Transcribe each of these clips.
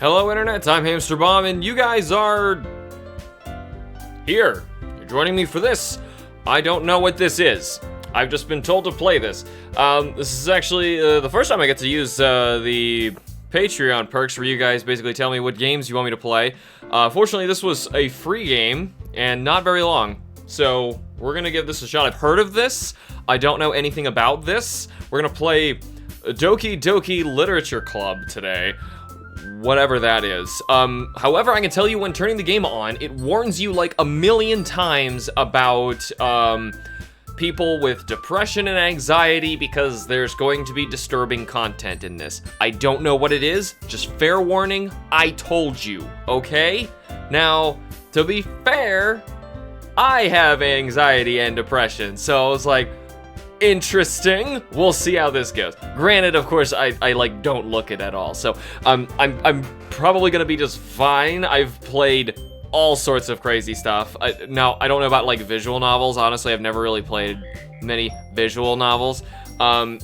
Hello Internet, I'm HamsterBomb, and you guys are here. You're joining me for this. I don't know what this is. I've just been told to play this. This is actually the first time I get to use the Patreon perks where you guys basically tell me what games you want me to play. Fortunately, this was a free game and not very long, so we're gonna give this a shot. I've heard of this. I don't know anything about this. We're gonna play Doki Literature Club today. Whatever that is. However, I can tell you when turning the game on, it warns you like a million times about people with depression and anxiety because there's going to be disturbing content in this. I don't know what it is, just fair warning, I told you, okay? Now, to be fair, I have anxiety and depression, so I was like, interesting. We'll see how this goes. Granted, of course, I like don't look it at all. So I'm probably gonna be just fine. I've played all sorts of crazy stuff. Now I don't know about like visual novels. Honestly, I've never really played many visual novels. I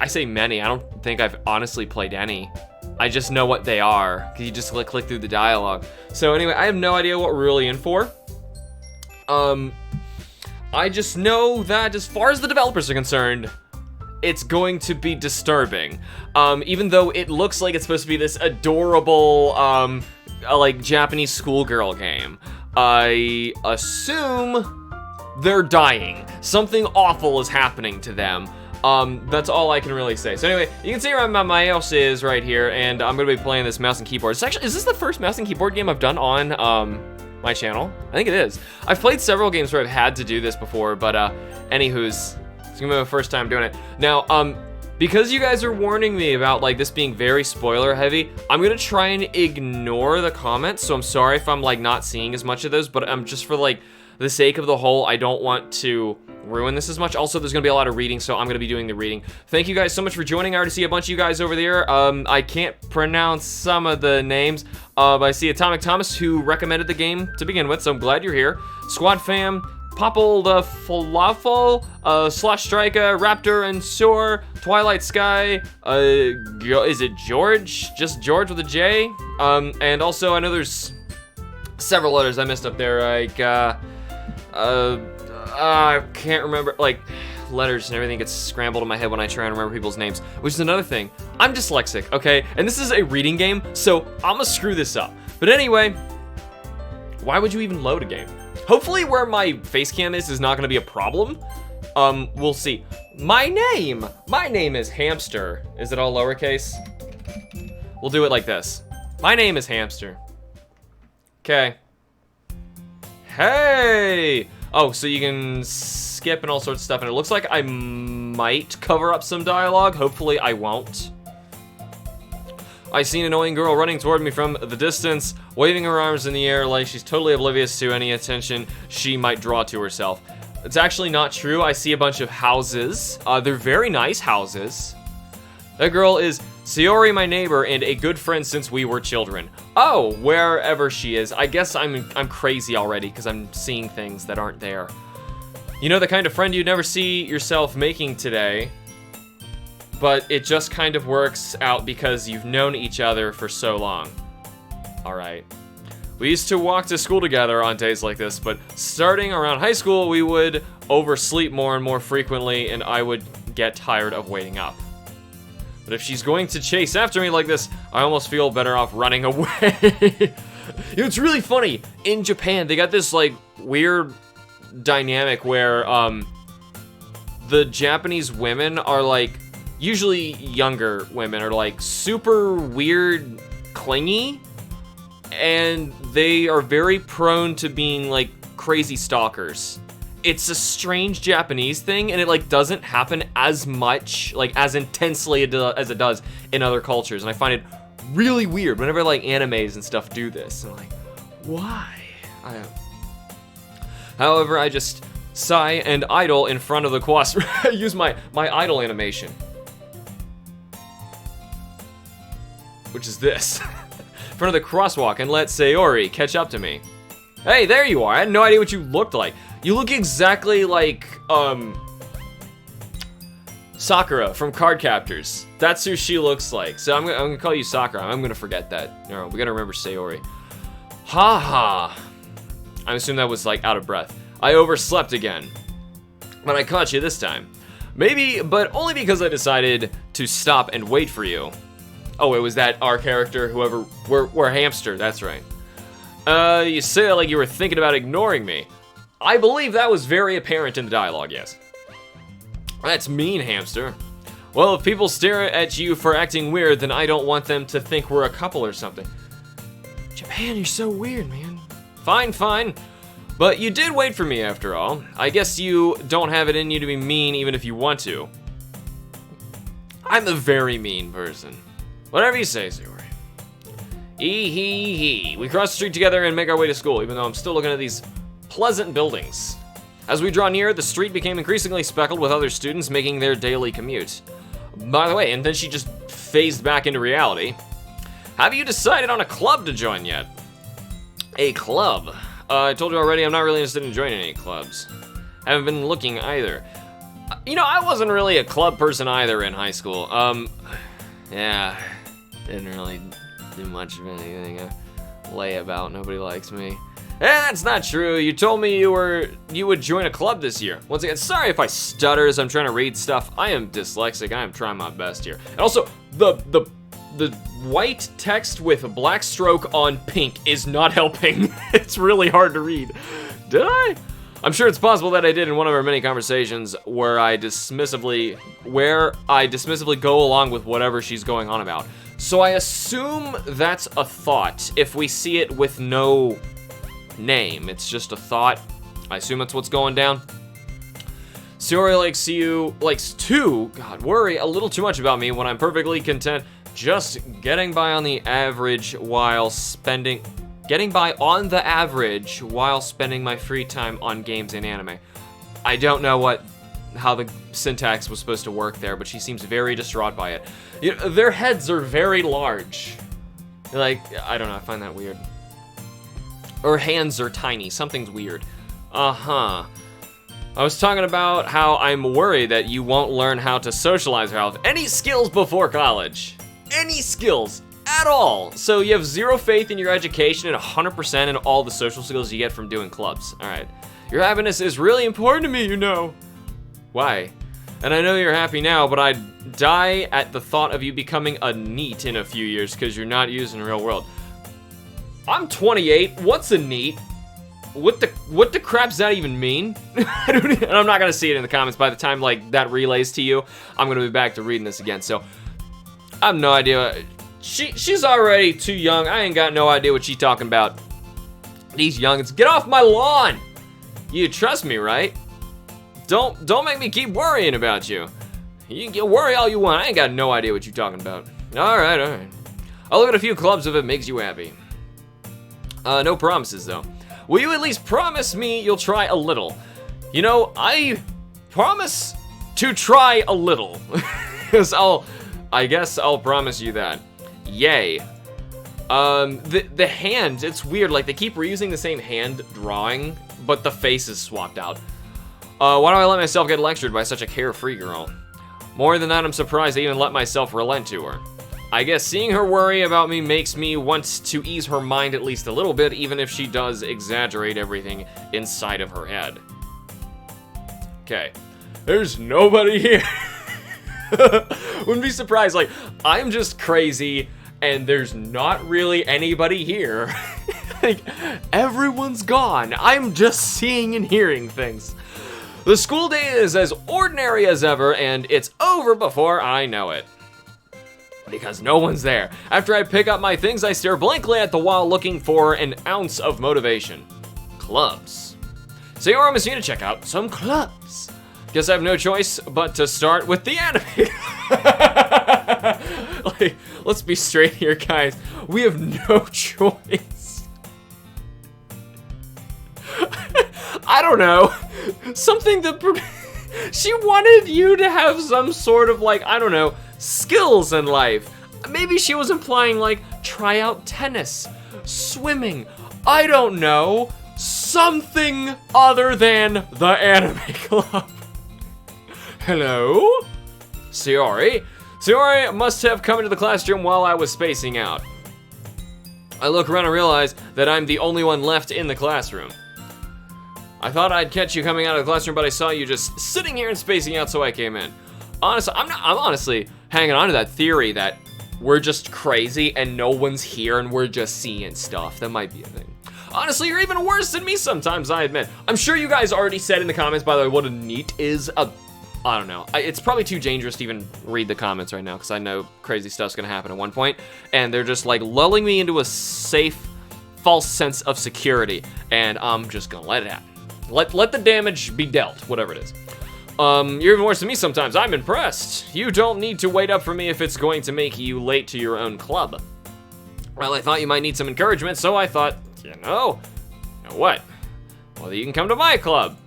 say many. I don't think I've honestly played any. I just know what they are because you just click through the dialogue. So anyway, I have no idea what we're really in for. I just know that as far as the developers are concerned, it's going to be disturbing. Even though it looks like it's supposed to be this adorable, like Japanese schoolgirl game. I assume they're dying. Something awful is happening to them. That's all I can really say. So anyway, you can see where my mouse is right here, and I'm gonna be playing this mouse and keyboard. It's actually, is this the first mouse and keyboard game I've done on, my channel? I think it is. I've played several games where I've had to do this before, but anywho's, it's gonna be my first time doing it. Now, because you guys are warning me about like this being very spoiler heavy, I'm gonna try and ignore the comments, so I'm sorry if I'm like not seeing as much of those, but just for like the sake of the whole, I don't want to ruin this as much. Also, there's gonna be a lot of reading, so I'm gonna be doing the reading. Thank you guys so much for joining. I already see a bunch of you guys over there. I can't pronounce some of the names, but I see Atomic Thomas, who recommended the game to begin with, so I'm glad you're here. Squad Fam, Popple the Falafel, Slash Striker, Raptor and Soar, Twilight Sky, is it George? Just George with a J? And also, I know there's several letters I missed up there, like, I can't remember, like, letters and everything gets scrambled in my head when I try and remember people's names, which is another thing. I'm dyslexic, okay? And this is a reading game, so I'm gonna screw this up. But anyway, why would you even load a game? Hopefully where my face cam is not gonna be a problem. We'll see. My name is Hamster. Is it all lowercase? We'll do it like this. My name is Hamster. Okay. Hey! Oh, so you can skip and all sorts of stuff, and it looks like I might cover up some dialogue. Hopefully I won't. I see an annoying girl running toward me from the distance, waving her arms in the air like she's totally oblivious to any attention she might draw to herself. It's actually not true. I see a bunch of houses. They're very nice houses. That girl is Sayori, my neighbor, and a good friend since we were children. Oh, wherever she is. I guess I'm crazy already because I'm seeing things that aren't there. You know, the kind of friend you'd never see yourself making today, but it just kind of works out because you've known each other for so long. All right. We used to walk to school together on days like this, but starting around high school, we would oversleep more and more frequently, and I would get tired of waiting up. But if she's going to chase after me like this, I almost feel better off running away. You know, it's really funny. In Japan, they got this like weird dynamic where the Japanese women are like, usually younger women are like super weird, clingy, and they are very prone to being like crazy stalkers. It's a strange Japanese thing, and it like doesn't happen as much, like as intensely as it does in other cultures, and I find it really weird whenever like animes and stuff do this. I'm like, why? However, I just sigh and idle in front of the cross. Use my idle animation, which is this. In front of the crosswalk and let Sayori catch up to me. Hey, there you are. I had no idea what you looked like. You look exactly like, Sakura from Card Captors. That's who she looks like. So I'm gonna call you Sakura. I'm gonna forget that. No, we gotta remember Sayori. Haha. I assume that was like out of breath. I overslept again. But I caught you this time. Maybe, but only because I decided to stop and wait for you. Oh, it was that our character, whoever, we're Hamster, that's right. You say it like you were thinking about ignoring me. I believe that was very apparent in the dialogue, yes. That's mean, Hamster. Well, if people stare at you for acting weird, then I don't want them to think we're a couple or something. Japan, you're so weird, man. Fine, fine. But you did wait for me after all. I guess you don't have it in you to be mean even if you want to. I'm a very mean person. Whatever you say, Sayori. Hee. We cross the street together and make our way to school, even though I'm still looking at these pleasant buildings. As we draw near, the street became increasingly speckled with other students making their daily commute. By the way, and then she just phased back into reality. Have you decided on a club to join yet? A club? I told you already, I'm not really interested in joining any clubs. Haven't been looking either. You know, I wasn't really a club person either in high school. Yeah, didn't really do much of anything. Lay about, nobody likes me. That's not true. You told me you would join a club this year. Once again, sorry if I stutter as I'm trying to read stuff. I am dyslexic. I am trying my best here. And also, the white text with a black stroke on pink is not helping. It's really hard to read. Did I? I'm sure it's possible that I did in one of our many conversations where I dismissively go along with whatever she's going on about. So I assume that's a thought if we see it with no name. It's just a thought. I assume that's what's going down. Sayori likes to worry a little too much about me when I'm perfectly content just getting by on the average while spending my free time on games and anime. I don't know how the syntax was supposed to work there, but she seems very distraught by it. You know, their heads are very large. Like, I don't know, I find that weird. Or hands are tiny, something's weird. I was talking about how I'm worried that you won't learn how to socialize or have any skills before college. Any skills at all. So you have zero faith in your education and 100% in all the social skills you get from doing clubs. All right. Your happiness is really important to me, you know. Why? And I know you're happy now, but I'd die at the thought of you becoming a NEET in a few years because you're not used in the real world. I'm 28. What's a NEET? What the crap does that even mean? And I'm not gonna see it in the comments. By the time like that relays to you, I'm gonna be back to reading this again. So I have no idea. She's already too young. I ain't got no idea what she's talking about. These youngins, get off my lawn! You trust me, right? Don't make me keep worrying about you. You can worry all you want. I ain't got no idea what you're talking about. All right. I'll look at a few clubs if it makes you happy. No promises though. Will you at least promise me you'll try a little? You know, I promise to try a little. Because I guess I'll promise you that. Yay. The hand, it's weird. Like, they keep reusing the same hand drawing, but the face is swapped out. Why do I let myself get lectured by such a carefree girl? More than that, I'm surprised I even let myself relent to her. I guess seeing her worry about me makes me want to ease her mind at least a little bit, even if she does exaggerate everything inside of her head. Okay. There's nobody here. Wouldn't be surprised, like, I'm just crazy and there's not really anybody here. Like, everyone's gone. I'm just seeing and hearing things. The school day is as ordinary as ever, and it's over before I know it. Because no one's there. After I pick up my things, I stare blankly at the wall looking for an ounce of motivation. Clubs. So you're almost here to check out some clubs. Guess I have no choice but to start with the anime. Like, let's be straight here, guys. We have no choice. I don't know. Something that she wanted you to have some sort of, like, I don't know, skills in life. Maybe she was implying, like, try out tennis, swimming, I don't know, something other than the anime club. Hello? Sayori. Sayori must have come into the classroom while I was spacing out. I look around and realize that I'm the only one left in the classroom. I thought I'd catch you coming out of the classroom, but I saw you just sitting here and spacing out, so I came in. Honestly, I'm honestly hanging on to that theory that we're just crazy and no one's here and we're just seeing stuff. That might be a thing. Honestly, you're even worse than me sometimes, I admit. I'm sure you guys already said in the comments, by the way, what a NEET is. I don't know. It's probably too dangerous to even read the comments right now because I know crazy stuff's gonna happen at one point, and they're just like lulling me into a safe, false sense of security, and I'm just gonna let it happen. Let the damage be dealt, whatever it is. You're even worse than me sometimes. I'm impressed. You don't need to wait up for me if it's going to make you late to your own club. Well, I thought you might need some encouragement, so I thought, you know what? Well, you can come to my club.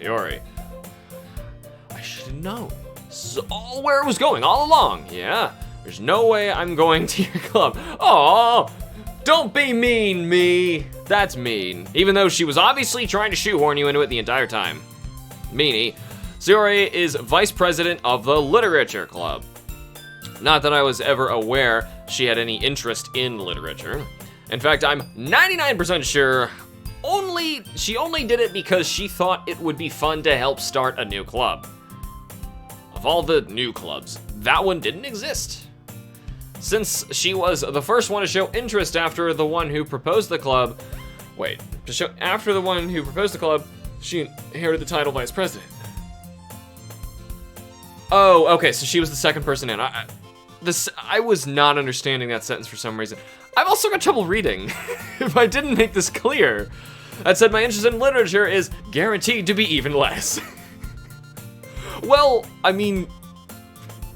Sayori. I should have known. This is all where it was going all along. Yeah, there's no way I'm going to your club. Oh, don't be mean, me. That's mean. Even though she was obviously trying to shoehorn you into it the entire time. Meanie. Sayori is vice president of the literature club. Not that I was ever aware she had any interest in literature. In fact, I'm 99% sure she only did it because she thought it would be fun to help start a new club. Of all the new clubs, that one didn't exist. Since she was the first one to show interest after the one who proposed the club, after the one who proposed the club, she inherited the title vice president. Oh, okay, so she was the second person in. I was not understanding that sentence for some reason. I've also got trouble reading, if I didn't make this clear. That said, my interest in literature is guaranteed to be even less. Well, I mean,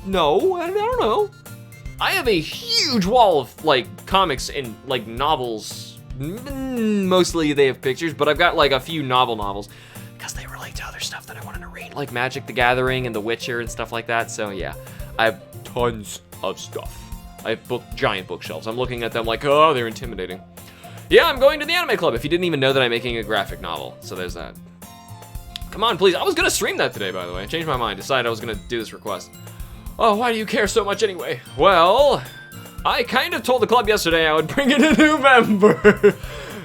no, I don't know. I have a huge wall of, like, comics and, like, novels. Mostly they have pictures, but I've got, like, a few novels because they relate to other stuff that I wanted to read, like Magic the Gathering and The Witcher and stuff like that. So, yeah, I have tons of stuff. I have giant bookshelves. I'm looking at them like, oh, they're intimidating. Yeah, I'm going to the anime club if you didn't even know that I'm making a graphic novel. So there's that. Come on, please. I was gonna stream that today, by the way. I changed my mind, decided I was gonna do this request. Oh, why do you care so much anyway? Well, I kind of told the club yesterday I would bring in a new member.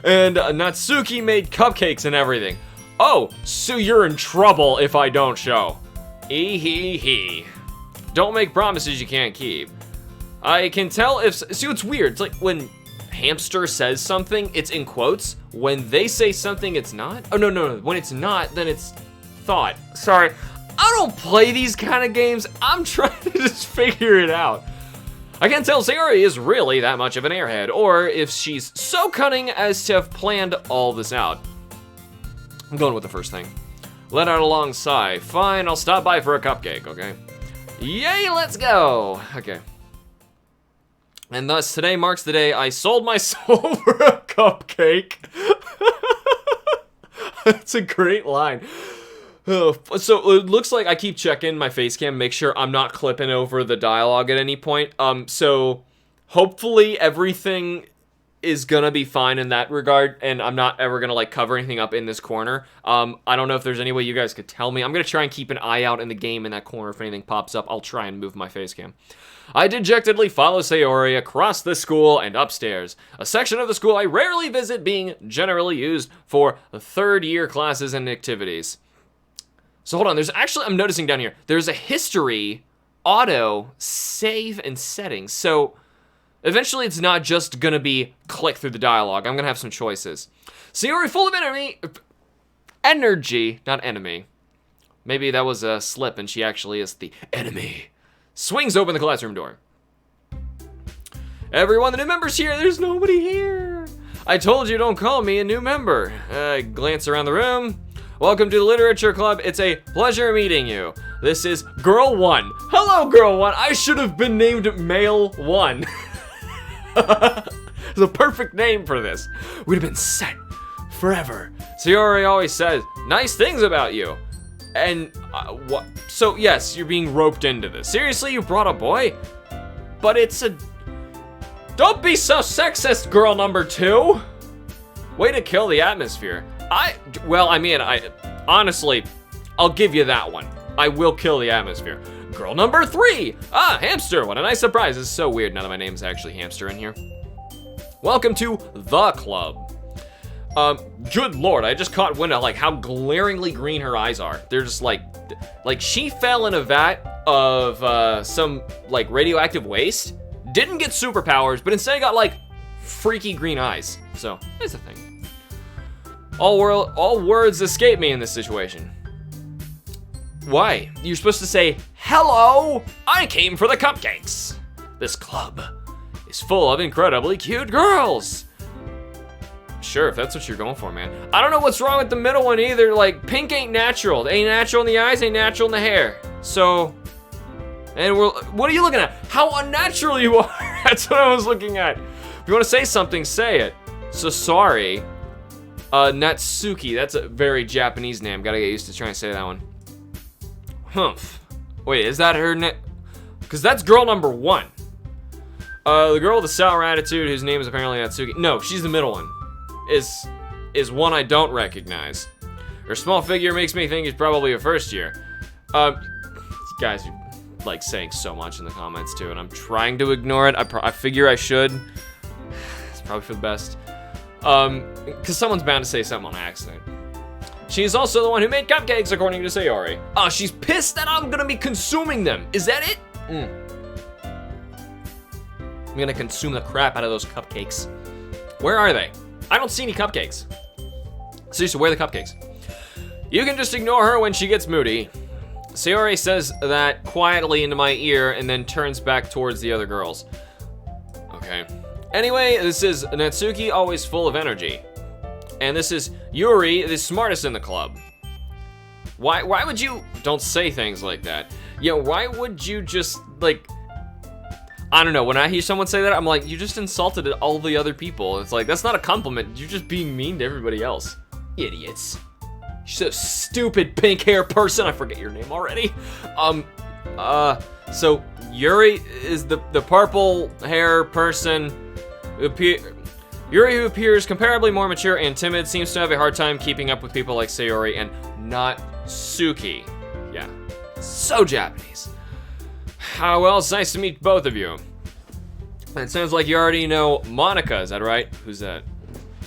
And Natsuki made cupcakes and everything. Oh, so you're in trouble if I don't show. Hee. Don't make promises you can't keep. I can tell if, see what's weird, it's like when Hamster says something, it's in quotes. When they say something, it's not. Oh, no. When it's not, then it's thought. Sorry, I don't play these kind of games. I'm trying to just figure it out. I can't tell Sayori is really that much of an airhead, or if she's so cunning as to have planned all this out. I'm going with the first thing. Let out a long sigh. Fine, I'll stop by for a cupcake, okay? Yay, let's go! Okay. And thus, today marks the day I sold my soul for a cupcake. That's a great line. So it looks like I keep checking my face cam, make sure I'm not clipping over the dialogue at any point. So hopefully everything is gonna be fine in that regard, and I'm not ever gonna like cover anything up in this corner. I don't know if there's any way you guys could tell me. I'm gonna try and keep an eye out in the game in that corner. If anything pops up, I'll try and move my face cam. I dejectedly follow Sayori across the school and upstairs, a section of the school I rarely visit, being generally used for third-year classes and activities. So hold on, there's actually, I'm noticing down here, there's a history, auto, save, and settings. So eventually it's not just gonna be click through the dialogue. I'm gonna have some choices. Sayori full of energy, not enemy. Maybe that was a slip and she actually is the enemy. Swings open the classroom door. Everyone, the new member's here. There's nobody here. I told you don't call me a new member. I glance around the room. Welcome to the literature club. It's a pleasure meeting you. This is Girl 1. Hello, Girl 1. I should have been named Male 1. It's a perfect name for this. We'd have been set forever. Sayori always says nice things about you. And what? So yes, you're being roped into this. Seriously, you brought a boy? But it's a... Don't be so sexist, girl number 2. Way to kill the atmosphere. Well, I mean, honestly, I'll give you that one. I will kill the atmosphere. Girl number 3. Ah, Hamster. What a nice surprise. This is so weird. None of my names actually Hamster in here. Welcome to the club. Good lord, I just caught wind of like how glaringly green her eyes are. They're just like she fell in a vat of some like radioactive waste. Didn't get superpowers, but instead got like freaky green eyes. So that's the thing. All words escape me in this situation. Why? You're supposed to say, hello, I came for the cupcakes. This club is full of incredibly cute girls. Sure, if that's what you're going for, man. I don't know what's wrong with the middle one either. Like, pink ain't natural. Ain't natural in the eyes, ain't natural in the hair. So, and what are you looking at? How unnatural you are. That's what I was looking at. If you want to say something, say it. So sorry. Natsuki, that's a very Japanese name. Gotta get used to trying to say that one. Humph. Wait, is that her name? Because that's girl number 1. The girl with the sour attitude, whose name is apparently Natsuki. No, she's the middle one. Is one I don't recognize. Her small figure makes me think he's probably a first year. You guys are like saying so much in the comments too, and I'm trying to ignore it. I figure I should. It's probably for the best. Because someone's bound to say something on accident. She's also the one who made cupcakes, according to Sayori. Oh, she's pissed that I'm gonna be consuming them. Is that it? I'm gonna consume the crap out of those cupcakes. Where are they? I don't see any cupcakes. Seriously, where are the cupcakes? You can just ignore her when she gets moody. Sayori says that quietly into my ear and then turns back towards the other girls. Okay. Anyway, this is Natsuki, always full of energy. And this is Yuri, the smartest in the club. Why would you... Don't say things like that. Yeah, why would you just, like... I don't know, when I hear someone say that, I'm like, you just insulted all the other people. It's like, that's not a compliment. You're just being mean to everybody else. Idiots. You're so stupid, pink hair person. I forget your name already. So Yuri is the purple hair person. Yuri, who appears comparably more mature and timid, seems to have a hard time keeping up with people like Sayori and Natsuki. Yeah, so Japanese. Well, it's nice to meet both of you. It sounds like you already know Monica, is that right? Who's that?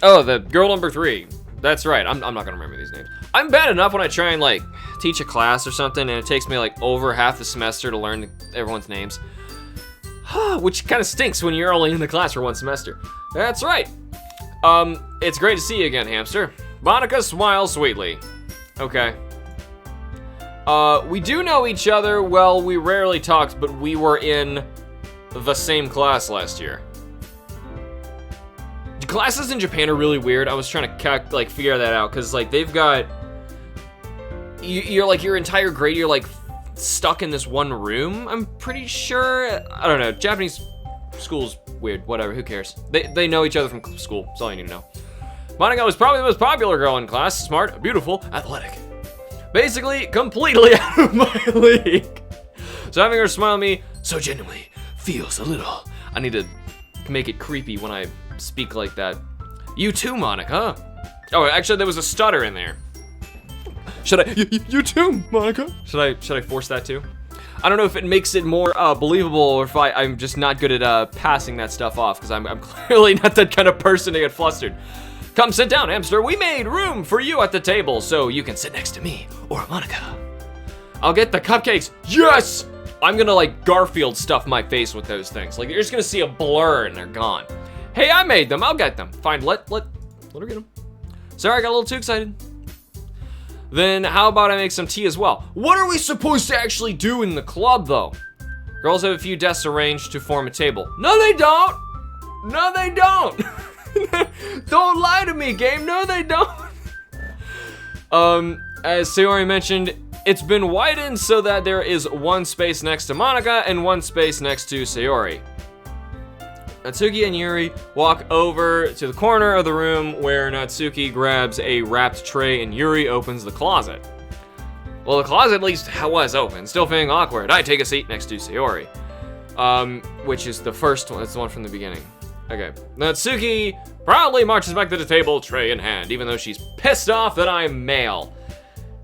Oh, the girl number 3. That's right, I'm not gonna remember these names. I'm bad enough when I try and like teach a class or something and it takes me like over half the semester to learn everyone's names. Which kind of stinks when you're only in the class for 1 semester. That's right. It's great to see you again, Hamster. Monica smiles sweetly. Okay. We do know each other. Well, we rarely talked, but we were in the same class last year. Classes in Japan are really weird. I was trying to figure that out because like they've got you're like your entire grade. You're like stuck in this one room. I'm pretty sure. I don't know. Japanese school's weird. Whatever. Who cares? They know each other from school. That's all you need to know. Monica was probably the most popular girl in class. Smart, beautiful, athletic. Basically, completely out of my league. So having her smile at me so genuinely feels a little. I need to make it creepy when I speak like that. You too, Monica. Oh, actually, there was a stutter in there. Should I? You too, Monica. Should I force that too? I don't know if it makes it more believable or if I'm just not good at passing that stuff off because I'm clearly not that kind of person to get flustered. Come sit down, Hamster. We made room for you at the table so you can sit next to me or Monica. I'll get the cupcakes. Yes! I'm gonna like Garfield stuff my face with those things. Like you're just gonna see a blur and they're gone. Hey, I made them. I'll get them. Fine, let her get them. Sorry, I got a little too excited. Then how about I make some tea as well? What are we supposed to actually do in the club though? Girls have a few desks arranged to form a table. No, they don't. No, they don't. Don't lie to me, game. No, they don't. As Sayori mentioned, it's been widened so that there is 1 space next to Monica and 1 space next to Sayori. Natsuki and Yuri walk over to the corner of the room where Natsuki grabs a wrapped tray and Yuri opens the closet. Well, the closet at least was open, still feeling awkward. I take a seat next to Sayori, which is the first one. That's the one from the beginning. Okay. Natsuki proudly marches back to the table, tray in hand, even though she's pissed off that I'm male.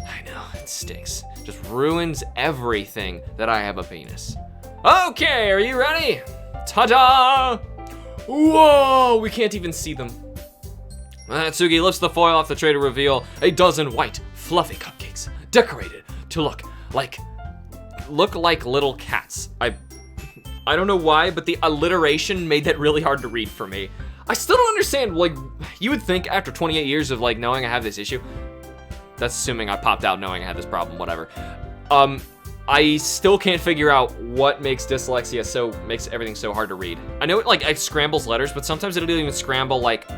I know, it stinks. Just ruins everything that I have a penis. Okay, are you ready? Ta-da! Whoa, we can't even see them. Natsuki lifts the foil off the tray to reveal a dozen white, fluffy cupcakes, decorated to look like little cats. I don't know why, but the alliteration made that really hard to read for me. I still don't understand, like, you would think after 28 years of, like, knowing I have this issue, that's assuming I popped out knowing I had this problem, whatever. I still can't figure out what makes dyslexia makes everything so hard to read. I know it scrambles letters, but sometimes it'll even scramble, like,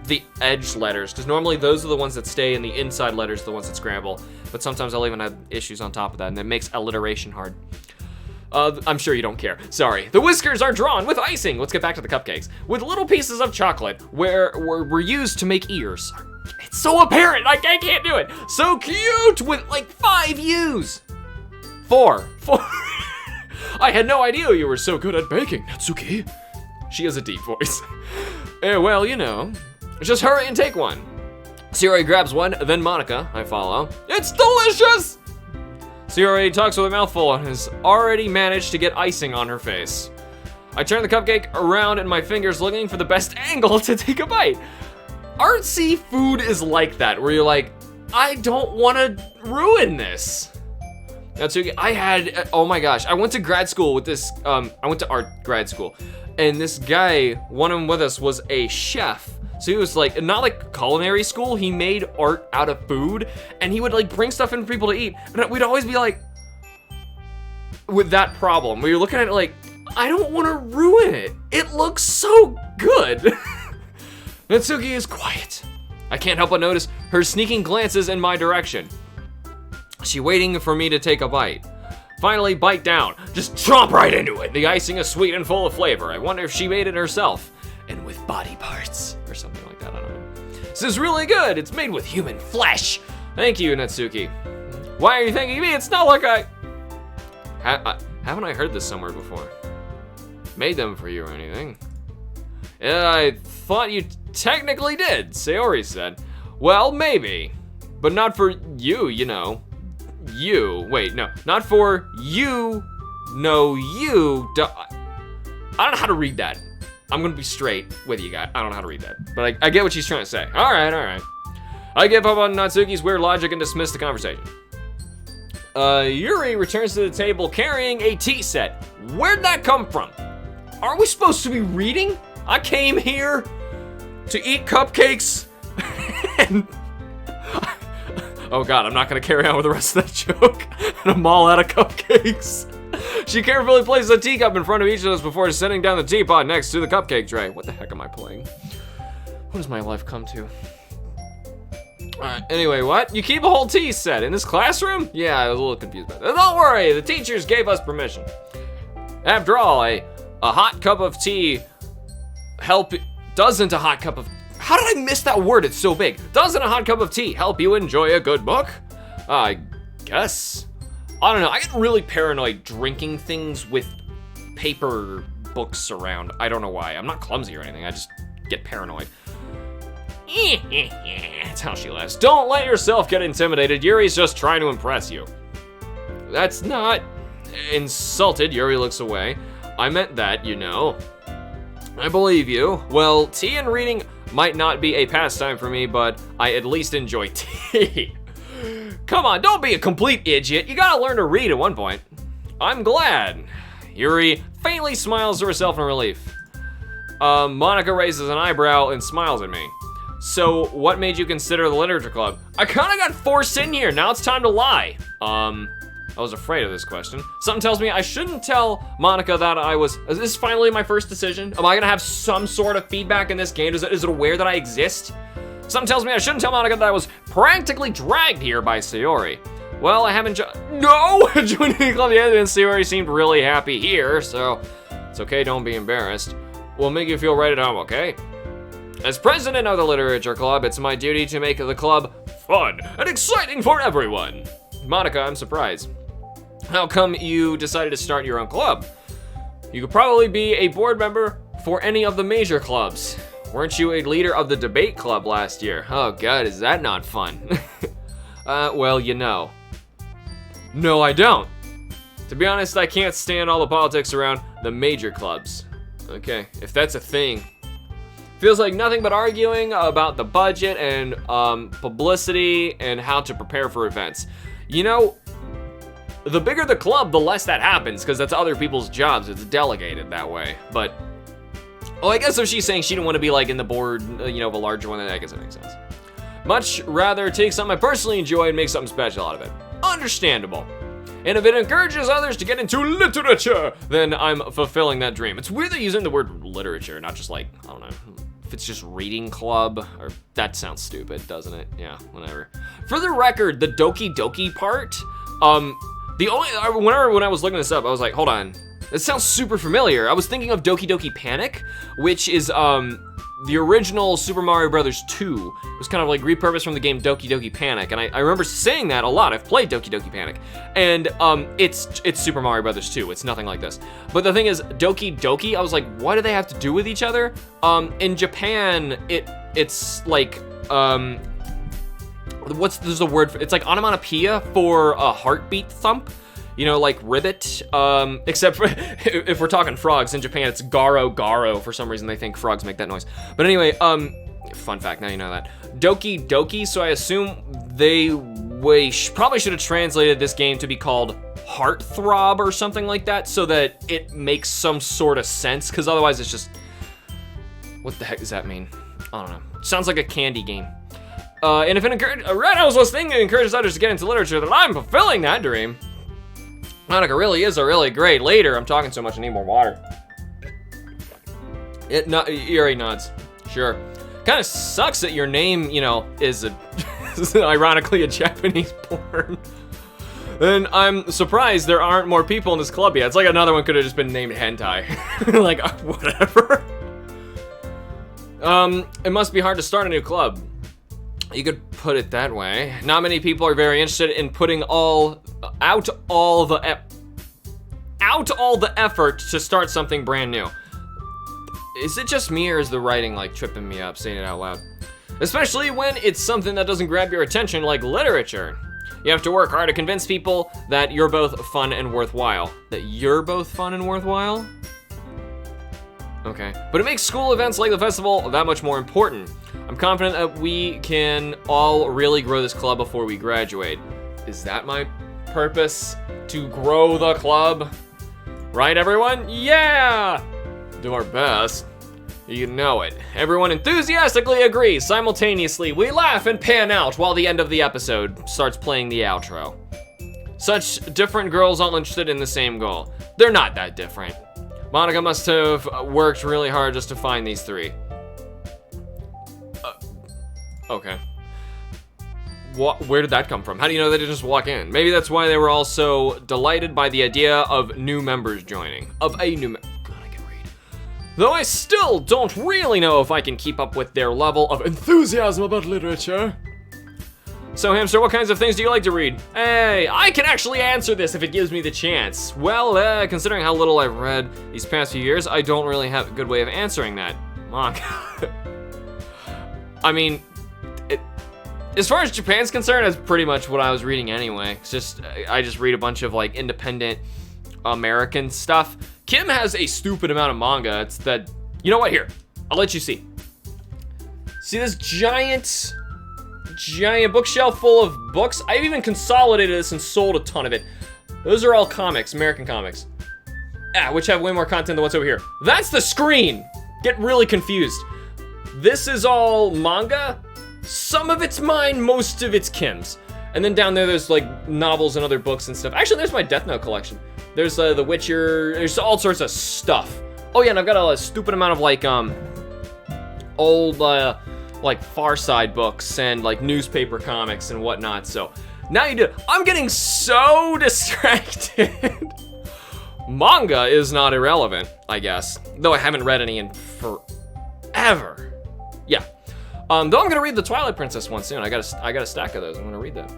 the edge letters, because normally those are the ones that stay and the inside letters are the ones that scramble, but sometimes I'll even have issues on top of that, and it makes alliteration hard. I'm sure you don't care. Sorry. The whiskers are drawn with icing. Let's get back to the cupcakes. With little pieces of chocolate were used to make ears. It's so apparent. I can't do it. So cute with like 5 U's. 4. I had no idea you were so good at baking, Natsuki. She has a deep voice. Well, you know, just hurry and take one. Sayori grabs one, then Monica. I follow. It's delicious! Sayori talks with a mouthful and has already managed to get icing on her face. I turn the cupcake around and my fingers looking for the best angle to take a bite. Artsy food is like that, where you're like, I don't want to ruin this. Natsuki, oh my gosh, I went to grad school with this, I went to art grad school, and this guy, one of them with us was a chef. So he was like, not like culinary school, he made art out of food, and he would like bring stuff in for people to eat, and we'd always be like, with that problem, where you're looking at it like, I don't want to ruin it. It looks so good. Natsuki is quiet. I can't help but notice her sneaking glances in my direction. She waiting for me to take a bite. Finally, bite down. Just chomp right into it. The icing is sweet and full of flavor. I wonder if she made it herself. And with body parts, or something like that, I don't know. This is really good. It's made with human flesh. Thank you, Natsuki. Why are you thanking me? It's not like haven't I heard this somewhere before? Made them for you or anything? Yeah, I thought you technically did, Sayori said. Well, maybe, but not for you, you know. Wait, no, not for you, no, you. I don't know how to read that. I'm gonna be straight with you guys. I don't know how to read that, but I get what she's trying to say. All right. I give up on Natsuki's weird logic and dismiss the conversation. Yuri returns to the table carrying a tea set. Where'd that come from? Are we supposed to be reading? I came here to eat cupcakes and... Oh God, I'm not gonna carry on with the rest of that joke. And I'm all out of cupcakes. She carefully places a teacup in front of each of us before setting down the teapot next to the cupcake tray. What the heck am I playing? What does my life come to? Alright, anyway, what? You keep a whole tea set in this classroom? Yeah, I was a little confused about that. Don't worry, the teachers gave us permission. After all, a hot cup of tea doesn't a hot cup of... How did I miss that word? It's so big. Doesn't a hot cup of tea help you enjoy a good book? I guess. I don't know, I get really paranoid drinking things with paper books around. I don't know why. I'm not clumsy or anything, I just get paranoid. That's how she laughs. Don't let yourself get intimidated. Yuri's just trying to impress you. That's not insulted. Yuri looks away. I meant that, you know. I believe you. Well, tea and reading might not be a pastime for me, but I at least enjoy tea. Come on, don't be a complete idiot. You gotta learn to read at one point. I'm glad. Yuri faintly smiles to herself in relief. Monica raises an eyebrow and smiles at me. So, what made you consider the literature club? I kinda got forced in here, now it's time to lie. I was afraid of this question. Something tells me I shouldn't tell Monica that is this finally my first decision? Am I gonna have some sort of feedback in this game? Is it aware that I exist? Something tells me I shouldn't tell Monica that I was practically dragged here by Sayori. Well, I haven't joined the club yet, and Sayori seemed really happy here, so it's okay, don't be embarrassed. We'll make you feel right at home, okay? As president of the literature club, it's my duty to make the club fun and exciting for everyone. Monica, I'm surprised. How come you decided to start your own club? You could probably be a board member for any of the major clubs. Weren't you a leader of the debate club last year? Oh God, is that not fun? Well, you know, No, I don't. To be honest, I can't stand all the politics around the major clubs. Okay, if that's a thing. Feels like nothing but arguing about the budget and publicity and how to prepare for events. You know, the bigger the club, the less that happens, because that's other people's jobs. It's delegated that way. But, oh, I guess if she's saying she didn't want to be like in the board, you know, of a larger one, then I guess it makes sense. Much rather take something I personally enjoy and make something special out of it. Understandable. And if it encourages others to get into literature, then I'm fulfilling that dream. It's weird they're using the word literature, not just like, I don't know, if it's just reading club, or that sounds stupid, doesn't it? Yeah, whatever. For the record, the Doki Doki part, when I was looking this up, I was like, hold on, this sounds super familiar. I was thinking of Doki Doki Panic, which is the original Super Mario Brothers 2. It was kind of like repurposed from the game Doki Doki Panic, and I remember saying that a lot. I've played Doki Doki Panic, and it's Super Mario Brothers 2. It's nothing like this. But the thing is, Doki Doki, I was like, what do they have to do with each other? In Japan, it's like there's a word for, it's like onomatopoeia for a heartbeat thump. You know, like ribbit, except for if we're talking frogs. In Japan, it's garo garo. For some reason, they think frogs make that noise. But anyway, fun fact, now you know that. Doki Doki, so I assume they probably should have translated this game to be called Heartthrob or something like that, so that it makes some sort of sense, because otherwise it's just, what the heck does that mean? I don't know. Sounds like a candy game. And if it encourages others to get into literature, then I'm fulfilling that dream. Monica really is a really great leader. I'm talking so much, I need more water. Yuri nods. Sure. Kind of sucks that your name, you know, is ironically a Japanese porn. And I'm surprised there aren't more people in this club yet. It's like another one could have just been named Hentai. Like, whatever. It must be hard to start a new club. You could put it that way. Not many people are very interested in putting out all the effort to start something brand new. Is it just me, or is the writing like tripping me up saying it out loud? Especially when it's something that doesn't grab your attention, like literature. You have to work hard to convince people that you're both fun and worthwhile. That you're both fun and worthwhile? Okay. But it makes school events like the festival that much more important. I'm confident that we can all really grow this club before we graduate. Is that my purpose? To grow the club? Right, everyone? Yeah! Do our best. You know it. Everyone enthusiastically agrees. Simultaneously, we laugh and pan out while the end of the episode starts playing the outro. Such different girls all interested in the same goal. They're not that different. Monica must have worked really hard just to find these three. Okay. Where did that come from? How do you know they didn't just walk in? Maybe that's why they were all so delighted by the idea of new members joining. God, I can read. Though I still don't really know if I can keep up with their level of enthusiasm about literature. So, Hamster, what kinds of things do you like to read? Hey, I can actually answer this if it gives me the chance. Well, considering how little I've read these past few years, I don't really have a good way of answering that. Manga. I mean, as far as Japan's concerned, that's pretty much what I was reading anyway. It's just, I just read a bunch of like independent American stuff. Kim has a stupid amount of manga. It's that, you know what, here, I'll let you see. See this giant bookshelf full of books? I've even consolidated this and sold a ton of it. Those are all comics, American comics. Which have way more content than what's over here. That's the screen! Get really confused. This is all manga. Some of it's mine, most of it's Kim's. And then down there's like novels and other books and stuff. Actually, there's my Death Note collection. There's The Witcher, there's all sorts of stuff. Oh yeah, and I've got a stupid amount of like old like Far Side books and like newspaper comics and whatnot. So now you do. I'm getting so distracted. Manga is not irrelevant, I guess. Though I haven't read any in forever. Yeah. Though I'm gonna read the Twilight Princess one soon. I got a stack of those. I'm gonna read them.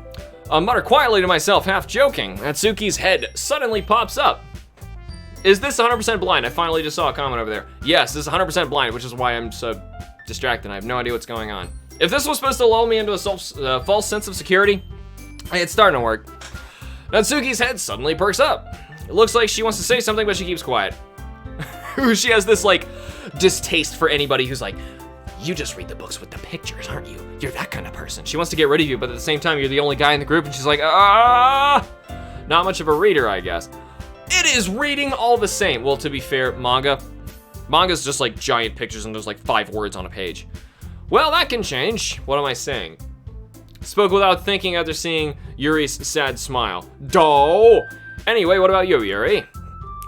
Mutter quietly to myself, half joking. Natsuki's head suddenly pops up. Is this 100% blind? I finally just saw a comment over there. Yes, this is 100% blind, which is why I'm so distracted. I have no idea what's going on. If this was supposed to lull me into a false sense of security, it's starting to work. Natsuki's head suddenly perks up. It looks like she wants to say something, but she keeps quiet. She has this, like, distaste for anybody who's like, you just read the books with the pictures, aren't you? You're that kind of person. She wants to get rid of you, but at the same time, you're the only guy in the group, and she's like, not much of a reader, I guess. It is reading all the same. Well, to be fair, manga's just like giant pictures and there's like 5 words on a page. Well, that can change. What am I saying? Spoke without thinking after seeing Yuri's sad smile. Doh! Anyway, what about you, Yuri?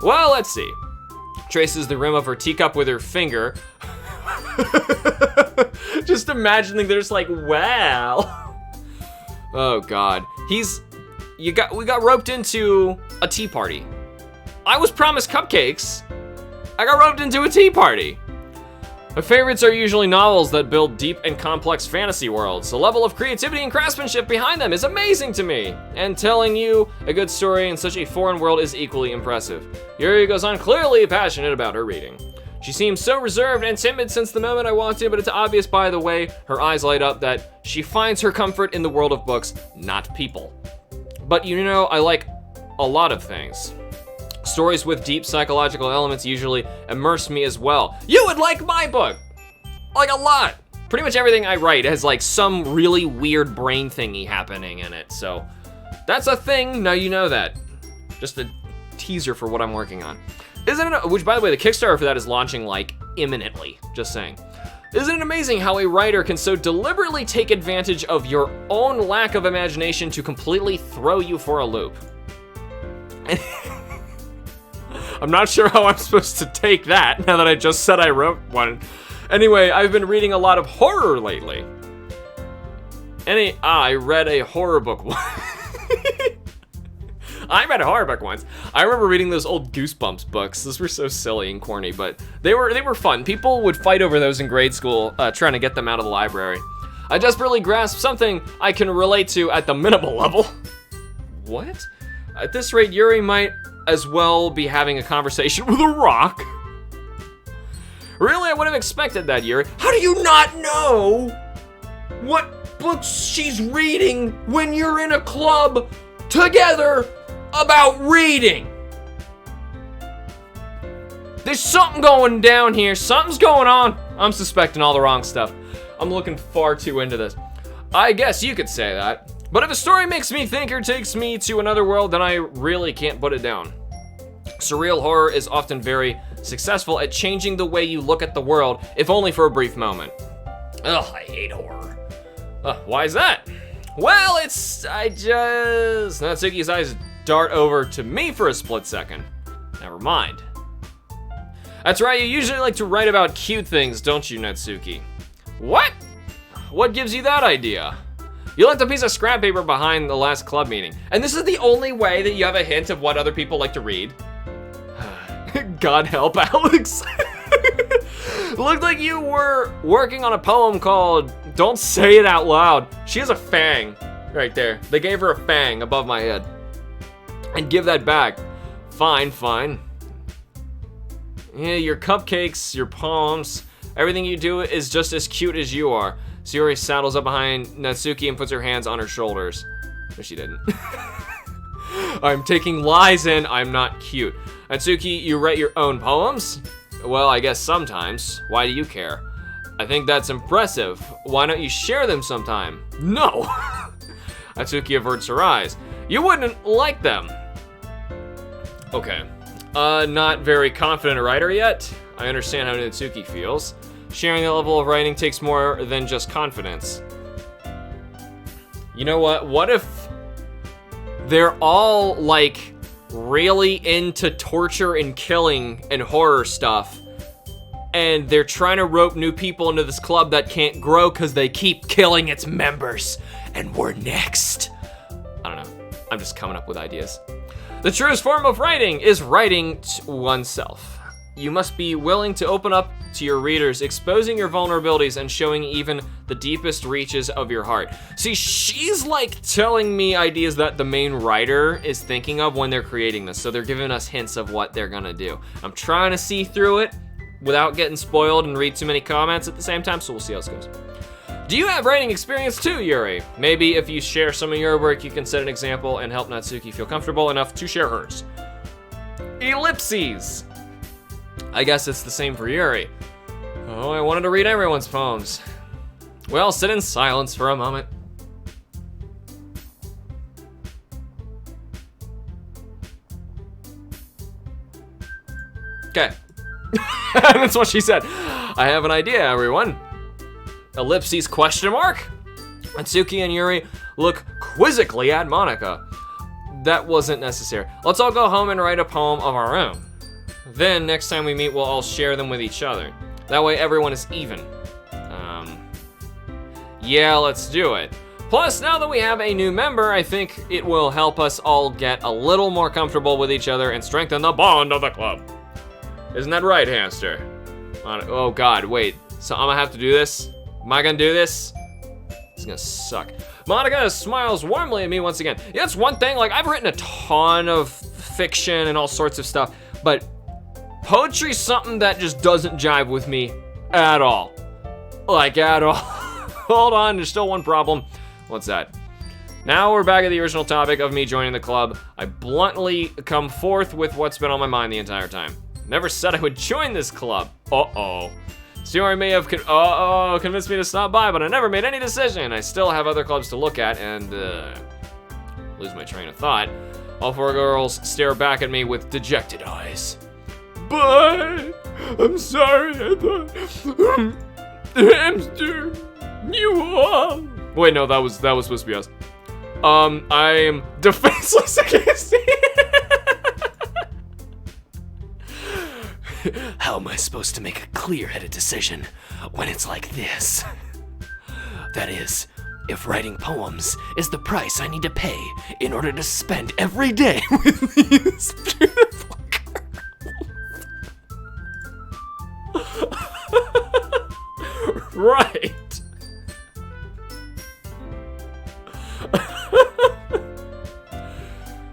Well, let's see. Traces the rim of her teacup with her finger. Just imagining there's like, well. Oh God. We got roped into a tea party. I was promised cupcakes. I got roped into a tea party. My favorites are usually novels that build deep and complex fantasy worlds. The level of creativity and craftsmanship behind them is amazing to me. And telling you a good story in such a foreign world is equally impressive. Yuri goes on clearly passionate about her reading. She seems so reserved and timid since the moment I walked in, but it's obvious by the way her eyes light up that she finds her comfort in the world of books, not people. But you know, I like a lot of things. Stories with deep psychological elements usually immerse me as well. You would like my book! Like a lot! Pretty much everything I write has like some really weird brain thingy happening in it, so that's a thing, now you know that. Just a teaser for what I'm working on. Isn't it, which by the way, the Kickstarter for that is launching like imminently, just saying. Isn't it amazing how a writer can so deliberately take advantage of your own lack of imagination to completely throw you for a loop? I'm not sure how I'm supposed to take that now that I just said I wrote one. Anyway, I've been reading a lot of horror lately. I read a horror book once. I read a horror book once. I remember reading those old Goosebumps books. Those were so silly and corny, but they were fun. People would fight over those in grade school, trying to get them out of the library. I desperately grasped something I can relate to at the minimal level. What? At this rate, Yuri might as well be having a conversation with a rock. Really, I would have expected that, Yuri. How do you not know what books she's reading when you're in a club together about reading? There's something going down here. Something's going on. I'm suspecting all the wrong stuff. I'm looking far too into this. I guess you could say that. But if a story makes me think or takes me to another world, then I really can't put it down. Surreal horror is often very successful at changing the way you look at the world, if only for a brief moment. Ugh, I hate horror. Why is that? Well, Natsuki's eyes dart over to me for a split second. Never mind. That's right, you usually like to write about cute things, don't you, Natsuki? What? What gives you that idea? You left a piece of scrap paper behind the last club meeting. And this is the only way that you have a hint of what other people like to read? God help Alex. Looked like you were working on a poem called Don't Say It Out Loud. She has a fang right there. They gave her a fang above my head. And give that back. Fine, fine. Yeah, your cupcakes, your poems, everything you do is just as cute as you are. Sayori saddles up behind Natsuki and puts her hands on her shoulders. No, she didn't. I'm taking lies in, I'm not cute. Natsuki, you write your own poems? Well, I guess sometimes. Why do you care? I think that's impressive. Why don't you share them sometime? No! Natsuki averts her eyes. You wouldn't like them. Okay. Not very confident a writer yet. I understand how Natsuki feels. Sharing that level of writing takes more than just confidence. You know what? What if they're all like really into torture and killing and horror stuff, and they're trying to rope new people into this club that can't grow because they keep killing its members, and we're next? I don't know. I'm just coming up with ideas. The truest form of writing is writing to oneself. You must be willing to open up to your readers, exposing your vulnerabilities and showing even the deepest reaches of your heart. See, she's like telling me ideas that the main writer is thinking of when they're creating this, so they're giving us hints of what they're gonna do. I'm trying to see through it without getting spoiled and read too many comments at the same time, so we'll see how this goes. Do you have writing experience too, Yuri? Maybe if you share some of your work, you can set an example and help Natsuki feel comfortable enough to share hers. Ellipses. I guess it's the same for Yuri. Oh, I wanted to read everyone's poems. Well, sit in silence for a moment. Okay. That's what she said. I have an idea, everyone. Ellipses question mark? Natsuki and Yuri look quizzically at Monika. That wasn't necessary. Let's all go home and write a poem of our own. Then, next time we meet, we'll all share them with each other. That way everyone is even. Yeah, let's do it. Plus, now that we have a new member, I think it will help us all get a little more comfortable with each other and strengthen the bond of the club. Isn't that right, Hamster? Oh God, wait. So I'm gonna have to do this? Am I gonna do this? It's gonna suck. Monika smiles warmly at me once again. Yeah, it's one thing, like I've written a ton of fiction and all sorts of stuff, but poetry's something that just doesn't jive with me at all. Like, at all. Hold on, there's still one problem. What's that? Now we're back at the original topic of me joining the club. I bluntly come forth with what's been on my mind the entire time. Never said I would join this club. Uh-oh. Suri may have convinced me to stop by, but I never made any decision. I still have other clubs to look at and lose my train of thought. All four girls stare back at me with dejected eyes. Bye. I'm sorry, I thought Hamster, you all. Wait, no, that was supposed to be us. I am defenseless against it. How am I supposed to make a clear-headed decision when it's like this? That is, if writing poems is the price I need to pay in order to spend every day with these beautiful girls. Right.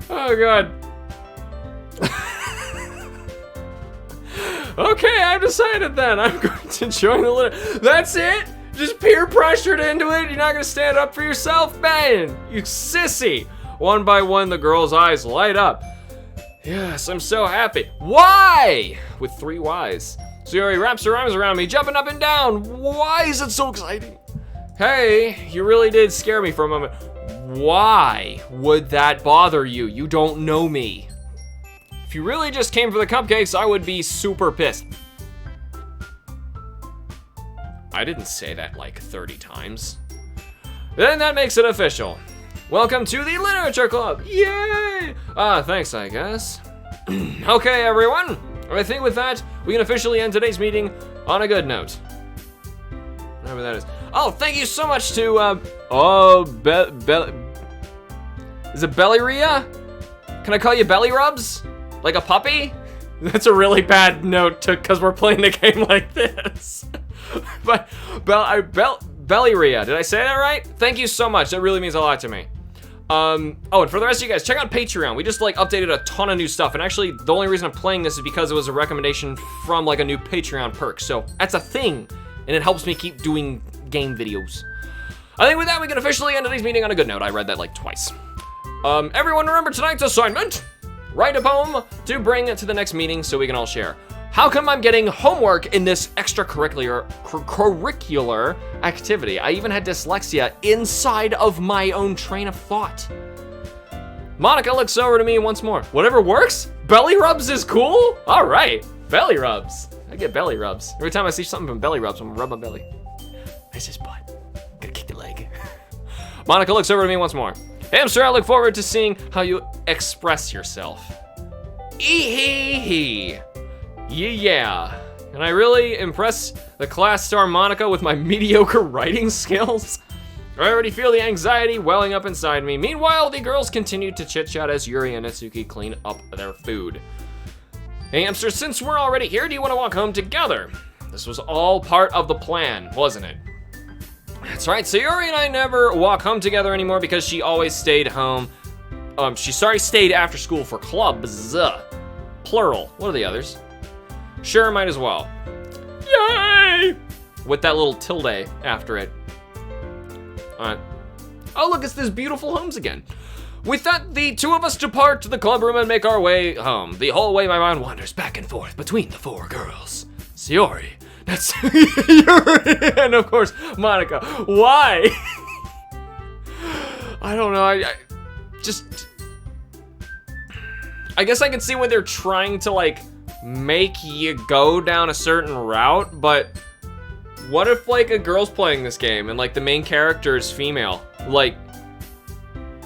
Oh God. Okay, I've decided then. I'm going to join the litter. That's it? Just peer pressured into it? You're not gonna stand up for yourself? Man, you sissy. One by one, the girl's eyes light up. Yes, I'm so happy. Why? With 3 Ys. Suri wraps her arms around me, jumping up and down. Why is it so exciting? Hey, you really did scare me for a moment. Why would that bother you? You don't know me. If you really just came for the cupcakes, I would be super pissed. I didn't say that like 30 times. Then that makes it official. Welcome to the Literature Club. Yay! Thanks, I guess. Okay, everyone. I think with that, we can officially end today's meeting on a good note. Whatever that is. Oh, thank you so much to, is it Bellyria? Can I call you Belly Rubs? Like a puppy? That's a really bad note because we're playing the game like this. But, Bellyria, did I say that right? Thank you so much, that really means a lot to me. Oh, and for the rest of you guys, check out Patreon. We just like updated a ton of new stuff, and actually the only reason I'm playing this is because it was a recommendation from like a new Patreon perk, so that's a thing, and it helps me keep doing game videos. I think with that, we can officially end today's meeting on a good note. I read that like twice. Everyone remember tonight's assignment? Write a poem to bring to the next meeting so we can all share. How come I'm getting homework in this extracurricular activity? I even had dyslexia inside of my own train of thought. Monika looks over to me once more. Whatever works? Belly rubs is cool? All right, belly rubs. I get belly rubs. Every time I see something from belly rubs, I'm gonna rub my belly. Nice his butt. Gotta kick the leg. Monika looks over to me once more. Hamster, I look forward to seeing how you express yourself. Ee-hee-hee. Yeah. Can I really impress the class star Monika with my mediocre writing skills? I already feel the anxiety welling up inside me. Meanwhile, the girls continue to chit-chat as Yuri and Natsuki clean up their food. Hey, Hamster, since we're already here, do you want to walk home together? This was all part of the plan, wasn't it? That's right, so Yuri and I never walk home together anymore because she always stayed home. She stayed after school for clubs. Plural, what are the others? Sure, might as well. Yay! With that little tilde after it. Alright. Oh, look, it's this beautiful homes again. With that, the two of us depart to the club room and make our way home. The whole way my mind wanders back and forth between the four girls. Sayori, that's Yuri, and of course, Monica. Why? I don't know, I guess I can see when they're trying to, like, make you go down a certain route, but what if, like, a girl's playing this game and, like, the main character is female? Like,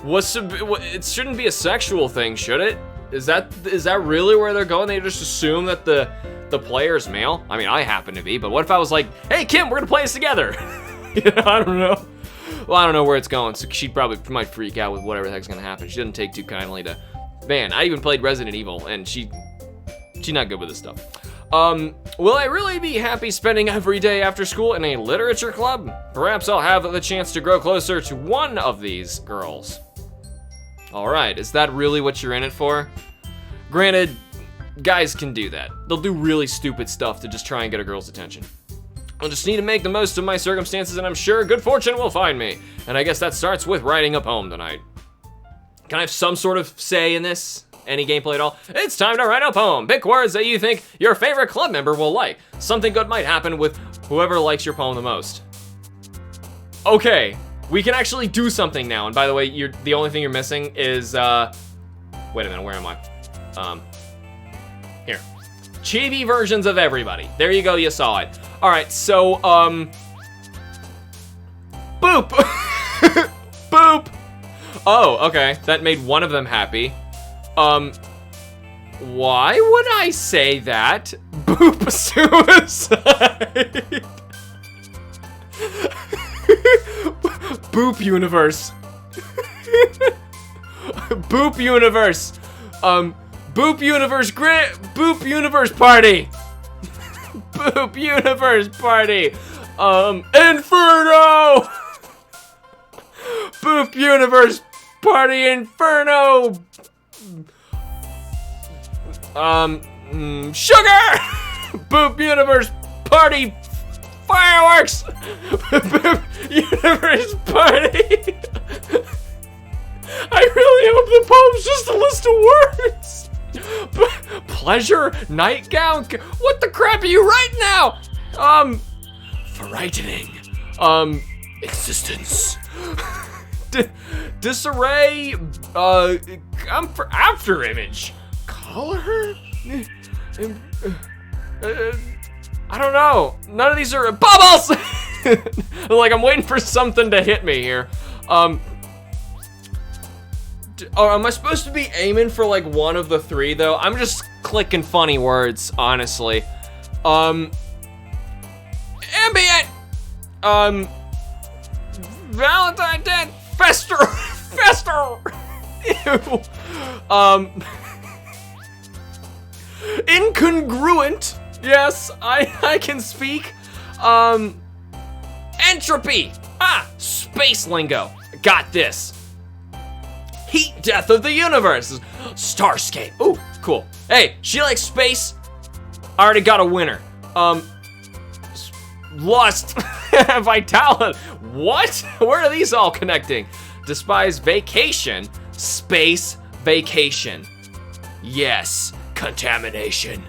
it shouldn't be a sexual thing, should it? Is that really where they're going? They just assume that the player's male? I mean, I happen to be, but what if I was like, hey, Kim, we're gonna play this together? You know, I don't know. Well, I don't know where it's going, so she probably might freak out with whatever the heck's gonna happen. She doesn't take too kindly to, man, I even played Resident Evil, and she's not good with this stuff. Will I really be happy spending every day after school in a literature club? Perhaps I'll have the chance to grow closer to one of these girls. All right, is that really what you're in it for? Granted, guys can do that. They'll do really stupid stuff to just try and get a girl's attention. I'll just need to make the most of my circumstances, and I'm sure good fortune will find me. And I guess that starts with writing a poem tonight. Can I have some sort of say in this? Any gameplay at all? It's time to write a poem. Pick words that you think your favorite club member will like. Something good might happen with whoever likes your poem the most. Okay, we can actually do something now. And by the way, the only thing you're missing is, wait a minute, where am I? Here. Chibi versions of everybody. There you go, you saw it. All right, so, boop. Boop. Oh, okay, that made one of them happy. Why would I say that? Boop suicide. Boop universe. Boop universe. Boop universe Boop universe party. Boop universe party. Inferno. Boop universe party inferno. Sugar. Boop universe party fireworks. Boop universe party. I really hope the poem's just a list of words. Pleasure, nightgown. What the crap are you writing now? Frightening. Existence. Disarray. After image. Color. I don't know. None of these are bubbles. Like I'm waiting for something to hit me here. Am I supposed to be aiming for like one of the three though? I'm just clicking funny words, honestly. Ambient. Valentine Day. Fester. Fester. Ew. Incongruent. Yes, I can speak. Entropy. Space lingo. Got this. Heat death of the universe. Starscape. Ooh, cool. Hey, she likes space. I already got a winner. Lust. Vitality. What? Where are these all connecting? Despise vacation. Space vacation. Yes. Contamination.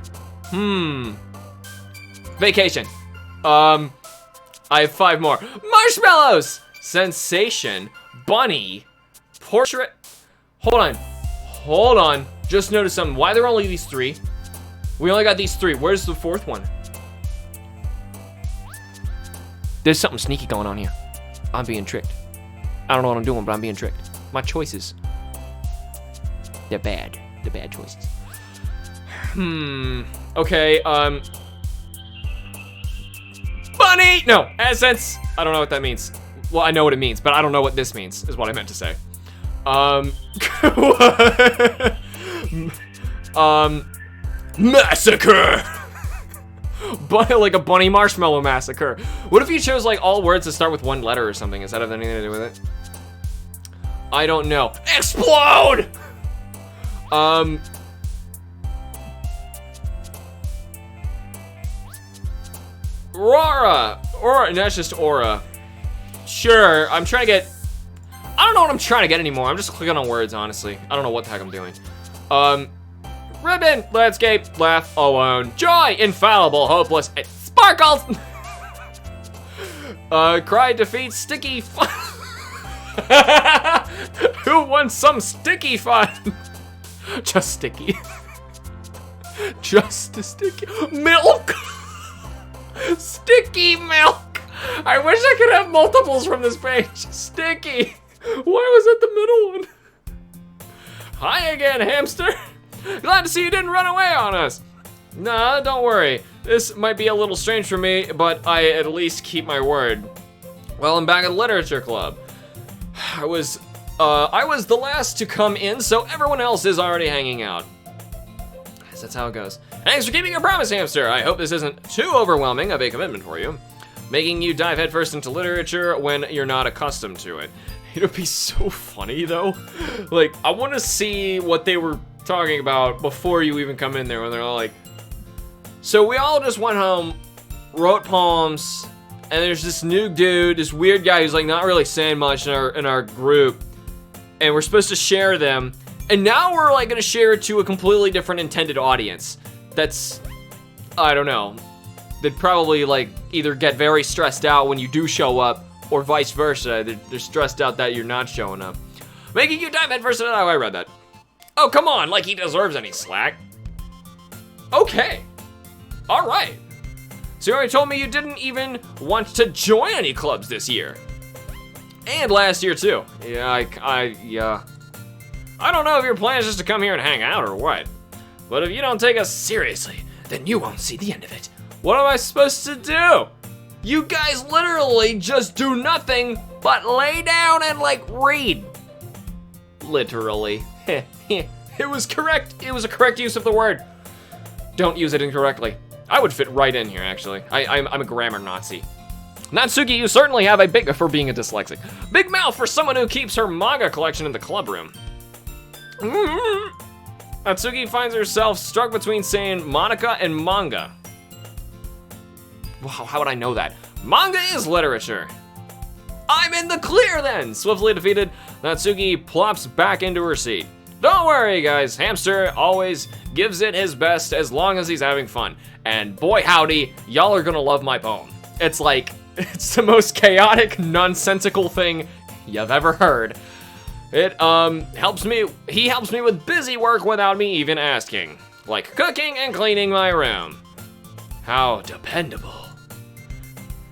Vacation. I have 5 more. Marshmallows. Sensation. Bunny. Portrait. Hold on. Just noticed something. Why are there only these 3? We only got these 3. Where's the 4th one? There's something sneaky going on here. I'm being tricked. I don't know what I'm doing, but I'm being tricked. My choices. They're bad. They're bad choices. Okay, Bunny! No, essence! I don't know what that means. Well, I know what it means, but I don't know what this means, is what I meant to say. Massacre! Like a bunny marshmallow massacre. What if you chose like all words that start with 1 letter or something? Does that have anything to do with it? I don't know. Explode! Aura, and that's just aura. Sure, I'm trying to get... I don't know what I'm trying to get anymore. I'm just clicking on words, honestly. I don't know what the heck I'm doing. Ribbon, landscape, laugh, alone, joy, infallible, hopeless, sparkles. Cry, defeat, sticky fun. Who wants some sticky fun? Just sticky. Just a sticky milk. Sticky milk. I wish I could have multiples from this page. Sticky. Why was it the middle one? Hi again, hamster. Glad to see you didn't run away on us. Nah, don't worry. This might be a little strange for me, but I at least keep my word. Well, I'm back at the literature club. I was the last to come in, so everyone else is already hanging out. That's how it goes. Thanks for keeping your promise, hamster. I hope this isn't too overwhelming of a commitment for you. Making you dive headfirst into literature when you're not accustomed to it. It would be so funny, though. Like, I want to see what they were talking about before you even come in there, when they're all like, so we all just went home, wrote poems, and there's this new dude, this weird guy who's like not really saying much in our group, and we're supposed to share them, and now we're like gonna share it to a completely different intended audience. That's, I don't know, they'd probably like either get very stressed out when you do show up, or vice versa. They're stressed out that you're not showing up. Making you dive headfirst into... Oh, I read that. Oh, come on, like he deserves any slack. Okay. All right. So you already told me you didn't even want to join any clubs this year. And last year, too. Yeah, yeah. I don't know if your plan is just to come here and hang out or what. But if you don't take us seriously, then you won't see the end of it. What am I supposed to do? You guys literally just do nothing but lay down and, like, read. Literally. It was correct. It was a correct use of the word. Don't use it incorrectly. I would fit right in here, actually. I'm a grammar Nazi. Natsuki, you certainly have a big, for being a dyslexic, big mouth for someone who keeps her manga collection in the club room. Natsuki finds herself struck between saying Monica and manga. Wow, how would I know that? Manga is literature. I'm in the clear then! Swiftly defeated, Natsuki plops back into her seat. Don't worry, guys. Hamster always gives it his best as long as he's having fun. And boy howdy, y'all are gonna love my poem. It's like, it's the most chaotic, nonsensical thing you've ever heard. It, he helps me with busy work without me even asking. Like cooking and cleaning my room. How dependable.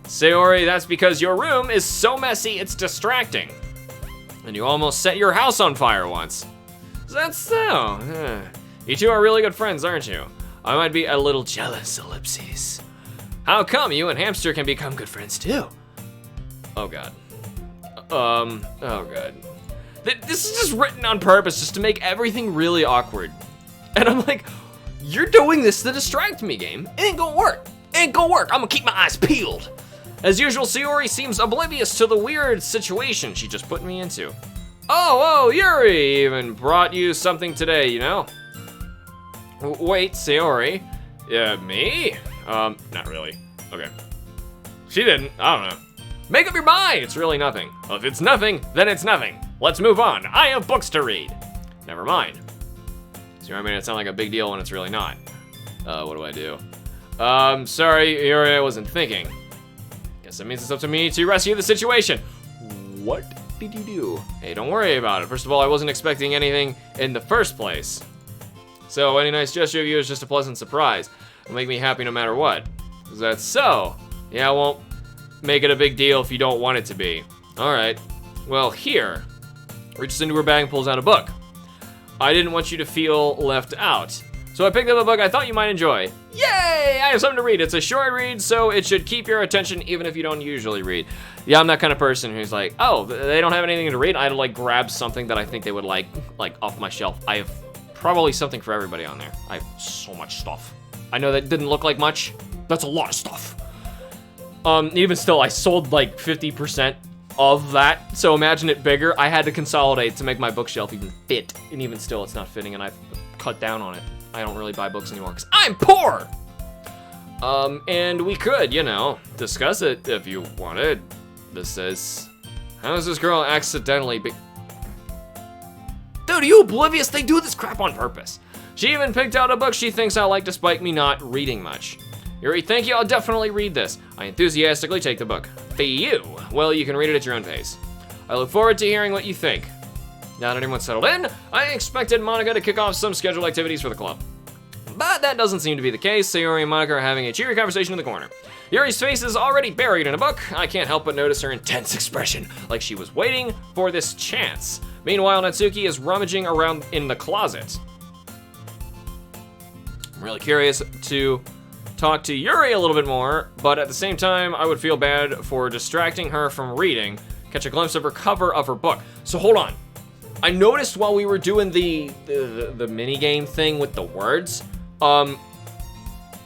Sayori, that's because your room is so messy it's distracting. And you almost set your house on fire once. That's so. You two are really good friends, aren't you? I might be a little jealous, ellipses. How come you and Hamster can become good friends too? Oh god. Oh god. This is just written on purpose just to make everything really awkward. And I'm like, you're doing this to distract me, game. It ain't gonna work. It ain't gonna work. I'm gonna keep my eyes peeled. As usual, Sayori seems oblivious to the weird situation she just put me into. Oh, Yuri even brought you something today, you know? Wait, Sayori. Yeah, me? Not really. Okay. She didn't, I don't know. Make up your mind, it's really nothing. Well, if it's nothing, then it's nothing. Let's move on, I have books to read. Never mind. So I mean, it sounds like a big deal when it's really not. What do I do? Sorry, Yuri, I wasn't thinking. Guess that means it's up to me to rescue the situation. What did you do? Hey, don't worry about it. First of all, I wasn't expecting anything in the first place. So any nice gesture of you is just a pleasant surprise. It'll make me happy no matter what. Is that so? Yeah, I won't make it a big deal if you don't want it to be. All right, well here. Reaches into her bag and pulls out a book. I didn't want you to feel left out. So I picked up a book I thought you might enjoy. Yay! I have something to read. It's a short read, so it should keep your attention even if you don't usually read. Yeah, I'm that kind of person who's like, oh, they don't have anything to read. I'd like grab something that I think they would like off my shelf. I have probably something for everybody on there. I have so much stuff. I know that didn't look like much. That's a lot of stuff. Even still, I sold like 50% of that. So imagine it bigger. I had to consolidate to make my bookshelf even fit. And even still, it's not fitting and I've cut down on it. I don't really buy books anymore because I'm poor. And we could, you know, discuss it if you wanted. This says, how is this girl accidentally Dude, are you oblivious? They do this crap on purpose. She even picked out a book she thinks I like despite me not reading much. Yuri, thank you, I'll definitely read this. I enthusiastically take the book. For you, well, you can read it at your own pace. I look forward to hearing what you think. Now that everyone's settled in, I expected Monica to kick off some scheduled activities for the club. But that doesn't seem to be the case, so Yuri and Monica are having a cheery conversation in the corner. Yuri's face is already buried in a book. I can't help but notice her intense expression, like she was waiting for this chance. Meanwhile, Natsuki is rummaging around in the closet. I'm really curious to talk to Yuri a little bit more, but at the same time, I would feel bad for distracting her from reading. Catch a glimpse of her cover of her book. So hold on. I noticed while we were doing the mini game thing with the words,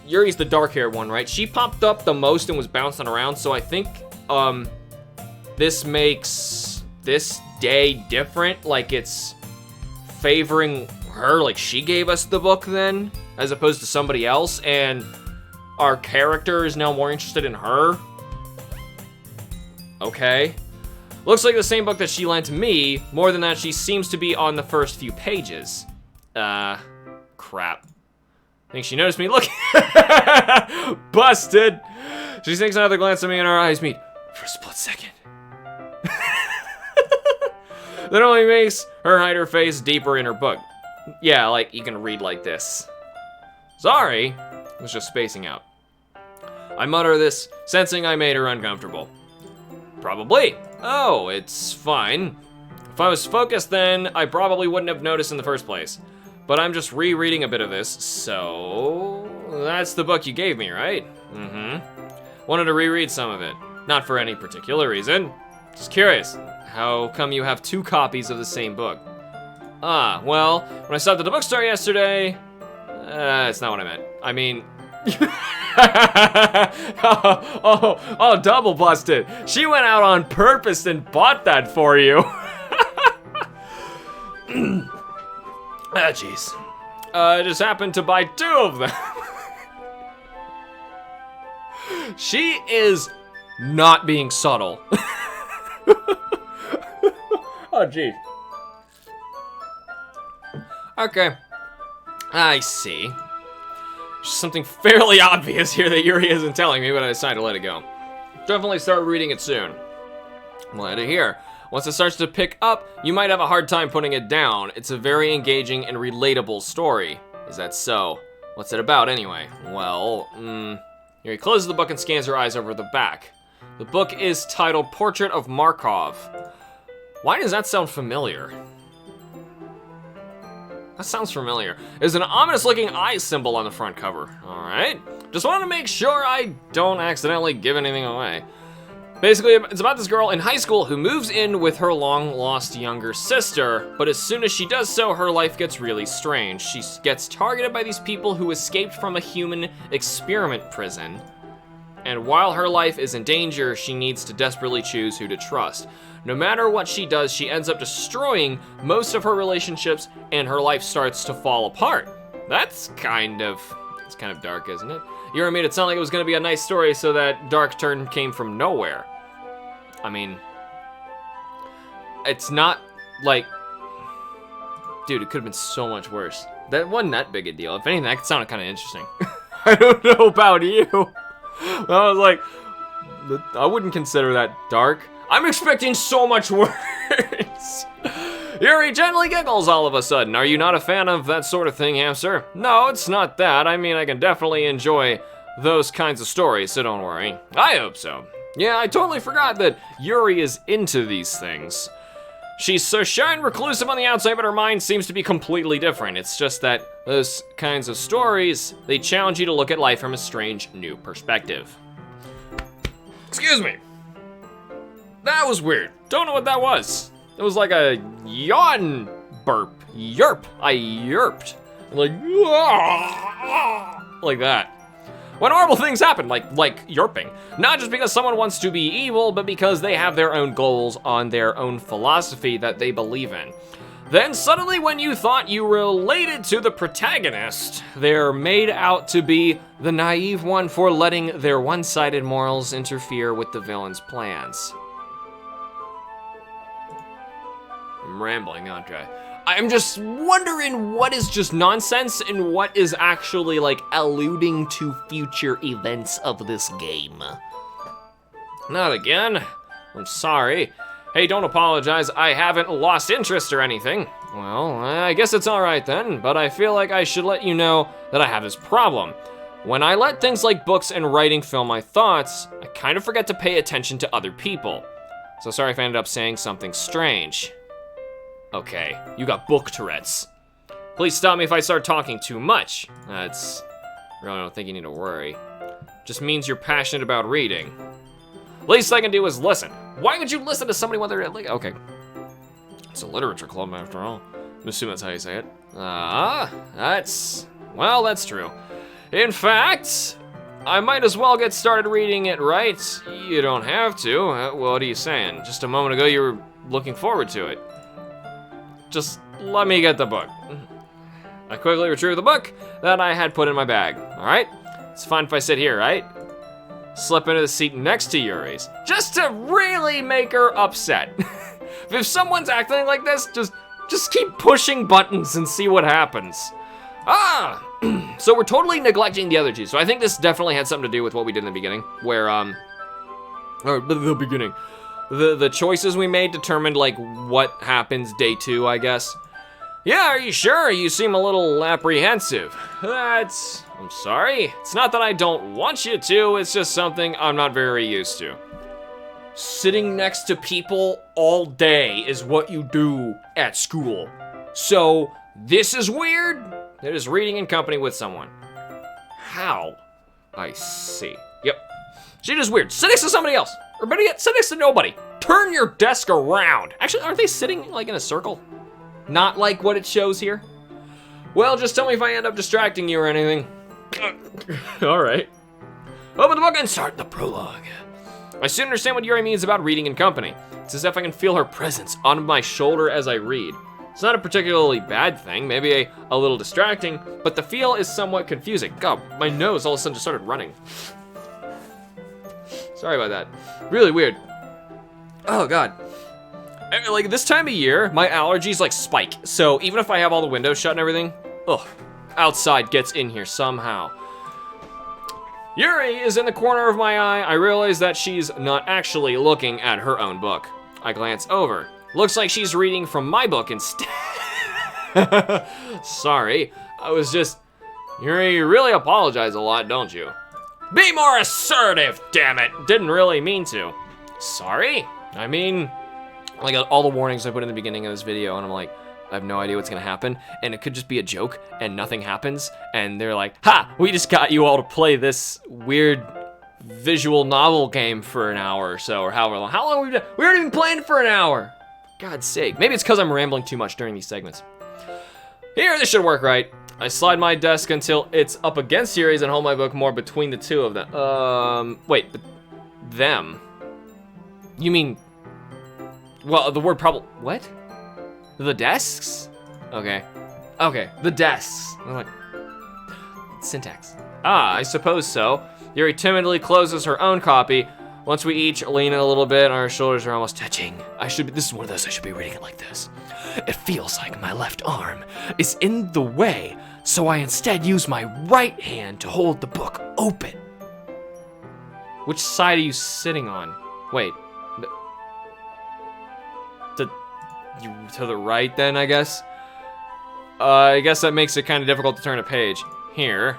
Yuri's the dark-haired one, right? She popped up the most and was bouncing around, so I think this makes this day different. Like it's favoring her, like she gave us the book then, as opposed to somebody else, and our character is now more interested in her. Okay. Looks like the same book that she lent me. More than that, she seems to be on the first few pages. Crap. I think she noticed me looking. Busted. She sinks another glance at me and our eyes meet for a split second. That only makes her hide her face deeper in her book. Yeah, like you can read like this. Sorry, I was just spacing out. I mutter this, sensing I made her uncomfortable. Probably. Oh, it's fine. If I was focused then, I probably wouldn't have noticed in the first place. But I'm just rereading a bit of this, so that's the book you gave me, right? Wanted to reread some of it. Not for any particular reason. Just curious. How come you have 2 copies of the same book? Ah, well, when I stopped at the bookstore yesterday, that's not what I meant. I mean, oh, double busted. She went out on purpose and bought that for you. Ah, jeez. I just happened to buy 2 of them. She is not being subtle. Oh, jeez. Okay. I see. There's something fairly obvious here that Yuri isn't telling me, but I decided to let it go. Definitely start reading it soon. Glad to hear. Once it starts to pick up, you might have a hard time putting it down. It's a very engaging and relatable story. Is that so? What's it about anyway? Well, Yuri closes the book and scans her eyes over the back. The book is titled Portrait of Markov. Why does that sound familiar? That sounds familiar. There's an ominous looking eye symbol on the front cover. All right. Just wanted to make sure I don't accidentally give anything away. Basically, it's about this girl in high school who moves in with her long-lost younger sister, but as soon as she does so, her life gets really strange. She gets targeted by these people who escaped from a human experiment prison, and while her life is in danger, she needs to desperately choose who to trust. No matter what she does, she ends up destroying most of her relationships, and her life starts to fall apart. It's kind of dark, isn't it? Yuri made it sound like it was gonna be a nice story, so that dark turn came from nowhere. I mean, it's not like, dude, it could have been so much worse. That wasn't that big a deal. If anything, that sounded kind of interesting. I don't know about you. I was like, I wouldn't consider that dark. I'm expecting so much worse. Yuri gently giggles all of a sudden. Are you not a fan of that sort of thing, Hamster? No, it's not that. I mean, I can definitely enjoy those kinds of stories, so don't worry. I hope so. Yeah, I totally forgot that Yuri is into these things. She's so shy and reclusive on the outside, but her mind seems to be completely different. It's just that those kinds of stories, they challenge you to look at life from a strange new perspective. Excuse me. That was weird. Don't know what that was. It was like a yawn burp. Yerp. I yerped. Like that. When horrible things happen, like yerping. Not just because someone wants to be evil, but because they have their own goals on their own philosophy that they believe in. Then suddenly when you thought you related to the protagonist, they're made out to be the naive one for letting their one-sided morals interfere with the villain's plans. I'm rambling, aren't I? I'm just wondering what is just nonsense and what is actually, like, alluding to future events of this game. Not again. I'm sorry. Hey, don't apologize. I haven't lost interest or anything. Well, I guess it's all right then, but I feel like I should let you know that I have this problem. When I let things like books and writing fill my thoughts, I kind of forget to pay attention to other people. So sorry if I ended up saying something strange. Okay, you got book Tourette's. Please stop me if I start talking too much. That's, really don't think you need to worry. Just means you're passionate about reading. Least I can do is listen. Why would you listen to somebody when they're like, okay. It's a literature club after all. I'm assuming that's how you say it. Well, that's true. In fact, I might as well get started reading it, right? You don't have to. What are you saying? Just a moment ago you were looking forward to it. Just let me get the book. I quickly retrieved the book that I had put in my bag, all right? It's fine if I sit here, right? Slip into the seat next to Yuri's, just to really make her upset. If someone's acting like this, just keep pushing buttons and see what happens. So we're totally neglecting the other two. So I think this definitely had something to do with what we did in the beginning, where, or the beginning. The choices we made determined, like, what happens day 2, I guess. Yeah, are you sure? You seem a little apprehensive. I'm sorry. It's not that I don't want you to, it's just something I'm not very used to. Sitting next to people all day is what you do at school. So, this is weird? It is reading in company with someone. How? I see. Yep. Shit is weird. Sit next to somebody else. Or better yet, sit next to nobody. Turn your desk around. Actually, aren't they sitting like in a circle? Not like what it shows here? Well, just tell me if I end up distracting you or anything. All right. Open the book and start the prologue. I soon understand what Yuri means about reading in company. It's as if I can feel her presence on my shoulder as I read. It's not a particularly bad thing, maybe a little distracting, but the feel is somewhat confusing. God, my nose all of a sudden just started running. Sorry about that. Really weird. Oh God. Like this time of year, my allergies like spike. So even if I have all the windows shut and everything, outside gets in here somehow. Yuri is in the corner of my eye. I realize that she's not actually looking at her own book. I glance over. Looks like she's reading from my book instead. Sorry, I was just... Yuri, you really apologize a lot, don't you? Be more assertive, damn it! Didn't really mean to. Sorry? I mean, like all the warnings I put in the beginning of this video, and I'm like, I have no idea what's gonna happen, and it could just be a joke, and nothing happens, and they're like, ha! We just got you all to play this weird visual novel game for an hour or so, or however long. How long we haven't even playing for an hour! For God's sake. Maybe it's because I'm rambling too much during these segments. Here, this should work right. I slide my desk until it's up against Yuri's and hold my book more between the two of them. Wait, but them? You mean, well, the word what? The desks? Okay. Okay, the desks. I'm like, syntax. I suppose so. Yuri timidly closes her own copy. Once we each lean in a little bit, our shoulders are almost touching. This is one of those, I should be reading it like this. It feels like my left arm is in the way, so I instead use my right hand to hold the book open. Which side are you sitting on? Wait. To the right then, I guess? I guess that makes it kind of difficult to turn a page. Here.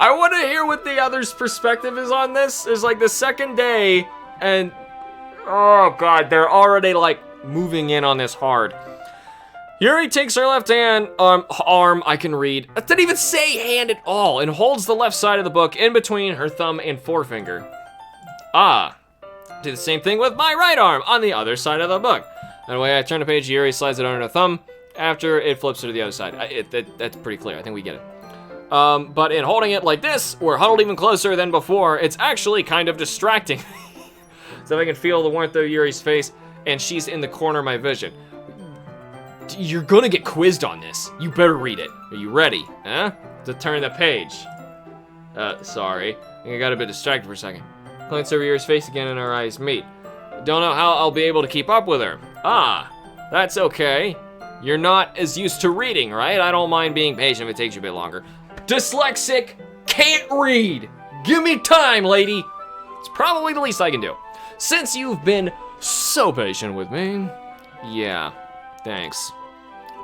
I want to hear what the other's perspective is on this. It's like the second day, and oh God, they're already like moving in on this hard. Yuri takes her left hand, arm, I can read. It didn't even say hand at all, and holds the left side of the book in between her thumb and forefinger. Do the same thing with my right arm on the other side of the book. And the way I turn the page, Yuri slides it under her thumb after it flips her to the other side. That's pretty clear, I think we get it. But in holding it like this, we're huddled even closer than before. It's actually kind of distracting. So I can feel the warmth of Yuri's face, and she's in the corner of my vision. You're gonna get quizzed on this. You better read it. Are you ready, huh? To turn the page. Sorry. I think I got a bit distracted for a second. Glance over Yuri's face again and our eyes meet. Don't know how I'll be able to keep up with her. Ah, that's okay. You're not as used to reading, right? I don't mind being patient if it takes you a bit longer. Dyslexic, can't read. Give me time, lady. It's probably the least I can do. Since you've been so patient with me. Yeah, thanks.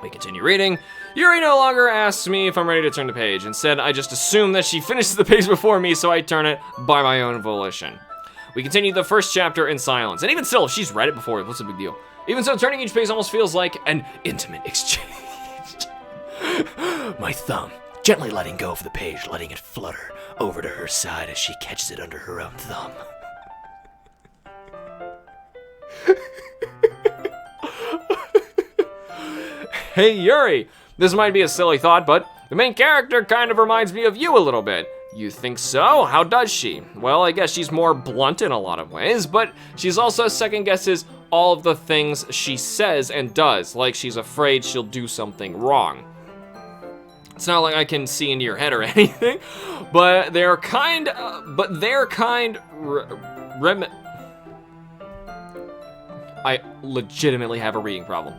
We continue reading. Yuri no longer asks me if I'm ready to turn the page. Instead, I just assume that she finishes the page before me, so I turn it by my own volition. We continue the first chapter in silence. And even still, if she's read it before, what's the big deal? Even so, turning each page almost feels like an intimate exchange. My thumb, gently letting go of the page, letting it flutter over to her side as she catches it under her own thumb. Hey, Yuri. This might be a silly thought, but the main character kind of reminds me of you a little bit. You think so? How does she? Well, I guess she's more blunt in a lot of ways, but she's also second guesses all of the things she says and does, like she's afraid she'll do something wrong. It's not like I can see into your head or anything, but I legitimately have a reading problem.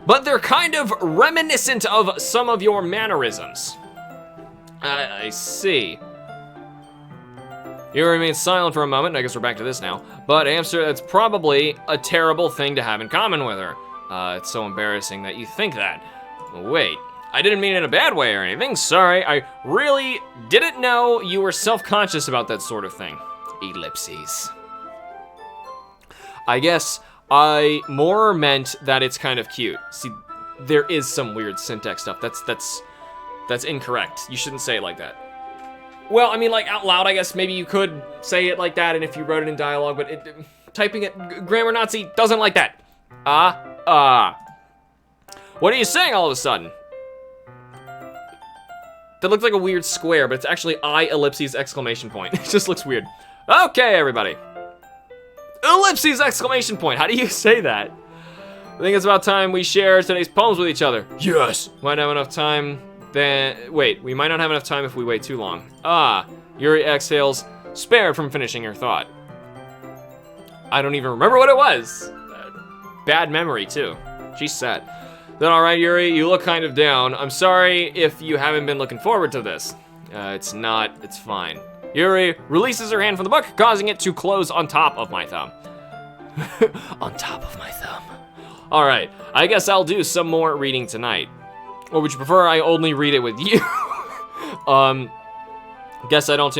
But they're kind of reminiscent of some of your mannerisms. I see. You remain silent for a moment, I guess we're back to this now. But Hamster, that's probably a terrible thing to have in common with her. It's so embarrassing that you think that. Wait, I didn't mean it in a bad way or anything, sorry. I really didn't know you were self-conscious about that sort of thing. Ellipses. I guess I more meant that it's kind of cute. See, there is some weird syntax stuff. That's incorrect. You shouldn't say it like that. Well, I mean, like out loud, I guess maybe you could say it like that, and if you wrote it in dialogue, but typing it, Grammar Nazi doesn't like that. What are you saying all of a sudden? That looks like a weird square, but it's actually ellipses exclamation point. It just looks weird. Okay, everybody. Ellipses exclamation point. How do you say that? I think it's about time we share today's poems with each other. Yes. Might have enough time. Wait, we might not have enough time if we wait too long. Yuri exhales, spared from finishing her thought. I don't even remember what it was. Bad memory, too. She's sad. Then all right, Yuri, you look kind of down. I'm sorry if you haven't been looking forward to this. It's fine. Yuri releases her hand from the book, causing it to close on top of my thumb. On top of my thumb. All right, I guess I'll do some more reading tonight. Or would you prefer I only read it with you? Guess I don't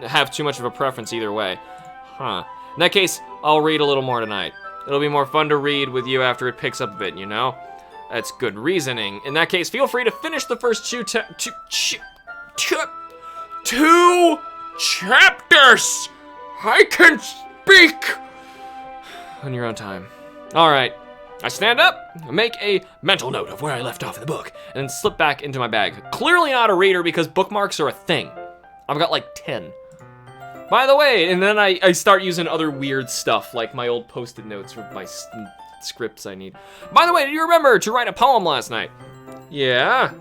have too much of a preference either way. Huh. In that case, I'll read a little more tonight. It'll be more fun to read with you after it picks up a bit, you know? That's good reasoning. In that case, feel free to finish the first two chapters! I can speak! On your own time. All right. I stand up, make a mental note of where I left off in the book, and then slip back into my bag. Clearly not a reader because bookmarks are a thing. I've got like 10. By the way, and then I start using other weird stuff, like my old Post-it notes or my scripts I need. By the way, did you remember to write a poem last night? Yeah.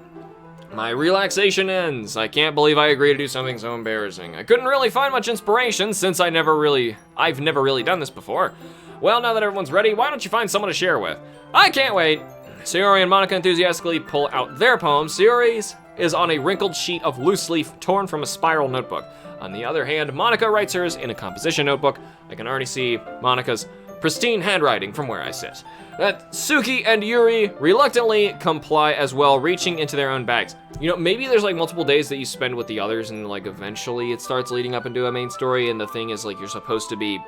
My relaxation ends. I can't believe I agreed to do something so embarrassing. I couldn't really find much inspiration since I've never really done this before. Well, now that everyone's ready, why don't you find someone to share with? I can't wait. Sayori and Monica enthusiastically pull out their poem. Sayori's is on a wrinkled sheet of loose leaf torn from a spiral notebook. On the other hand, Monica writes hers in a composition notebook. I can already see Monica's pristine handwriting from where I sit. Suki and Yuri reluctantly comply as well, reaching into their own bags. You know, maybe there's like multiple days that you spend with the others and like eventually it starts leading up into a main story, and the thing is like you're supposed to be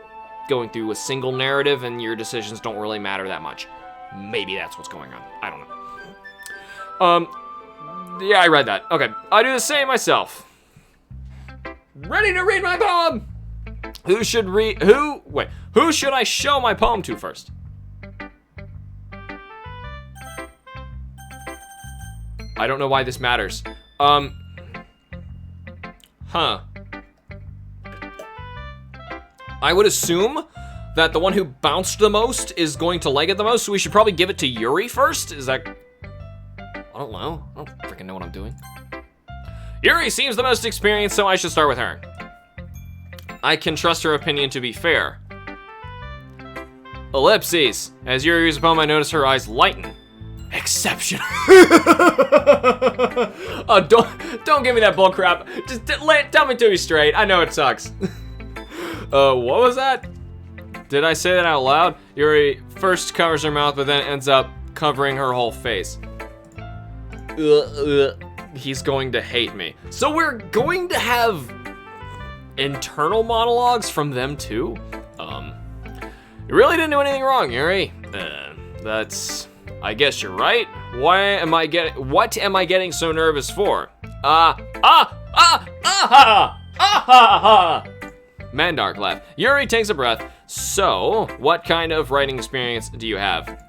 going through a single narrative and your decisions don't really matter that much. Maybe that's what's going on. I don't know. Yeah, I read that. Okay, I do the same myself. Ready to read my poem! Who should I show my poem to first? I don't know why this matters. I would assume that the one who bounced the most is going to leg it the most, so we should probably give it to Yuri first? Is that... I don't know. I don't freaking know what I'm doing. Yuri seems the most experienced, so I should start with her. I can trust her opinion to be fair. Ellipses. As Yuri reads the poem, I notice her eyes lighten. Exceptional. Oh, don't give me that bull crap. Just tell me to be straight. I know it sucks. What was that? Did I say that out loud? Yuri first covers her mouth, but then ends up covering her whole face. He's going to hate me. So we're going to have internal monologues from them too? You really didn't do anything wrong, Yuri. I guess you're right. What am I getting so nervous for? Mandark laugh. Yuri takes a breath. So, what kind of writing experience do you have?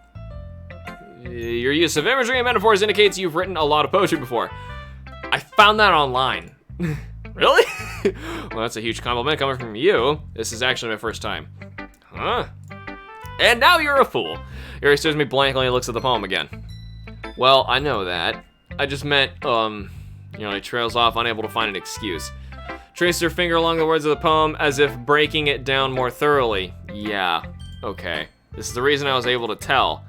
Your use of imagery and metaphors indicates you've written a lot of poetry before. I found that online. Really? Well, that's a huge compliment coming from you. This is actually my first time. Huh? And now you're a fool. Yuri stares at me blankly and looks at the poem again. Well, I know that. I just meant, he trails off, unable to find an excuse. Traces her finger along the words of the poem as if breaking it down more thoroughly. Yeah, okay. This is the reason I was able to tell.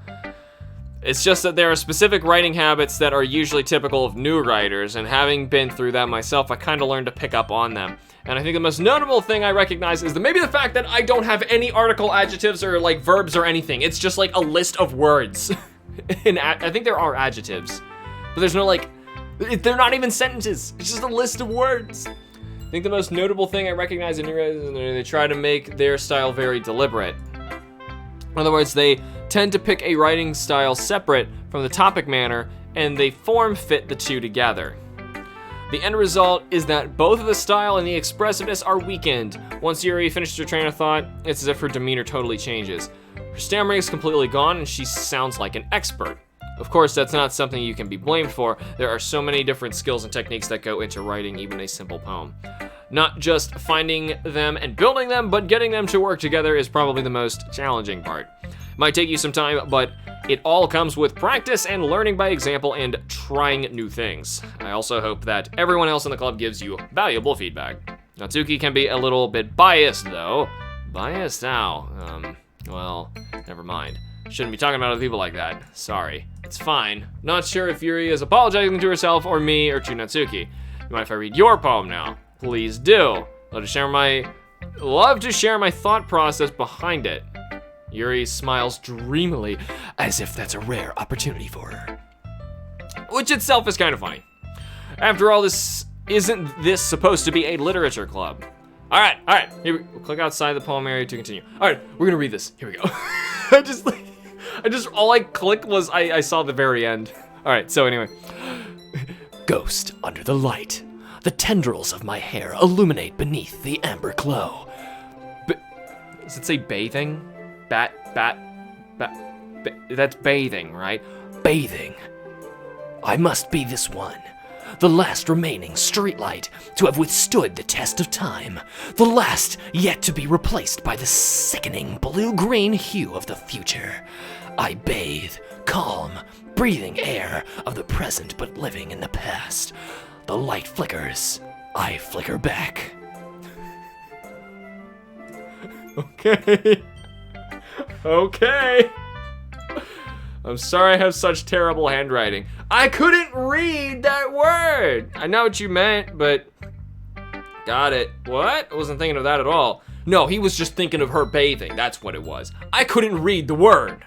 It's just that there are specific writing habits that are usually typical of new writers, and having been through that myself, I kind of learned to pick up on them. And I think the most notable thing I recognize is maybe the fact that I don't have any article adjectives or like verbs or anything. It's just like a list of words. And I think there are adjectives, but there's no they're not even sentences. It's just a list of words. I think the most notable thing I recognize in your is they try to make their style very deliberate. In other words, they tend to pick a writing style separate from the topic matter, and they form fit the two together. The end result is that both of the style and the expressiveness are weakened. Once Yuri finishes her train of thought, it's as if her demeanor totally changes. Her stammering is completely gone, and she sounds like an expert. Of course, that's not something you can be blamed for. There are so many different skills and techniques that go into writing even a simple poem. Not just finding them and building them, but getting them to work together is probably the most challenging part. Might take you some time, but it all comes with practice and learning by example and trying new things. I also hope that everyone else in the club gives you valuable feedback. Natsuki can be a little bit biased though. Biased how? Well, never mind. Shouldn't be talking about other people like that. Sorry. It's fine. Not sure if Yuri is apologizing to herself or me or to Natsuki. You mind if I read your poem now? Please do. Love to share my thought process behind it. Yuri smiles dreamily, as if that's a rare opportunity for her. Which itself is kind of funny. After all, isn't this supposed to be a literature club? All right. Here we'll click outside the poem area to continue. All right, we're gonna read this. Here we go. All I clicked was I saw the very end. All right, so anyway. Ghost under the light. The tendrils of my hair illuminate beneath the amber glow. Does it say bathing? That's bathing, right? Bathing. I must be this one. The last remaining streetlight to have withstood the test of time. The last yet to be replaced by the sickening blue-green hue of the future. I bathe, calm, breathing air of the present but living in the past. The light flickers. I flicker back. Okay. I'm sorry I have such terrible handwriting. I couldn't read that word. I know what you meant, but got it. What? I wasn't thinking of that at all. No, he was just thinking of her bathing. That's what it was. I couldn't read the word.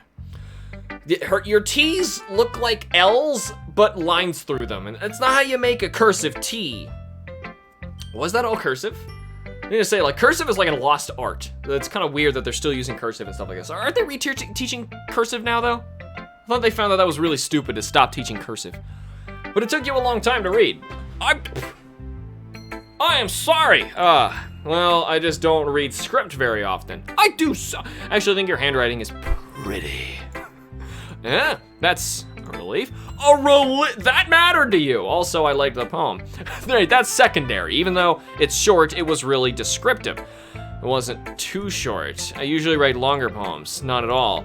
Your T's look like L's, but lines through them. And it's not how you make a cursive T. Was that all cursive? I need to say, cursive is like a lost art. It's kind of weird that they're still using cursive and stuff like this. Aren't they teaching cursive now, though? I thought they found that was really stupid to stop teaching cursive. But it took you a long time to read. I am sorry. Well, I just don't read script very often. I actually think your handwriting is pretty. Yeah, that's a relief. That mattered to you. Also, I liked the poem. That's secondary. Even though it's short, it was really descriptive. It wasn't too short. I usually write longer poems. Not at all.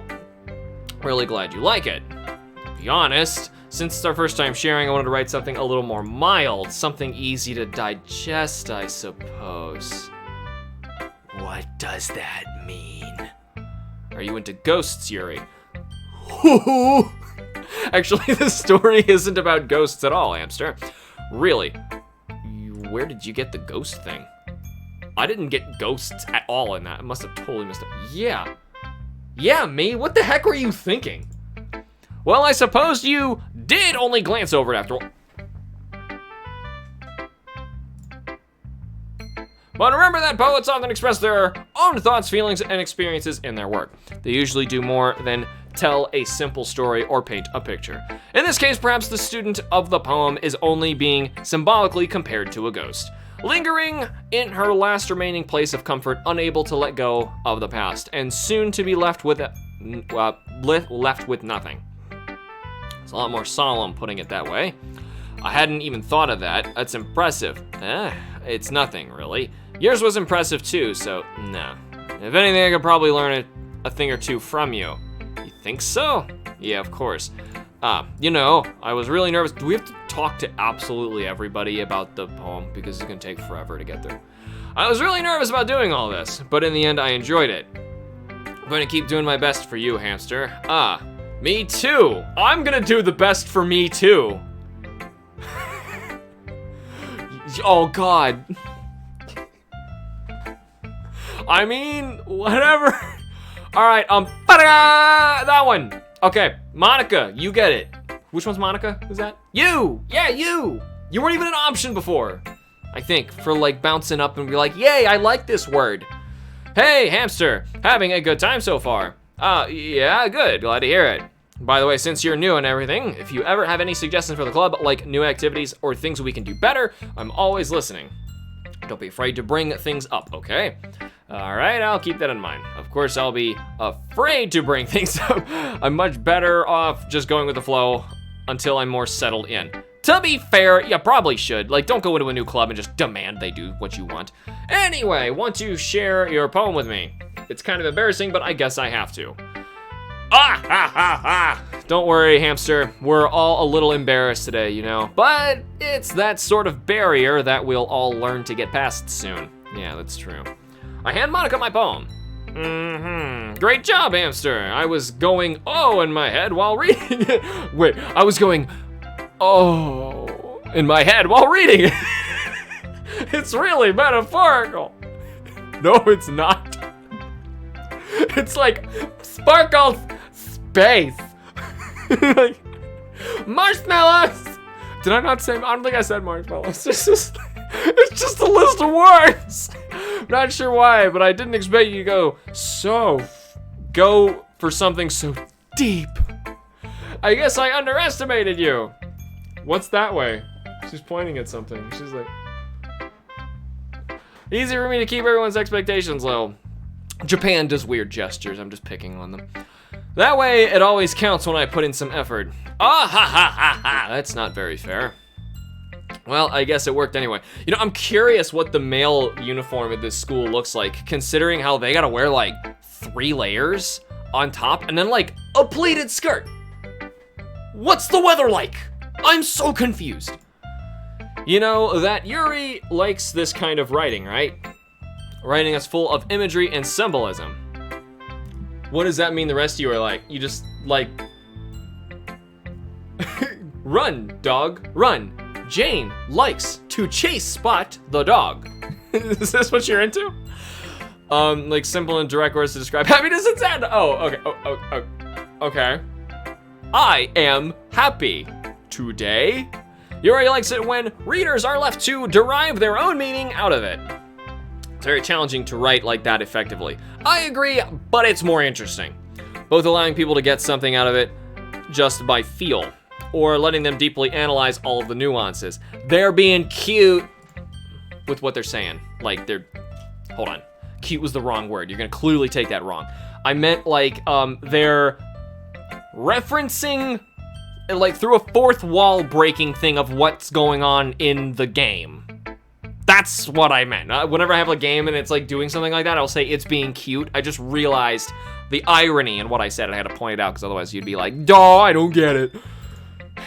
Really glad you like it. To be honest, since it's our first time sharing, I wanted to write something a little more mild. Something easy to digest, I suppose. What does that mean? Are you into ghosts, Yuri? Actually, this story isn't about ghosts at all, Hamster. Really. Where did you get the ghost thing? I didn't get ghosts at all in that. I must have totally missed it. Yeah. Yeah, me? What the heck were you thinking? Well, I suppose you did only glance over it after all. But remember that poets often express their own thoughts, feelings, and experiences in their work. They usually do more than tell a simple story or paint a picture. In this case, perhaps the student of the poem is only being symbolically compared to a ghost, lingering in her last remaining place of comfort, unable to let go of the past, and soon to be left with nothing. It's a lot more solemn putting it that way. I hadn't even thought of that. That's impressive. It's nothing, really. Yours was impressive too, so nah. If anything, I could probably learn a thing or two from you. You think so? Yeah, of course. You know, I was really nervous. Do we have to talk to absolutely everybody about the poem? Because it's gonna take forever to get through. I was really nervous about doing all this, but in the end, I enjoyed it. I'm gonna keep doing my best for you, Hamster. Me too. I'm gonna do the best for me too. Oh God. I mean, whatever. All right, that one. Okay, Monica, you get it. Which one's Monica? Who's that? You, yeah, you. You weren't even an option before. I think, for like bouncing up and be like, yay, I like this word. Hey, Hamster, having a good time so far? Yeah, good, glad to hear it. By the way, since you're new and everything, if you ever have any suggestions for the club, like new activities or things we can do better, I'm always listening. Don't be afraid to bring things up, okay? All right, I'll keep that in mind. Of course, I'll be afraid to bring things up. I'm much better off just going with the flow until I'm more settled in. To be fair, you probably should. Like, don't go into a new club and just demand they do what you want. Anyway, want to share your poem with me? It's kind of embarrassing, but I guess I have to. Don't worry, Hamster. We're all a little embarrassed today, you know. But it's that sort of barrier that we'll all learn to get past soon. Yeah, that's true. I hand Monica my poem. Great job, Hamster. I was going, oh, in my head while reading it. Wait, I was going, oh, in my head while reading it. It's really metaphorical. No, it's not. It's like sparkles space. Like, marshmallows. Did I not say? I don't think I said marshmallows. It's just a list of words. Not sure why, but I didn't expect you to go for something so deep. I guess I underestimated you. What's that way? She's pointing at something. She's like, easy for me to keep everyone's expectations low. Japan does weird gestures. I'm just picking on them. That way, it always counts when I put in some effort. That's not very fair. Well, I guess it worked anyway. You know, I'm curious what the male uniform at this school looks like, considering how they gotta wear like 3 layers on top and then like a pleated skirt. What's the weather like? I'm so confused. You know that Yuri likes this kind of writing, right? Writing is full of imagery and symbolism. What does that mean the rest of you are like? You just like, run, dog, run. Jane likes to chase Spot the dog. Is this what you're into? Like simple and direct words to describe happiness and sadness. Oh, okay. Okay. I am happy today. Yuri likes it when readers are left to derive their own meaning out of it. It's very challenging to write like that effectively. I agree, but it's more interesting. Both allowing people to get something out of it just by feel, or letting them deeply analyze all of the nuances. They're being cute with what they're saying. Like hold on. Cute was the wrong word. You're gonna clearly take that wrong. I meant like, they're referencing like through a fourth wall breaking thing of what's going on in the game. That's what I meant. Whenever I have a game and it's like doing something like that, I'll say it's being cute. I just realized the irony in what I said. I had to point it out because otherwise you'd be like, duh, I don't get it.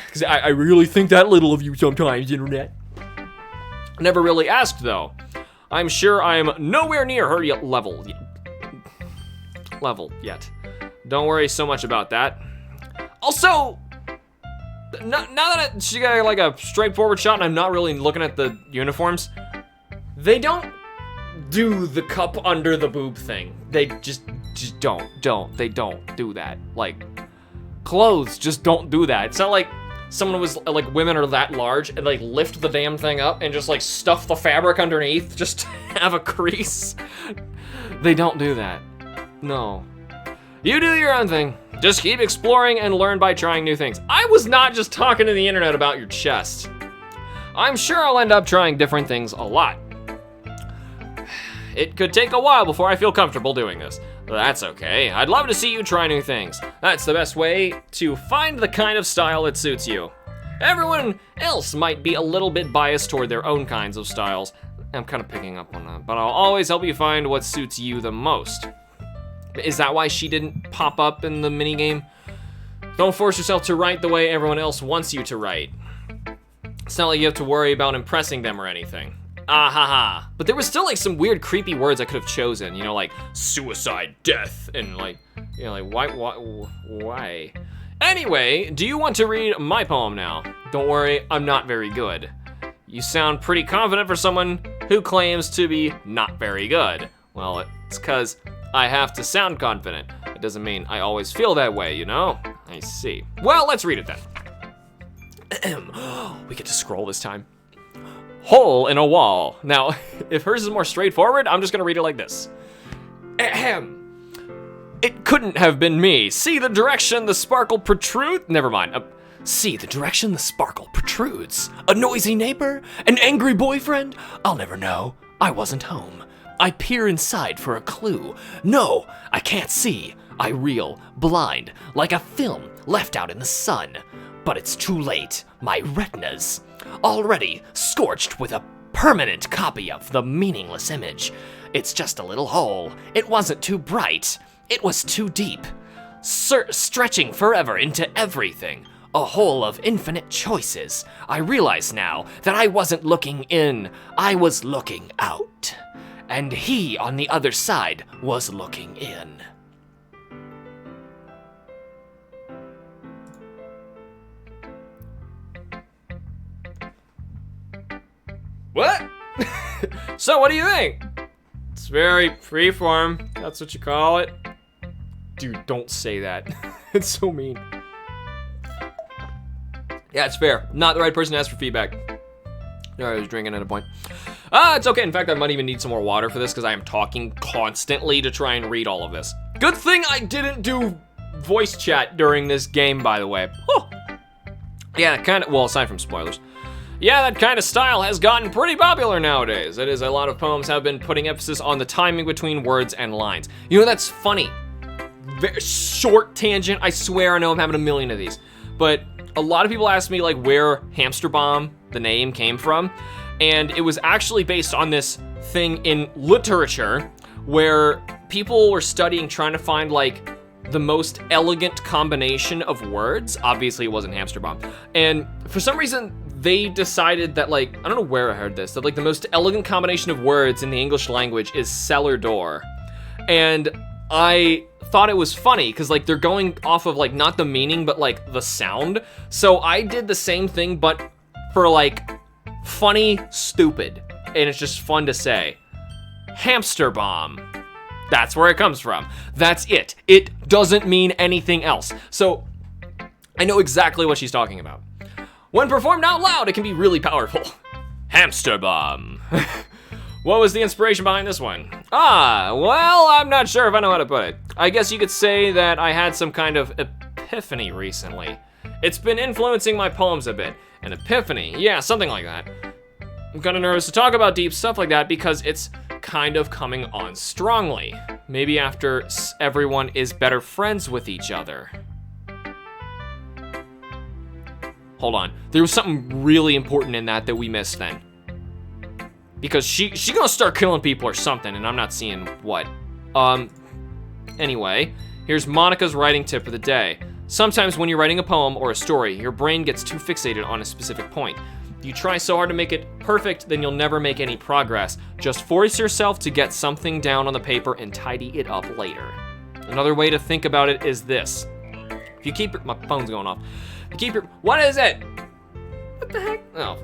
Because I really think that little of you sometimes, internet. Never really asked though. I'm sure I'm nowhere near her level yet. Don't worry so much about that. Also, now that she got like a straightforward shot and I'm not really looking at the uniforms, they don't do the cup under the boob thing. They just don't do that. Like, clothes just don't do that. It's not like someone was like, women are that large and like lift the damn thing up and just like stuff the fabric underneath just to have a crease. They don't do that. No. You do your own thing. Just keep exploring and learn by trying new things. I was not just talking to the internet about your chest. I'm sure I'll end up trying different things a lot. It could take a while before I feel comfortable doing this. That's okay. I'd love to see you try new things. That's the best way to find the kind of style that suits you. Everyone else might be a little bit biased toward their own kinds of styles. I'm kind of picking up on that, but I'll always help you find what suits you the most. Is that why she didn't pop up in the minigame? Don't force yourself to write the way everyone else wants you to write. It's not like you have to worry about impressing them or anything. Ah ha ha. But there was still like some weird creepy words I could have chosen, you know, like suicide, death, and like, you know, like why? Anyway, do you want to read my poem now? Don't worry, I'm not very good. You sound pretty confident for someone who claims to be not very good. Well, it's 'cause I have to sound confident. It doesn't mean I always feel that way, you know? I see. Well, let's read it then. We get to scroll this time. Hole in a wall. Now, if hers is more straightforward, I'm just gonna read it like this. Ahem. It couldn't have been me. See the direction the sparkle protrude? Never mind. See the direction the sparkle protrudes. A noisy neighbor? An angry boyfriend? I'll never know. I wasn't home. I peer inside for a clue. No, I can't see. I reel, blind, like a film left out in the sun. But it's too late. My retina's already scorched with a permanent copy of the meaningless image. It's just a little hole. It wasn't too bright. It was too deep. Stretching forever into everything. A hole of infinite choices. I realize now that I wasn't looking in. I was looking out. And he on the other side was looking in. What? So what do you think? It's very freeform. That's what you call it. Dude, don't say that. It's so mean. Yeah, it's fair. Not the right person to ask for feedback. I was drinking at a point. It's okay. In fact, I might even need some more water for this because I am talking constantly to try and read all of this. Good thing I didn't do voice chat during this game, by the way. Oh. Yeah, kind of, well, aside from spoilers. Yeah, that kind of style has gotten pretty popular nowadays. It is, a lot of poems have been putting emphasis on the timing between words and lines. You know, that's funny. Very short tangent. I swear I know I'm having a million of these. But a lot of people ask me like where HamsterBomb, the name, came from. And it was actually based on this thing in literature where people were studying, trying to find like the most elegant combination of words. Obviously it wasn't HamsterBomb. And for some reason, they decided that like, I don't know where I heard this, that like the most elegant combination of words in the English language is cellar door. And I thought it was funny because like they're going off of like not the meaning, but like the sound. So I did the same thing, but for like funny, stupid. And it's just fun to say. HamsterBomb. That's where it comes from. That's it. It doesn't mean anything else. So I know exactly what she's talking about. When performed out loud, it can be really powerful. HamsterBomb. What was the inspiration behind this one? Well, I'm not sure if I know how to put it. I guess you could say that I had some kind of epiphany recently. It's been influencing my poems a bit. An epiphany, yeah, something like that. I'm kind of nervous to talk about deep stuff like that because it's kind of coming on strongly. Maybe after everyone is better friends with each other. Hold on, there was something really important in that we missed then. Because she gonna start killing people or something, and I'm not seeing what. Anyway, here's Monica's writing tip of the day. Sometimes when you're writing a poem or a story, your brain gets too fixated on a specific point. If you try so hard to make it perfect, then you'll never make any progress. Just force yourself to get something down on the paper and tidy it up later. Another way to think about it is this. If you keep my phone's going off. If you keep your, what is it? What the heck? Oh,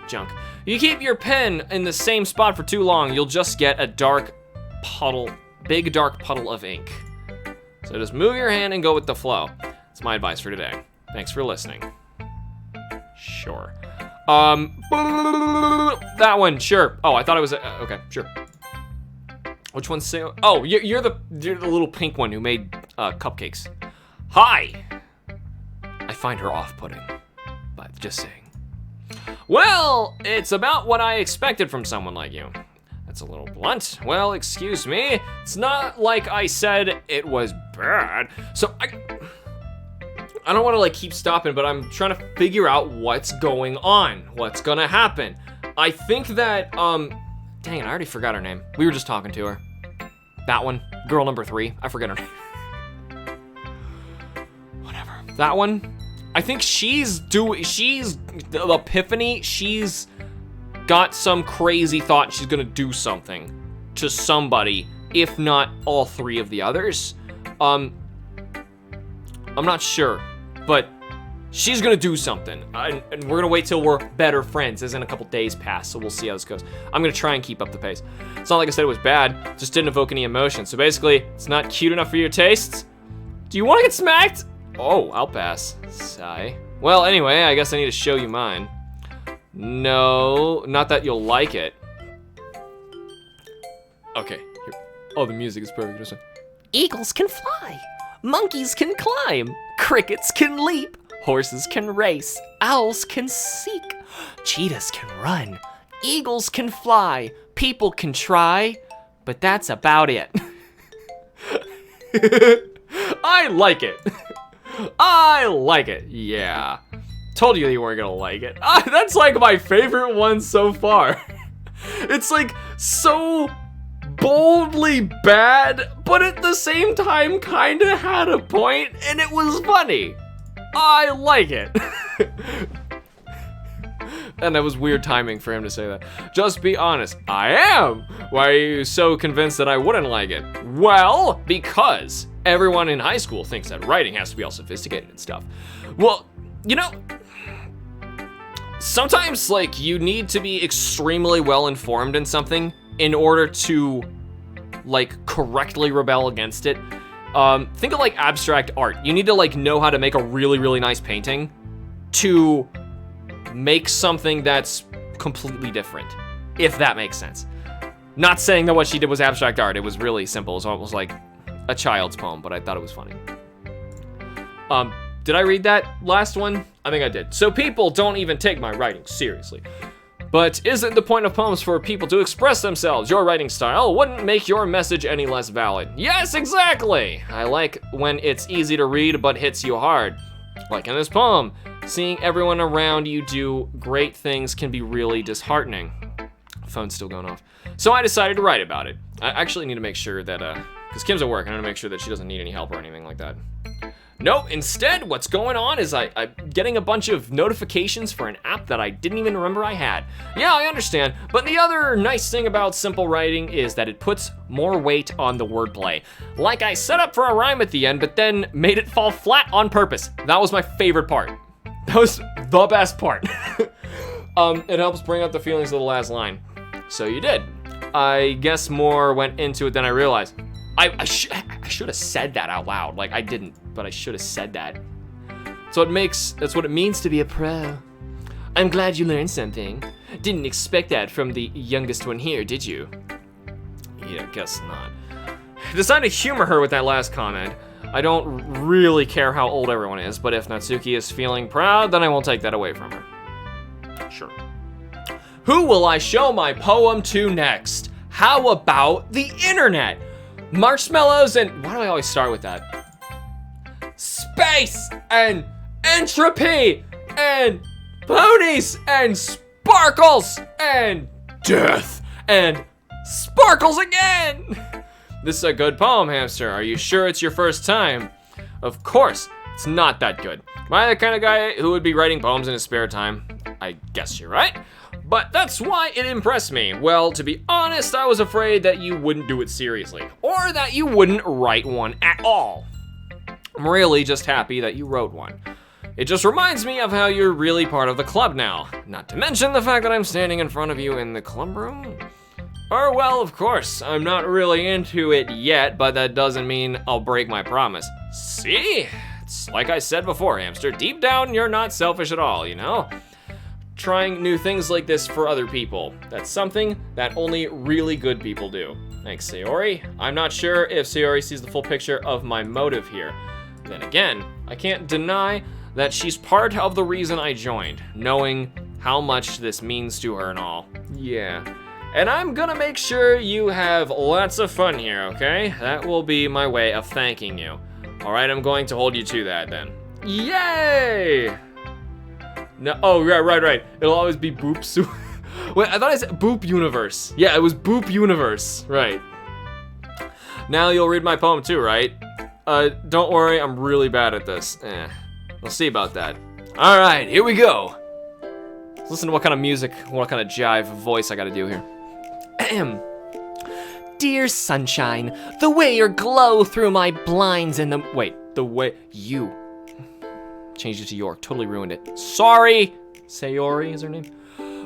junk. You keep your pen in the same spot for too long, you'll just get a dark puddle, big dark puddle of ink. So just move your hand and go with the flow. That's my advice for today. Thanks for listening. Sure. That one, sure. Oh, I thought it was, okay, sure. Which one's say? Oh, you're the little pink one who made cupcakes. Hi. I find her off-putting, but just saying. Well, it's about what I expected from someone like you. That's a little blunt. Well, excuse me. It's not like I said it was bad. So I don't want to like keep stopping, but I'm trying to figure out what's going on. What's gonna happen? I think that, dang it, I already forgot her name. We were just talking to her. That one, girl number 3, I forget her name. Whatever. That one, I think she's the epiphany, she's got some crazy thought she's gonna do something to somebody, if not all 3 of the others. I'm not sure, but she's gonna do something, and we're gonna wait till we're better friends, as in a couple days pass, so we'll see how this goes. I'm gonna try and keep up the pace. It's not like I said it was bad, just didn't evoke any emotion. So basically, it's not cute enough for your tastes. Do you wanna get smacked? Oh, I'll pass. Sigh. Well, anyway, I guess I need to show you mine. No, not that you'll like it. Okay, here. Oh, the music is perfect. Just Eagles can fly, monkeys can climb, crickets can leap, horses can race, owls can seek, cheetahs can run, eagles can fly, people can try, but that's about it. I like it. I like it, yeah. Told you you weren't gonna like it. That's like my favorite one so far. It's like so boldly bad, but at the same time kinda had a point and it was funny. I like it. And that was weird timing for him to say that. Just be honest, I am. Why are you so convinced that I wouldn't like it? Well, because everyone in high school thinks that writing has to be all sophisticated and stuff. Well, you know, sometimes like you need to be extremely well informed in something in order to like correctly rebel against it. Think of like abstract art. You need to like know how to make a really, really nice painting to make something that's completely different, if that makes sense. Not saying that what she did was abstract art. It was really simple. It was almost like a child's poem, but I thought it was funny. Did I read that last one? I think I did. So people don't even take my writing seriously. But isn't the point of poems for people to express themselves? Your writing style wouldn't make your message any less valid. Yes, exactly! I like when it's easy to read but hits you hard. Like in this poem, seeing everyone around you do great things can be really disheartening. Phone's still going off. So I decided to write about it. I actually need to make sure that, because Kim's at work, and I need to make sure that she doesn't need any help or anything like that. Nope, instead what's going on is I'm getting a bunch of notifications for an app that I didn't even remember I had. Yeah, I understand, but the other nice thing about simple writing is that it puts more weight on the wordplay. Like I set up for a rhyme at the end, but then made it fall flat on purpose. That was my favorite part. That was the best part. It helps bring out the feelings of the last line. So you did. I guess more went into it than I realized. I should have said that out loud. Like I didn't, but I should have said that. So that's what it means to be a pro. I'm glad you learned something. Didn't expect that from the youngest one here, did you? Yeah, guess not. Decided to humor her with that last comment. I don't really care how old everyone is, but if Natsuki is feeling proud, then I won't take that away from her. Sure. Who will I show my poem to next? How about the internet? Marshmallows and, why do I always start with that? Space and entropy and ponies and sparkles and death and sparkles again. This is a good poem, Hamster. Are you sure it's your first time? Of course, it's not that good. Am I the kind of guy who would be writing poems in his spare time? I guess you're right. But that's why it impressed me. Well, to be honest, I was afraid that you wouldn't do it seriously, or that you wouldn't write one at all. I'm really just happy that you wrote one. It just reminds me of how you're really part of the club now. Not to mention the fact that I'm standing in front of you in the club room. Or, well, of course, I'm not really into it yet, but that doesn't mean I'll break my promise. See? It's like I said before, Hamster. Deep down, you're not selfish at all, you know? Trying new things like this for other people. That's something that only really good people do. Thanks, Sayori. I'm not sure if Sayori sees the full picture of my motive here. Then again, I can't deny that she's part of the reason I joined, knowing how much this means to her and all. Yeah. And I'm gonna make sure you have lots of fun here, okay? That will be my way of thanking you. All right, I'm going to hold you to that then. Yay! No, oh, yeah, right. It'll always be Boop Wait, I thought I said Boop Universe. Yeah, it was Boop Universe, right. Now you'll read my poem too, right? Don't worry, I'm really bad at this. We'll see about that. All right, here we go. Let's listen to what kind of music, what kind of jive voice I gotta do here. Ahem. Dear sunshine, the way you glow through my blinds in the... Wait, the way you... Changed it to York, totally ruined it. Sorry! Sayori is her name.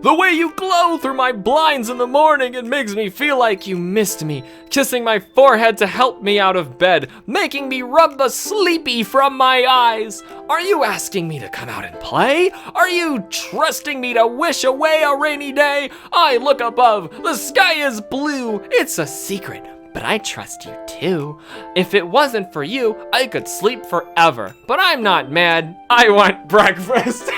The way you glow through my blinds in the morning, it makes me feel like you missed me. Kissing my forehead to help me out of bed, making me rub the sleepy from my eyes. Are you asking me to come out and play? Are you trusting me to wish away a rainy day? I look above, the sky is blue. It's a secret, but I trust you too. If it wasn't for you, I could sleep forever. But I'm not mad. I want breakfast.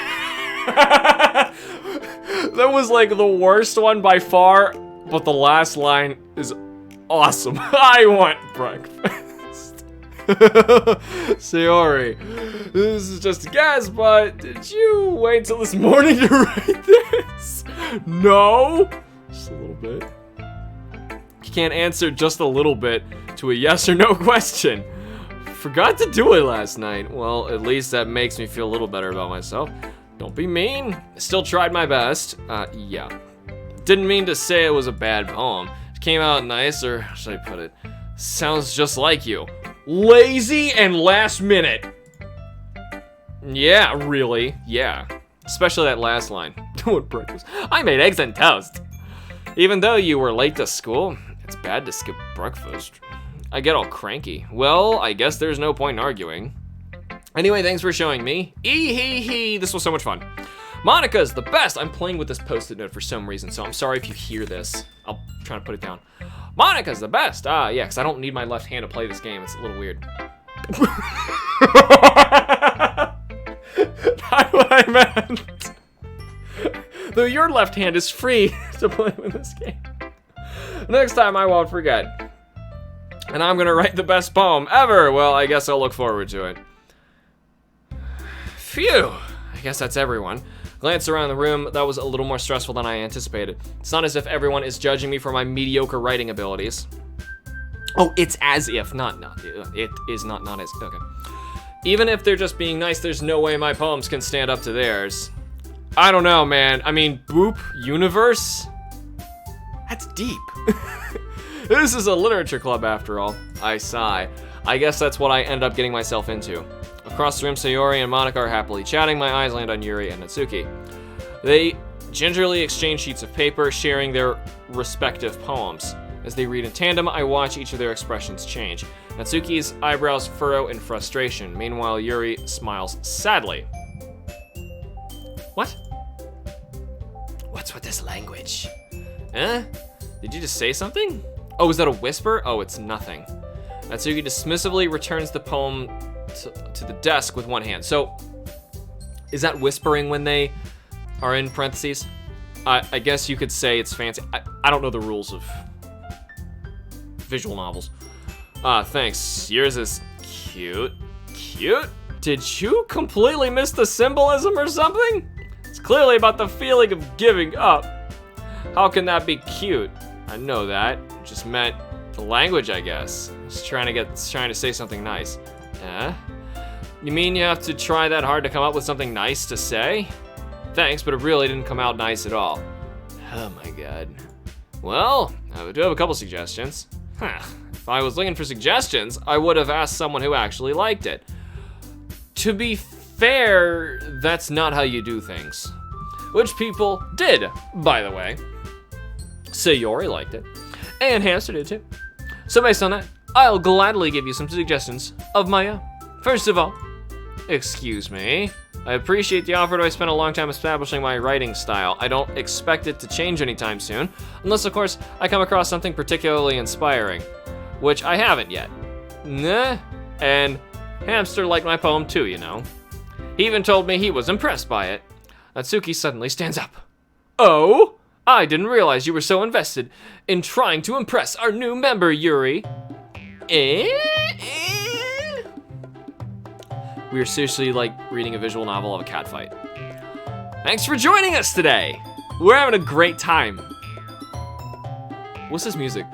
That was like the worst one by far, but the last line is awesome. I want breakfast. Sayori, this is just a guess, but did you wait till this morning to write this? No? Just a little bit. You can't answer just a little bit to a yes or no question. Forgot to do it last night. Well, at least that makes me feel a little better about myself. Don't be mean. I still tried my best. Yeah. Didn't mean to say it was a bad poem. It came out nice, or how should I put it? Sounds just like you. Lazy and last minute. Yeah, really. Yeah. Especially that last line. What breakfast? I made eggs and toast. Even though you were late to school, it's bad to skip breakfast. I get all cranky. Well, I guess there's no point in arguing. Anyway, thanks for showing me. Ee-hee-hee, this was so much fun. Monica's the best. I'm playing with this post-it note for some reason, so I'm sorry if you hear this. I'll try to put it down. Monica's the best. Yeah, because I don't need my left hand to play this game. It's a little weird. Not what I meant. Though your left hand is free to play with this game. Next time I won't forget. And I'm gonna write the best poem ever. Well, I guess I'll look forward to it. Phew, I guess that's everyone. Glance around the room, that was a little more stressful than I anticipated. It's not as if everyone is judging me for my mediocre writing abilities. Oh, it's as if, it is not as, okay. Even if they're just being nice, there's no way my poems can stand up to theirs. I don't know, man. I mean, Boop Universe? That's deep. This is a literature club after all. I sigh. I guess that's what I end up getting myself into. Across the room, Sayori and Monica are happily chatting. My eyes land on Yuri and Natsuki. They gingerly exchange sheets of paper, sharing their respective poems. As they read in tandem, I watch each of their expressions change. Natsuki's eyebrows furrow in frustration. Meanwhile, Yuri smiles sadly. What? What's with this language? Did you just say something? Oh, is that a whisper? Oh, it's nothing. Natsuki dismissively returns the poem to the desk with one hand. So, is that whispering when they are in parentheses? I guess you could say it's fancy. I don't know the rules of visual novels. Thanks. Yours is cute. Cute? Did you completely miss the symbolism or something? It's clearly about the feeling of giving up. How can that be cute? I know that. It just meant the language, I guess. Just trying to say something nice. You mean you have to try that hard to come up with something nice to say? Thanks, but it really didn't come out nice at all. Oh my god. Well, I do have a couple suggestions. If I was looking for suggestions, I would have asked someone who actually liked it. To be fair, that's not how you do things. Which people did, by the way. Sayori liked it, and Hamster did too. So based on that, I'll gladly give you some suggestions of my own. First of all, excuse me. I appreciate the offer, though I spent a long time establishing my writing style. I don't expect it to change anytime soon, unless of course I come across something particularly inspiring, which I haven't yet. Nah, and Hamster liked my poem too, you know. He even told me he was impressed by it. Natsuki suddenly stands up. Oh? I didn't realize you were so invested in trying to impress our new member, Yuri. We are seriously like reading a visual novel of a cat fight. Thanks for joining us today. We're having a great time. What's this music?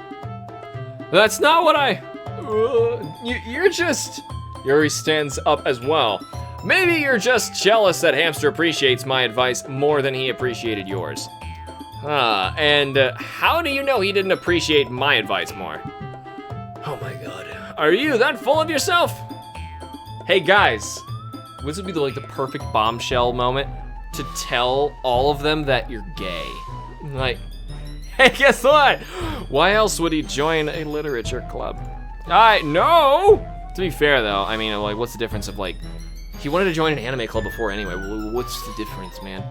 That's not what you're just... Yuri stands up as well. Maybe you're just jealous that Hamster appreciates my advice more than he appreciated yours. And how do you know he didn't appreciate my advice more? Oh my god. Are you that full of yourself? Hey guys, this would be the perfect bombshell moment to tell all of them that you're gay. Like, hey, guess what? Why else would he join a literature club? No! To be fair though, I mean, like, what's the difference of like, he wanted to join an anime club before anyway. What's the difference, man?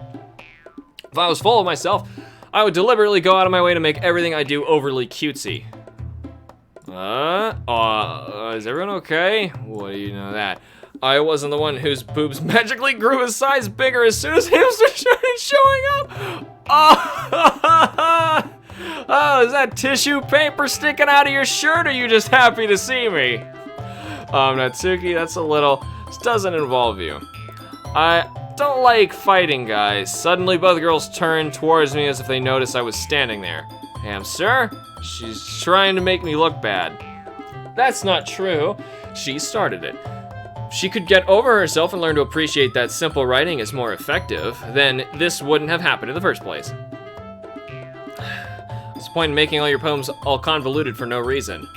If I was full of myself, I would deliberately go out of my way to make everything I do overly cutesy. Is everyone okay? What do you know that? I wasn't the one whose boobs magically grew a size bigger as soon as Hamster started showing up. Oh, is that tissue paper sticking out of your shirt, or are you just happy to see me? Natsuki, that's a little... This doesn't involve you. I don't like fighting, guys. Suddenly, both girls turned towards me as if they noticed I was standing there. Hamster? She's trying to make me look bad. That's not true. She started it. If she could get over herself and learn to appreciate that simple writing is more effective, then this wouldn't have happened in the first place. What's the point in making all your poems all convoluted for no reason?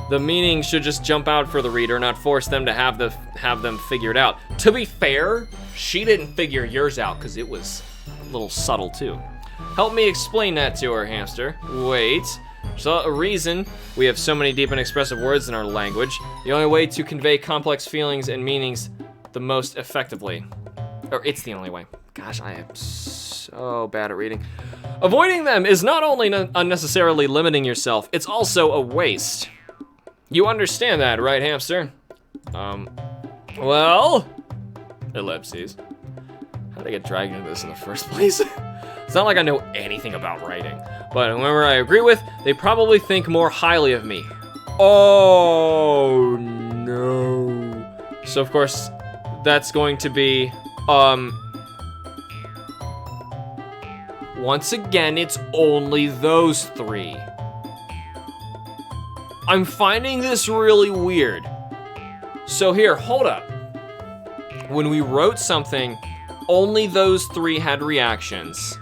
The meaning should just jump out for the reader, not force them to have them figured out. To be fair, she didn't figure yours out because it was a little subtle too. Help me explain that to her, Hamster. Wait, there's a reason we have so many deep and expressive words in our language. The only way to convey complex feelings and meanings the most effectively. Or it's the only way. Gosh, I am so bad at reading. Avoiding them is not only unnecessarily limiting yourself, it's also a waste. You understand that, right, Hamster? Well? Ellipses. How did I get dragged into this in the first place? It's not like I know anything about writing, but whoever I agree with, they probably think more highly of me. Oh, no. So, of course, that's going to be, once again, it's only those three. I'm finding this really weird. So here, hold up. When we wrote something, only those three had reactions.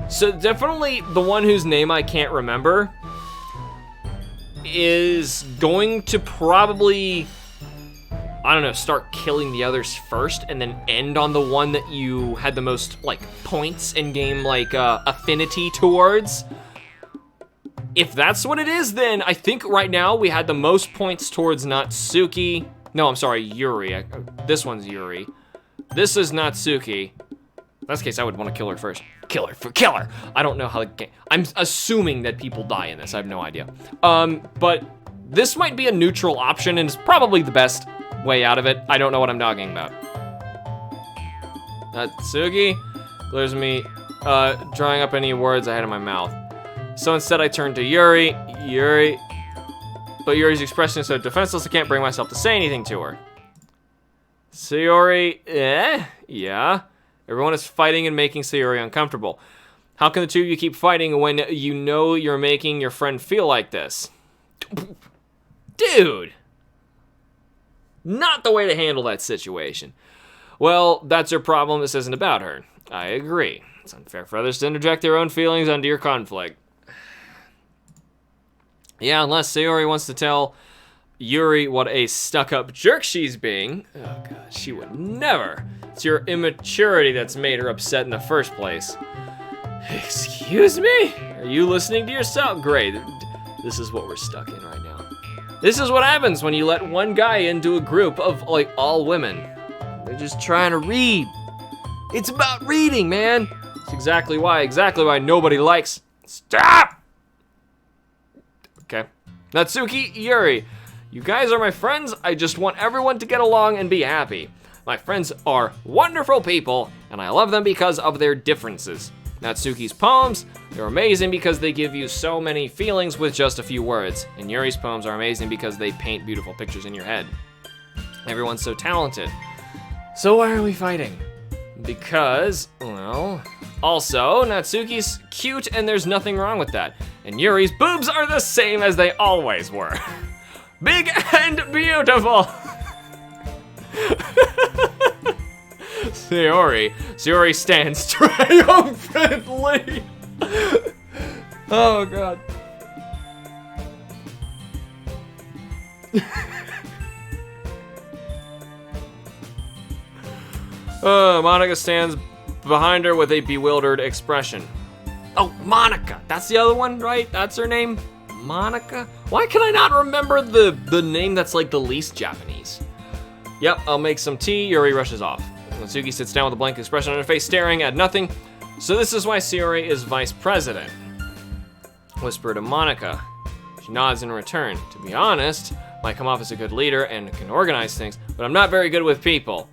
So definitely the one whose name I can't remember is going to probably, I don't know, start killing the others first and then end on the one that you had the most like points in game, like affinity towards. If that's what it is, then I think right now we had the most points towards Natsuki. No, I'm sorry, Yuri. This one's Yuri. This is Natsuki. In this case, I would want to kill her first. Kill her. I don't know how the game... I'm assuming that people die in this. I have no idea. But this might be a neutral option and is probably the best way out of it. I don't know what I'm talking about. Natsuki clears me, drawing up any words I had in my mouth. So instead I turned to Yuri. But Yuri's expression is so defenseless I can't bring myself to say anything to her. Sayori, yeah. Everyone is fighting and making Sayori uncomfortable. How can the two of you keep fighting when you know you're making your friend feel like this? Dude! Not the way to handle that situation. Well, that's her problem. This isn't about her. I agree. It's unfair for others to interject their own feelings onto your conflict. Yeah, unless Sayori wants to tell Yuri what a stuck-up jerk she's being. Oh god, she would never. It's your immaturity that's made her upset in the first place. Excuse me? Are you listening to yourself? Great. This is what we're stuck in right now. This is what happens when you let one guy into a group of, like, all women. They're just trying to read. It's about reading, man. It's exactly why nobody likes. Stop! Okay. Natsuki, Yuri, you guys are my friends. I just want everyone to get along and be happy. My friends are wonderful people, and I love them because of their differences. Natsuki's poems, they're amazing because they give you so many feelings with just a few words. And Yuri's poems are amazing because they paint beautiful pictures in your head. Everyone's so talented. So why are we fighting? Because, well, also, Natsuki's cute and there's nothing wrong with that. And Yuri's boobs are the same as they always were. Big and beautiful. Sayori stands triumphantly. Oh god. Monica stands behind her with a bewildered expression. Oh, Monica, that's the other one, right? That's her name? Monica? Why can I not remember the name that's like the least Japanese? Yep, I'll make some tea. Yuri rushes off. Natsuki sits down with a blank expression on her face, staring at nothing. So this is why Sayori is vice president. Whisper to Monica. She nods in return. To be honest, might come off as a good leader and can organize things, but I'm not very good with people.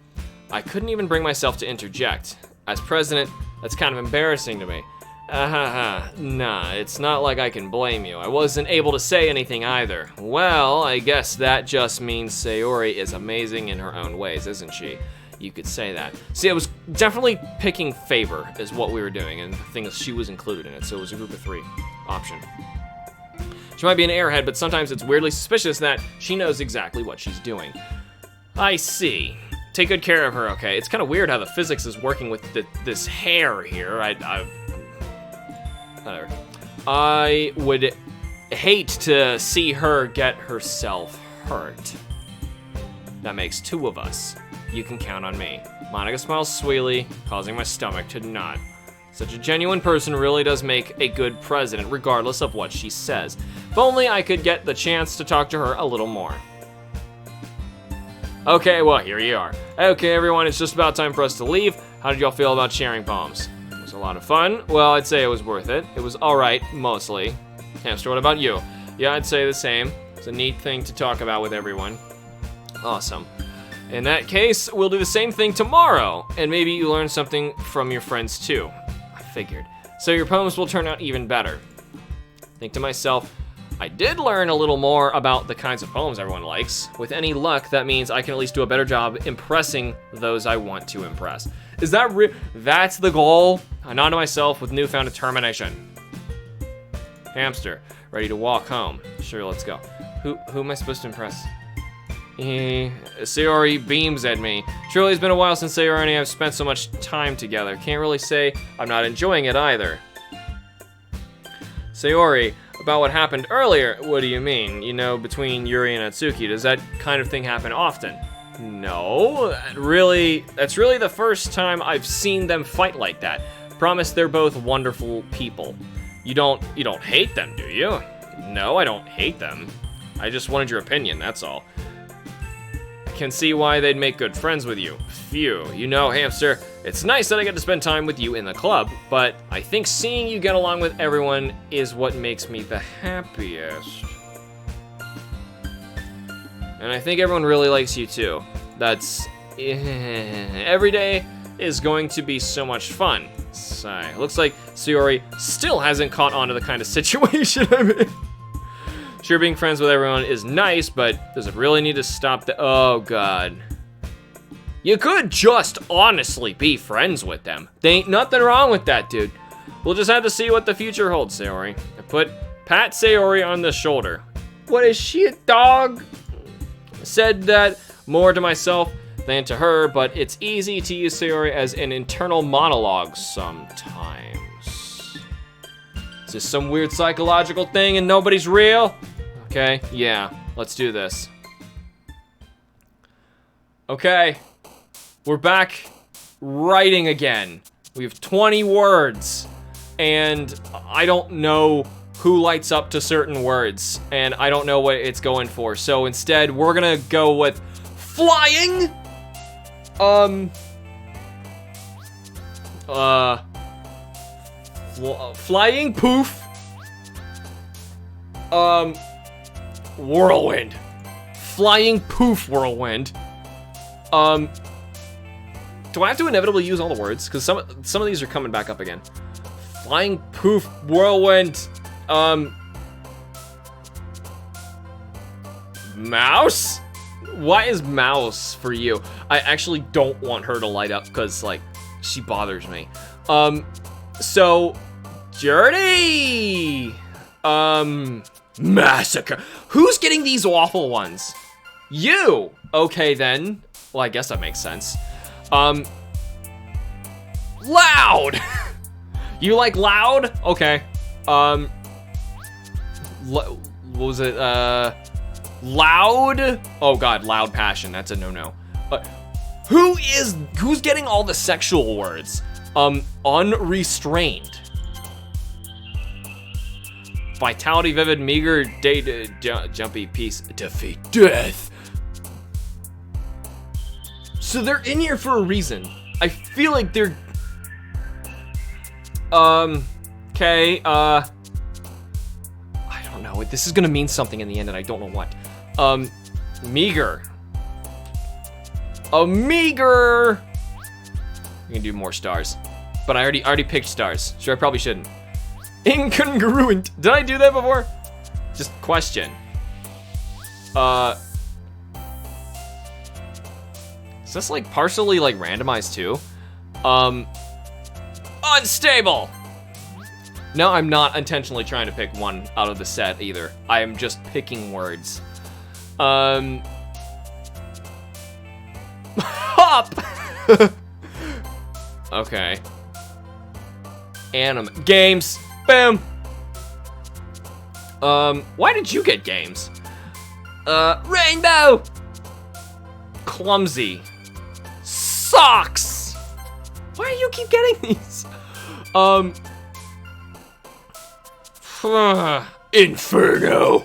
I couldn't even bring myself to interject. As president, that's kind of embarrassing to me. Nah, it's not like I can blame you. I wasn't able to say anything either. Well, I guess that just means Sayori is amazing in her own ways, isn't she? You could say that. See, I was definitely picking favor is what we were doing, and the thing is she was included in it, so it was a group of 3 option. She might be an airhead, but sometimes it's weirdly suspicious that she knows exactly what she's doing. I see. Take good care of her, okay? It's kind of weird how the physics is working with this hair here. Whatever. I would hate to see her get herself hurt. That makes 2 of us. You can count on me. Monica smiles sweetly, causing my stomach to knot. Such a genuine person really does make a good president, regardless of what she says. If only I could get the chance to talk to her a little more. Okay, well, here you are. Okay, everyone, it's just about time for us to leave. How did y'all feel about sharing poems? It was a lot of fun. Well, I'd say it was worth it. It was alright, mostly. Hamster, what about you? Yeah, I'd say the same. It's a neat thing to talk about with everyone. Awesome. In that case, we'll do the same thing tomorrow, and maybe you learn something from your friends too. I figured. So your poems will turn out even better. Think to myself, I did learn a little more about the kinds of poems everyone likes. With any luck, that means I can at least do a better job impressing those I want to impress. Is that that's the goal? I nod to myself with newfound determination. Hamster, ready to walk home. Sure, let's go. Who am I supposed to impress? Sayori beams at me. Surely it's been a while since Sayori and I have spent so much time together. Can't really say I'm not enjoying it either. Sayori, about what happened earlier, what do you mean? You know, between Yuri and Natsuki, does that kind of thing happen often? No, that's really the first time I've seen them fight like that. Promise they're both wonderful people. You don't hate them, do you? No, I don't hate them. I just wanted your opinion, that's all. Can see why they'd make good friends with you. Phew, you know, Hamster, it's nice that I get to spend time with you in the club, but I think seeing you get along with everyone is what makes me the happiest. And I think everyone really likes you too. That's... every day is going to be so much fun. Sigh. Looks like Sayori still hasn't caught on to the kind of situation I'm in. Sure, being friends with everyone is nice, but does it really need to stop the... Oh, God. You could just honestly be friends with them. There ain't nothing wrong with that, dude. We'll just have to see what the future holds, Sayori. I pat Sayori on the shoulder. What is she, a dog? I said that more to myself. than to her, but it's easy to use Sayori as an internal monologue sometimes. Is this some weird psychological thing and nobody's real? Okay, yeah, let's do this. Okay, we're back writing again. We have 20 words, and I don't know who lights up to certain words, and I don't know what it's going for. So instead, we're gonna go with flying. Flying poof. Whirlwind. Flying poof whirlwind. Do I have to inevitably use all the words? Because some of these are coming back up again. Flying poof whirlwind. Mouse? Why is mouse for you? I actually don't want her to light up because, like, she bothers me. So, Journey! Massacre. Who's getting these awful ones? You! Okay, then. Well, I guess that makes sense. Loud! You like loud? Okay. What was it? Loud? Oh god, loud passion. That's a no-no. Who's getting all the sexual words? Unrestrained. Vitality, vivid, meager, jumpy, peace, defeat, death. So they're in here for a reason. I feel like they're... okay, I don't know. This is gonna mean something in the end and I don't know what. Meager. A meager! We can do more stars. But I already picked stars. Sure, I probably shouldn't. Incongruent. Did I do that before? Just question. Is this like partially like randomized too? Unstable. No, I'm not intentionally trying to pick one out of the set either. I am just picking words. Hop. Okay. Anime games. Boom. Why did you get games? Rainbow. Clumsy. Socks. Why do you keep getting these? Inferno.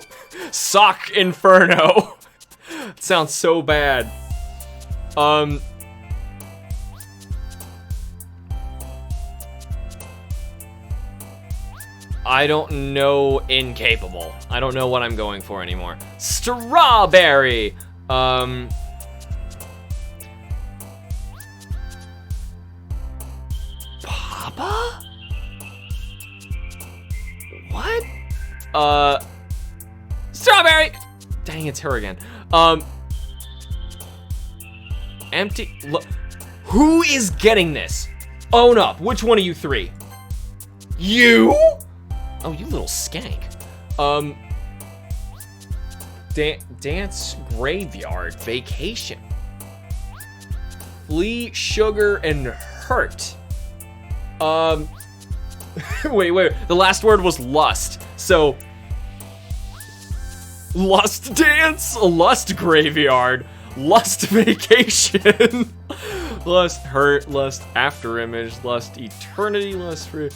Sock Inferno. Sounds so bad. I don't know. Incapable. I don't know what I'm going for anymore. Strawberry. Papa? What? Strawberry. Dang, it's her again. Empty. Look. Who is getting this? Own up. Which one of you three? You? Oh, you little skank. Dance graveyard vacation. Flee, sugar, and hurt. Wait. The last word was lust. So, lust dance, lust graveyard, lust vacation, lust hurt, lust after image, lust eternity, lust free.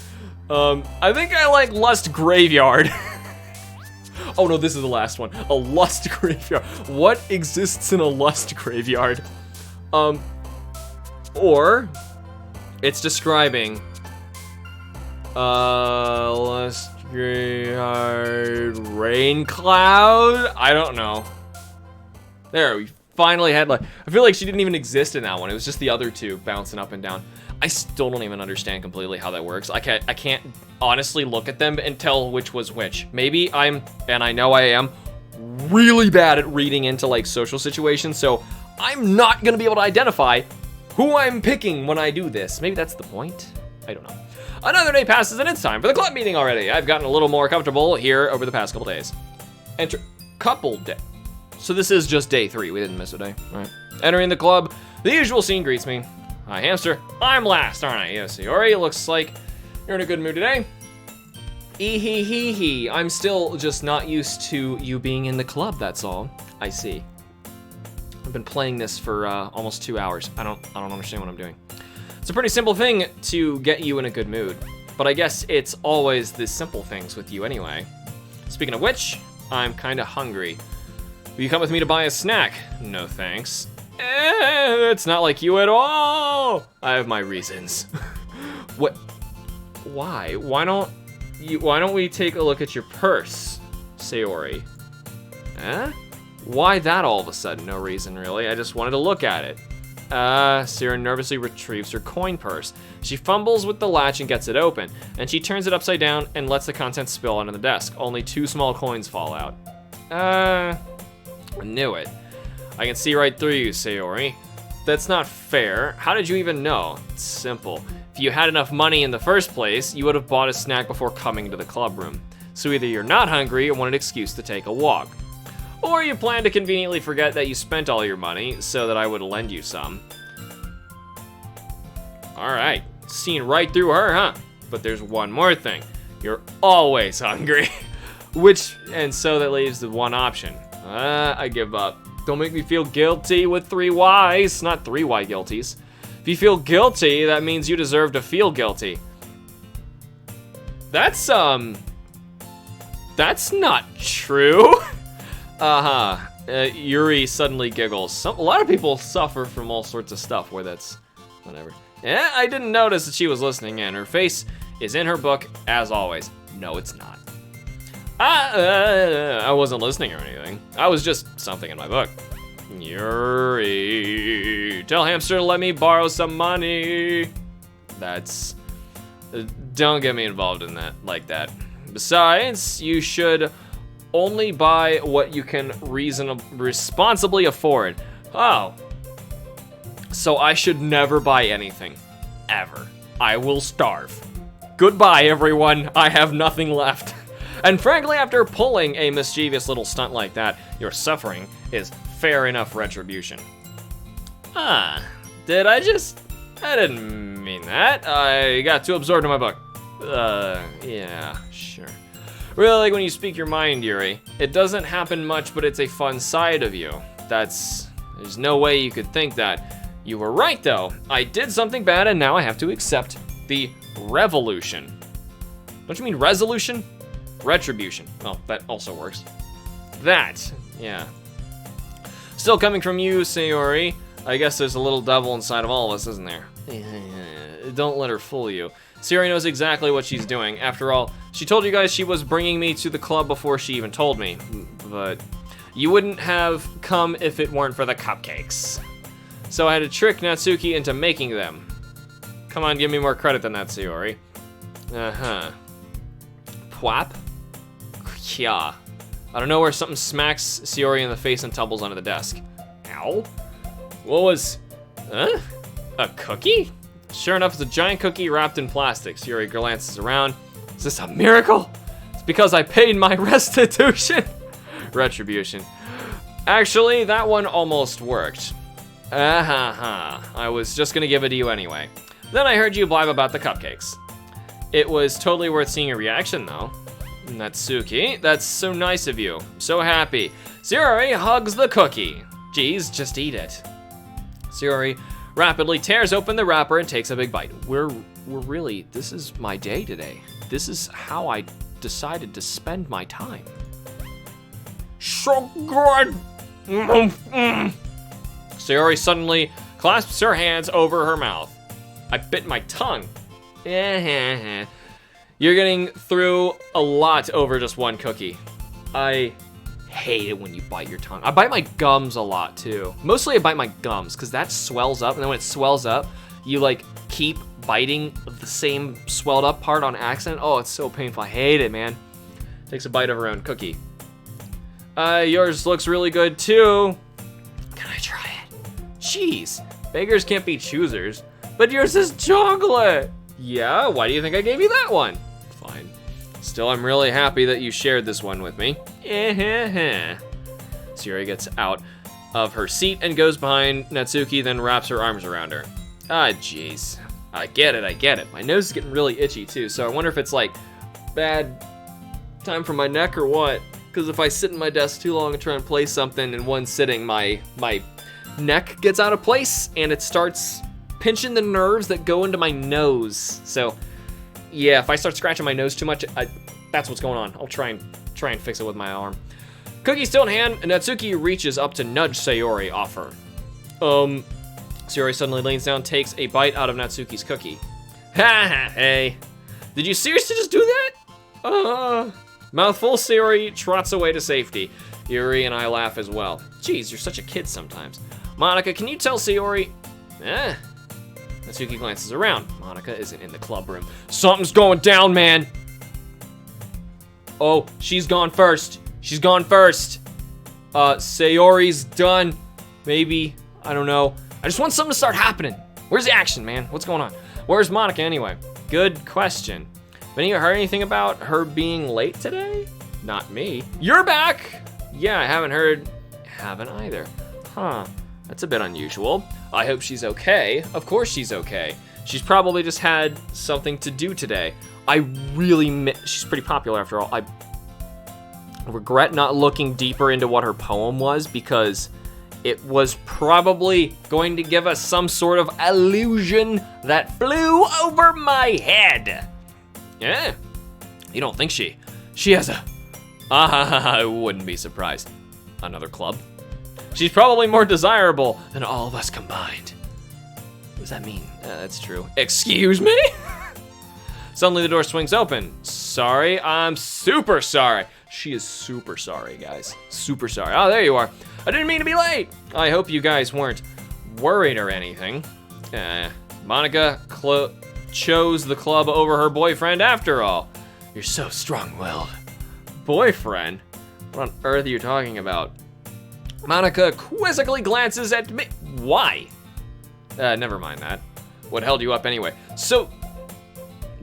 I think I like lust graveyard. Oh no, this is the last one. A lust graveyard. What exists in a lust graveyard? Or it's describing lust graveyard rain cloud. I don't know. There, we finally had like. I feel like she didn't even exist in that one. It was just the other two bouncing up and down. I still don't even understand completely how that works. I can't honestly look at them and tell which was which. Maybe and I know I am, really bad at reading into like social situations, so I'm not gonna be able to identify who I'm picking when I do this. Maybe that's the point. I don't know. Another day passes and it's time for the club meeting already. I've gotten a little more comfortable here over the past couple days. Enter couple day. So this is just day 3. We didn't miss a day. All right. Entering the club The usual scene greets me. Hi, Hamster. I'm last, aren't I? Yes, Sayori. Looks like you're in a good mood today. Hee. I'm still just not used to you being in the club, that's all. I see. I've been playing this for almost 2 hours. I don't understand what I'm doing. It's a pretty simple thing to get you in a good mood, but I guess it's always the simple things with you anyway. Speaking of which, I'm kinda hungry. Will you come with me to buy a snack? No thanks. It's not like you at all. I have my reasons. What? Why? Why don't we take a look at your purse, Sayori? Why that all of a sudden? No reason really. I just wanted to look at it. Sarah nervously retrieves her coin purse. She fumbles with the latch and gets it open, and she turns it upside down and lets the contents spill onto the desk. Only 2 small coins fall out. I knew it. I can see right through you, Sayori. That's not fair. How did you even know? It's simple. If you had enough money in the first place, you would have bought a snack before coming to the club room. So either you're not hungry or want an excuse to take a walk. Or you plan to conveniently forget that you spent all your money so that I would lend you some. Alright, seen right through her, huh? But there's one more thing. You're always hungry. And so that leaves the one option. I give up. Don't make me feel guilty with 3 Ys, not 3 Y guilties. If you feel guilty, that means you deserve to feel guilty. That's not true. Yuri suddenly giggles. A lot of people suffer from all sorts of stuff where that's whatever. Yeah, I didn't notice that she was listening in. Her face is in her book, as always. No, it's not. I wasn't listening or anything. I was just something in my book. Yuri, tell Hamster to let me borrow some money. That's... don't get me involved in that like that. Besides, you should only buy what you can responsibly afford. Oh. So I should never buy anything. Ever. I will starve. Goodbye, everyone. I have nothing left. And frankly, after pulling a mischievous little stunt like that, your suffering is fair enough retribution. Did I didn't mean that. I got too absorbed in my book. Yeah, sure. Really like when you speak your mind, Yuri. It doesn't happen much, but it's a fun side of you. There's no way you could think that. You were right, though. I did something bad, and now I have to accept the revolution. Don't you mean resolution? Retribution. Well, that also works. That, yeah. Still coming from you, Sayori. I guess there's a little devil inside of all of us, isn't there? Don't let her fool you. Sayori knows exactly what she's doing. After all, she told you guys she was bringing me to the club before she even told me. But you wouldn't have come if it weren't for the cupcakes. So I had to trick Natsuki into making them. Come on, give me more credit than that, Sayori. Pwap? Yeah. I don't know where something smacks Sayori in the face and tumbles onto the desk. Ow. What was... A cookie? Sure enough, it's a giant cookie wrapped in plastic. Sayori glances around. Is this a miracle? It's because I paid my restitution. Retribution. Actually, that one almost worked. I was just gonna give it to you anyway. Then I heard you blab about the cupcakes. It was totally worth seeing your reaction, though. Natsuki, that's so nice of you. So happy. Sayori hugs the cookie. Geez, just eat it. Sayori rapidly tears open the wrapper and takes a big bite. This is my day today. This is how I decided to spend my time. So good. Sayori suddenly clasps her hands over her mouth. I bit my tongue. You're getting through a lot over just one cookie. I hate it when you bite your tongue. I bite my gums a lot too. Mostly I bite my gums because that swells up, and then when it swells up, you like keep biting the same swelled up part on accident. Oh, it's so painful. I hate it, man. Takes a bite of her own cookie. Yours looks really good too. Can I try it? Jeez, beggars can't be choosers. But yours is chocolate. Yeah, why do you think I gave you that one? Fine. Still, I'm really happy that you shared this one with me. Sayori gets out. of her seat and goes behind Natsuki, then wraps her arms around her. Ah, jeez. I get it. My nose is getting really itchy, too, so I wonder if it's, like, bad time for my neck or what. Because if I sit in my desk too long and try and play something in one sitting, my neck gets out of place, and it starts pinching the nerves that go into my nose. So, yeah, if I start scratching my nose too much, that's what's going on. I'll try and fix it with my arm. Cookie still in hand, and Natsuki reaches up to nudge Sayori off her. Sayori suddenly leans down, takes a bite out of Natsuki's cookie. Ha ha, hey. Did you seriously just do that? Mouthful, Sayori trots away to safety. Yuri and I laugh as well. Jeez, you're such a kid sometimes. Monica, can you tell Sayori? Natsuki glances around. Monica isn't in the club room. Something's going down, man. Oh, she's gone first. Sayori's done. Maybe, I don't know. I just want something to start happening. Where's the action, man? What's going on? Where's Monica anyway? Good question. Have any of you heard anything about her being late today? Not me. You're back! Yeah, I haven't either. Huh, that's a bit unusual. I hope she's okay. Of course she's okay. She's probably just had something to do today. She's pretty popular after all. I regret not looking deeper into what her poem was because it was probably going to give us some sort of illusion that flew over my head. Yeah, you don't think she has a, I wouldn't be surprised. Another club? She's probably more desirable than all of us combined. What does that mean? That's true. Excuse me? Suddenly the door swings open. Sorry, I'm super sorry. She is super sorry, guys. Super sorry. Oh, there you are. I didn't mean to be late. I hope you guys weren't worried or anything. Monica chose the club over her boyfriend after all. You're so strong-willed. Boyfriend? What on earth are you talking about? Monica quizzically glances at me. Why? Never mind that. What held you up anyway? So,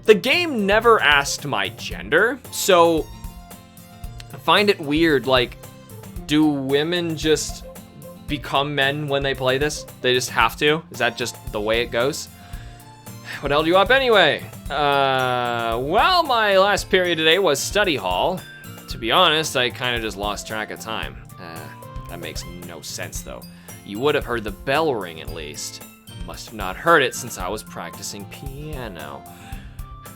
the game never asked my gender, so I find it weird, like, do women just become men when they play this? They just have to? Is that just the way it goes? What held you up anyway? Well, my last period today was study hall. To be honest, I kind of just lost track of time. That makes no sense, though. You would have heard the bell ring, at least. Must have not heard it since I was practicing piano.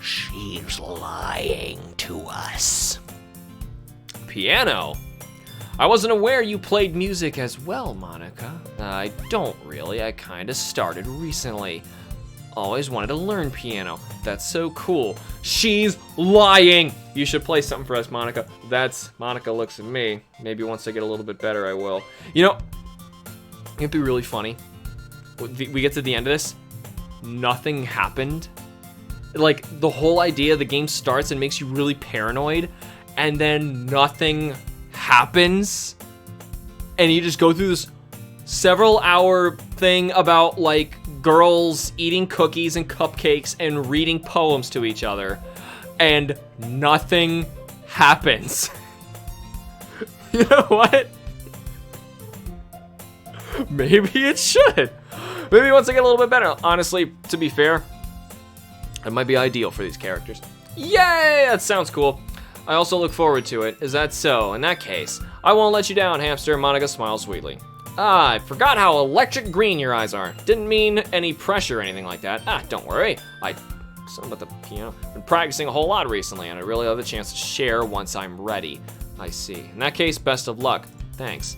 She's lying to us. Piano? I wasn't aware you played music as well, Monica. I don't really. I kind of started recently. Always wanted to learn piano. That's so cool. She's lying. You should play something for us, Monica. Monica looks at me. Maybe once I get a little bit better, I will. You know, it'd be really funny. We get to the end of this. Nothing happened. Like, the whole idea, the game starts and makes you really paranoid, and then nothing happens, and you just go through this several hour thing about, like, girls eating cookies and cupcakes and reading poems to each other, and nothing happens. You know what? Maybe it should. Maybe once I get a little bit better. Honestly, to be fair, it might be ideal for these characters. Yay! That sounds cool. I also look forward to it. Is that so? In that case, I won't let you down, Hamster. Monica smiles sweetly. I forgot how electric green your eyes are. Didn't mean any pressure or anything like that. Don't worry. Something about the piano. Been practicing a whole lot recently, and I really love the chance to share once I'm ready. I see. In that case, best of luck. Thanks.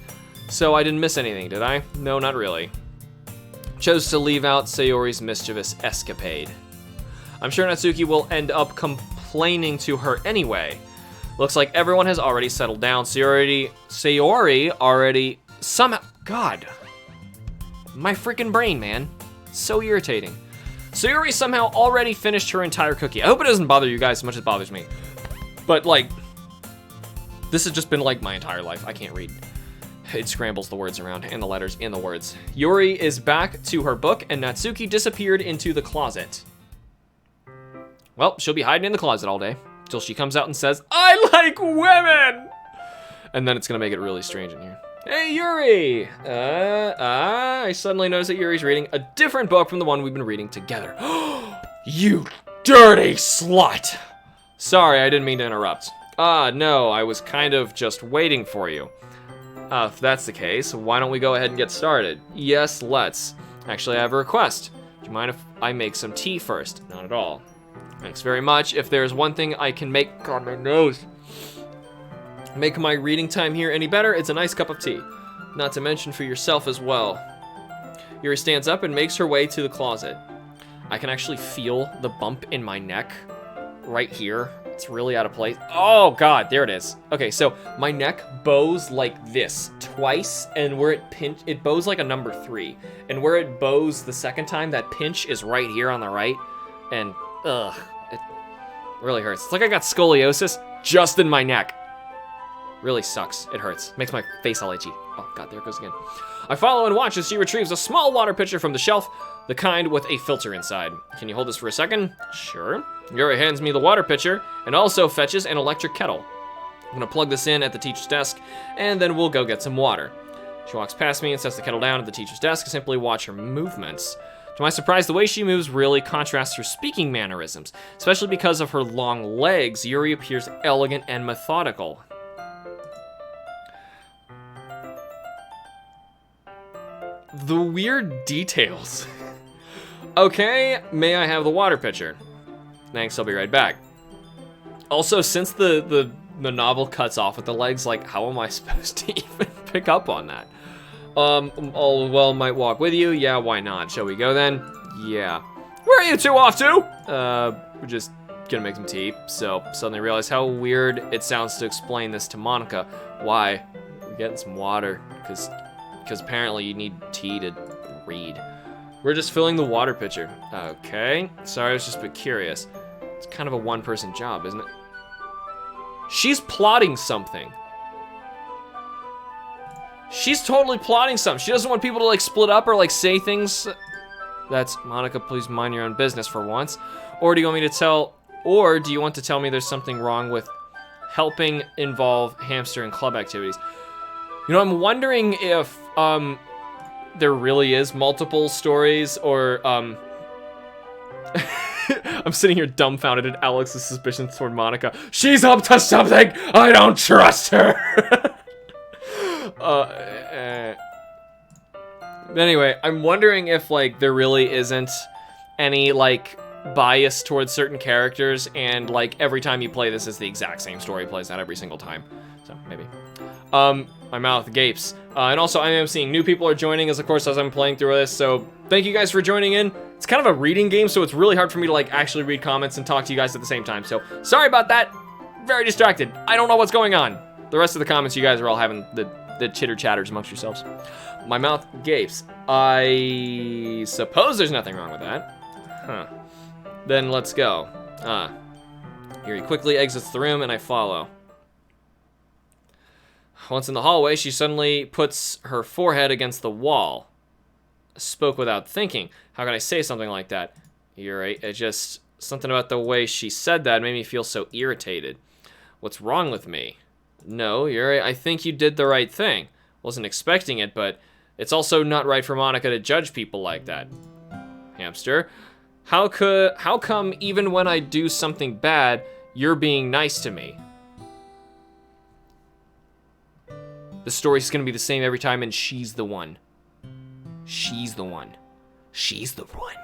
So I didn't miss anything, did I? No, not really. Chose to leave out Sayori's mischievous escapade. I'm sure Natsuki will end up complaining to her anyway. Looks like everyone has already settled down. Sayori already somehow... God. My freaking brain, man. So irritating. Sayori somehow already finished her entire cookie. I hope it doesn't bother you guys as much as it bothers me. But, like, this has just been, like, my entire life. I can't read. It scrambles the words around and the letters in the words. Yuri is back to her book, and Natsuki disappeared into the closet. Well, she'll be hiding in the closet all day till she comes out and says, I like women! And then it's gonna make it really strange in here. Hey, Yuri! I suddenly noticed that Yuri's reading a different book from the one we've been reading together. You dirty slut! Sorry, I didn't mean to interrupt. No, I was kind of just waiting for you. If that's the case, why don't we go ahead and get started? Yes, let's. Actually, I have a request. Do you mind if I make some tea first? Not at all. Thanks very much. If there's one thing I can make, God, my nose. Make my reading time here any better, it's a nice cup of tea. Not to mention for yourself as well. Yuri stands up and makes her way to the closet. I can actually feel the bump in my neck right here. It's really out of place. Oh God, there it is. Okay, so my neck bows like this twice, and where it bows like a number 3. And where it bows the second time, that pinch is right here on the right. And it really hurts. It's like I got scoliosis just in my neck. Really sucks. It hurts. Makes my face all itchy. Oh God, there it goes again. I follow and watch as she retrieves a small water pitcher from the shelf, the kind with a filter inside. Can you hold this for a second? Sure. Yuri hands me the water pitcher and also fetches an electric kettle. I'm gonna plug this in at the teacher's desk, and then we'll go get some water. She walks past me and sets the kettle down at the teacher's desk. I simply watch her movements. To my surprise, the way she moves really contrasts her speaking mannerisms. Especially because of her long legs, Yuri appears elegant and methodical. The weird details. Okay, may I have the water pitcher? Thanks, I'll be right back. Also, since the novel cuts off with the legs, like, how am I supposed to even pick up on that? Might walk with you. Yeah, why not? Shall we go then? Yeah. Where are you two off to? We're just gonna make some tea. So, suddenly realize how weird it sounds to explain this to Monica. Why? We're getting some water, because apparently you need tea to read. We're just filling the water pitcher. Okay. Sorry, I was just a bit curious. It's kind of a one-person job, isn't it? She's plotting something. She's totally plotting something. She doesn't want people to like split up or like say things. That's Monica, please mind your own business for once. Or do you want me to tell, or do you want to tell me there's something wrong with helping involve hamster and club activities? You know, I'm wondering if there really is multiple stories, or I'm sitting here dumbfounded at Alex's suspicions toward Monica. She's up to something! I don't trust her! Anyway, I'm wondering if, like, there really isn't any, like, bias towards certain characters, and, like, every time you play this is the exact same story plays out every single time. So, maybe. My mouth gapes. And also, I am seeing new people are joining as I'm playing through this, so thank you guys for joining in. It's kind of a reading game, so it's really hard for me to, like, actually read comments and talk to you guys at the same time, so sorry about that. Very distracted. I don't know what's going on. The rest of the comments, you guys are all having the chitter-chatters amongst yourselves. My mouth gapes. I suppose there's nothing wrong with that. Huh. Then let's go. Yuri quickly exits the room, and I follow. Once in the hallway, she suddenly puts her forehead against the wall. Spoke without thinking. How can I say something like that? Yuri, it just... something about the way she said that made me feel so irritated. What's wrong with me? No, Yuri, I think you did the right thing. Wasn't expecting it, but it's also not right for Monica to judge people like that. Hamster, how come even when I do something bad, you're being nice to me? The story's gonna be the same every time, and she's the one. She's the one. She's the one.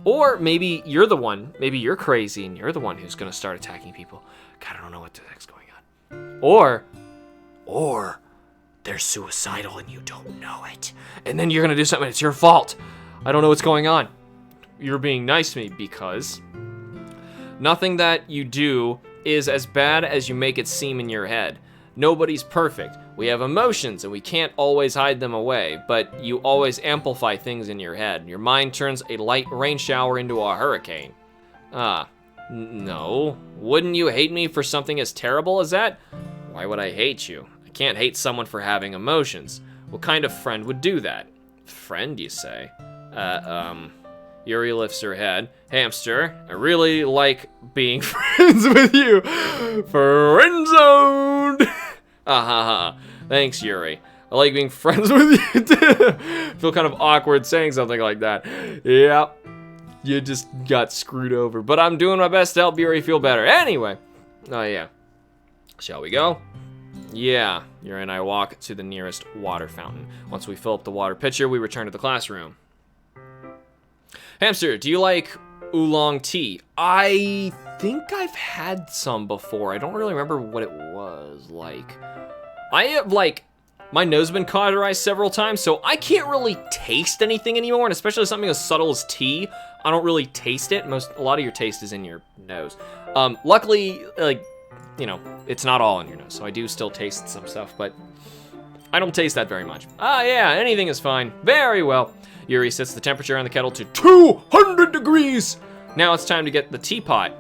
Or maybe you're the one. Maybe you're crazy, and you're the one who's gonna start attacking people. God, I don't know what the heck's going on. Or they're suicidal and you don't know it. And then you're gonna do something, it's your fault. I don't know what's going on. You're being nice to me because nothing that you do is as bad as you make it seem in your head. Nobody's perfect. We have emotions and we can't always hide them away, but you always amplify things in your head. Your mind turns a light rain shower into a hurricane. No. Wouldn't you hate me for something as terrible as that? Why would I hate you? I can't hate someone for having emotions. What kind of friend would do that? Friend, you say? Yuri lifts her head. Hamster, I really like being friends with you. Friend zoned. Thanks, Yuri. I like being friends with you. Feel kind of awkward saying something like that. Yeah, you just got screwed over. But I'm doing my best to help Yuri feel better. Anyway, oh yeah. Shall we go? Yeah, Yuri and I walk to the nearest water fountain. Once we fill up the water pitcher, we return to the classroom. Hamster, do you like oolong tea? I think I've had some before. I don't really remember what it was like. I have, like, my nose has been cauterized several times, so I can't really taste anything anymore, and especially something as subtle as tea, I don't really taste it. A lot of your taste is in your nose. Luckily, like, you know, it's not all in your nose, so I do still taste some stuff, but I don't taste that very much. Ah, yeah, anything is fine. Very well. Yuri sets the temperature on the kettle to 200 degrees. Now it's time to get the teapot.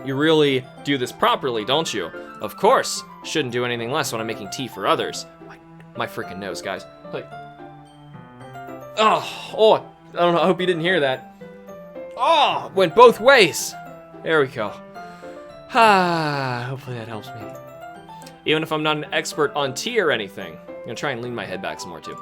You really do this properly, don't you? Of course. Shouldn't do anything less when I'm making tea for others. My freaking nose, guys. Like, oh, I don't know, I hope you didn't hear that. Oh, went both ways. There we go. Hopefully that helps me. Even if I'm not an expert on tea or anything. I'm gonna try and lean my head back some more too.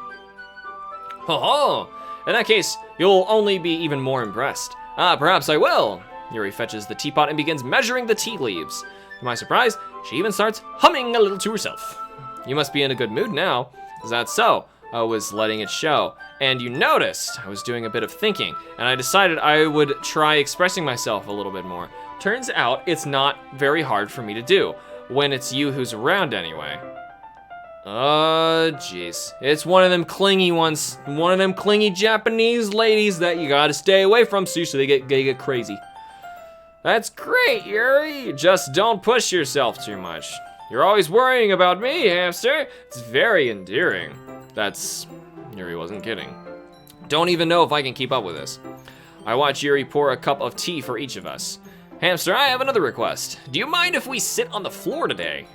Ho-ho! In that case, you'll only be even more impressed. Perhaps I will. Yuri fetches the teapot and begins measuring the tea leaves. To my surprise, she even starts humming a little to herself. You must be in a good mood now. Is that so? I was letting it show. And you noticed I was doing a bit of thinking, and I decided I would try expressing myself a little bit more. Turns out it's not very hard for me to do, when it's you who's around anyway. Oh, jeez. It's one of them clingy ones, one of them clingy Japanese ladies that you gotta stay away from so they get crazy. That's great, Yuri. Just don't push yourself too much. You're always worrying about me, Hamster. It's very endearing. Yuri wasn't kidding. Don't even know if I can keep up with this. I watch Yuri pour a cup of tea for each of us. Hamster, I have another request. Do you mind if we sit on the floor today?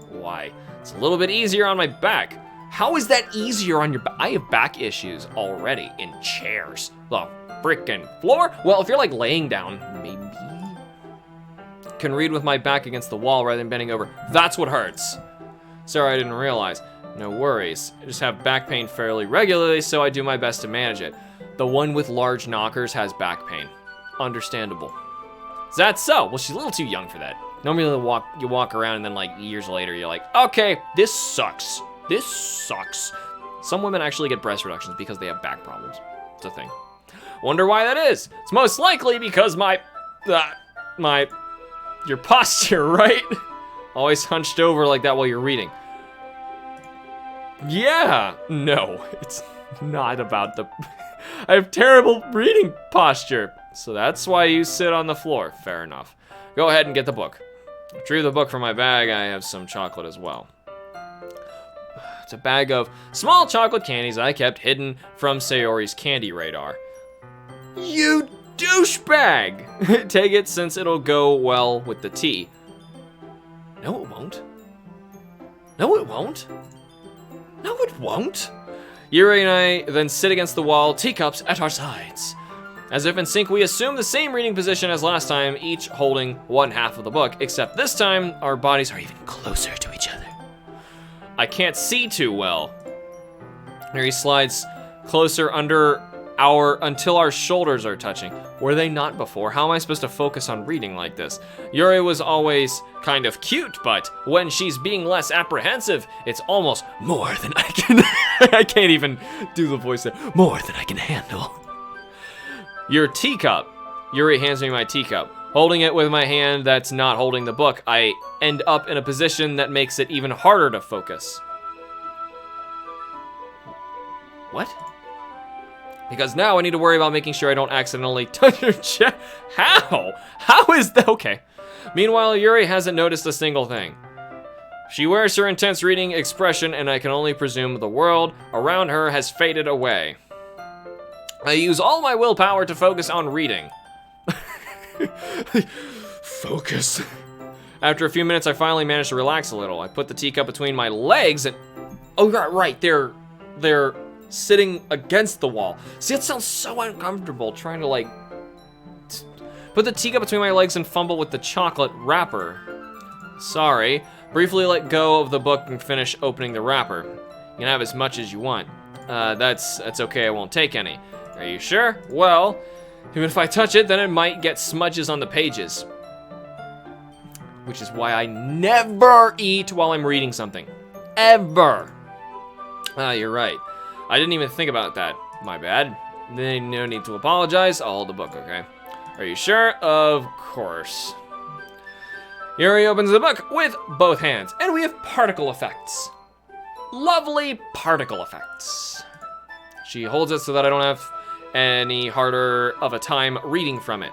Why? It's a little bit easier on my back. How is that easier on your back? I have back issues already in chairs. The frickin' floor? Well, if you're like laying down, maybe. Can read with my back against the wall rather than bending over. That's what hurts. Sorry, I didn't realize. No worries. I just have back pain fairly regularly, so I do my best to manage it. The one with large knockers has back pain. Understandable. Is that so? Well, she's a little too young for that. Normally you walk around and then like years later you're like, okay, this sucks. This sucks. Some women actually get breast reductions because they have back problems. It's a thing. Wonder why that is. It's most likely because your posture, right? Always hunched over like that while you're reading. Yeah, no, it's not about I have terrible reading posture. So that's why you sit on the floor. Fair enough. Go ahead and get the book. Retrieve the book from my bag. I have some chocolate as well. It's a bag of small chocolate candies I kept hidden from Sayori's candy radar. You douchebag! Take it since it'll go well with the tea. No, it won't. No, it won't. No, it won't. Yuri and I then sit against the wall, teacups at our sides. As if in sync, we assume the same reading position as last time, each holding one half of the book, except this time, our bodies are even closer to each other. I can't see too well. Yuri slides closer until our shoulders are touching. Were they not before? How am I supposed to focus on reading like this? Yuri was always kind of cute, but when she's being less apprehensive, it's almost more than I can, I can't even do the voice there. More than I can handle. Your teacup. Yuri hands me my teacup. Holding it with my hand that's not holding the book, I end up in a position that makes it even harder to focus. What? Because now I need to worry about making sure I don't accidentally touch her chest. How? How is that? Okay. Meanwhile, Yuri hasn't noticed a single thing. She wears her intense reading expression, and I can only presume the world around her has faded away. I use all my willpower to focus on reading. Focus. After a few minutes, I finally managed to relax a little. I put the teacup between my legs and... Oh, right, they're sitting against the wall. See, it sounds so uncomfortable trying to like... Put the teacup between my legs and fumble with the chocolate wrapper. Sorry. Briefly let go of the book and finish opening the wrapper. can have as much as you want. That's okay, I won't take any. Are you sure? Well, even if I touch it, then it might get smudges on the pages. Which is why I never eat while I'm reading something. Ever. You're right. I didn't even think about that. My bad. No need to apologize. I'll hold the book, okay? Are you sure? Of course. Yuri opens the book with both hands, and we have particle effects. Lovely particle effects. She holds it so that I don't have any harder of a time reading from it.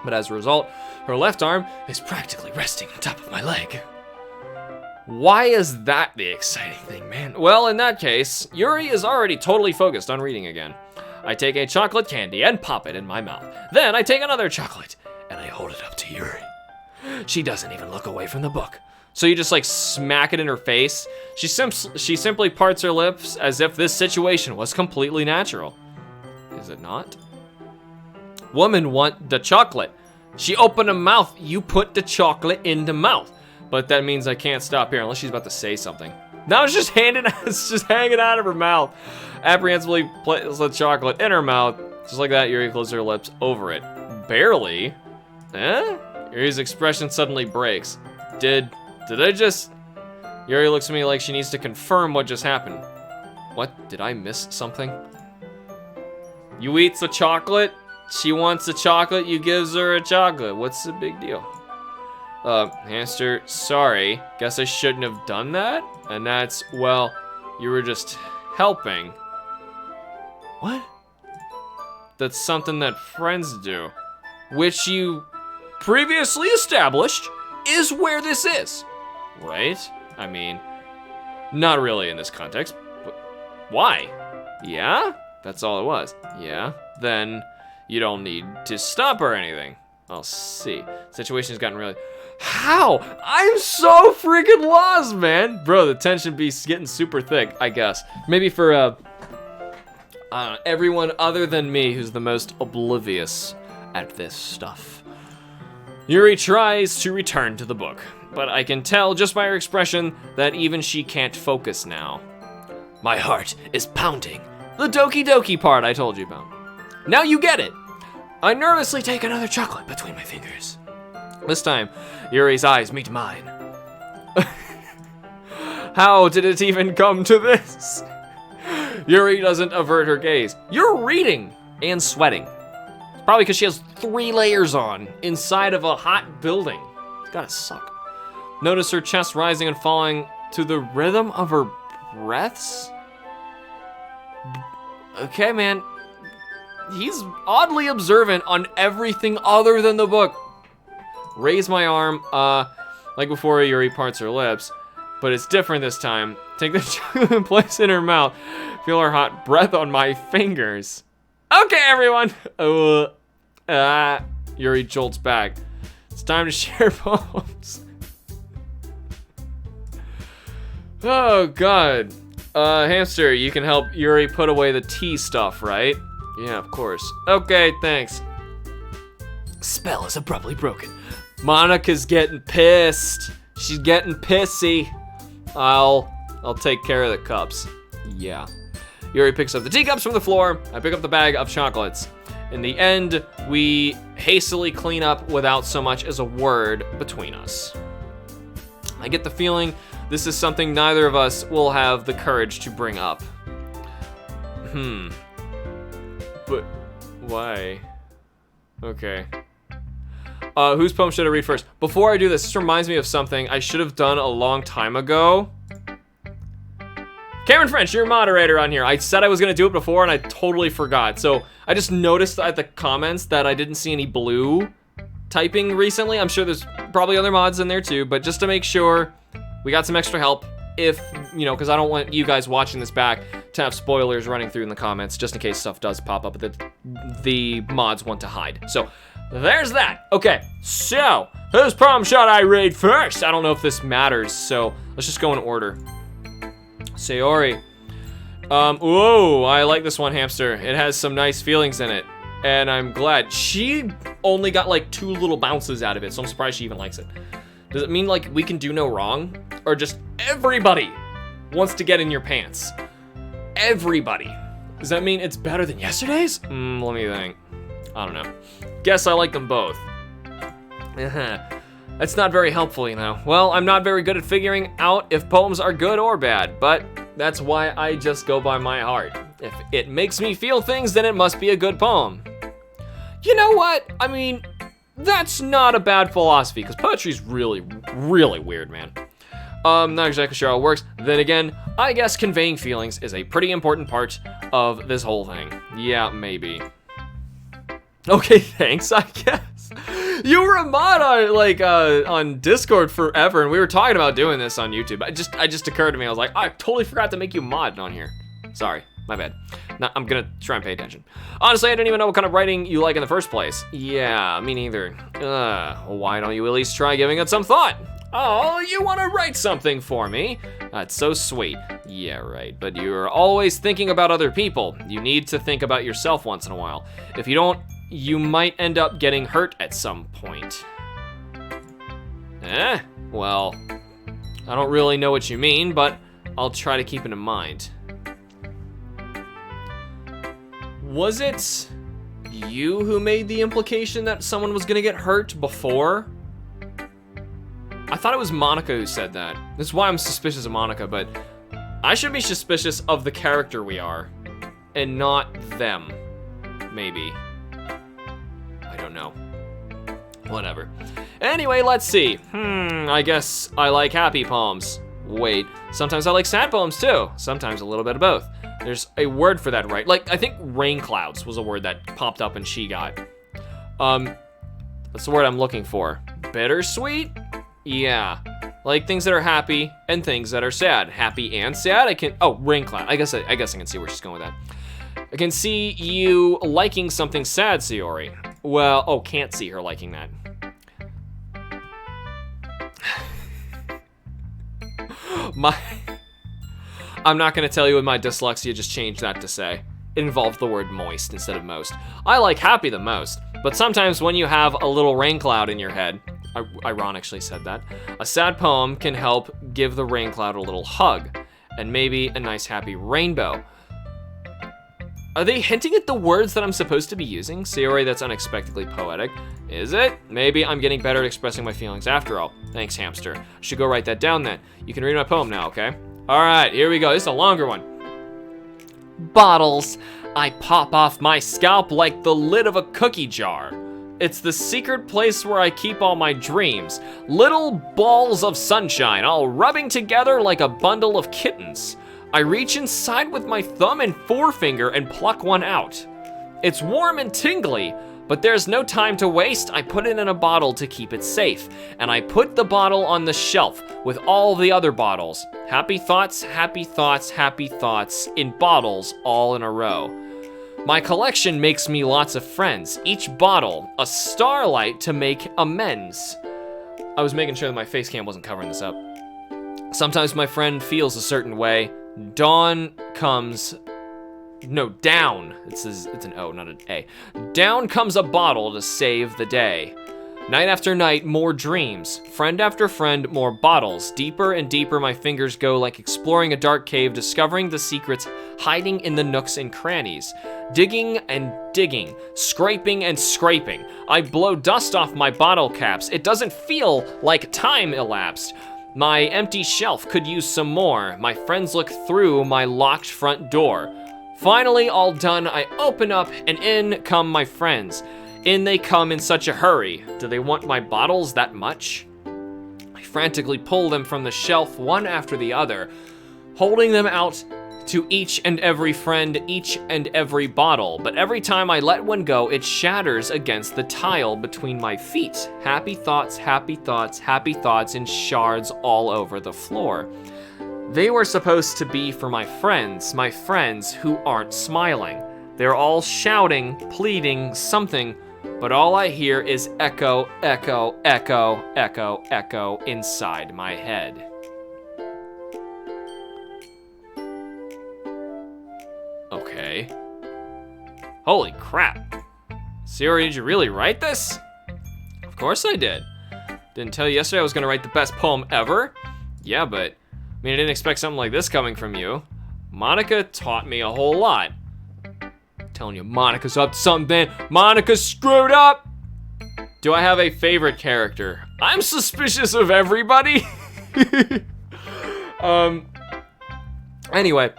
But as a result, her left arm is practically resting on top of my leg. Why is that the exciting thing, man? Well, in that case, Yuri is already totally focused on reading again. I take a chocolate candy and pop it in my mouth. Then I take another chocolate and I hold it up to Yuri. She doesn't even look away from the book. So you just like smack it in her face? She simply parts her lips as if this situation was completely natural. Is it not? Woman want the chocolate. She opened her mouth, you put the chocolate in the mouth. But that means I can't stop here unless she's about to say something. Now it's just hanging out of her mouth. Apprehensively places the chocolate in her mouth. Just like that, Yuri closes her lips over it. Barely? Eh? Yuri's expression suddenly breaks. Did I just... Yuri looks at me like she needs to confirm what just happened. What? Did I miss something? You eats the chocolate? She wants a chocolate, you gives her a chocolate. What's the big deal? Hamster, sorry. Guess I shouldn't have done that? And that's, well, you were just helping. What? That's something that friends do. Which you previously established is where this is. Right? I mean, not really in this context, but why? Yeah? That's all it was. Yeah? Then you don't need to stop or anything. I'll see. Situation's gotten really... How? I'm so freaking lost, man. Bro, the tension be getting super thick, I guess. Maybe for everyone other than me who's the most oblivious at this stuff. Yuri tries to return to the book, but I can tell just by her expression that even she can't focus now. My heart is pounding. The Doki Doki part I told you about. Now you get it. I nervously take another chocolate between my fingers. This time, Yuri's eyes meet mine. How did it even come to this? Yuri doesn't avert her gaze. You're reading and sweating. It's probably because she has 3 layers on inside of a hot building. It's gotta suck. Notice her chest rising and falling to the rhythm of her breaths. Okay, man. He's oddly observant on everything other than the book. Raise my arm, like before Yuri parts her lips, but it's different this time. Take the chocolate and place it in her mouth. Feel her hot breath on my fingers. Okay, everyone. Yuri jolts back. It's time to share poems. Oh, God. Hamster, you can help Yuri put away the tea stuff, right? Yeah, of course. Okay, thanks. Spell is abruptly broken. Monica's getting pissed. She's getting pissy. I'll take care of the cups. Yeah. Yuri picks up the teacups from the floor. I pick up the bag of chocolates. In the end, we hastily clean up without so much as a word between us. I get the feeling this is something neither of us will have the courage to bring up. But why? Okay. Whose poem should I read first? Before I do this reminds me of something I should have done a long time ago. Cameron French, you're a moderator on here. I said I was gonna do it before and I totally forgot. So I just noticed at the comments that I didn't see any blue typing recently. I'm sure there's probably other mods in there too, but just to make sure we got some extra help if, you know, because I don't want you guys watching this back to have spoilers running through in the comments just in case stuff does pop up that the mods want to hide. So there's that. Okay, so whose poem should I read first? I don't know if this matters, so let's just go in order. Sayori. Whoa, I like this one, Hamster. It has some nice feelings in it, and I'm glad. She only got like 2 little bounces out of it, so I'm surprised she even likes it. Does it mean like we can do no wrong? Or just everybody wants to get in your pants. Everybody. Does that mean it's better than yesterday's? Let me think. I don't know. Guess I like them both. That's not very helpful, you know. Well, I'm not very good at figuring out if poems are good or bad, but that's why I just go by my heart. If it makes me feel things, then it must be a good poem. You know what? I mean, that's not a bad philosophy, because poetry's really, really weird, man. Not exactly sure how it works. Then again, I guess conveying feelings is a pretty important part of this whole thing. Yeah, maybe. Okay, thanks, I guess. You were a mod on Discord forever, and we were talking about doing this on YouTube. I just occurred to me, I was like, I totally forgot to make you mod on here. Sorry, my bad. Now, I'm gonna try and pay attention. Honestly, I didn't even know what kind of writing you like in the first place. Yeah, me neither. Why don't you at least try giving it some thought? Oh, you want to write something for me? That's so sweet. Yeah, right, but you're always thinking about other people. You need to think about yourself once in a while. If you don't, you might end up getting hurt at some point. Well, I don't really know what you mean, but I'll try to keep it in mind. Was it you who made the implication that someone was gonna get hurt before? I thought it was Monica who said that. That's why I'm suspicious of Monica, but I should be suspicious of the character we are, and not them, maybe. I don't know. Whatever. Anyway, let's see. I guess I like happy poems. Wait, sometimes I like sad poems too. Sometimes a little bit of both. There's a word for that, right? Like, I think rain clouds was a word that popped up and she got. That's the word I'm looking for. Bittersweet? Yeah. Like things that are happy and things that are sad. Happy and sad, rain cloud. I guess I can see where she's going with that. I can see you liking something sad, Sayori. Well, can't see her liking that. I'm not gonna tell you what my dyslexia just changed that to say. It involved the word moist instead of most. I like happy the most, but sometimes when you have a little rain cloud in your head, Iran actually said that, a sad poem can help give the rain cloud a little hug, and maybe a nice happy rainbow. Are they hinting at the words that I'm supposed to be using? Sayori, that's unexpectedly poetic. Is it? Maybe I'm getting better at expressing my feelings after all. Thanks, Hamster. I should go write that down then. You can read my poem now, okay? All right, here we go. This is a longer one. Bottles. I pop off my scalp like the lid of a cookie jar. It's the secret place where I keep all my dreams. Little balls of sunshine, all rubbing together like a bundle of kittens. I reach inside with my thumb and forefinger and pluck one out. It's warm and tingly, but there's no time to waste. I put it in a bottle to keep it safe, and I put the bottle on the shelf with all the other bottles. Happy thoughts, happy thoughts, happy thoughts, in bottles all in a row. My collection makes me lots of friends. Each bottle, a starlight to make amends. I was making sure that my face cam wasn't covering this up. Sometimes my friend feels a certain way. Down. It's an O, not an A. Down comes a bottle to save the day. Night after night, more dreams. Friend after friend, more bottles. Deeper and deeper my fingers go, like exploring a dark cave, discovering the secrets hiding in the nooks and crannies. Digging and digging, scraping and scraping. I blow dust off my bottle caps. It doesn't feel like time elapsed. My empty shelf could use some more. My friends look through my locked front door. Finally, all done, I open up and in come my friends. In they come in such a hurry. Do they want my bottles that much? I frantically pull them from the shelf one after the other, holding them out to each and every friend, each and every bottle. But every time I let one go, it shatters against the tile between my feet. Happy thoughts, happy thoughts, happy thoughts in shards all over the floor. They were supposed to be for my friends who aren't smiling. They're all shouting, pleading, something, but all I hear is echo, echo, echo, echo, echo inside my head. Okay. Holy crap. Sayori, did you really write this? Of course I did. Didn't tell you yesterday I was gonna write the best poem ever? Yeah, but mean, I didn't expect something like this coming from you. Monica taught me a whole lot. I'm telling you, Monica's up to something. Monica's screwed up. Do I have a favorite character? I'm suspicious of everybody. Anyway,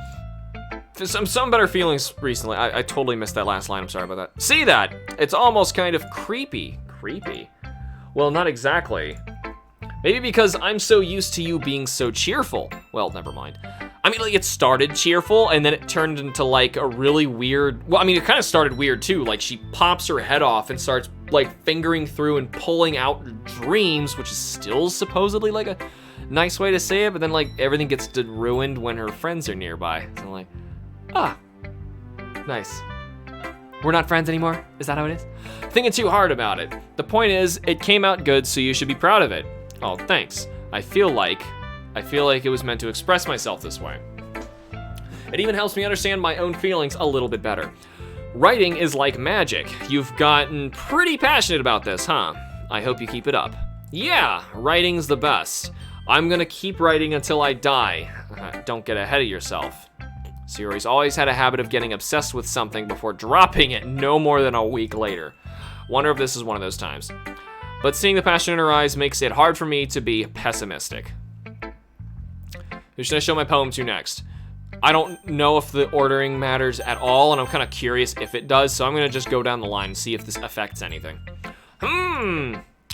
some better feelings recently. I totally missed that last line. I'm sorry about that. See that? It's almost kind of creepy. Creepy? Well, not exactly. Maybe because I'm so used to you being so cheerful. Well, never mind. I mean, like, it started cheerful, and then it turned into, like, a really weird... Well, I mean, it kind of started weird, too. Like, she pops her head off and starts, like, fingering through and pulling out dreams, which is still supposedly, like, a nice way to say it, but then, like, everything gets ruined when her friends are nearby. So I'm like, ah, nice. We're not friends anymore? Is that how it is? Thinking too hard about it. The point is, it came out good, so you should be proud of it. Oh, thanks. I feel like it was meant to express myself this way. It even helps me understand my own feelings a little bit better. Writing is like magic. You've gotten pretty passionate about this, huh? I hope you keep it up. Yeah, writing's the best. I'm gonna keep writing until I die. Don't get ahead of yourself. Sayori's always had a habit of getting obsessed with something before dropping it no more than a week later. Wonder if this is one of those times. But seeing the passion in her eyes makes it hard for me to be pessimistic. Who should I show my poem to next? I don't know if the ordering matters at all, and I'm kind of curious if it does, so I'm gonna just go down the line and see if this affects anything.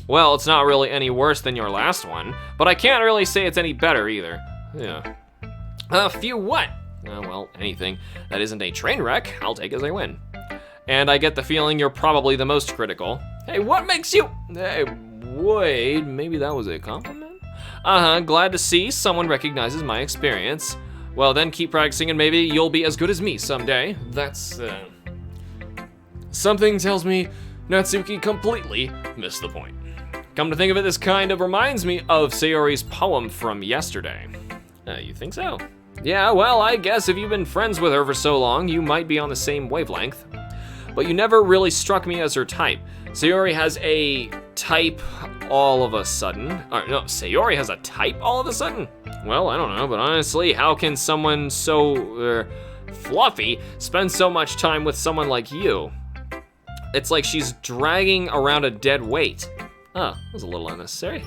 Well, it's not really any worse than your last one, but I can't really say it's any better either. Yeah. A few what? Well, anything that isn't a train wreck, I'll take as I win. And I get the feeling you're probably the most critical. Hey, what makes you... Hey, wait, maybe that was a compliment? Glad to see someone recognizes my experience. Well, then keep practicing and maybe you'll be as good as me someday. That's, Something tells me Natsuki completely missed the point. Come to think of it, this kind of reminds me of Sayori's poem from yesterday. You think so? Yeah, well, I guess if you've been friends with her for so long, you might be on the same wavelength. But you never really struck me as her type. Sayori has a type all of a sudden. No, Sayori has a type all of a sudden? Well, I don't know, but honestly, how can someone so fluffy spend so much time with someone like you? It's like she's dragging around a dead weight. Oh, that was a little unnecessary.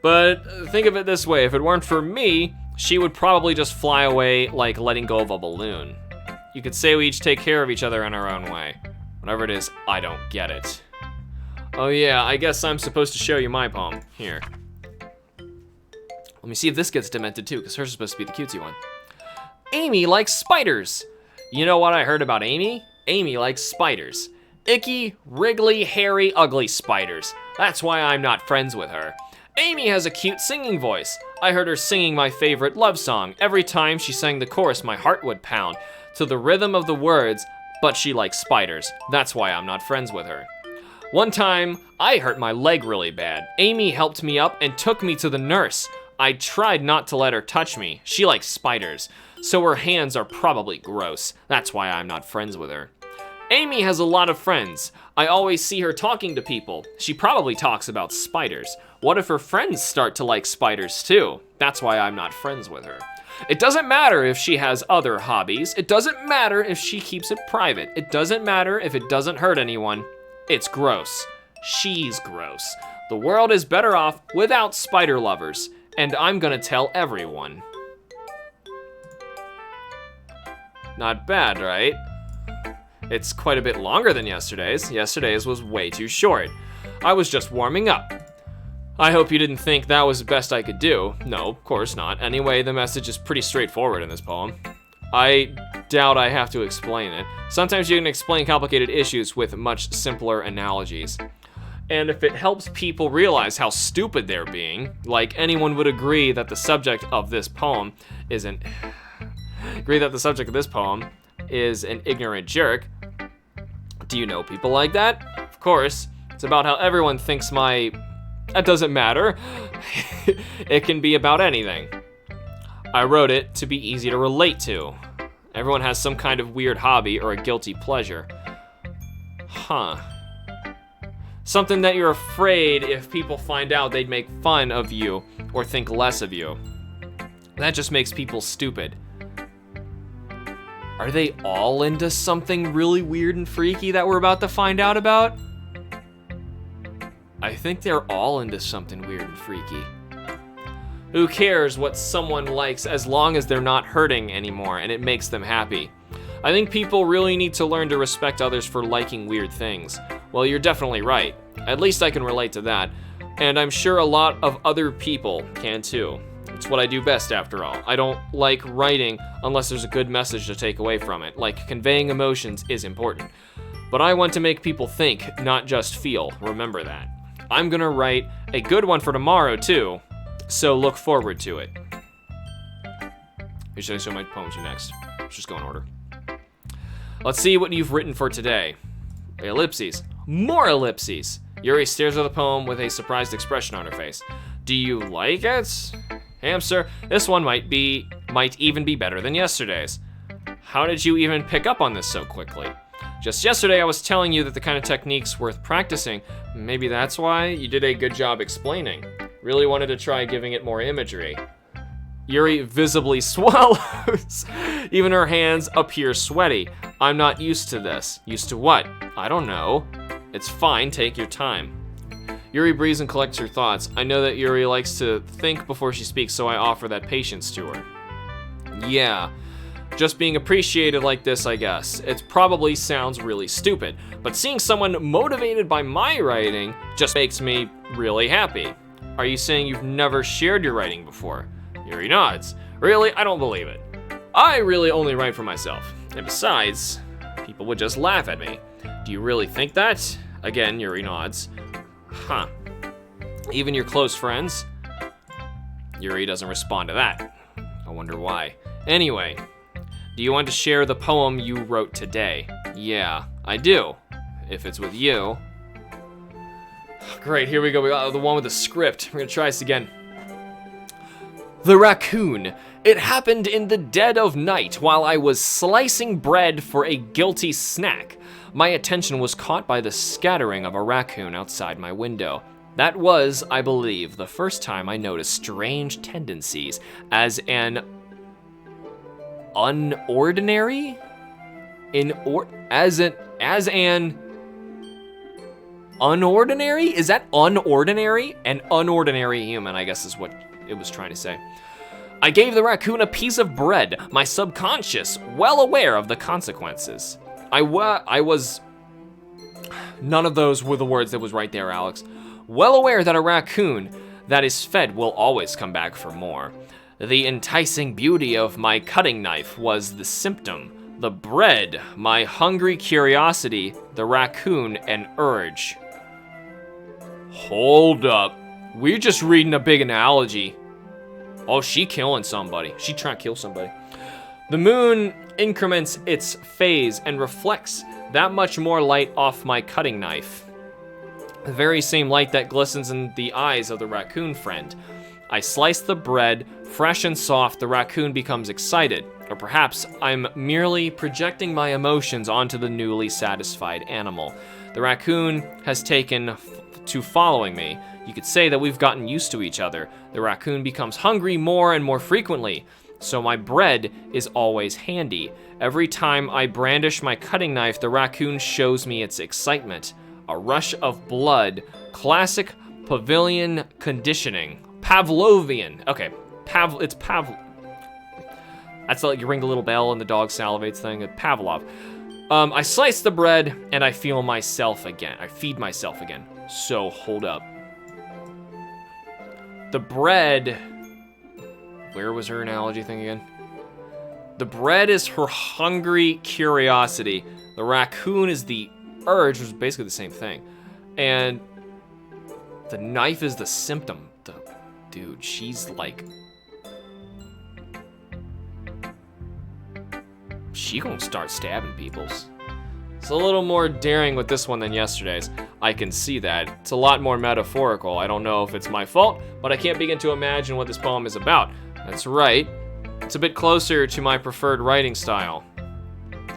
But think of it this way, if it weren't for me, she would probably just fly away like letting go of a balloon. You could say we each take care of each other in our own way. Whatever it is, I don't get it. Oh yeah, I guess I'm supposed to show you my poem. Here. Let me see if this gets demented too, because hers is supposed to be the cutesy one. Amy likes spiders. You know what I heard about Amy? Amy likes spiders. Icky, wriggly, hairy, ugly spiders. That's why I'm not friends with her. Amy has a cute singing voice. I heard her singing my favorite love song. Every time she sang the chorus, my heart would pound to the rhythm of the words, but she likes spiders. That's why I'm not friends with her. One time, I hurt my leg really bad. Amy helped me up and took me to the nurse. I tried not to let her touch me. She likes spiders, so her hands are probably gross. That's why I'm not friends with her. Amy has a lot of friends. I always see her talking to people. She probably talks about spiders. What if her friends start to like spiders too? That's why I'm not friends with her. It doesn't matter if she has other hobbies. It doesn't matter if she keeps it private. It doesn't matter if it doesn't hurt anyone. It's gross. She's gross. The world is better off without spider lovers, and I'm gonna tell everyone. Not bad, right? It's quite a bit longer than yesterday's. Yesterday's was way too short. I was just warming up. I hope you didn't think that was the best I could do. No, of course not. Anyway, the message is pretty straightforward in this poem. I doubt I have to explain it. Sometimes you can explain complicated issues with much simpler analogies. And if it helps people realize how stupid they're being, like anyone would agree that the subject of this poem is an ignorant jerk. Do you know people like that? Of course. It's about how everyone thinks that doesn't matter. It can be about anything. I wrote it to be easy to relate to. Everyone has some kind of weird hobby or a guilty pleasure. Huh. Something that you're afraid if people find out they'd make fun of you or think less of you. That just makes people stupid. Are they all into something really weird and freaky that we're about to find out about? I think they're all into something weird and freaky. Who cares what someone likes as long as they're not hurting anymore and it makes them happy? I think people really need to learn to respect others for liking weird things. Well, you're definitely right. At least I can relate to that. And I'm sure a lot of other people can too. It's what I do best, after all. I don't like writing unless there's a good message to take away from it. Like, conveying emotions is important. But I want to make people think, not just feel. Remember that. I'm gonna write a good one for tomorrow too, so look forward to it. Who should I show my poem to next? Let's just go in order. Let's see what you've written for today. Ellipses. More ellipses. Yuri stares at the poem with a surprised expression on her face. Do you like it? Hamster, this one might even be better than yesterday's. How did you even pick up on this so quickly? Just yesterday I was telling you that the kind of technique's worth practicing. Maybe that's why you did a good job explaining. Really wanted to try giving it more imagery. Yuri visibly swallows. Even her hands appear sweaty. I'm not used to this. Used to what? I don't know. It's fine, take your time. Yuri breathes and collects her thoughts. I know that Yuri likes to think before she speaks, so I offer that patience to her. Yeah, just being appreciated like this, I guess. It probably sounds really stupid, but seeing someone motivated by my writing just makes me really happy. Are you saying you've never shared your writing before? Yuri nods. Really? I don't believe it. I really only write for myself. And besides, people would just laugh at me. Do you really think that? Again, Yuri nods. Huh. Even your close friends? Yuri doesn't respond to that. I wonder why. Anyway, do you want to share the poem you wrote today? Yeah, I do. If it's with you. Great, here we go. We got the one with the script. We're gonna try this again. The raccoon. It happened in the dead of night while I was slicing bread for a guilty snack. My attention was caught by the scattering of a raccoon outside my window. That was, I believe, the first time I noticed strange tendencies as an unordinary? As an unordinary? Is that unordinary? An unordinary human, I guess is what it was trying to say. I gave the raccoon a piece of bread, my subconscious, well aware of the consequences. I was... None of those were the words that was right there, Alex. Well aware that a raccoon that is fed will always come back for more. The enticing beauty of my cutting knife was the symptom. The bread, my hungry curiosity, the raccoon, an urge. Hold up. We're just reading a big analogy. Oh, she killing somebody. She trying to kill somebody. The moon increments its phase and reflects that much more light off my cutting knife. The very same light that glistens in the eyes of the raccoon friend. I slice the bread, fresh and soft, the raccoon becomes excited. Or perhaps I'm merely projecting my emotions onto the newly satisfied animal. The raccoon has taken to following me. You could say that we've gotten used to each other. The raccoon becomes hungry more and more frequently, so my bread is always handy. Every time I brandish my cutting knife, the raccoon shows me its excitement. A rush of blood. Classic pavilion conditioning. Pavlovian. Okay, it's that's like you ring the little bell and the dog salivates thing. Pavlov. I slice the bread and I feel myself again. I feed myself again. So hold up. The bread, where was her analogy thing again? The bread is her hungry curiosity. The raccoon is the urge, which is basically the same thing. And the knife is the symptom. Dude, she's like... She gonna start stabbing peoples. It's a little more daring with this one than yesterday's. I can see that. It's a lot more metaphorical. I don't know if it's my fault, but I can't begin to imagine what this poem is about. That's right. It's a bit closer to my preferred writing style.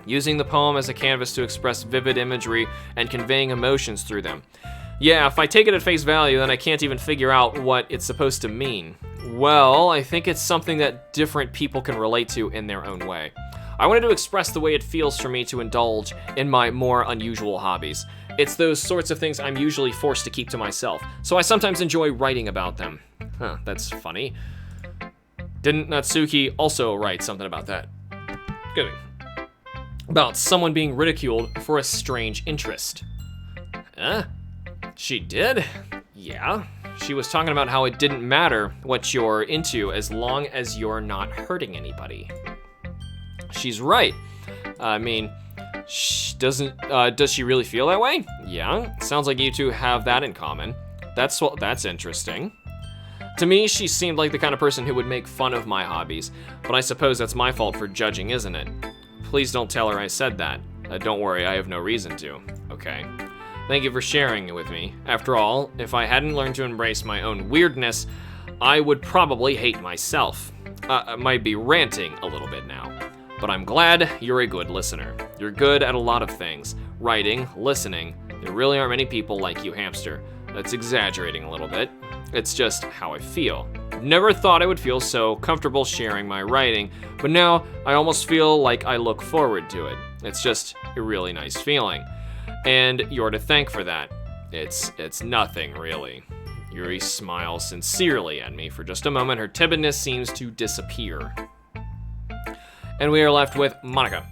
Using the poem as a canvas to express vivid imagery and conveying emotions through them. Yeah, if I take it at face value, then I can't even figure out what it's supposed to mean. Well, I think it's something that different people can relate to in their own way. I wanted to express the way it feels for me to indulge in my more unusual hobbies. It's those sorts of things I'm usually forced to keep to myself, so I sometimes enjoy writing about them. Huh, that's funny. Didn't Natsuki also write something about that? Good. About someone being ridiculed for a strange interest. Huh? She did? Yeah. She was talking about how it didn't matter what you're into as long as you're not hurting anybody. She's right. I mean, does she really feel that way? Yeah. Sounds like you two have that in common. That's interesting. To me, she seemed like the kind of person who would make fun of my hobbies, but I suppose that's my fault for judging, isn't it? Please don't tell her I said that. Don't worry, I have no reason to. Okay. Thank you for sharing it with me. After all, if I hadn't learned to embrace my own weirdness, I would probably hate myself. I might be ranting a little bit now, but I'm glad you're a good listener. You're good at a lot of things. Writing, listening. There really aren't many people like you, Hamster. That's exaggerating a little bit. It's just how I feel. Never thought I would feel so comfortable sharing my writing, but now I almost feel like I look forward to it. It's just a really nice feeling. And you're to thank for that. It's nothing, really. Yuri smiles sincerely at me. For just a moment, her timidness seems to disappear. And we are left with Monica.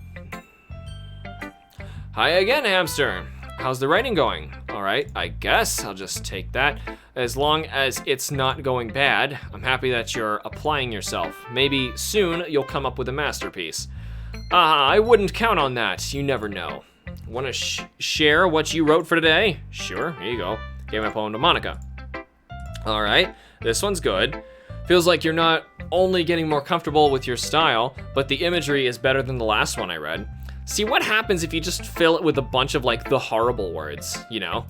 Hi again, Hamster. How's the writing going? All right, I guess I'll just take that. As long as it's not going bad, I'm happy that you're applying yourself. Maybe soon you'll come up with a masterpiece. I wouldn't count on that. You never know. Want to share what you wrote for today? Sure, here you go. Gave my poem to Monica. All right, this one's good. Feels like you're not only getting more comfortable with your style, but the imagery is better than the last one I read. See, what happens if you just fill it with a bunch of like the horrible words, you know?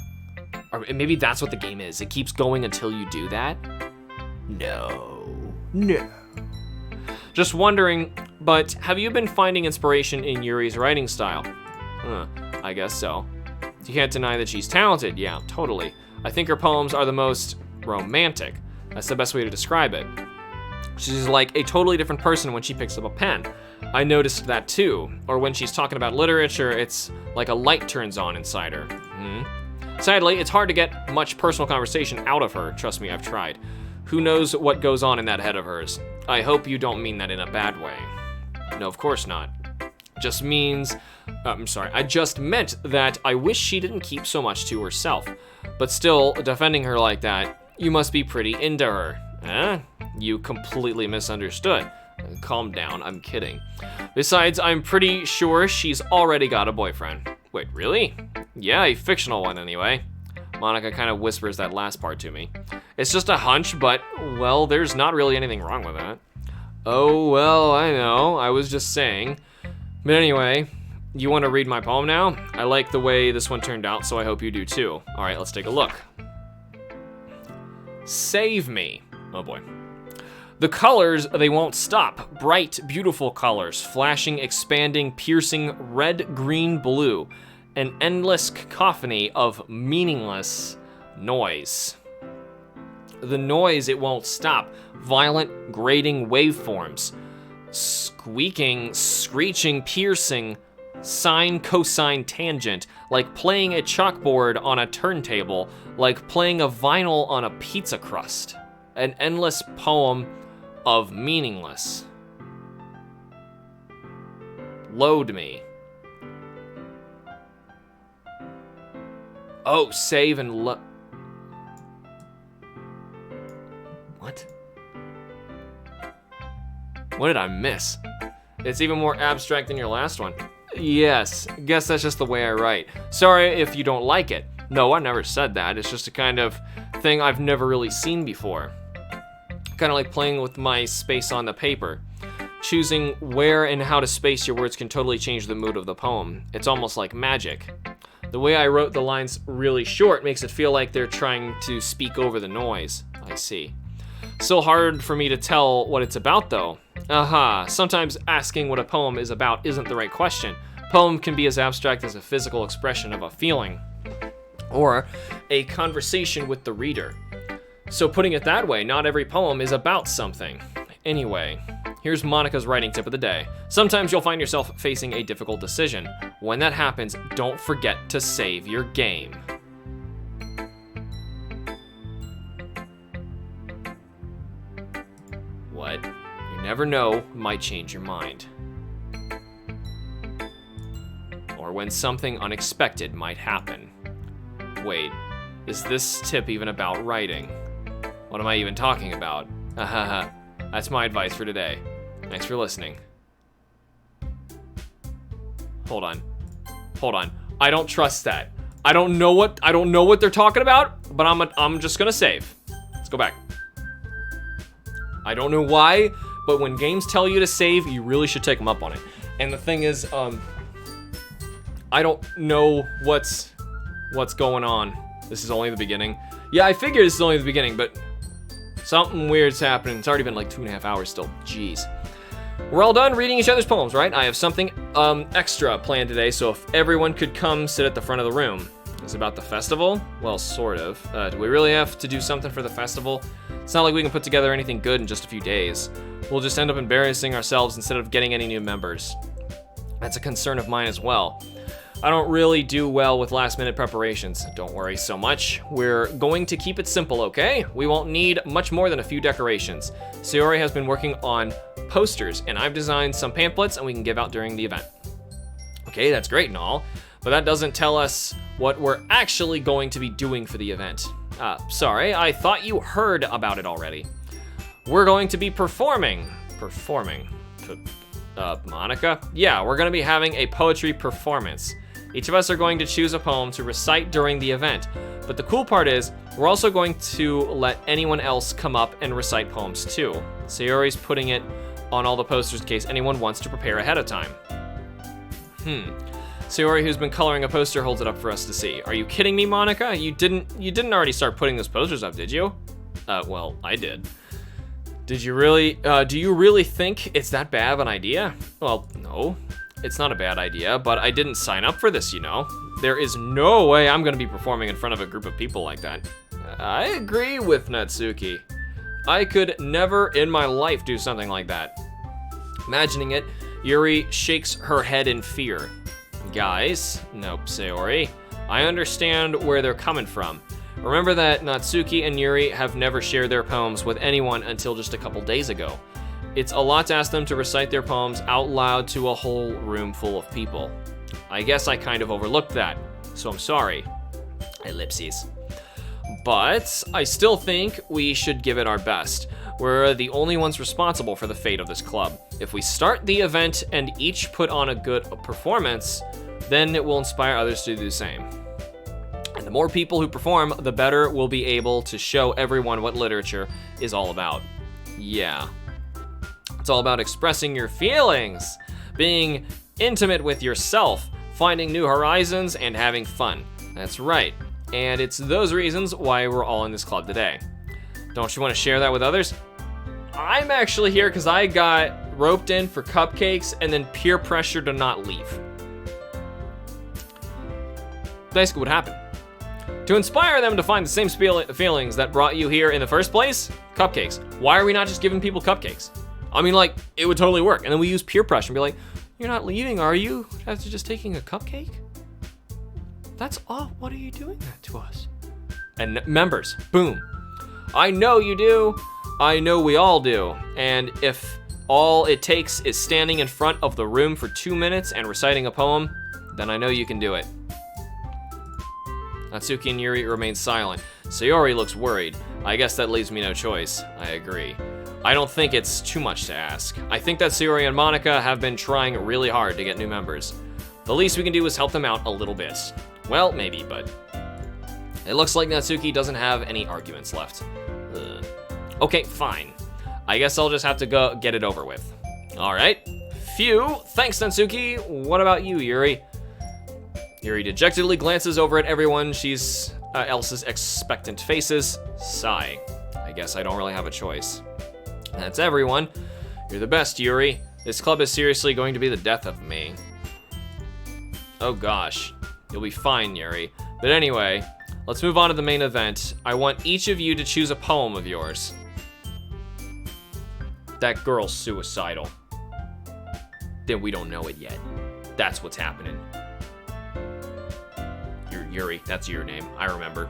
Or maybe that's what the game is. It keeps going until you do that? No. Just wondering, but have you been finding inspiration in Yuri's writing style? I guess so. You can't deny that she's talented. Yeah, totally. I think her poems are the most romantic. That's the best way to describe it. She's like a totally different person when she picks up a pen. I noticed that too. Or when she's talking about literature, it's like a light turns on inside her. Sadly, it's hard to get much personal conversation out of her. Trust me, I've tried. Who knows what goes on in that head of hers? I hope you don't mean that in a bad way. No, of course not. I just meant that I wish she didn't keep so much to herself. But still, defending her like that, you must be pretty into her. You completely misunderstood. Calm down, I'm kidding. Besides, I'm pretty sure she's already got a boyfriend. Wait, really? Yeah, a fictional one anyway. Monica kind of whispers that last part to me. It's just a hunch, but, well, there's not really anything wrong with that. Oh, well, I know, I was just saying. But anyway, you want to read my poem now? I like the way this one turned out, so I hope you do too. All right, let's take a look. Save me. Oh boy. The colors, they won't stop. Bright, beautiful colors, flashing, expanding, piercing, red, green, blue. An endless cacophony of meaningless noise. The noise, it won't stop. Violent, grating waveforms. Squeaking, screeching, piercing, sine, cosine, tangent. Like playing a chalkboard on a turntable. Like playing a vinyl on a pizza crust. An endless poem of meaningless. Load me. Oh, save and What? What did I miss? It's even more abstract than your last one. Yes, guess that's just the way I write. Sorry if you don't like it. No, I never said that. It's just a kind of thing I've never really seen before. Kind of like playing with my space on the paper. Choosing where and how to space your words can totally change the mood of the poem. It's almost like magic. The way I wrote the lines really short makes it feel like they're trying to speak over the noise. I see. Still hard for me to tell what it's about though. Sometimes asking what a poem is about isn't the right question. Poem can be as abstract as a physical expression of a feeling, or a conversation with the reader. So putting it that way, not every poem is about something. Anyway, here's Monica's writing tip of the day. Sometimes you'll find yourself facing a difficult decision. When that happens, don't forget to save your game. What? You never know, might change your mind. Or when something unexpected might happen. Wait, is this tip even about writing? What am I even talking about? Ahaha, that's my advice for today. Thanks for listening. Hold on. I don't trust that. I don't know what they're talking about, but I'm just gonna save. Let's go back. I don't know why, but when games tell you to save, you really should take them up on it. And the thing is, I don't know what's going on. This is only the beginning. Yeah, I figured this is only the beginning, but something weird's happening. It's already been like 2.5 hours still. Jeez. We're all done reading each other's poems, right? I have something extra planned today, so if everyone could come sit at the front of the room. It's about the festival? Well, sort of. Do we really have to do something for the festival? It's not like we can put together anything good in just a few days. We'll just end up embarrassing ourselves instead of getting any new members. That's a concern of mine as well. I don't really do well with last-minute preparations. Don't worry so much. We're going to keep it simple, okay? We won't need much more than a few decorations. Sayori has been working on posters, and I've designed some pamphlets and we can give out during the event. Okay, that's great and all, but that doesn't tell us what we're actually going to be doing for the event. Sorry, I thought you heard about it already. We're going to be performing. Monica? Yeah, we're gonna be having a poetry performance. Each of us are going to choose a poem to recite during the event. But the cool part is, we're also going to let anyone else come up and recite poems too. Sayori's putting it on all the posters in case anyone wants to prepare ahead of time. Sayori, who's been coloring a poster, holds it up for us to see. Are you kidding me, Monica? You didn't already start putting those posters up, did you? Well, I did. Did you really, do you really think it's that bad of an idea? Well, no, it's not a bad idea, but I didn't sign up for this, you know? There is no way I'm gonna be performing in front of a group of people like that. I agree with Natsuki. I could never in my life do something like that. Imagining it, Yuri shakes her head in fear. Guys, nope, Sayori, I understand where they're coming from. Remember that Natsuki and Yuri have never shared their poems with anyone until just a couple days ago. It's a lot to ask them to recite their poems out loud to a whole room full of people. I guess I kind of overlooked that, so I'm sorry. Ellipses. But I still think we should give it our best. We're the only ones responsible for the fate of this club. If we start the event and each put on a good performance, then it will inspire others to do the same. And the more people who perform, the better we'll be able to show everyone what literature is all about. Yeah. It's all about expressing your feelings, being intimate with yourself, finding new horizons, and having fun. That's right. And it's those reasons why we're all in this club today. Don't you want to share that with others? I'm actually here because I got roped in for cupcakes and then peer pressure to not leave. Basically what happened. To inspire them to find the same feelings that brought you here in the first place, cupcakes. Why are we not just giving people cupcakes? I mean, like, it would totally work. And then we use peer pressure and be like, you're not leaving, are you? After just taking a cupcake? That's all. What are you doing that to us? And members, boom. I know you do. I know we all do. And if all it takes is standing in front of the room for 2 minutes and reciting a poem, then I know you can do it. Natsuki and Yuri remain silent. Sayori looks worried. I guess that leaves me no choice. I agree. I don't think it's too much to ask. I think that Sayori and Monica have been trying really hard to get new members. The least we can do is help them out a little bit. Well, maybe, but it looks like Natsuki doesn't have any arguments left. Ugh. Okay, fine. I guess I'll just have to go get it over with. All right. Phew. Thanks, Natsuki. What about you, Yuri? Yuri dejectedly glances over at everyone else's expectant faces. Sigh. I guess I don't really have a choice. That's everyone. You're the best, Yuri. This club is seriously going to be the death of me. Oh gosh. You'll be fine, Yuri. But anyway, Let's move on to the main event. I want each of you to choose a poem of yours. That girl's suicidal. Then we don't know it yet. That's what's happening. Yuri, that's your name, I remember.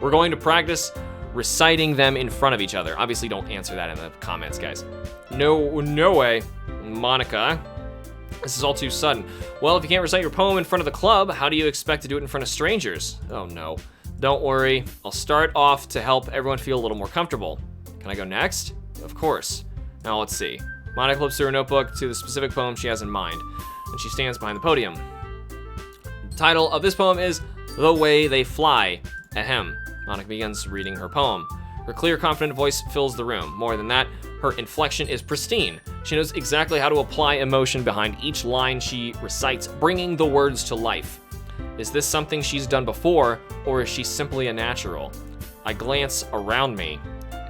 We're going to practice reciting them in front of each other. Obviously, don't answer that in the comments, guys. No way. Monica, this is all too sudden. Well, if you can't recite your poem in front of the club, how do you expect to do it in front of strangers? Oh no. Don't worry, I'll start off to help everyone feel a little more comfortable. Can I go next? Of course. Now let's see. Monica flips through her notebook to the specific poem she has in mind, and she stands behind the podium. The title of this poem is The Way They Fly. Ahem. Monica begins reading her poem. Her clear, confident voice fills the room. More than that, her inflection is pristine. She knows exactly how to apply emotion behind each line she recites, bringing the words to life. Is this something she's done before, or is she simply a natural? I glance around me.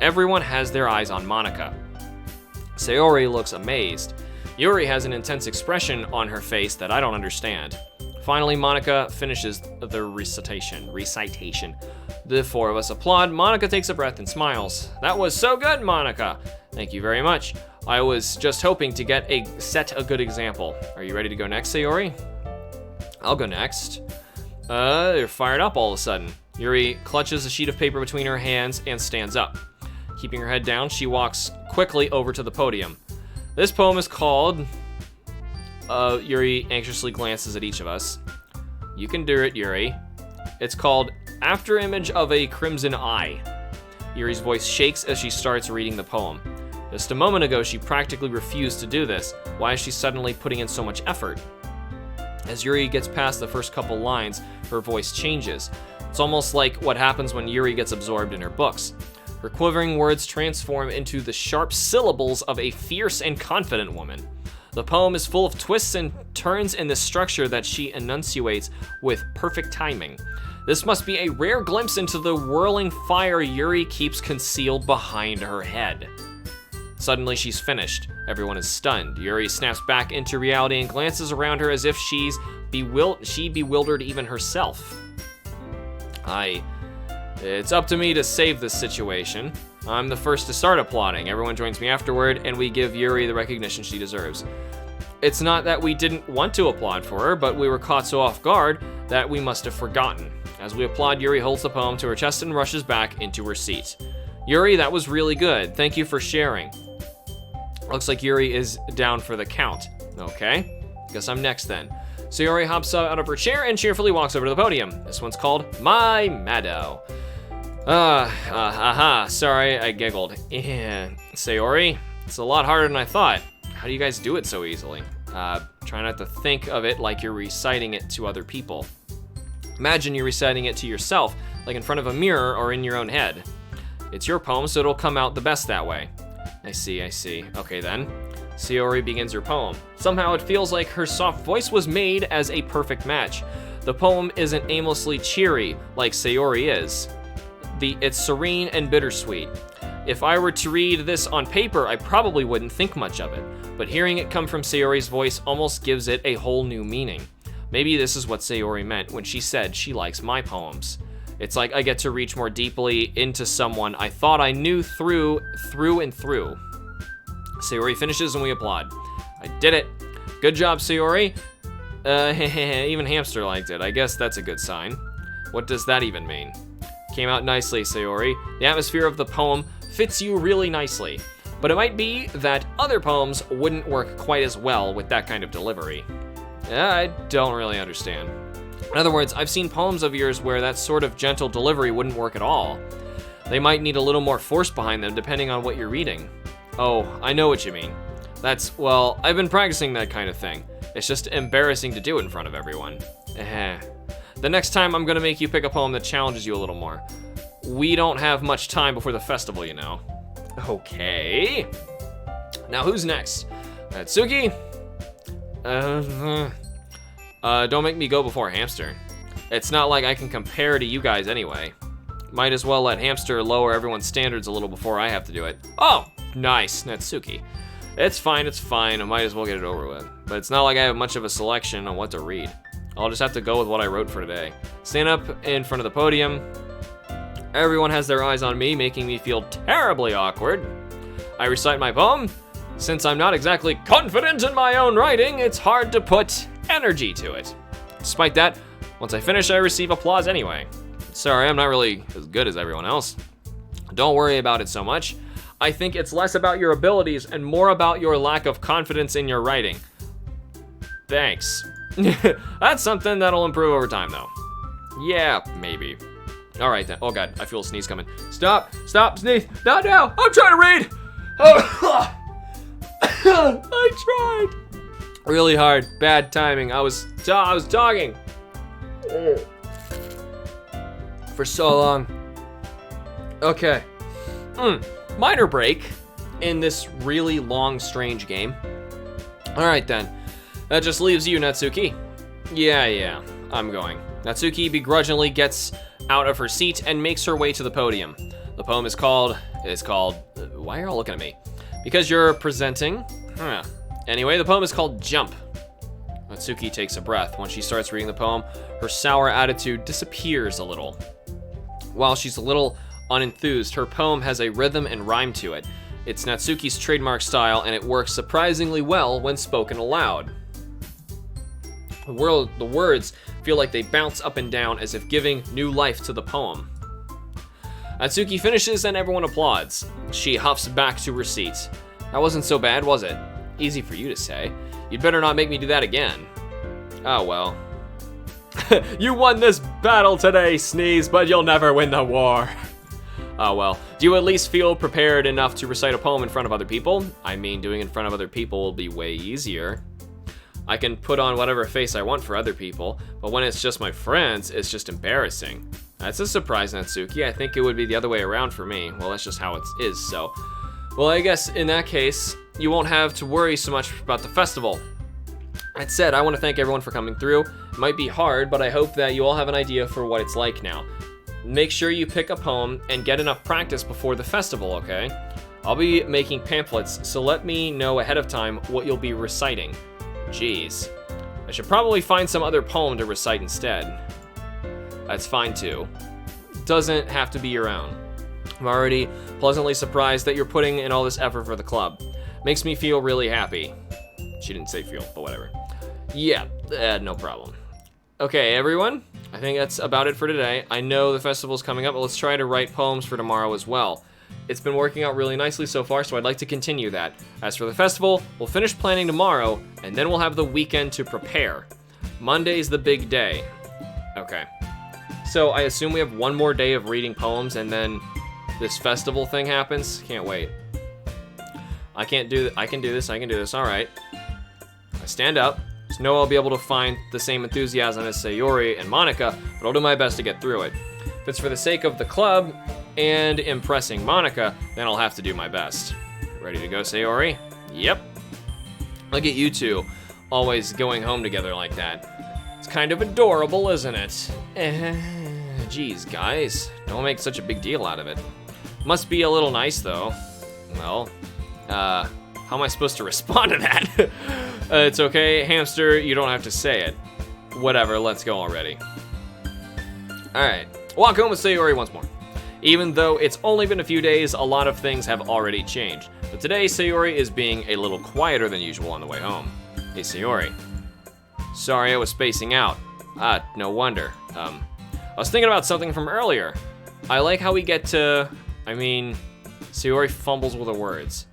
Everyone has their eyes on Monica. Sayori looks amazed. Yuri has an intense expression on her face that I don't understand. Finally, Monica finishes the recitation. The four of us applaud. Monica takes a breath and smiles. That was so good, Monica. Thank you very much. I was just hoping to set a good example. Are you ready to go next, Sayori? I'll go next. You're fired up all of a sudden. Yuri clutches a sheet of paper between her hands and stands up. Keeping her head down, she walks quickly over to the podium. This poem is called... Yuri anxiously glances at each of us. You can do it, Yuri. It's called After Image of a Crimson Eye. Yuri's voice shakes as she starts reading the poem. Just a moment ago, she practically refused to do this. Why is she suddenly putting in so much effort? As Yuri gets past the first couple lines, her voice changes. It's almost like what happens when Yuri gets absorbed in her books. Her quivering words transform into the sharp syllables of a fierce and confident woman. The poem is full of twists and turns in the structure that she enunciates with perfect timing. This must be a rare glimpse into the whirling fire Yuri keeps concealed behind her head. Suddenly she's finished. Everyone is stunned. Yuri snaps back into reality and glances around her as if she bewildered even herself. It's up to me to save this situation. I'm the first to start applauding. Everyone joins me afterward, and we give Yuri the recognition she deserves. It's not that we didn't want to applaud for her, but we were caught so off guard that we must have forgotten. As we applaud, Yuri holds the poem to her chest and rushes back into her seat. Yuri, that was really good. Thank you for sharing. Looks like Yuri is down for the count. Okay, guess I'm next then. So Yuri hops out of her chair and cheerfully walks over to the podium. This one's called My Meadow. Sorry, I giggled. Yeah. Sayori, it's a lot harder than I thought. How do you guys do it so easily? Try not to think of it like you're reciting it to other people. Imagine you're reciting it to yourself, like in front of a mirror or in your own head. It's your poem, so it'll come out the best that way. I see. Okay then. Sayori begins her poem. Somehow it feels like her soft voice was made as a perfect match. The poem isn't aimlessly cheery like Sayori is. It's serene and bittersweet. If I were to read this on paper, I probably wouldn't think much of it, but hearing it come from Sayori's voice almost gives it a whole new meaning. Maybe this is what Sayori meant when she said she likes my poems. It's like I get to reach more deeply into someone I thought I knew through and through. Sayori finishes and we applaud. I did it. Good job, Sayori. Even Hamster liked it. I guess that's a good sign. What does that even mean? Came out nicely, Sayori. The atmosphere of the poem fits you really nicely, but it might be that other poems wouldn't work quite as well with that kind of delivery. I don't really understand. In other words, I've seen poems of yours where that sort of gentle delivery wouldn't work at all. They might need a little more force behind them depending on what you're reading. Oh, I know what you mean. Well, I've been practicing that kind of thing. It's just embarrassing to do it in front of everyone. The next time I'm gonna make you pick a poem that challenges you a little more. We don't have much time before the festival, you know. Okay. Now who's next? Natsuki? Don't make me go before Hamster. It's not like I can compare to you guys anyway. Might as well let Hamster lower everyone's standards a little before I have to do it. Oh, nice, Natsuki. It's fine, I might as well get it over with. But it's not like I have much of a selection on what to read. I'll just have to go with what I wrote for today. Stand up in front of the podium. Everyone has their eyes on me, making me feel terribly awkward. I recite my poem. Since I'm not exactly confident in my own writing, it's hard to put energy to it. Despite that, once I finish, I receive applause anyway. Sorry, I'm not really as good as everyone else. Don't worry about it so much. I think it's less about your abilities and more about your lack of confidence in your writing. Thanks. That's something that'll improve over time, though. Yeah, maybe. All right, then. Oh, God, I feel a sneeze coming. Stop, sneeze. No, I'm trying to read. Oh. I tried. Really hard. Bad timing. I was talking for so long. Okay. Minor break in this really long, strange game. All right, then. That just leaves you, Natsuki. Yeah, I'm going. Natsuki begrudgingly gets out of her seat and makes her way to the podium. The poem is called, why are you all looking at me? Because you're presenting. Anyway, the poem is called Jump. Natsuki takes a breath. When she starts reading the poem, her sour attitude disappears a little. While she's a little unenthused, her poem has a rhythm and rhyme to it. It's Natsuki's trademark style, and it works surprisingly well when spoken aloud. The words feel like they bounce up and down as if giving new life to the poem. Natsuki finishes and everyone applauds. She huffs back to her seat. That wasn't so bad, was it? Easy for you to say. You'd better not make me do that again. Oh well. You won this battle today, Sneeze, but you'll never win the war. Oh well. Do you at least feel prepared enough to recite a poem in front of other people? I mean, doing it in front of other people will be way easier. I can put on whatever face I want for other people, but when it's just my friends, it's just embarrassing. That's a surprise, Natsuki. I think it would be the other way around for me. Well, that's just how it is, so. Well, I guess in that case, you won't have to worry so much about the festival. That said, I want to thank everyone for coming through. It might be hard, but I hope that you all have an idea for what it's like now. Make sure you pick a poem and get enough practice before the festival, okay? I'll be making pamphlets, so let me know ahead of time what you'll be reciting. Jeez. I should probably find some other poem to recite instead. That's fine too. Doesn't have to be your own. I'm already pleasantly surprised that you're putting in all this effort for the club. Makes me feel really happy. She didn't say feel, but whatever. Yeah, no problem. Okay, everyone. I think that's about it for today. I know the festival's coming up, but let's try to write poems for tomorrow as well. It's been working out really nicely so far, so I'd like to continue that. As for the festival, we'll finish planning tomorrow, and then we'll have the weekend to prepare. Monday's the big day. Okay. So I assume we have one more day of reading poems, and then this festival thing happens? Can't wait. I can do this, all right. I stand up. Just know I'll be able to find the same enthusiasm as Sayori and Monica, but I'll do my best to get through it. If it's for the sake of the club and impressing Monica, then I'll have to do my best. Ready to go, Sayori? Yep. Look at you two, always going home together like that. It's kind of adorable, isn't it? Geez, guys, don't make such a big deal out of it. Must be a little nice, though. Well, how am I supposed to respond to that? It's okay, Hamster, you don't have to say it. Whatever, let's go already. Alright, walk home with Sayori once more. Even though it's only been a few days, a lot of things have already changed. But today, Sayori is being a little quieter than usual on the way home. Hey, Sayori. Sorry, I was spacing out. No wonder. I was thinking about something from earlier. I like how we get to... Sayori fumbles with her words.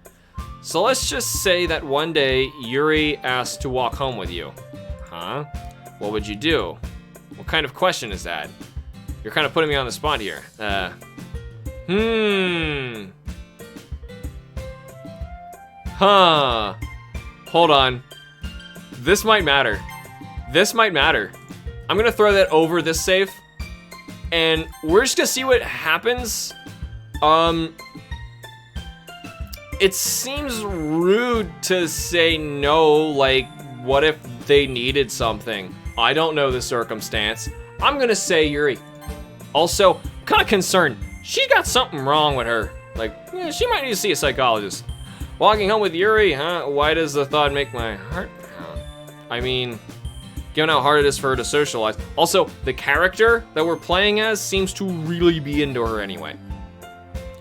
So let's just say that one day, Yuri asked to walk home with you. Huh? What would you do? What kind of question is that? You're kind of putting me on the spot here. Huh. Hold on. This might matter. I'm gonna throw that over this save, and we're just gonna see what happens. It seems rude to say no, like, what if they needed something? I don't know the circumstance. I'm gonna say Yuri. Also, kind of concerned. She got something wrong with her. Like, yeah, she might need to see a psychologist. Walking home with Yuri, huh? Why does the thought make my heart pound? given how hard it is for her to socialize. Also, the character that we're playing as seems to really be into her anyway.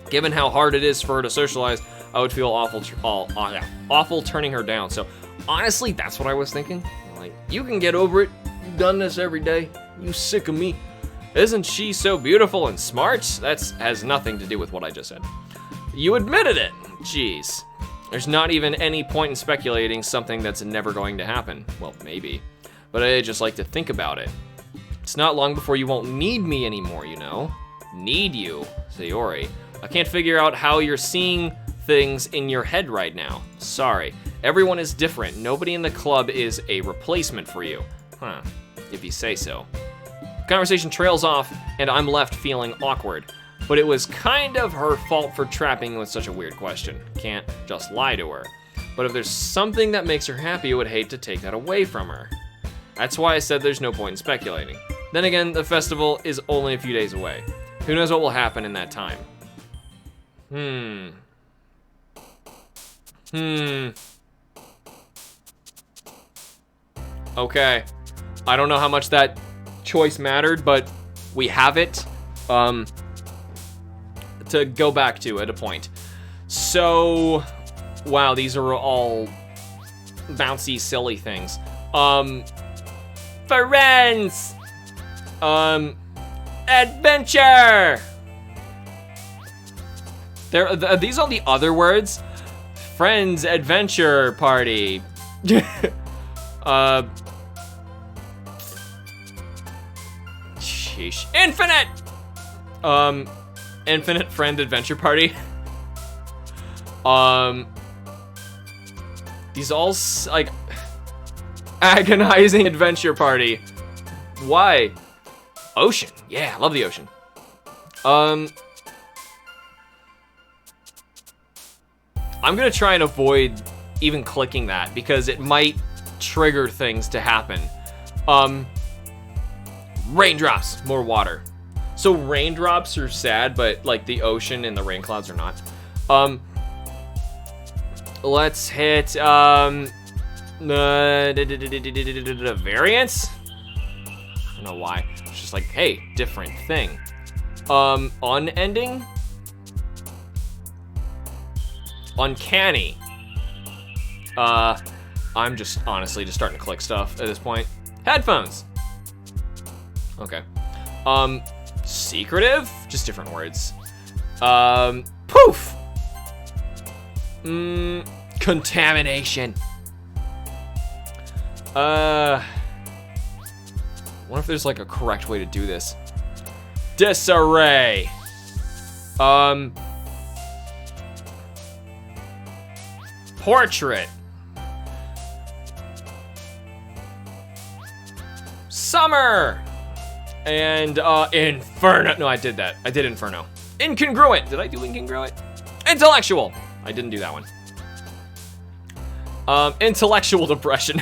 Given how hard it is for her to socialize, I would feel awful turning her down. So honestly, that's what I was thinking. Like, you can get over it. You've done this every day. You sick of me. Isn't she so beautiful and smart? That has nothing to do with what I just said. You admitted it. Jeez. There's not even any point in speculating something that's never going to happen. Well, maybe. But I just like to think about it. It's not long before you won't need me anymore, you know? Need you, Sayori. I can't figure out how you're seeing things in your head right now. Sorry. Everyone is different. Nobody in the club is a replacement for you. Huh, if you say so. Conversation trails off, and I'm left feeling awkward. But it was kind of her fault for trapping with such a weird question. Can't just lie to her. But if there's something that makes her happy, I would hate to take that away from her. That's why I said there's no point in speculating. Then again, the festival is only a few days away. Who knows what will happen in that time? Okay. I don't know how much that choice mattered, but we have it to go back to at a point. So, wow, these are all bouncy, silly things. Friends! Adventure! These are the other words. Friends, adventure, party. Sheesh. Infinite! Infinite friend adventure party. These all, like, agonizing adventure party. Why? Ocean. Yeah, I love the ocean. I'm gonna try and avoid even clicking that because it might trigger things to happen. Raindrops, more water. So raindrops are sad, but like the ocean and the rain clouds are not. Let's hit variance. I don't know why. It's just like, hey, different thing. Unending. Uncanny. I'm just honestly just starting to click stuff at this point. Headphones. Okay. Secretive? Just different words. Poof! Contamination. Wonder if there's like a correct way to do this. Disarray. Portrait. Summer. And Inferno. No, I did that. I did Inferno. Incongruent. Did I do incongruent? Intellectual. I didn't do that one. Intellectual depression.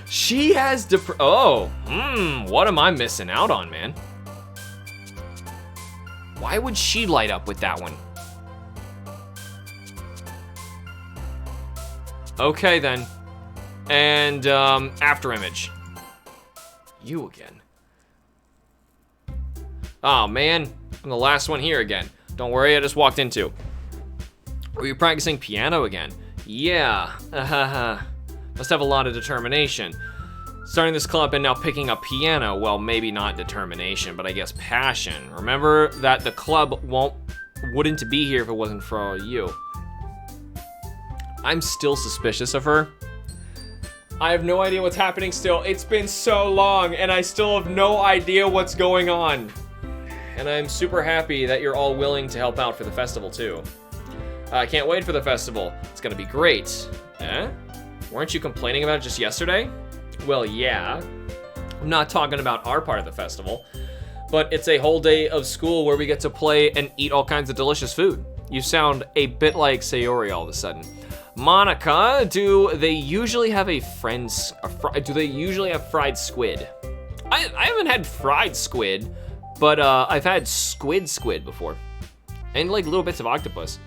She has what am I missing out on, man? Why would she light up with that one? Okay, then. And, after image. You again. Oh, man. I'm the last one here again. Don't worry, I just walked into. Are you practicing piano again? Yeah. Must have a lot of determination. Starting this club and now picking up piano. Well, maybe not determination, but I guess passion. Remember that the club wouldn't be here if it wasn't for you. I'm still suspicious of her. I have no idea what's happening still. It's been so long and I still have no idea what's going on. And I'm super happy that you're all willing to help out for the festival too. I can't wait for the festival. It's gonna be great. Eh? Weren't you complaining about it just yesterday? Well, yeah. I'm not talking about our part of the festival, but it's a whole day of school where we get to play and eat all kinds of delicious food. You sound a bit like Sayori all of a sudden. Monica, do they usually have fried squid? I haven't had fried squid, but I've had squid before. And like little bits of octopus.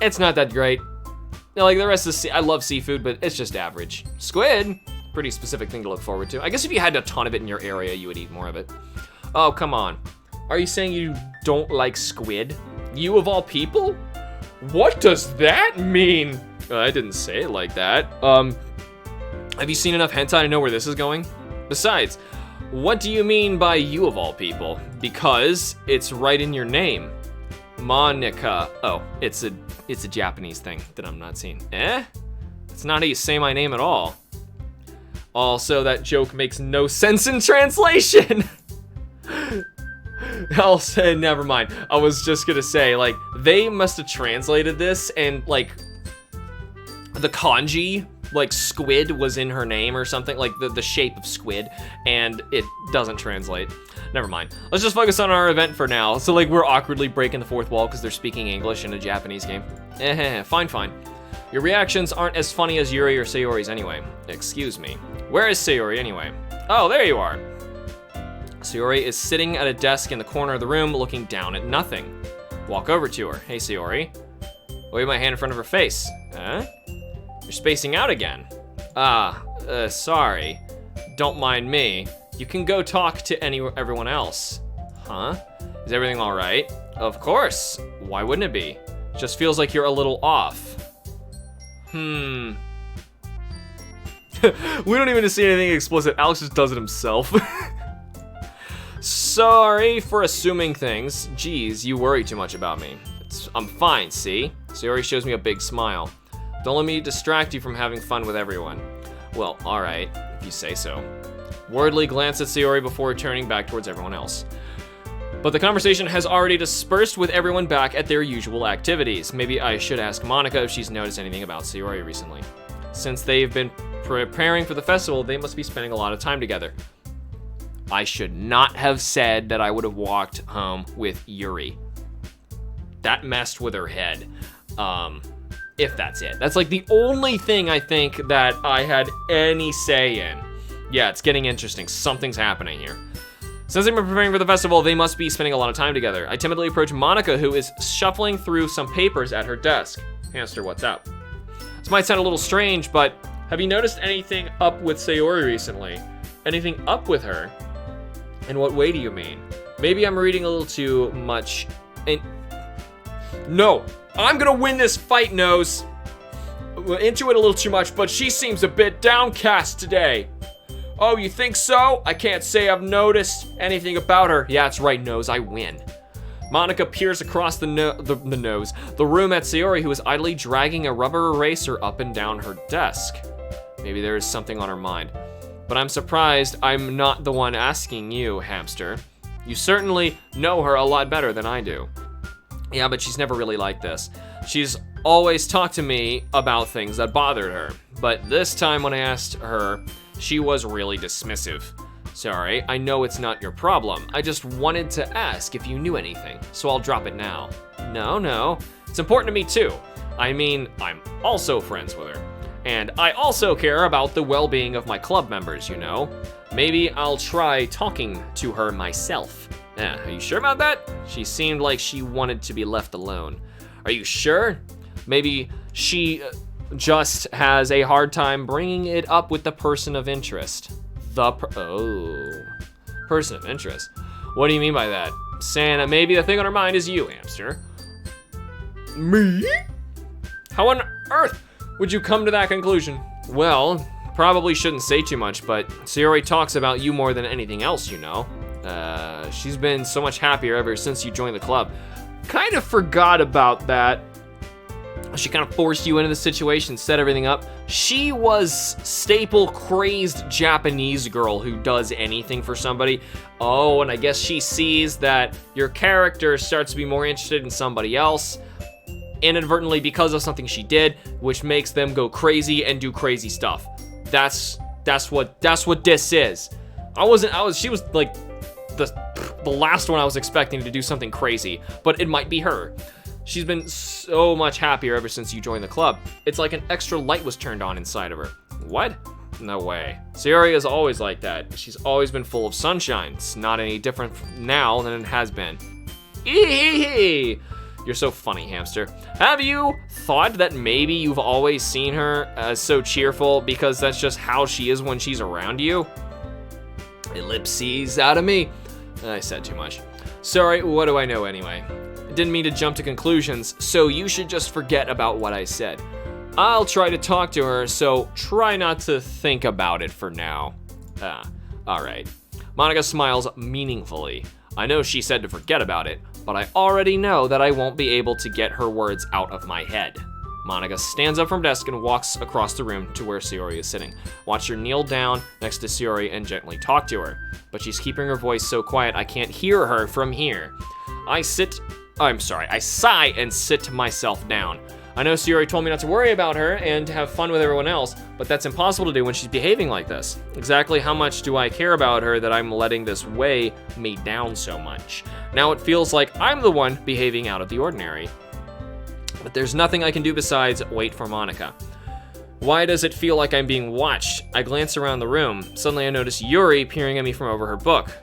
It's not that great. Like the rest of I love seafood, but it's just average. Squid, pretty specific thing to look forward to. I guess if you had a ton of it in your area, you would eat more of it. Oh, come on. Are you saying you don't like squid? You of all people? What does that mean? I didn't say it like that. Have you seen enough hentai to know where this is going? Besides, what do you mean by you of all people? Because it's right in your name. Monica. Oh, it's a Japanese thing that I'm not seeing. Eh? It's not how you say my name at all. Also, that joke makes no sense in translation. I'll say, never mind. I was just gonna say, like, they must have translated this and, like, the kanji, like, squid was in her name or something, like the shape of squid, and it doesn't translate. Never mind. Let's just focus on our event for now. So, like, we're awkwardly breaking the fourth wall because they're speaking English in a Japanese game. Fine. Your reactions aren't as funny as Yuri or Sayori's anyway. Excuse me. Where is Sayori anyway? Oh, there you are. Sayori is sitting at a desk in the corner of the room looking down at nothing. Walk over to her. Hey, Sayori. Wave my hand in front of her face. Huh? You're spacing out again. Sorry. Don't mind me. You can go talk to everyone else. Huh? Is everything all right? Of course. Why wouldn't it be? Just feels like you're a little off. We don't even see anything explicit. Alex just does it himself. Sorry for assuming things. Geez, you worry too much about me. I'm fine, see? Sayori shows me a big smile. Don't let me distract you from having fun with everyone. Well, alright, if you say so. Wordly glance at Sayori before turning back towards everyone else. But the conversation has already dispersed with everyone back at their usual activities. Maybe I should ask Monica if she's noticed anything about Sayori recently. Since they've been preparing for the festival, they must be spending a lot of time together. I should not have said that I would have walked home with Yuri. That messed with her head. If that's it. That's like the only thing I think that I had any say in. Yeah, it's getting interesting. Something's happening here. Since they've been preparing for the festival, they must be spending a lot of time together. I timidly approach Monica, who is shuffling through some papers at her desk. Hamster, what's up? This might sound a little strange, but have you noticed anything up with Sayori recently? Anything up with her? In what way do you mean? Maybe I'm reading a little too much. No, I'm gonna win this fight, Nose. Into it a little too much, but she seems a bit downcast today. Oh, you think so? I can't say I've noticed anything about her. Yeah, that's right, Nose, I win. Monica peers across the room at Sayori, who is idly dragging a rubber eraser up and down her desk. Maybe there is something on her mind. But I'm surprised I'm not the one asking you, Hamster. You certainly know her a lot better than I do. Yeah, but she's never really like this. She's always talked to me about things that bothered her. But this time when I asked her, she was really dismissive. Sorry, I know it's not your problem. I just wanted to ask if you knew anything, so I'll drop it now. No, it's important to me too. I mean, I'm also friends with her. And I also care about the well-being of my club members, you know? Maybe I'll try talking to her myself. Are you sure about that? She seemed like she wanted to be left alone. Are you sure? Maybe she just has a hard time bringing it up with the person of interest. Person of interest. What do you mean by that? Saying that maybe the thing on her mind is you, Hamster. Me? How on earth would you come to that conclusion? Well, probably shouldn't say too much, but Sayori talks about you more than anything else, you know. She's been so much happier ever since you joined the club. Kind of forgot about that. She kind of forced you into the situation, set everything up. She was staple crazed Japanese girl who does anything for somebody. Oh, and I guess she sees that your character starts to be more interested in somebody else inadvertently because of something she did, which makes them go crazy and do crazy stuff. That's what this is. She was like the last one I was expecting to do something crazy, but it might be her. She's been so much happier ever since you joined the club. It's like an extra light was turned on inside of her. What? No way. Sayori is always like that. She's always been full of sunshine. It's not any different now than it has been. Eehee! You're so funny, Hamster. Have you thought that maybe you've always seen her as so cheerful because that's just how she is when she's around you? Ellipses out of me. I said too much. Sorry, what do I know anyway? Didn't mean to jump to conclusions, so you should just forget about what I said. I'll try to talk to her, so try not to think about it for now. Alright. Monica smiles meaningfully. I know she said to forget about it, but I already know that I won't be able to get her words out of my head. Monica stands up from desk and walks across the room to where Sayori is sitting. Watch her kneel down next to Sayori and gently talk to her, but she's keeping her voice so quiet I can't hear her from here. I sigh and sit myself down. I know Sayori told me not to worry about her and to have fun with everyone else, but that's impossible to do when she's behaving like this. Exactly how much do I care about her that I'm letting this weigh me down so much? Now it feels like I'm the one behaving out of the ordinary. But there's nothing I can do besides wait for Monica. Why does it feel like I'm being watched? I glance around the room. Suddenly I notice Yuri peering at me from over her book.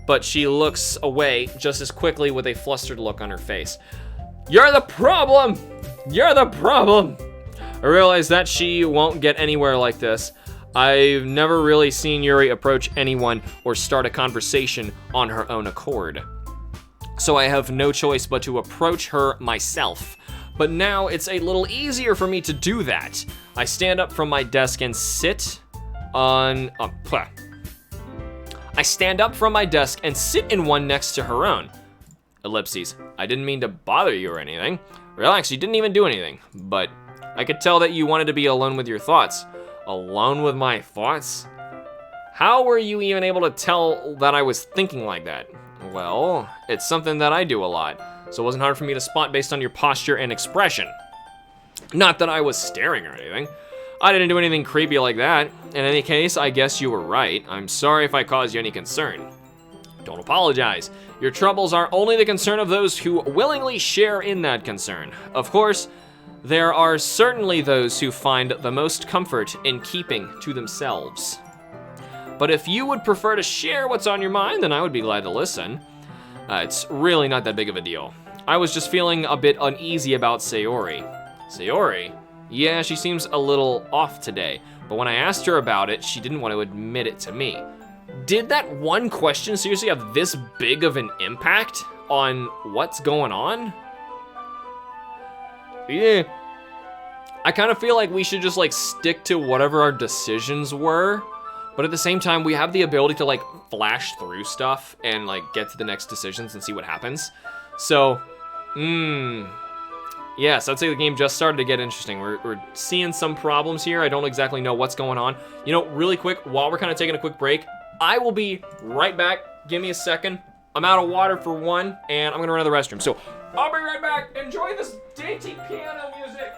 But she looks away just as quickly with a flustered look on her face. You're the problem! You're the problem! I realize that she won't get anywhere like this. I've never really seen Yuri approach anyone or start a conversation on her own accord. So I have no choice but to approach her myself. But now it's a little easier for me to do that. I stand up from my desk and sit on... I stand up from my desk and sit in one next to her own. Ellipses. I didn't mean to bother you or anything. Relax, you didn't even do anything. But I could tell that you wanted to be alone with your thoughts. Alone with my thoughts? How were you even able to tell that I was thinking like that? Well, it's something that I do a lot, so it wasn't hard for me to spot based on your posture and expression. Not that I was staring or anything. I didn't do anything creepy like that. In any case, I guess you were right. I'm sorry if I caused you any concern. Don't apologize. Your troubles are only the concern of those who willingly share in that concern. Of course, there are certainly those who find the most comfort in keeping to themselves. But if you would prefer to share what's on your mind, then I would be glad to listen. It's really not that big of a deal. I was just feeling a bit uneasy about Sayori. Sayori? Yeah, she seems a little off today, but when I asked her about it, she didn't want to admit it to me. Did that one question seriously have this big of an impact on what's going on? Yeah. I kind of feel like we should just like stick to whatever our decisions were, but at the same time, we have the ability to like flash through stuff and like get to the next decisions and see what happens. So, yes, I'd say the game just started to get interesting. We're seeing some problems here. I don't exactly know what's going on. You know, really quick, while we're kind of taking a quick break, I will be right back. Give me a second. I'm out of water for one, and I'm gonna run to the restroom. So I'll be right back. Enjoy this dainty piano music.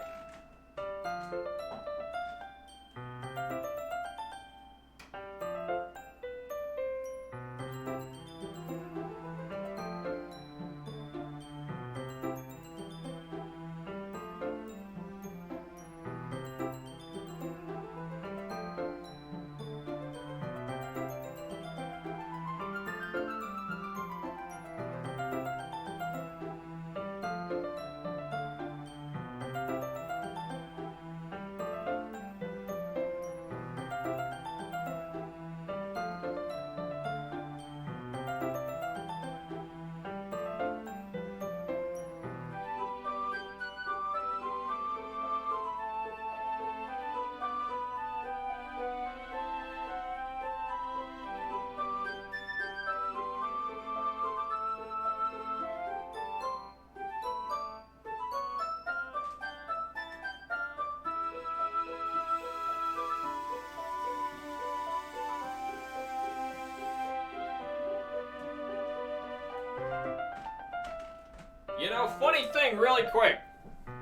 You know, funny thing, really quick.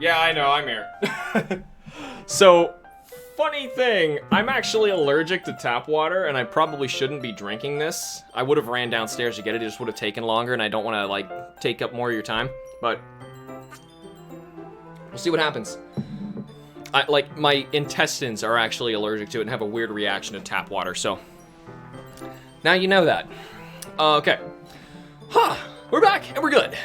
Yeah, I know, I'm here. So, funny thing, I'm actually allergic to tap water, and I probably shouldn't be drinking this. I would have ran downstairs to get it, just would have taken longer, and I don't want to, like, take up more of your time, but we'll see what happens. Like, my intestines are actually allergic to it and have a weird reaction to tap water, so now you know that. Okay. We're back, and we're good.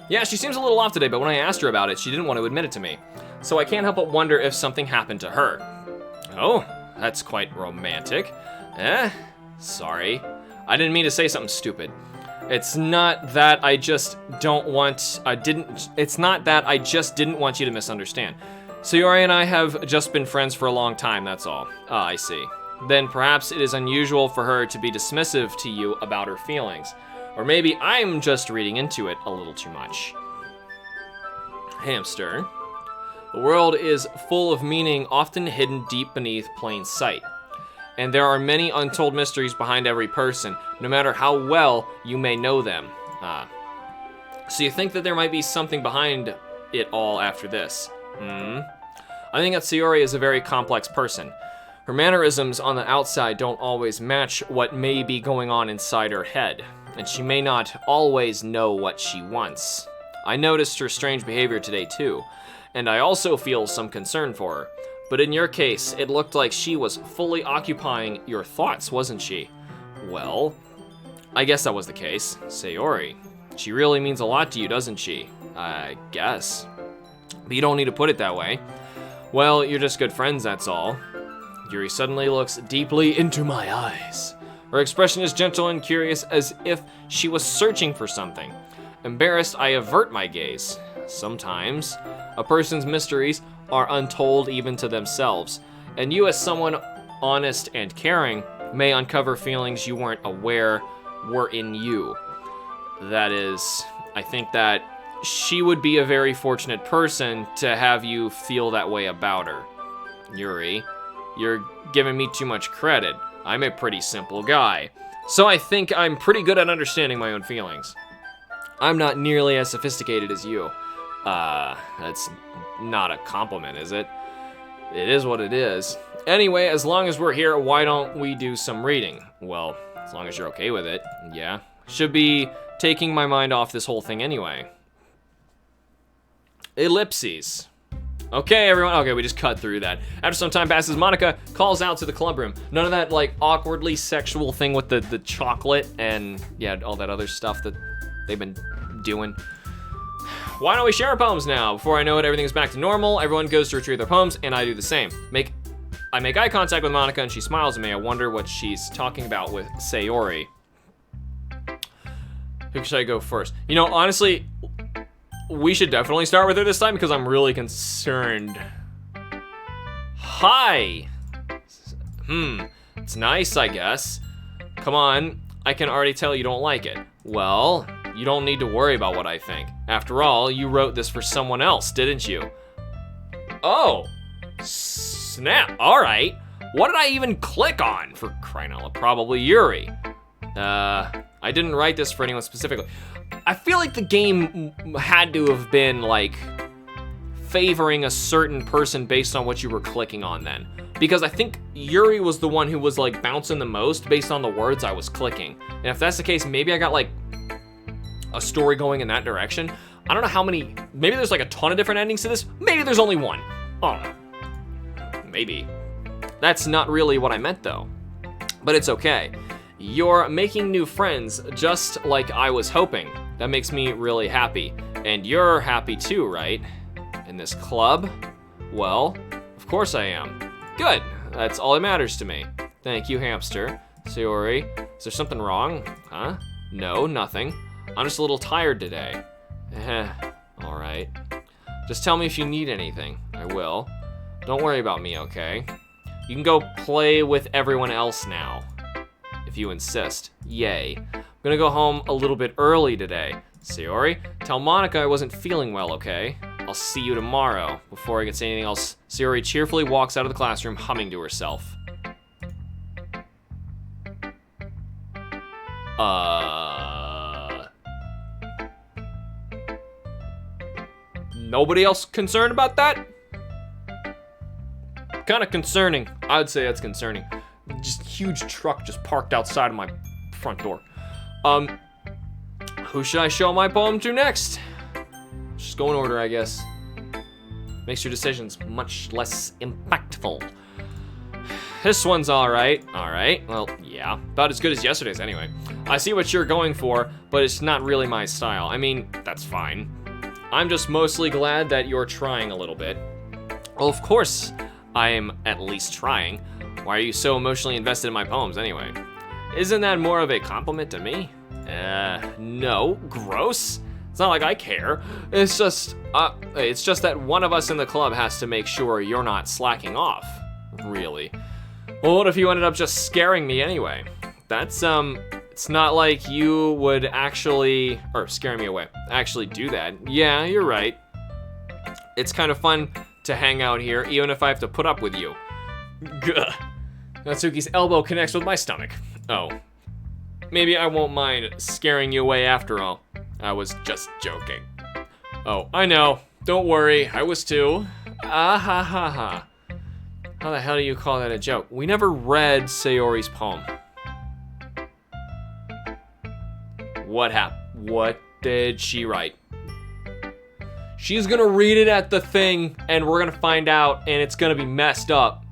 Yeah, she seems a little off today, but when I asked her about it, she didn't want to admit it to me. So I can't help but wonder if something happened to her. Oh, that's quite romantic. Sorry. I didn't mean to say something stupid. It's not that I just didn't want you to misunderstand. Sayori and I have just been friends for a long time, that's all. Ah, I see. Then perhaps it is unusual for her to be dismissive to you about her feelings. Or maybe I'm just reading into it a little too much. Hamster. The world is full of meaning often hidden deep beneath plain sight. And there are many untold mysteries behind every person, no matter how well you may know them. So you think that there might be something behind it all after this? I think that Sayori is a very complex person. Her mannerisms on the outside don't always match what may be going on inside her head, and she may not always know what she wants. I noticed her strange behavior today too, and I also feel some concern for her. But in your case, it looked like she was fully occupying your thoughts, wasn't she? Well, I guess that was the case. Sayori, she really means a lot to you, doesn't she? I guess. But you don't need to put it that way. Well, you're just good friends, that's all. Yuri suddenly looks deeply into my eyes. Her expression is gentle and curious, as if she was searching for something. Embarrassed, I avert my gaze. Sometimes, a person's mysteries are untold even to themselves, and you, as someone honest and caring, may uncover feelings you weren't aware were in you. That is, I think that she would be a very fortunate person to have you feel that way about her. Yuri, you're giving me too much credit. I'm a pretty simple guy, so I think I'm pretty good at understanding my own feelings. I'm not nearly as sophisticated as you. That's not a compliment, is it? It is what it is. Anyway, as long as we're here, why don't we do some reading? Well, as long as you're okay with it, yeah. Should be taking my mind off this whole thing anyway. Ellipses. Okay, everyone. Okay, we just cut through that. After some time passes, Monica calls out to the club room. None of that, like, awkwardly sexual thing with the chocolate and, yeah, all that other stuff that they've been doing. Why don't we share our poems now? Before I know it, everything's back to normal. Everyone goes to retrieve their poems, and I do the same. I make eye contact with Monica, and she smiles at me. I wonder what she's talking about with Sayori. Who should I go first? You know, honestly, we should definitely start with her this time because I'm really concerned. Hi! It's nice, I guess. Come on, I can already tell you don't like it. Well, you don't need to worry about what I think. After all, you wrote this for someone else, didn't you? Oh, snap, all right. What did I even click on? For crying out loud, probably Yuri. I didn't write this for anyone specifically. I feel like the game had to have been like favoring a certain person based on what you were clicking on then. Because I think Yuri was the one who was like bouncing the most based on the words I was clicking. And if that's the case, maybe I got like a story going in that direction. I don't know how many, maybe there's like a ton of different endings to this. Maybe there's only one. I don't know. Maybe. That's not really what I meant though. But it's okay. You're making new friends just like I was hoping. That makes me really happy. And you're happy too, right? In this club? Well, of course I am. Good, that's all that matters to me. Thank you, Hamster. Sayori, is there something wrong? Huh? No, nothing. I'm just a little tired today. All right. Just tell me if you need anything. I will. Don't worry about me, okay? You can go play with everyone else now, if you insist. Yay. I'm gonna go home a little bit early today. Sayori, tell Monica I wasn't feeling well, okay? I'll see you tomorrow. Before I can say anything else, Sayori cheerfully walks out of the classroom, humming to herself. Nobody else concerned about that? Kind of concerning. I would say that's concerning. Just huge truck just parked outside of my front door. Who should I show my poem to next? Just go in order, I guess. Makes your decisions much less impactful. This one's all right. All right. Well, yeah, about as good as yesterday's anyway. I see what you're going for, but it's not really my style. I mean, that's fine. I'm just mostly glad that you're trying a little bit. Well, of course, I am at least trying. Why are you so emotionally invested in my poems anyway? Isn't that more of a compliment to me? No, gross. It's not like I care. It's just that one of us in the club has to make sure you're not slacking off. Really. Well, what if you ended up just scaring me anyway? That's, it's not like you would actually, or scaring me away, actually do that. Yeah, you're right. It's kind of fun to hang out here, even if I have to put up with you. Gah. Natsuki's elbow connects with my stomach. Oh. Maybe I won't mind scaring you away after all. I was just joking. Oh, I know. Don't worry, I was too. Ah ha ha ha. How the hell do you call that a joke? We never read Sayori's poem. What happened? What did she write? She's gonna read it at the thing, and we're gonna find out, and it's gonna be messed up.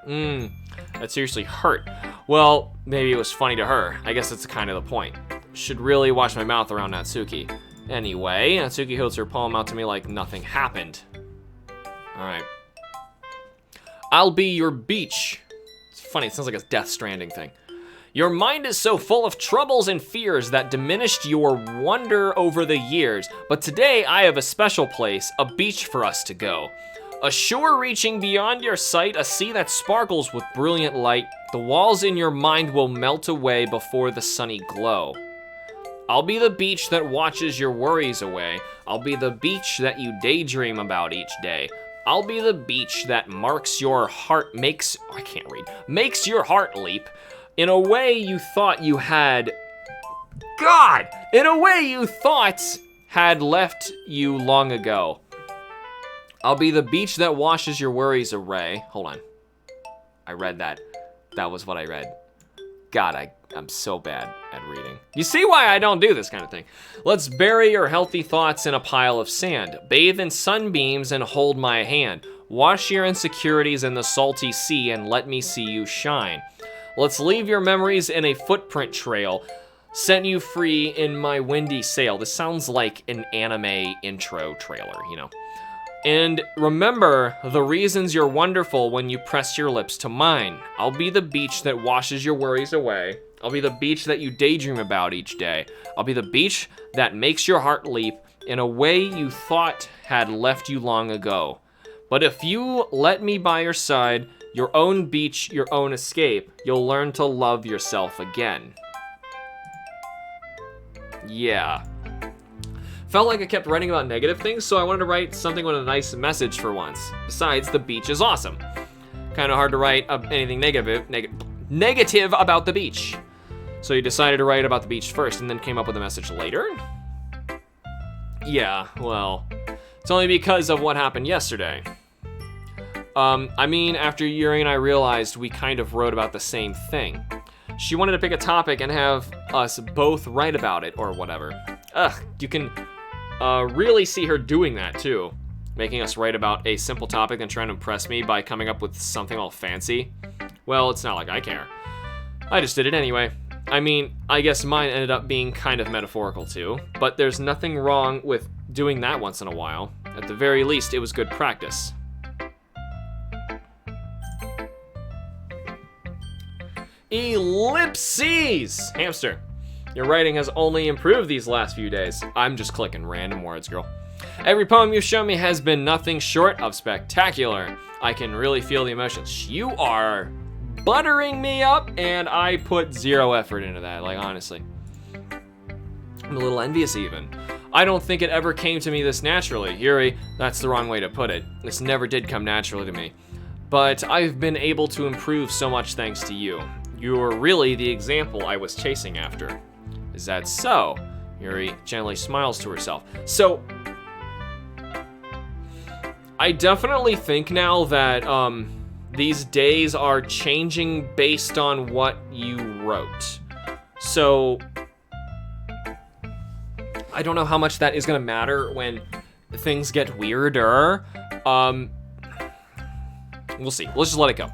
That seriously hurt. Well, maybe it was funny to her. I guess that's kind of the point. Should really watch my mouth around Natsuki. Anyway, Natsuki holds her poem out to me like nothing happened. All right. I'll be your beach. It's funny, it sounds like a Death Stranding thing. Your mind is so full of troubles and fears that diminished your wonder over the years, but today I have a special place, a beach for us to go. A shore reaching beyond your sight, a sea that sparkles with brilliant light. The walls in your mind will melt away before the sunny glow. I'll be the beach that watches your worries away. I'll be the beach that you daydream about each day. I'll be the beach that makes your heart leap. In a way you thought you had, in a way you thought had left you long ago. I'll be the beach that washes your worries away. Hold on. I read that. That was what I read. God, I'm so bad at reading. You see why I don't do this kind of thing. Let's bury your healthy thoughts in a pile of sand. Bathe in sunbeams and hold my hand. Wash your insecurities in the salty sea and let me see you shine. Let's leave your memories in a footprint trail. Set you free in my windy sail. This sounds like an anime intro trailer, you know. And remember the reasons you're wonderful when you press your lips to mine. I'll be the beach that washes your worries away. I'll be the beach that you daydream about each day. I'll be the beach that makes your heart leap in a way you thought had left you long ago. But if you let me by your side, your own beach, your own escape, you'll learn to love yourself again. Yeah. Felt like I kept writing about negative things, so I wanted to write something with a nice message for once. Besides, the beach is awesome. Kind of hard to write anything negative about the beach. So you decided to write about the beach first and then came up with a message later? Yeah, well, it's only because of what happened yesterday. I mean, after Yuri and I realized we kind of wrote about the same thing. She wanted to pick a topic and have us both write about it or whatever. Ugh, you can really see her doing that too. Making us write about a simple topic and trying to impress me by coming up with something all fancy. Well, it's not like I care. I just did it anyway. I mean, I guess mine ended up being kind of metaphorical too, but there's nothing wrong with doing that once in a while. At the very least, it was good practice. Ellipses! Hamster, your writing has only improved these last few days. I'm just clicking random words, girl. Every poem you've shown me has been nothing short of spectacular. I can really feel the emotions. You are buttering me up, and I put zero effort into that, like, honestly. I'm a little envious even. I don't think it ever came to me this naturally. Yuri, that's the wrong way to put it. This never did come naturally to me. But I've been able to improve so much thanks to you. You're really the example I was chasing after. Is that so? Yuri gently smiles to herself. So, I definitely think now that these days are changing based on what you wrote. So, I don't know how much that is gonna matter when things get weirder. We'll see. Let's just let it go.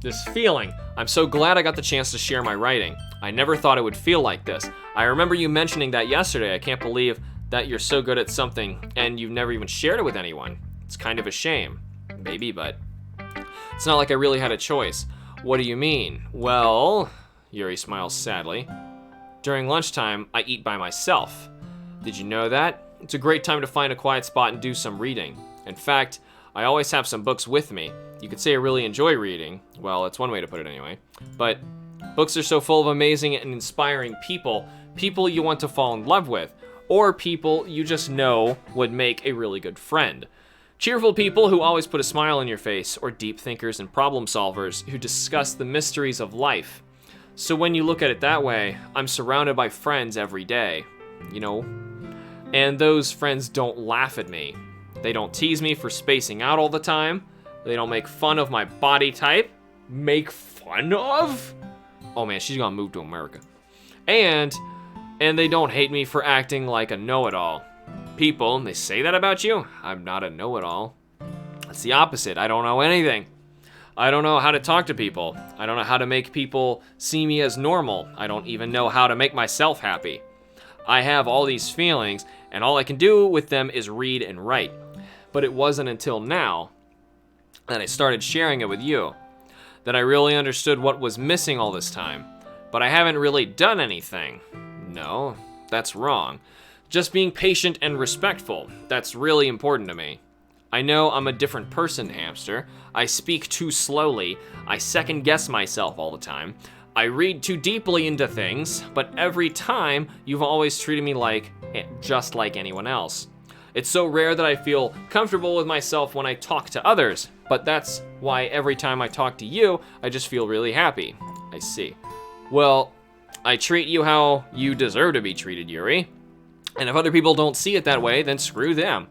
This feeling, I'm so glad I got the chance to share my writing. I never thought it would feel like this. I remember you mentioning that yesterday. I can't believe that you're so good at something and you've never even shared it with anyone. It's kind of a shame. Maybe, but it's not like I really had a choice. What do you mean? Well, Yuri smiles sadly. During lunchtime, I eat by myself. Did you know that? It's a great time to find a quiet spot and do some reading. In fact, I always have some books with me. You could say I really enjoy reading. Well, that's one way to put it anyway. But books are so full of amazing and inspiring people you want to fall in love with, or people you just know would make a really good friend. Cheerful people who always put a smile on your face, or deep thinkers and problem solvers who discuss the mysteries of life. So when you look at it that way, I'm surrounded by friends every day, you know? And those friends don't laugh at me. They don't tease me for spacing out all the time. They don't make fun of my body type. Make fun of? Oh man, she's gonna move to America. And they don't hate me for acting like a know-it-all. People, they say that about you. I'm not a know-it-all. It's the opposite. I don't know anything. I don't know how to talk to people. I don't know how to make people see me as normal. I don't even know how to make myself happy. I have all these feelings, and all I can do with them is read and write. But it wasn't until now that I started sharing it with you that I really understood what was missing all this time. But I haven't really done anything. No, that's wrong. Just being patient and respectful. That's really important to me. I know I'm a different person, Hamster. I speak too slowly. I second guess myself all the time. I read too deeply into things, but every time you've always treated me just like anyone else. It's so rare that I feel comfortable with myself when I talk to others, but that's why every time I talk to you, I just feel really happy. I see. Well, I treat you how you deserve to be treated, Yuri. And if other people don't see it that way, then screw them.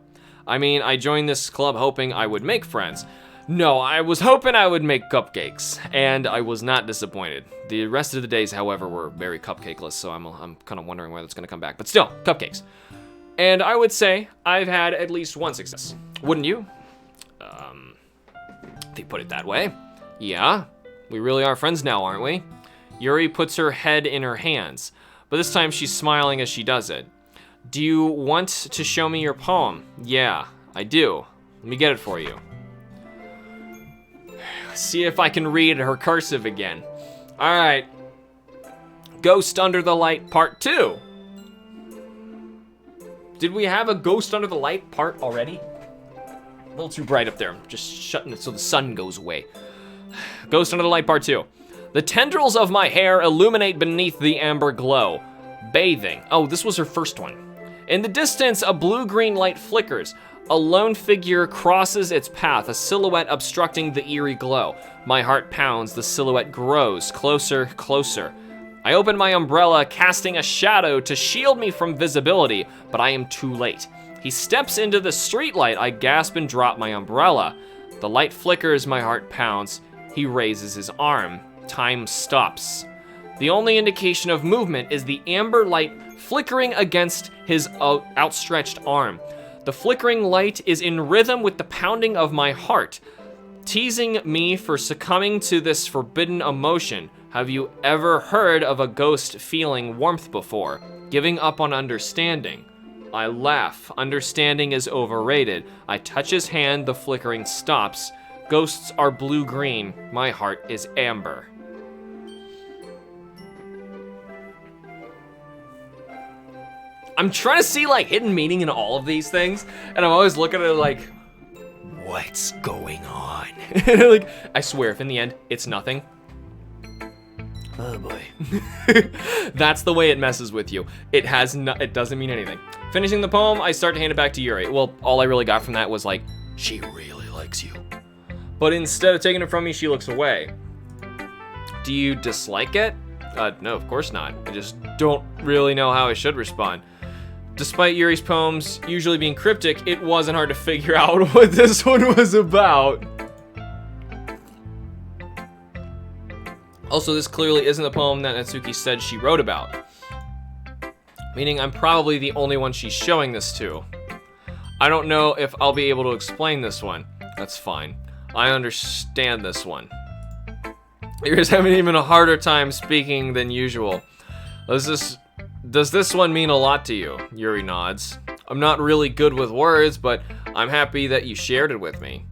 I mean, I joined this club hoping I would make friends. No, I was hoping I would make cupcakes, and I was not disappointed. The rest of the days, however, were very cupcakeless, so I'm kind of wondering where that's going to come back. But still, cupcakes. And I would say I've had at least one success. Wouldn't you? If you put it that way. Yeah, we really are friends now, aren't we? Yuri puts her head in her hands, but this time she's smiling as she does it. Do you want to show me your poem? Yeah, I do. Let me get it for you. See if I can read her cursive again. All right. Ghost Under the Light Part 2. Did we have a Ghost Under the Light part already? A little too bright up there. I'm just shutting it so the sun goes away. Ghost Under the Light Part 2. The tendrils of my hair illuminate beneath the amber glow. Bathing. Oh, this was her first one. In the distance, a blue-green light flickers. A lone figure crosses its path, a silhouette obstructing the eerie glow. My heart pounds, the silhouette grows, closer, closer. I open my umbrella, casting a shadow to shield me from visibility, but I am too late. He steps into the streetlight, I gasp and drop my umbrella. The light flickers, my heart pounds. He raises his arm. Time stops. The only indication of movement is the amber light flickering against his outstretched arm. The flickering light is in rhythm with the pounding of my heart, teasing me for succumbing to this forbidden emotion. Have you ever heard of a ghost feeling warmth before? Giving up on understanding. I laugh. Understanding is overrated. I touch his hand, the flickering stops. Ghosts are blue-green. My heart is amber. I'm trying to see hidden meaning in all of these things, and I'm always looking at it like, what's going on? I swear, if in the end it's nothing, oh boy. That's the way it messes with you. It doesn't mean anything. Finishing the poem, I start to hand it back to Yuri. Well, all I really got from that was she really likes you. But instead of taking it from me, she looks away. Do you dislike it? No, of course not. I just don't really know how I should respond. Despite Yuri's poems usually being cryptic, it wasn't hard to figure out what this one was about. Also, this clearly isn't the poem that Natsuki said she wrote about. Meaning I'm probably the only one she's showing this to. I don't know if I'll be able to explain this one. That's fine. I understand this one. Yuri's having even a harder time speaking than usual. Does this one mean a lot to you? Yuri nods. I'm not really good with words, but I'm happy that you shared it with me.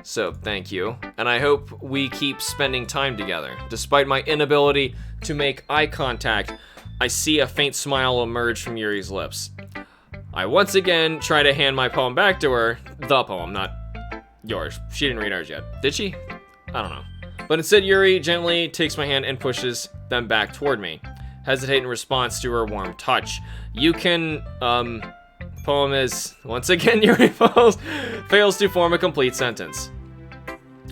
So, thank you. And I hope we keep spending time together. Despite my inability to make eye contact, I see a faint smile emerge from Yuri's lips. I once again try to hand my poem back to her. The poem, not yours. She didn't read ours yet. Did she? I don't know. But instead, Yuri gently takes my hand and pushes them back toward me. Hesitate in response to her warm touch. You can, poem is, once again, Yuri fails to form a complete sentence.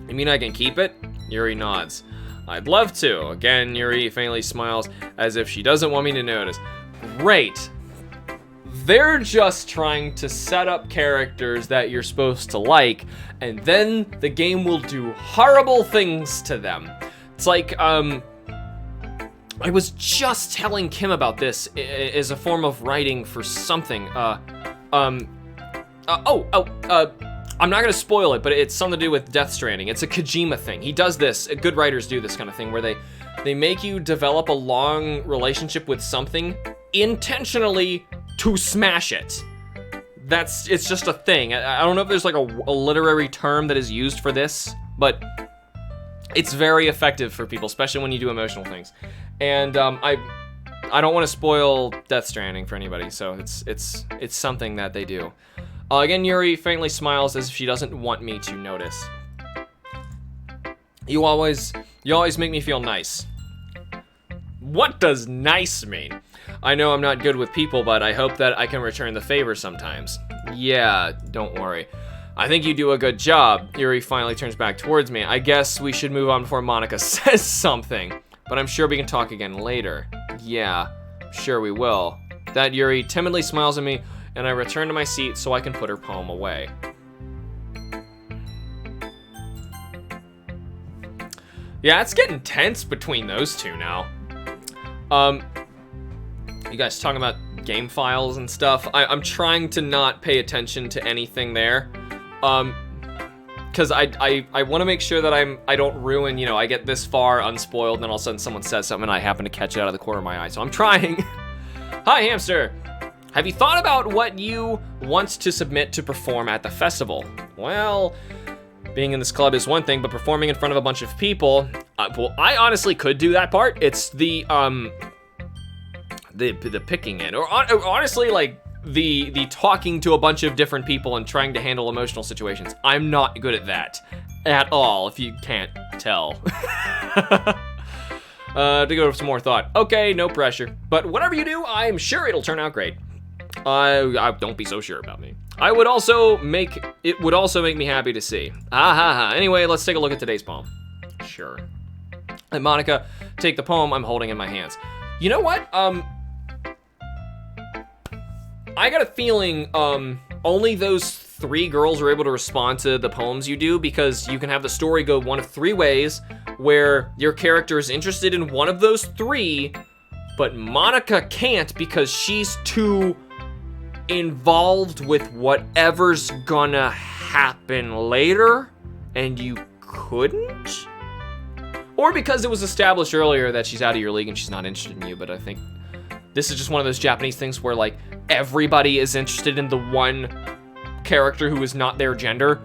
You mean I can keep it? Yuri nods. I'd love to. Again, Yuri faintly smiles as if she doesn't want me to notice. Great. They're just trying to set up characters that you're supposed to like, and then the game will do horrible things to them. It's like, I was just telling Kim about this as a form of writing for something. I'm not gonna spoil it, but it's something to do with Death Stranding. It's a Kojima thing. He does this. Good writers do this kind of thing where they make you develop a long relationship with something intentionally to smash it. It's just a thing. I don't know if there's like a literary term that is used for this, but it's very effective for people, especially when you do emotional things. And I don't want to spoil Death Stranding for anybody, so it's something that they do. Again, Yuri faintly smiles as if she doesn't want me to notice. You always make me feel nice. What does nice mean? I know I'm not good with people, but I hope that I can return the favor sometimes. Yeah, don't worry. I think you do a good job. Yuri finally turns back towards me. I guess we should move on before Monica says something, but I'm sure we can talk again later. Yeah, sure we will. That Yuri timidly smiles at me, and I return to my seat so I can put her poem away. Yeah, it's getting tense between those two now. You guys talking about game files and stuff? I'm trying to not pay attention to anything there. Because I want to make sure that I don't ruin, I get this far unspoiled, and then all of a sudden someone says something and I happen to catch it out of the corner of my eye. So I'm trying. Hi, Hamster. Have you thought about what you want to submit to perform at the festival? Well, being in this club is one thing, but performing in front of a bunch of people, well, I honestly could do that part. It's the picking it, or honestly, like the talking to a bunch of different people and trying to handle emotional situations. I'm not good at that at all, if you can't tell. To go over some more thought. Okay, no pressure, but whatever you do, I'm sure it'll turn out great. I don't be so sure about me. It would also make me happy to see. Anyway, let's take a look at today's poem. Sure. And Monica, take the poem I'm holding in my hands. You know what? I got a feeling only those 3 girls are able to respond to the poems you do, because you can have the story go one of 3 ways, where your character is interested in one of those 3, but Monica can't because she's too involved with whatever's gonna happen later, and you couldn't? Or because it was established earlier that she's out of your league and she's not interested in you, but I think this is just one of those Japanese things where, like, everybody is interested in the one character who is not their gender.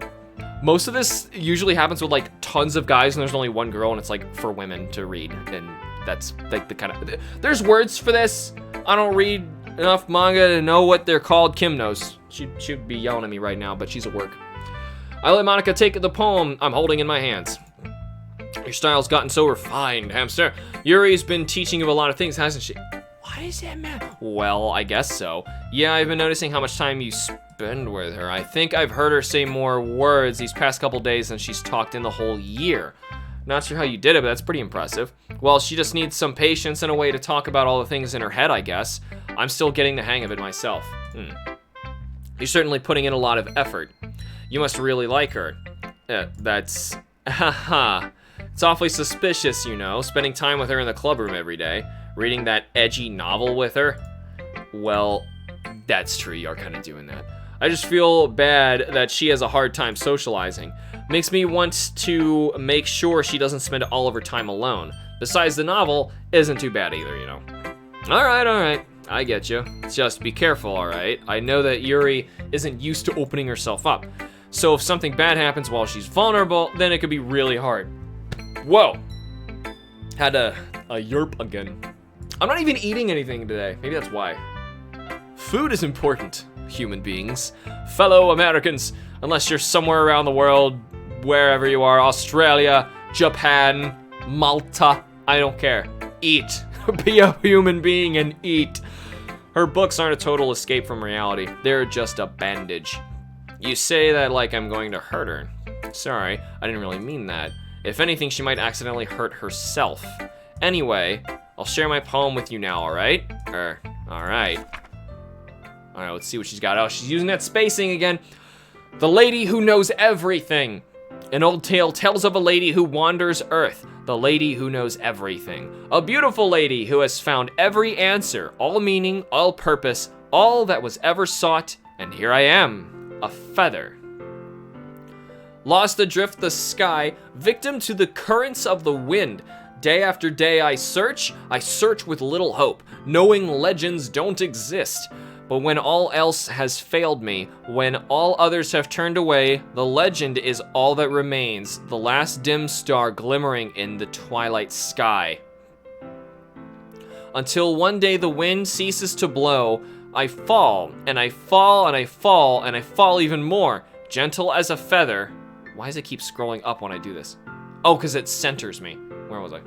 Most of this usually happens with, like, tons of guys and there's only one girl, and it's, like, for women to read, and that's, like, the kind of... There's words for this. I don't read enough manga to know what they're called. Kim knows. She'd be yelling at me right now, but she's at work. I let Monica take the poem I'm holding in my hands. Your style's gotten so refined, Hamster. Yuri's been teaching you a lot of things, hasn't she? Why does that matter? Well, I guess so. Yeah, I've been noticing how much time you spend with her. I think I've heard her say more words these past couple days than she's talked in the whole year. Not sure how you did it, but that's pretty impressive. Well, she just needs some patience and a way to talk about all the things in her head, I guess. I'm still getting the hang of it myself. You're certainly putting in a lot of effort. You must really like her. That's... Haha. It's awfully suspicious, spending time with her in the club room every day. Reading that edgy novel with her. Well, that's true, you're kind of doing that. I just feel bad that she has a hard time socializing. Makes me want to make sure she doesn't spend all of her time alone. Besides, the novel isn't too bad either, you know. All right. I get you. Just be careful, all right? I know that Yuri isn't used to opening herself up. So if something bad happens while she's vulnerable, then it could be really hard. Whoa. Had a yerp again. I'm not even eating anything today. Maybe that's why. Food is important, human beings. Fellow Americans, unless you're somewhere around the world, wherever you are, Australia, Japan, Malta, I don't care. Eat. Be a human being and eat. Her books aren't a total escape from reality. They're just a bandage. You say that like I'm going to hurt her. Sorry, I didn't really mean that. If anything, she might accidentally hurt herself. Anyway, I'll share my poem with you now, alright? Alright. Alright, let's see what she's got. Oh, she's using that spacing again. The lady who knows everything. An old tale tells of a lady who wanders Earth. The lady who knows everything. A beautiful lady who has found every answer, all meaning, all purpose, all that was ever sought, and here I am, a feather. Lost adrift the sky, victim to the currents of the wind. Day after day I search with little hope, knowing legends don't exist. But when all else has failed me, when all others have turned away, the legend is all that remains, the last dim star glimmering in the twilight sky. Until one day the wind ceases to blow, I fall, and I fall, and I fall, and I fall even more, gentle as a feather. Why does it keep scrolling up when I do this? Oh, because it centers me. Where was I?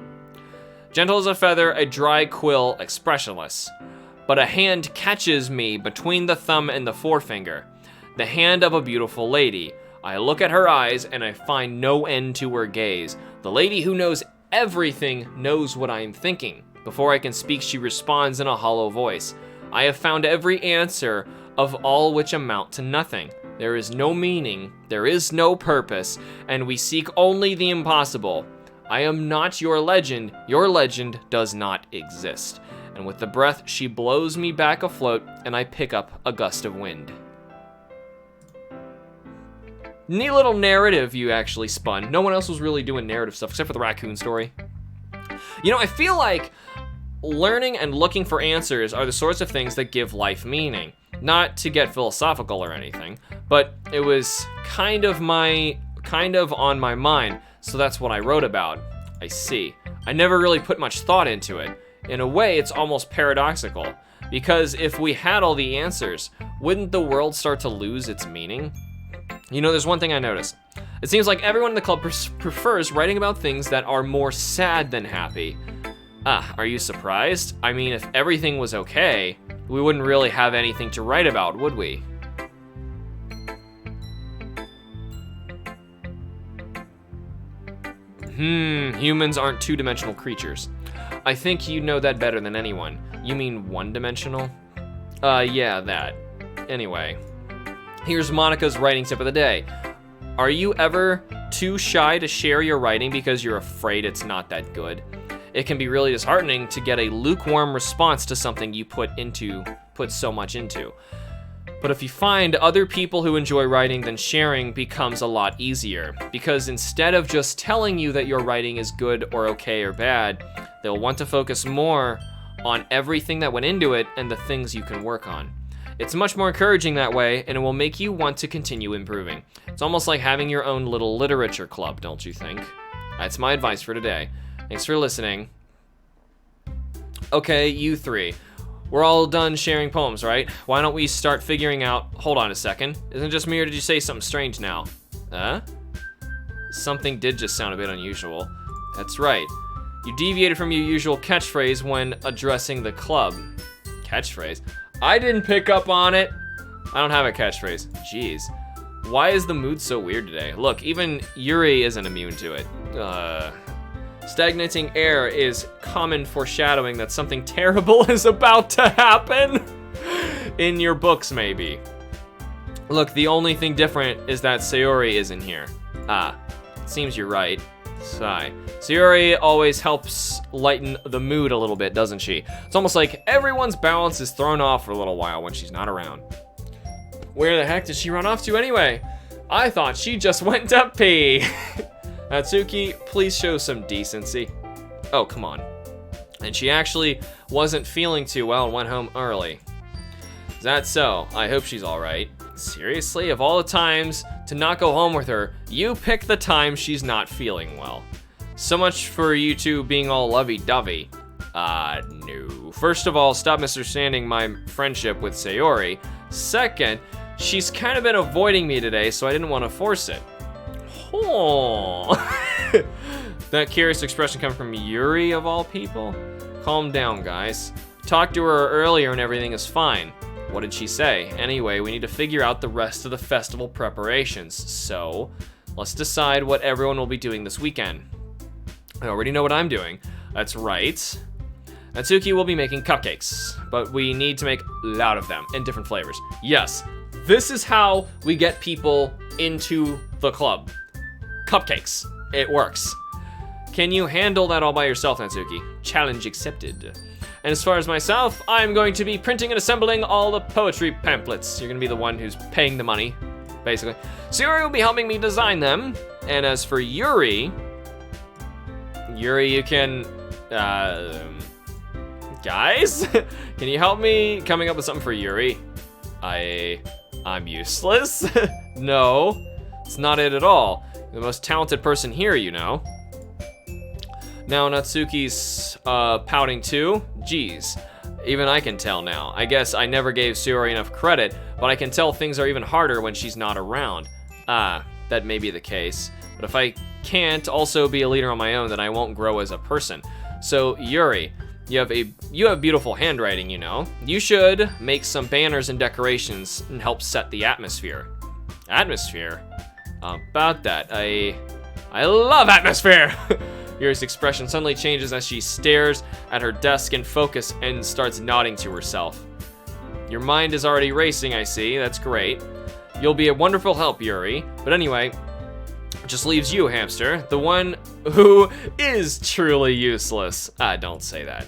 Gentle as a feather, a dry quill, expressionless. But a hand catches me between the thumb and the forefinger. The hand of a beautiful lady. I look at her eyes and I find no end to her gaze. The lady who knows everything knows what I am thinking. Before I can speak, she responds in a hollow voice. I have found every answer of all which amount to nothing. There is no meaning, there is no purpose, and we seek only the impossible. I am not your legend does not exist. And with the breath, she blows me back afloat, and I pick up a gust of wind. Neat little narrative you actually spun. No one else was really doing narrative stuff except for the raccoon story. You know, I feel like learning and looking for answers are the sorts of things that give life meaning. Not to get philosophical or anything, but it was kind of on my mind, so that's what I wrote about. I see. I never really put much thought into it. In a way, it's almost paradoxical, because if we had all the answers, wouldn't the world start to lose its meaning? You know, there's one thing I noticed. It seems like everyone in the club prefers writing about things that are more sad than happy. Are you surprised? I mean, if everything was okay, we wouldn't really have anything to write about, would we? Humans aren't two-dimensional creatures. I think you know that better than anyone. You mean one-dimensional? Yeah, that. Anyway, here's Monica's writing tip of the day. Are you ever too shy to share your writing because you're afraid it's not that good? It can be really disheartening to get a lukewarm response to something you put so much into. But if you find other people who enjoy writing, then sharing becomes a lot easier. Because instead of just telling you that your writing is good or okay or bad, they'll want to focus more on everything that went into it and the things you can work on. It's much more encouraging that way, and it will make you want to continue improving. It's almost like having your own little literature club, don't you think? That's my advice for today. Thanks for listening. Okay, you three. We're all done sharing poems, right? Why don't we start figuring out... Hold on a second. Isn't it just me, or did you say something strange now? Huh? Something did just sound a bit unusual. That's right. You deviated from your usual catchphrase when addressing the club. Catchphrase? I didn't pick up on it. I don't have a catchphrase. Jeez. Why is the mood so weird today? Look, even Yuri isn't immune to it. Stagnating air is common foreshadowing that something terrible is about to happen. In your books, maybe. Look, the only thing different is that Sayori isn't here. Seems you're right. Sigh. Sayori always helps lighten the mood a little bit, doesn't she? It's almost like everyone's balance is thrown off for a little while when she's not around. Where the heck did she run off to anyway? I thought she just went to pee. Natsuki, please show some decency. Oh, come on. And she actually wasn't feeling too well and went home early. Is that so? I hope she's all right. Seriously, of all the times to not go home with her, you pick the time she's not feeling well. So much for you two being all lovey-dovey. No. First of all, stop misunderstanding my friendship with Sayori. Second, she's kind of been avoiding me today, so I didn't want to force it. Oh. That curious expression coming from Yuri, of all people? Calm down, guys. Talked to her earlier and everything is fine. What did she say? Anyway, we need to figure out the rest of the festival preparations. So, let's decide what everyone will be doing this weekend. I already know what I'm doing. That's right. Natsuki will be making cupcakes, but we need to make a lot of them in different flavors. Yes, this is how we get people into the club. Cupcakes. It works. Can you handle that all by yourself, Natsuki? Challenge accepted. And as far as myself, I'm going to be printing and assembling all the poetry pamphlets. You're gonna be the one who's paying the money, basically. Sayori will be helping me design them. And as for Yuri, you can, guys, can you help me coming up with something for Yuri? I'm useless? No, it's not it at all. You're the most talented person here, you know. Now Natsuki's pouting too. Geez, even I can tell now. I guess I never gave Sayori enough credit, but I can tell things are even harder when she's not around. That may be the case. But if I can't also be a leader on my own, then I won't grow as a person. So Yuri, you have beautiful handwriting, you know. You should make some banners and decorations and help set the atmosphere. Atmosphere? About that, I love atmosphere! Yuri's expression suddenly changes as she stares at her desk in focus and starts nodding to herself. Your mind is already racing, I see. That's great. You'll be a wonderful help, Yuri. But anyway, it just leaves you, Hamster, the one who is truly useless. Don't say that.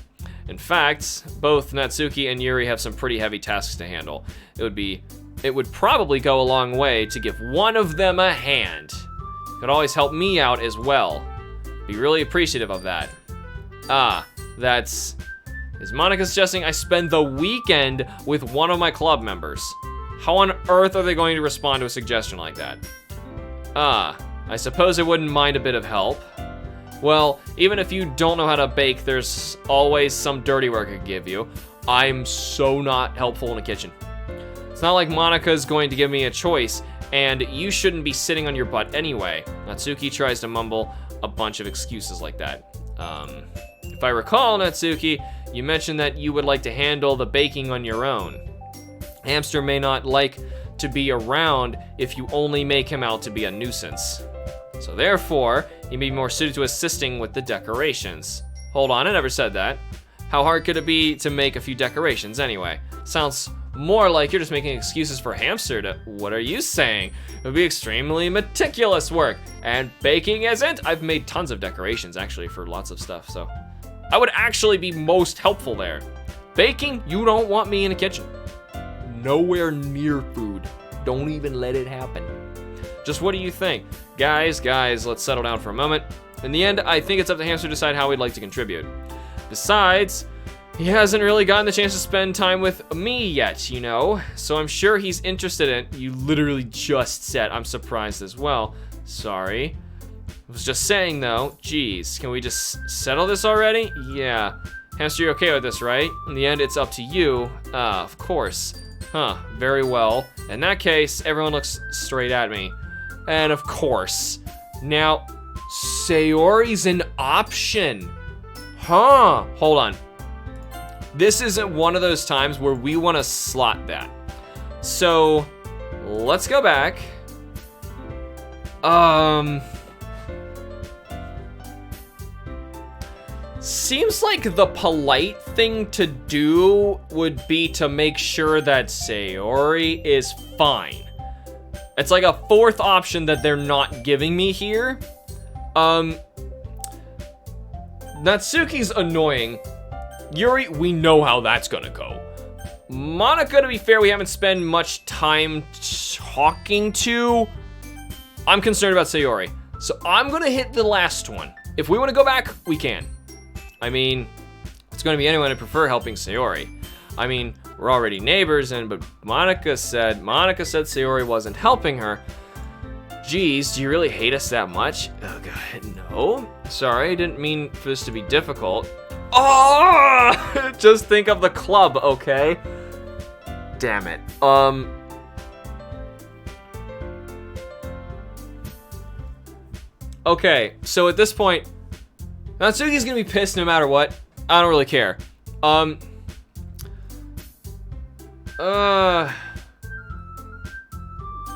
In fact, both Natsuki and Yuri have some pretty heavy tasks to handle. It would probably go a long way to give one of them a hand. You could always help me out as well. Be really appreciative of that. Is Monica suggesting I spend the weekend with one of my club members? How on earth are they going to respond to a suggestion like that? I suppose I wouldn't mind a bit of help. Well, even if you don't know how to bake, there's always some dirty work I could give you. I'm so not helpful in the kitchen. It's not like Monica's going to give me a choice, and you shouldn't be sitting on your butt anyway. Natsuki tries to mumble a bunch of excuses like that. If I recall, Natsuki, you mentioned that you would like to handle the baking on your own. Hamster may not like to be around if you only make him out to be a nuisance. So therefore, he may be more suited to assisting with the decorations. Hold on, I never said that. How hard could it be to make a few decorations anyway? Sounds more like you're just making excuses for Hamster to, what are you saying? It would be extremely meticulous work, and baking isn't. I've made tons of decorations actually for lots of stuff, so I would actually be most helpful there. Baking, you don't want me in the kitchen. Nowhere near food. Don't even let it happen. Just what do you think? Guys, let's settle down for a moment. In the end, I think it's up to Hamster to decide how he'd like to contribute. Besides, he hasn't really gotten the chance to spend time with me yet, you know? So I'm sure he's interested in, you literally just said, I'm surprised as well. Sorry. I was just saying though, geez, can we just settle this already? Yeah. Hamster, you're okay with this, right? In the end, it's up to you. Of course. Huh, very well. In that case, everyone looks straight at me. And of course. Now, Sayori's an option. Huh, hold on. This isn't one of those times where we want to slot that. So, let's go back. Seems like the polite thing to do would be to make sure that Sayori is fine. It's like a fourth option that they're not giving me here. Natsuki's annoying. Yuri, we know how that's gonna go. Monica, to be fair, we haven't spent much time talking to. I'm concerned about Sayori. So I'm gonna hit the last one. If we wanna go back, we can. I mean, it's gonna be anyone I prefer helping Sayori. I mean, we're already neighbors, but Monica said Sayori wasn't helping her. Geez, do you really hate us that much? Oh god, no. Sorry, I didn't mean for this to be difficult. Oh! Just think of the club, okay? Damn it. Okay, so at this point, Natsuki's gonna be pissed no matter what. I don't really care.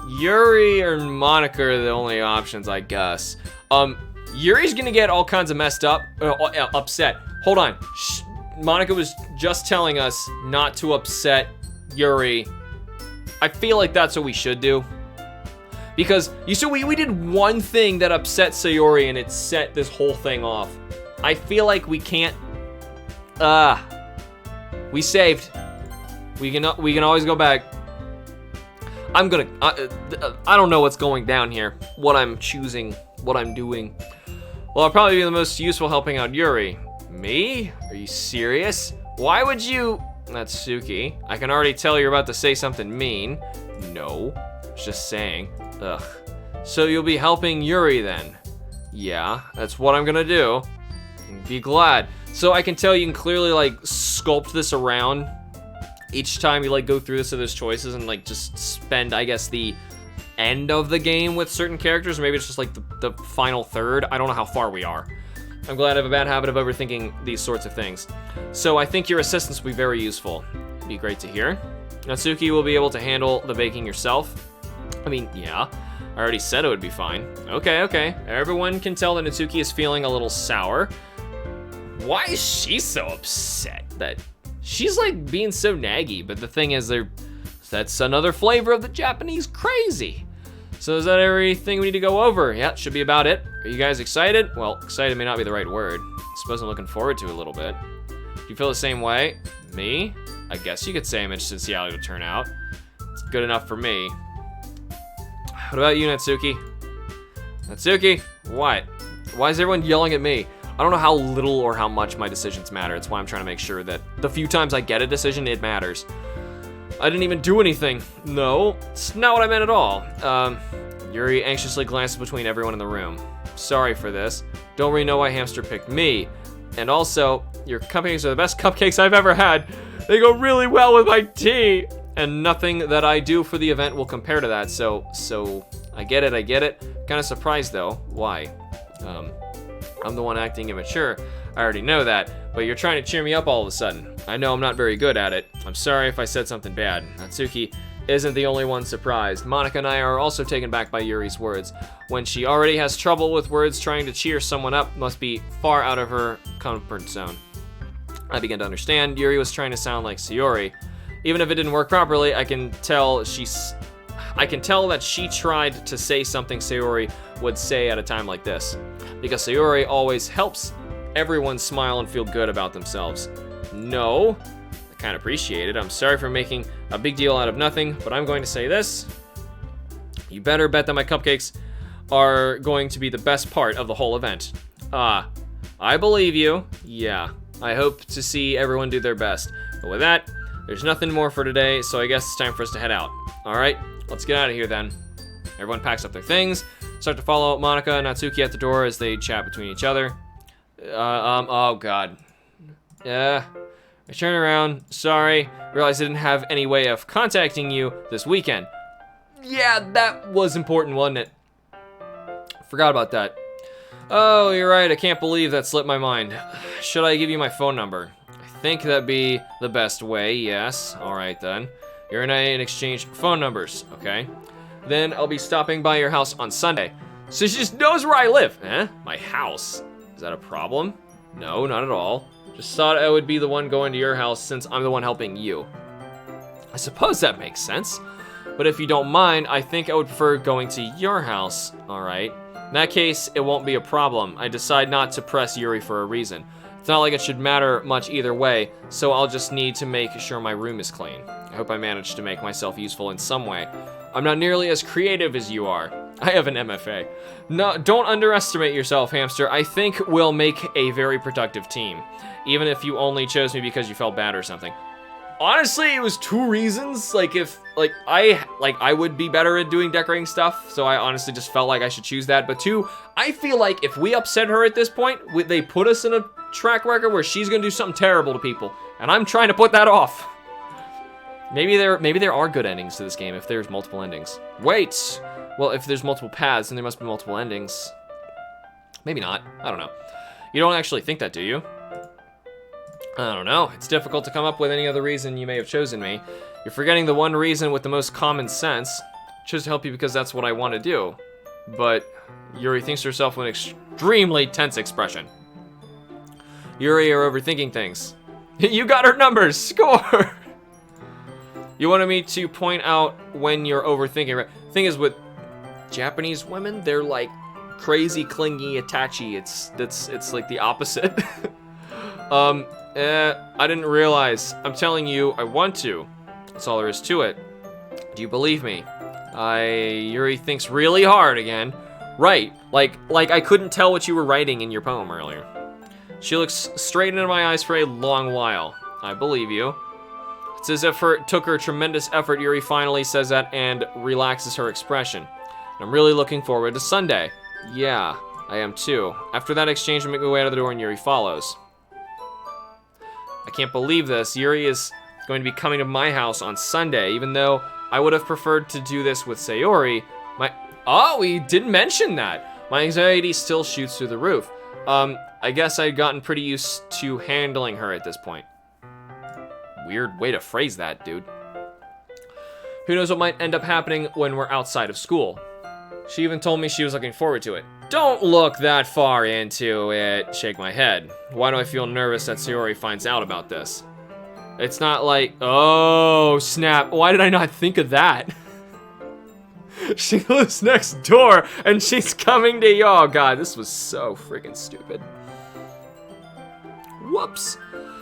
Yuri or Monica are the only options, I guess. Yuri's gonna get all kinds of messed up, upset. Hold on. Monica was just telling us not to upset Yuri. I feel like that's what we should do. Because, you see, we did one thing that upset Sayori and it set this whole thing off. I feel like we can't, we saved. We can always go back. I don't know what's going down here, what I'm choosing, what I'm doing. Well, I'll probably be the most useful helping out Yuri. Me? Are you serious? Why would you? Natsuki, I can already tell you're about to say something mean. No, just saying. Ugh. So you'll be helping Yuri then? Yeah, that's what I'm gonna do. Be glad. So I can tell you can clearly like sculpt this around each time you like go through this, so there's choices and like just spend, I guess, the end of the game with certain characters, or maybe it's just like the final third. I don't know how far we are. I'm glad I have a bad habit of overthinking these sorts of things. So I think your assistance will be very useful. It'd be great to hear. Natsuki will be able to handle the baking yourself. I mean, yeah, I already said it would be fine. Okay. Everyone can tell that Natsuki is feeling a little sour. Why is she so upset? That she's like being so naggy, but the thing is, that's another flavor of the Japanese crazy. So is that everything we need to go over? Yeah, should be about it. Are you guys excited? Well, excited may not be the right word. I suppose I'm looking forward to it a little bit. Do you feel the same way? Me? I guess you could say I'm interested to see how it would turn out. It's good enough for me. What about you, Natsuki? Natsuki, what? Why is everyone yelling at me? I don't know how little or how much my decisions matter. It's why I'm trying to make sure that the few times I get a decision, it matters. I didn't even do anything. No, it's not what I meant at all. Yuri anxiously glances between everyone in the room. Sorry for this. Don't really know why Hamster picked me. And also, your cupcakes are the best cupcakes I've ever had. They go really well with my tea. And nothing that I do for the event will compare to that. So I get it. Kind of surprised though. Why? I'm the one acting immature. I already know that, but you're trying to cheer me up all of a sudden. I know I'm not very good at it. I'm sorry if I said something bad. Natsuki isn't the only one surprised. Monica and I are also taken back by Yuri's words. When she already has trouble with words, trying to cheer someone up must be far out of her comfort zone. I begin to understand. Yuri was trying to sound like Sayori. Even if it didn't work properly, I can tell that she tried to say something Sayori would say at a time like this. Because Sayori always helps everyone smile and feel good about themselves. No, I kind of appreciate it. I'm sorry for making a big deal out of nothing, but I'm going to say this. You better bet that my cupcakes are going to be the best part of the whole event. I believe you. Yeah, I hope to see everyone do their best. But with that, there's nothing more for today, so I guess it's time for us to head out. All right, let's get out of here then. Everyone packs up their things, start to follow Monica and Natsuki at the door as they chat between each other. Oh God. Yeah, I turn around, sorry, realized I didn't have any way of contacting you this weekend. Yeah, that was important, wasn't it? Forgot about that. Oh, you're right, I can't believe that slipped my mind. Should I give you my phone number? I think that'd be the best way, yes. All right then. You and I exchange phone numbers, okay? Then I'll be stopping by your house on Sunday. So she just knows where I live, eh? My house. Is that a problem? No, not at all. Just thought I would be the one going to your house since I'm the one helping you. I suppose that makes sense. But if you don't mind, I think I would prefer going to your house, all right? In that case, it won't be a problem. I decide not to press Yuri for a reason. It's not like it should matter much either way, so I'll just need to make sure my room is clean. I hope I managed to make myself useful in some way. I'm not nearly as creative as you are. I have an MFA. No, don't underestimate yourself, Hamster. I think we'll make a very productive team, even if you only chose me because you felt bad or something. Honestly, it was 2 reasons. I would be better at doing decorating stuff, so I honestly just felt like I should choose that. But 2, I feel like if we upset her at this point, they put us in a track record where she's gonna do something terrible to people, and I'm trying to put that off. Maybe there are good endings to this game if there's multiple endings. Wait, well, if there's multiple paths, then there must be multiple endings. Maybe not. I don't know. You don't actually think that, do you? I don't know. It's difficult to come up with any other reason you may have chosen me. You're forgetting the one reason with the most common sense. I chose to help you because that's what I want to do. But Yuri thinks to herself with an extremely tense expression. Yuri, you're overthinking things. You got her numbers. Score! You wanted me to point out when you're overthinking, right? Thing is, with Japanese women, they're like crazy, clingy, attachy. It's like the opposite. I didn't realize. I'm telling you, I want to. That's all there is to it. Do you believe me? Yuri thinks really hard again. Right, like I couldn't tell what you were writing in your poem earlier. She looks straight into my eyes for a long while. I believe you. It's as if it took her tremendous effort. Yuri finally says that and relaxes her expression. I'm really looking forward to Sunday. Yeah, I am too. After that exchange, we make my way out of the door and Yuri follows. I can't believe this. Yuri is going to be coming to my house on Sunday, even though I would have preferred to do this with Sayori. Oh, we didn't mention that. My anxiety still shoots through the roof. I guess I'd gotten pretty used to handling her at this point. Weird way to phrase that, dude. Who knows what might end up happening when we're outside of school. She even told me she was looking forward to it. Don't look that far into it. Shake my head. Why do I feel nervous that Sayori finds out about this? It's not like, oh, snap. Why did I not think of that? She lives next door and she's coming to you. Oh, God, this was so freaking stupid. Whoops.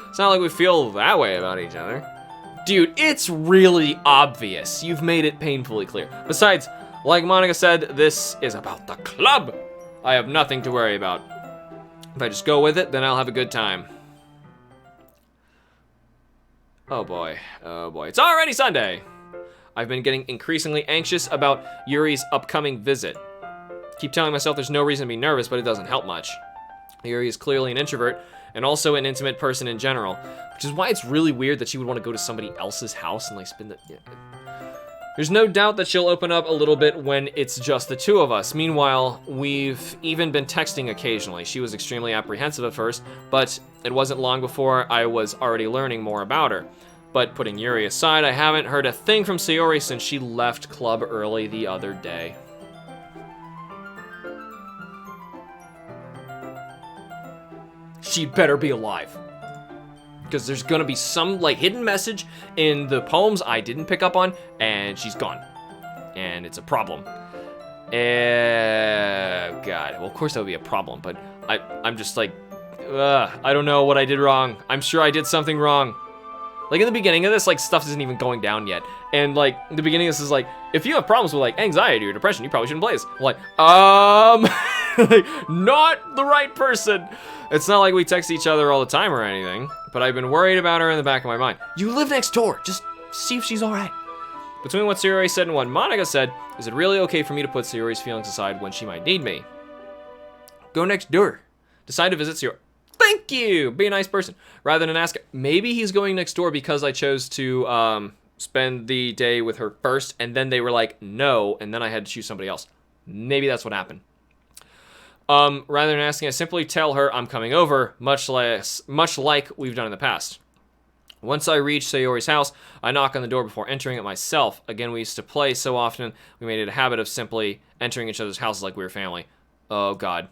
It's not like we feel that way about each other. Dude, it's really obvious. You've made it painfully clear. Besides, like Monica said, this is about the club. I have nothing to worry about. If I just go with it, then I'll have a good time. Oh boy, oh boy. It's already Sunday. I've been getting increasingly anxious about Yuri's upcoming visit. Keep telling myself there's no reason to be nervous, but it doesn't help much. Yuri is clearly an introvert, and also an intimate person in general, which is why it's really weird that she would want to go to somebody else's house and like spend the... Yeah. There's no doubt that she'll open up a little bit when it's just the two of us. Meanwhile, we've even been texting occasionally. She was extremely apprehensive at first, but it wasn't long before I was already learning more about her. But putting Yuri aside, I haven't heard a thing from Sayori since she left club early the other day. She'd better be alive. Because there's gonna be some like hidden message in the poems I didn't pick up on, and she's gone. And it's a problem. God. Well, of course that would be a problem, but I'm just like, I don't know what I did wrong. I'm sure I did something wrong. Like in the beginning of this, like stuff isn't even going down yet. And like the beginning of this is like, if you have problems with like anxiety or depression, you probably shouldn't play this. I'm like, like, not the right person. It's not like we text each other all the time or anything, but I've been worried about her in the back of my mind. You live next door. Just see if she's all right. Between what Sayori said and what Monica said, is it really okay for me to put Sayori's feelings aside when she might need me? Go next door. Decide to visit Sayori. Thank you. Be a nice person. Rather than ask, maybe he's going next door because I chose to spend the day with her first, and then they were like, no, and then I had to choose somebody else. Maybe that's what happened. Rather than asking, I simply tell her I'm coming over, much like we've done in the past. Once I reach Sayori's house, I knock on the door before entering it myself. Again, we used to play so often, we made it a habit of simply entering each other's houses like we were family. Oh, God.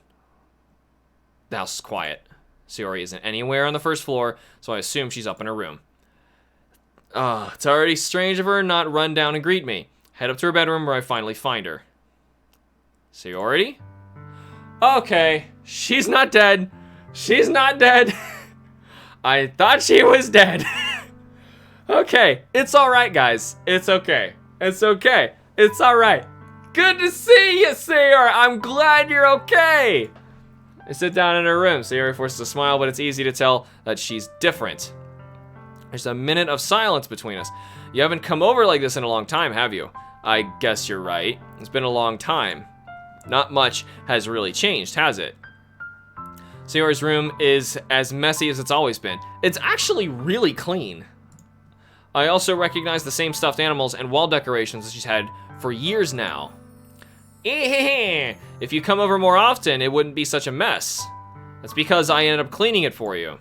The house is quiet. Sayori isn't anywhere on the first floor, so I assume she's up in her room. It's already strange of her not run down and greet me. Head up to her bedroom where I finally find her. Sayori? Okay, she's not dead. She's not dead. I thought she was dead. Okay, it's alright, guys. It's okay. It's okay. It's alright. Good to see you, Sayori. I'm glad you're okay. I sit down in her room. Sayori forces a smile, but it's easy to tell that she's different. There's a minute of silence between us. You haven't come over like this in a long time, have you? I guess you're right. It's been a long time. Not much has really changed, has it? Sayori's room is as messy as it's always been. It's actually really clean. I also recognize the same stuffed animals and wall decorations that she's had for years now. If you come over more often, it wouldn't be such a mess. That's because I ended up cleaning it for you.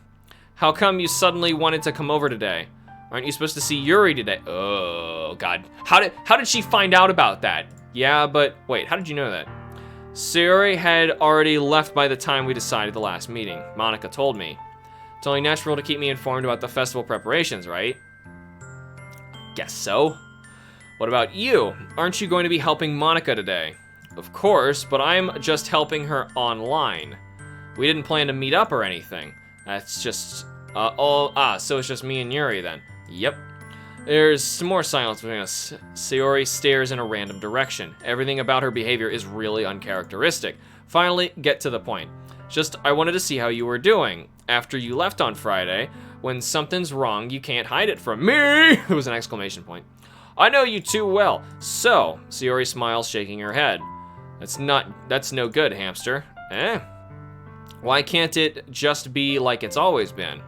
How come you suddenly wanted to come over today? Aren't you supposed to see Yuri today? Oh, God. How did she find out about that? Yeah, but wait, how did you know that? Sayori had already left by the time we decided the last meeting. Monica told me. It's only natural to keep me informed about the festival preparations, right? Guess so. What about you? Aren't you going to be helping Monica today? Of course, but I'm just helping her online. We didn't plan to meet up or anything. That's just, so it's just me and Yuri then. Yep. There's some more silence between us. Sayori stares in a random direction. Everything about her behavior is really uncharacteristic. Finally, get to the point. Just, I wanted to see how you were doing. After you left on Friday, when something's wrong, you can't hide it from me! There was an exclamation point. I know you too well. So, Sayori smiles, shaking her head. That's no good, Hamster. Eh? Why can't it just be like it's always been?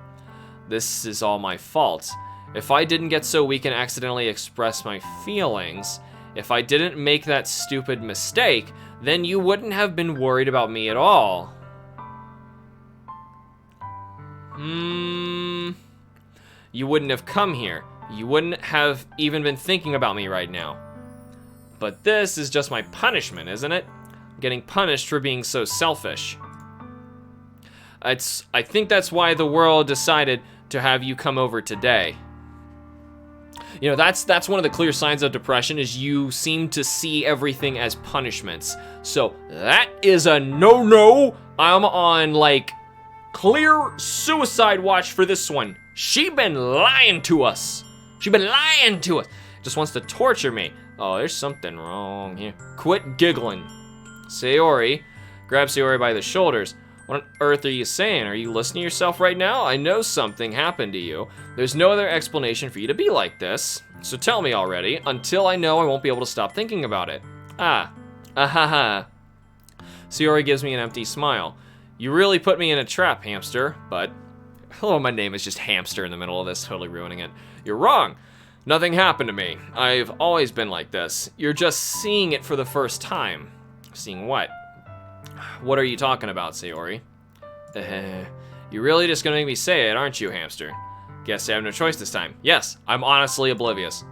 This is all my fault. If I didn't get so weak and accidentally express my feelings, if I didn't make that stupid mistake, then you wouldn't have been worried about me at all. You wouldn't have come here. You wouldn't have even been thinking about me right now. But this is just my punishment, isn't it? I'm getting punished for being so selfish. I think that's why the world decided to have you come over today. You know, that's one of the clear signs of depression, is you seem to see everything as punishments. So that is a no-no. I'm on, like, clear suicide watch for this one. She been lying to us. She been lying to us. Just wants to torture me. Oh, there's something wrong here. Quit giggling. Sayori grabs Sayori by the shoulders. What on earth are you saying? Are you listening to yourself right now? I know something happened to you. There's no other explanation for you to be like this. So tell me already. Until I know, I won't be able to stop thinking about it. Ahaha. Sayori gives me an empty smile. You really put me in a trap, Hamster, but... Hello, my name is just Hamster in the middle of this, totally ruining it. You're wrong. Nothing happened to me. I've always been like this. You're just seeing it for the first time. Seeing what? What are you talking about, Sayori? You're really just gonna make me say it, aren't you, Hamster? Guess I have no choice this time. Yes, I'm honestly oblivious.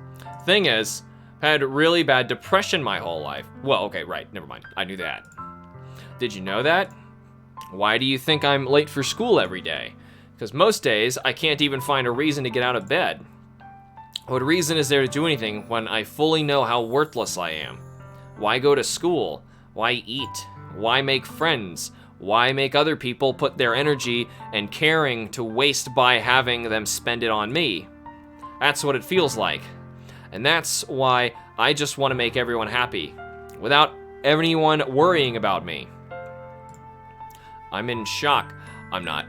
Thing is, I've had really bad depression my whole life. Well, okay, right, never mind. I knew that. Did you know that? Why do you think I'm late for school every day? Because most days, I can't even find a reason to get out of bed. What reason is there to do anything when I fully know how worthless I am? Why go to school? Why eat? Why make friends? Why make other people put their energy and caring to waste by having them spend it on me? That's what it feels like. And that's why I just want to make everyone happy, without anyone worrying about me. I'm in shock. I'm not.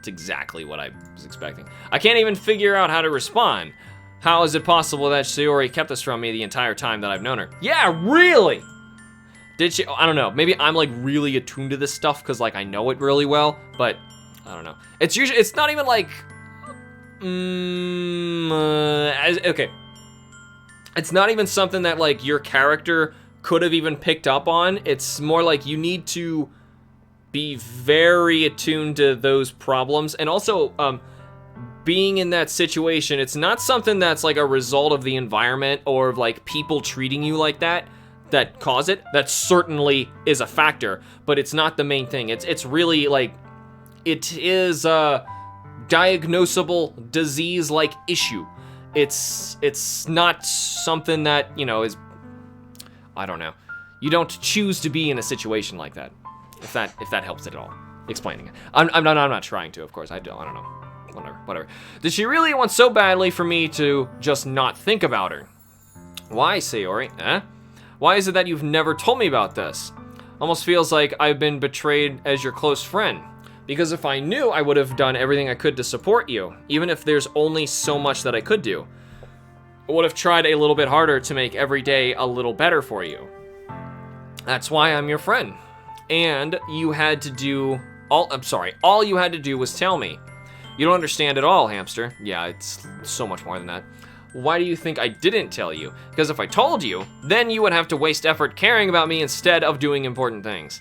It's exactly what I was expecting. I can't even figure out how to respond. How is it possible that Sayori kept this from me the entire time that I've known her? Yeah, really? Did she? I don't know. Maybe I'm like really attuned to this stuff because like I know it really well, but I don't know. It's usually, it's not even like, okay. It's not even something that like your character could have even picked up on. It's more like you need to be very attuned to those problems. And also, being in that situation, it's not something that's like a result of the environment or of like people treating you like that cause it. That certainly is a factor, but it's not the main thing. It's really like, it is a diagnosable disease-like issue. It's not something that, you know, is, I don't know. You don't choose to be in a situation like that. If that helps it at all. Explaining it. I'm not trying to, of course. I don't know. Whatever. Did she really want so badly for me to just not think about her? Why, Sayori? Eh? Why is it that you've never told me about this? Almost feels like I've been betrayed as your close friend. Because if I knew, I would have done everything I could to support you, even if there's only so much that I could do. I would have tried a little bit harder to make every day a little better for you. That's why I'm your friend. And you had to do all you had to do was tell me. You don't understand at all, Hamster. Yeah, it's so much more than that. Why do you think I didn't tell you? Because if I told you, then you would have to waste effort caring about me instead of doing important things.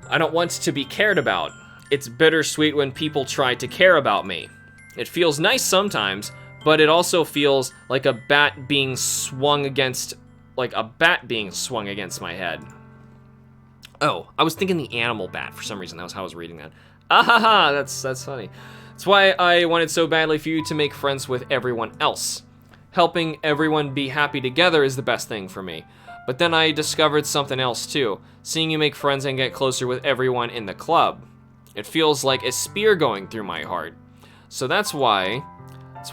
I don't want to be cared about. It's bittersweet when people try to care about me. It feels nice sometimes, but it also feels like a bat being swung against my head. Oh, I was thinking the animal bat for some reason. That was how I was reading that. Ahaha, that's funny. That's why I wanted so badly for you to make friends with everyone else. Helping everyone be happy together is the best thing for me. But then I discovered something else too. Seeing you make friends and get closer with everyone in the club. It feels like a spear going through my heart. So that's why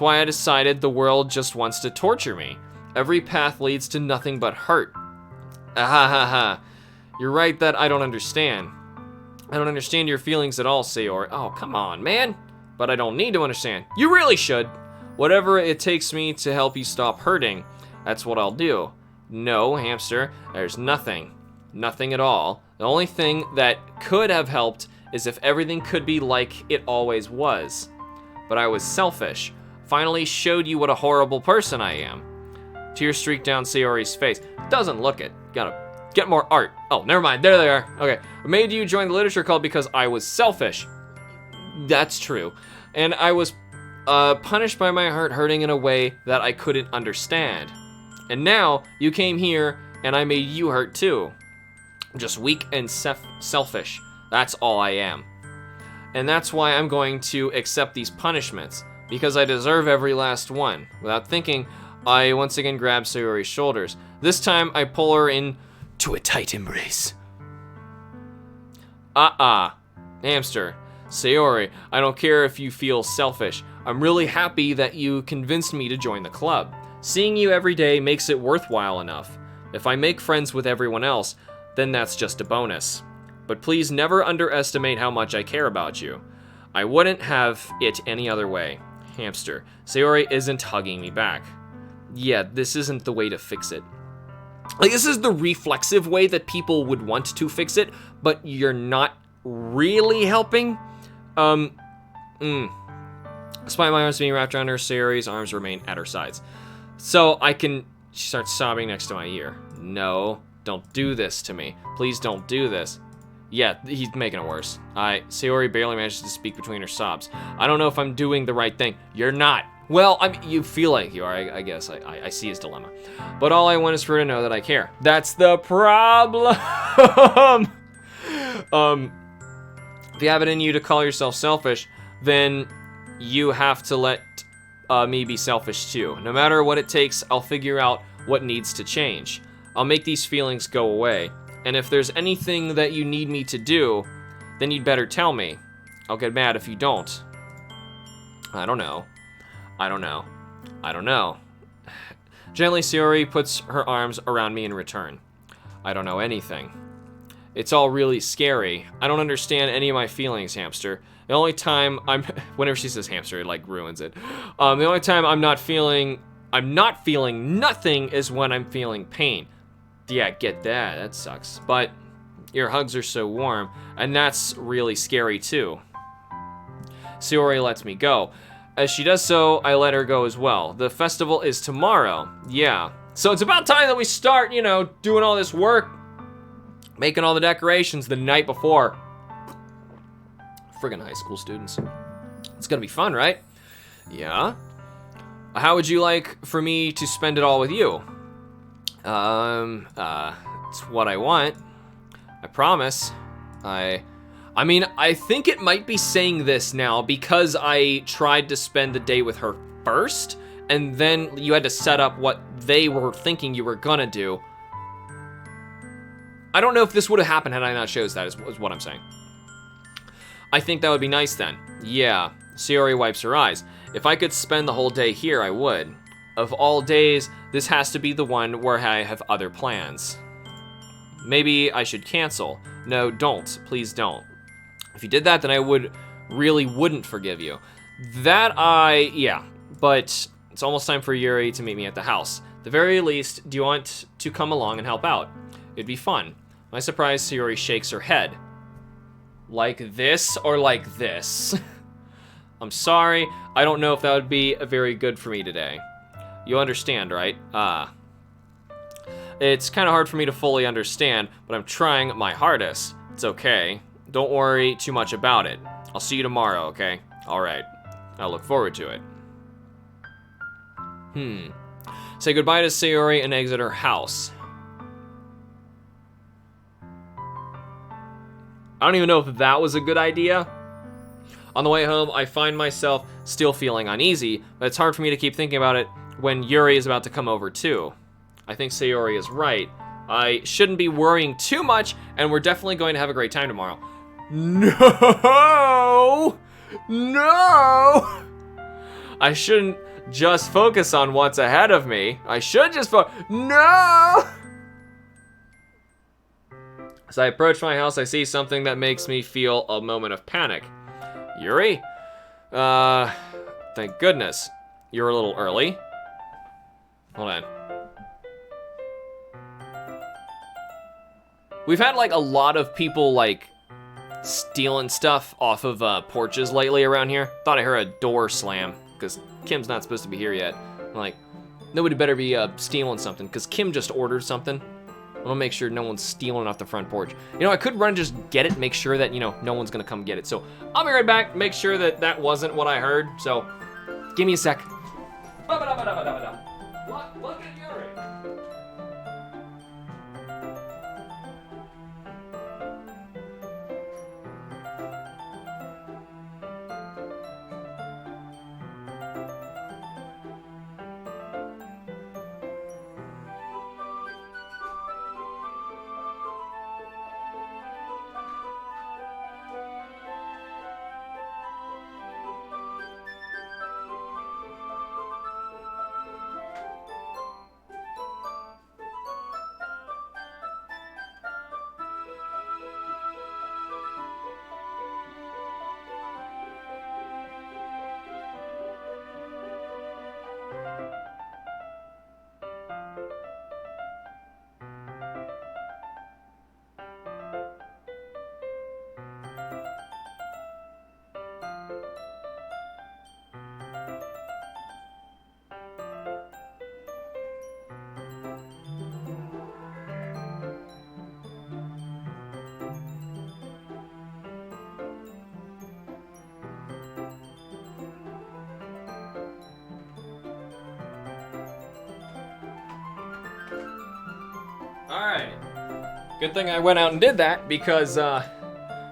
I decided the world just wants to torture me. Every path leads to nothing but hurt. Ahahaha. You're right that I don't understand. I don't understand your feelings at all, Sayori. Oh, come on, man. But I don't need to understand. You really should. Whatever it takes me to help you stop hurting, that's what I'll do. No, Hamster, there's nothing. Nothing at all. The only thing that could have helped is if everything could be like it always was. But I was selfish. Finally showed you what a horrible person I am. Tears streaked down Sayori's face. Doesn't look it. Gotta get more art. Oh, never mind. There they are. Okay. I made you join the literature club because I was selfish. That's true. And I was punished by my heart hurting in a way that I couldn't understand. And now you came here and I made you hurt too. Just weak and selfish. That's all I am. And that's why I'm going to accept these punishments, because I deserve every last one. Without thinking, I once again grab Sayori's shoulders. This time I pull her in to a tight embrace. Hamster, Sayori, I don't care if you feel selfish. I'm really happy that you convinced me to join the club. Seeing you every day makes it worthwhile enough. If I make friends with everyone else, then that's just a bonus. But please never underestimate how much I care about you. I wouldn't have it any other way. Hamster, Sayori isn't hugging me back. Yeah, this isn't the way to fix it. Like, this is the reflexive way that people would want to fix it, but you're not really helping. Despite my arms being wrapped around her, Sayori's arms remain at her sides. So she starts sobbing next to my ear. No, don't do this to me. Please don't do this. Yeah, he's making it worse. Sayori barely manages to speak between her sobs. I don't know if I'm doing the right thing. You're not. Well, you feel like you are, I guess. I see his dilemma. But all I want is for her to know that I care. That's the problem. If you have it in you to call yourself selfish, then you have to let me be selfish too. No matter what it takes, I'll figure out what needs to change. I'll make these feelings go away. And if there's anything that you need me to do, then you'd better tell me. I'll get mad if you don't. I don't know. Gently, Sayori puts her arms around me in return. I don't know anything. It's all really scary. I don't understand any of my feelings, Hamster. The only time whenever she says hamster, it like ruins it. The only time I'm not feeling nothing is when I'm feeling pain. Yeah, get that. That sucks. But your hugs are so warm, and that's really scary too. Sayori lets me go. As she does so, I let her go as well. The festival is tomorrow. Yeah. So it's about time that we start, doing all this work, making all the decorations the night before. Friggin' high school students. It's gonna be fun, right? Yeah. How would you like for me to spend it all with you? It's what I want. I promise. I think it might be saying this now because I tried to spend the day with her first, and then you had to set up what they were thinking you were gonna do. I don't know if this would have happened had I not chose that, is what I'm saying. I think that would be nice then. Yeah. Sayori wipes her eyes. If I could spend the whole day here, I would. Of all days, this has to be the one where I have other plans. Maybe I should cancel. No, don't. Please don't. If you did that, then I wouldn't forgive you. Yeah. But it's almost time for Yuri to meet me at the house. At the very least, do you want to come along and help out? It'd be fun. My surprise, Sayori shakes her head. Like this or like this? I'm sorry, I don't know if that would be very good for me today. You understand, right? It's kind of hard for me to fully understand, but I'm trying my hardest. It's okay. Don't worry too much about it. I'll see you tomorrow, okay? Alright. I look forward to it. Say goodbye to Sayori and exit her house. I don't even know if that was a good idea. On the way home, I find myself still feeling uneasy, but it's hard for me to keep thinking about it when Yuri is about to come over too. I think Sayori is right. I shouldn't be worrying too much, and we're definitely going to have a great time tomorrow. No! No! I shouldn't just focus on what's ahead of me. I should just No! As I approach my house, I see something that makes me feel a moment of panic. Yuri? Thank goodness. You're a little early. Hold on. We've had, like, a lot of people, like, stealing stuff off of porches lately around here. Thought I heard a door slam, because Kim's not supposed to be here yet. I'm like, nobody better be stealing something, because Kim just ordered something. I'm gonna make sure no one's stealing off the front porch. You know, I could run and just get it, make sure that, you know, no one's gonna come get it. So I'll be right back, make sure that that wasn't what I heard. So give me a sec. Look at Yuri. Alright. Good thing I went out and did that, because I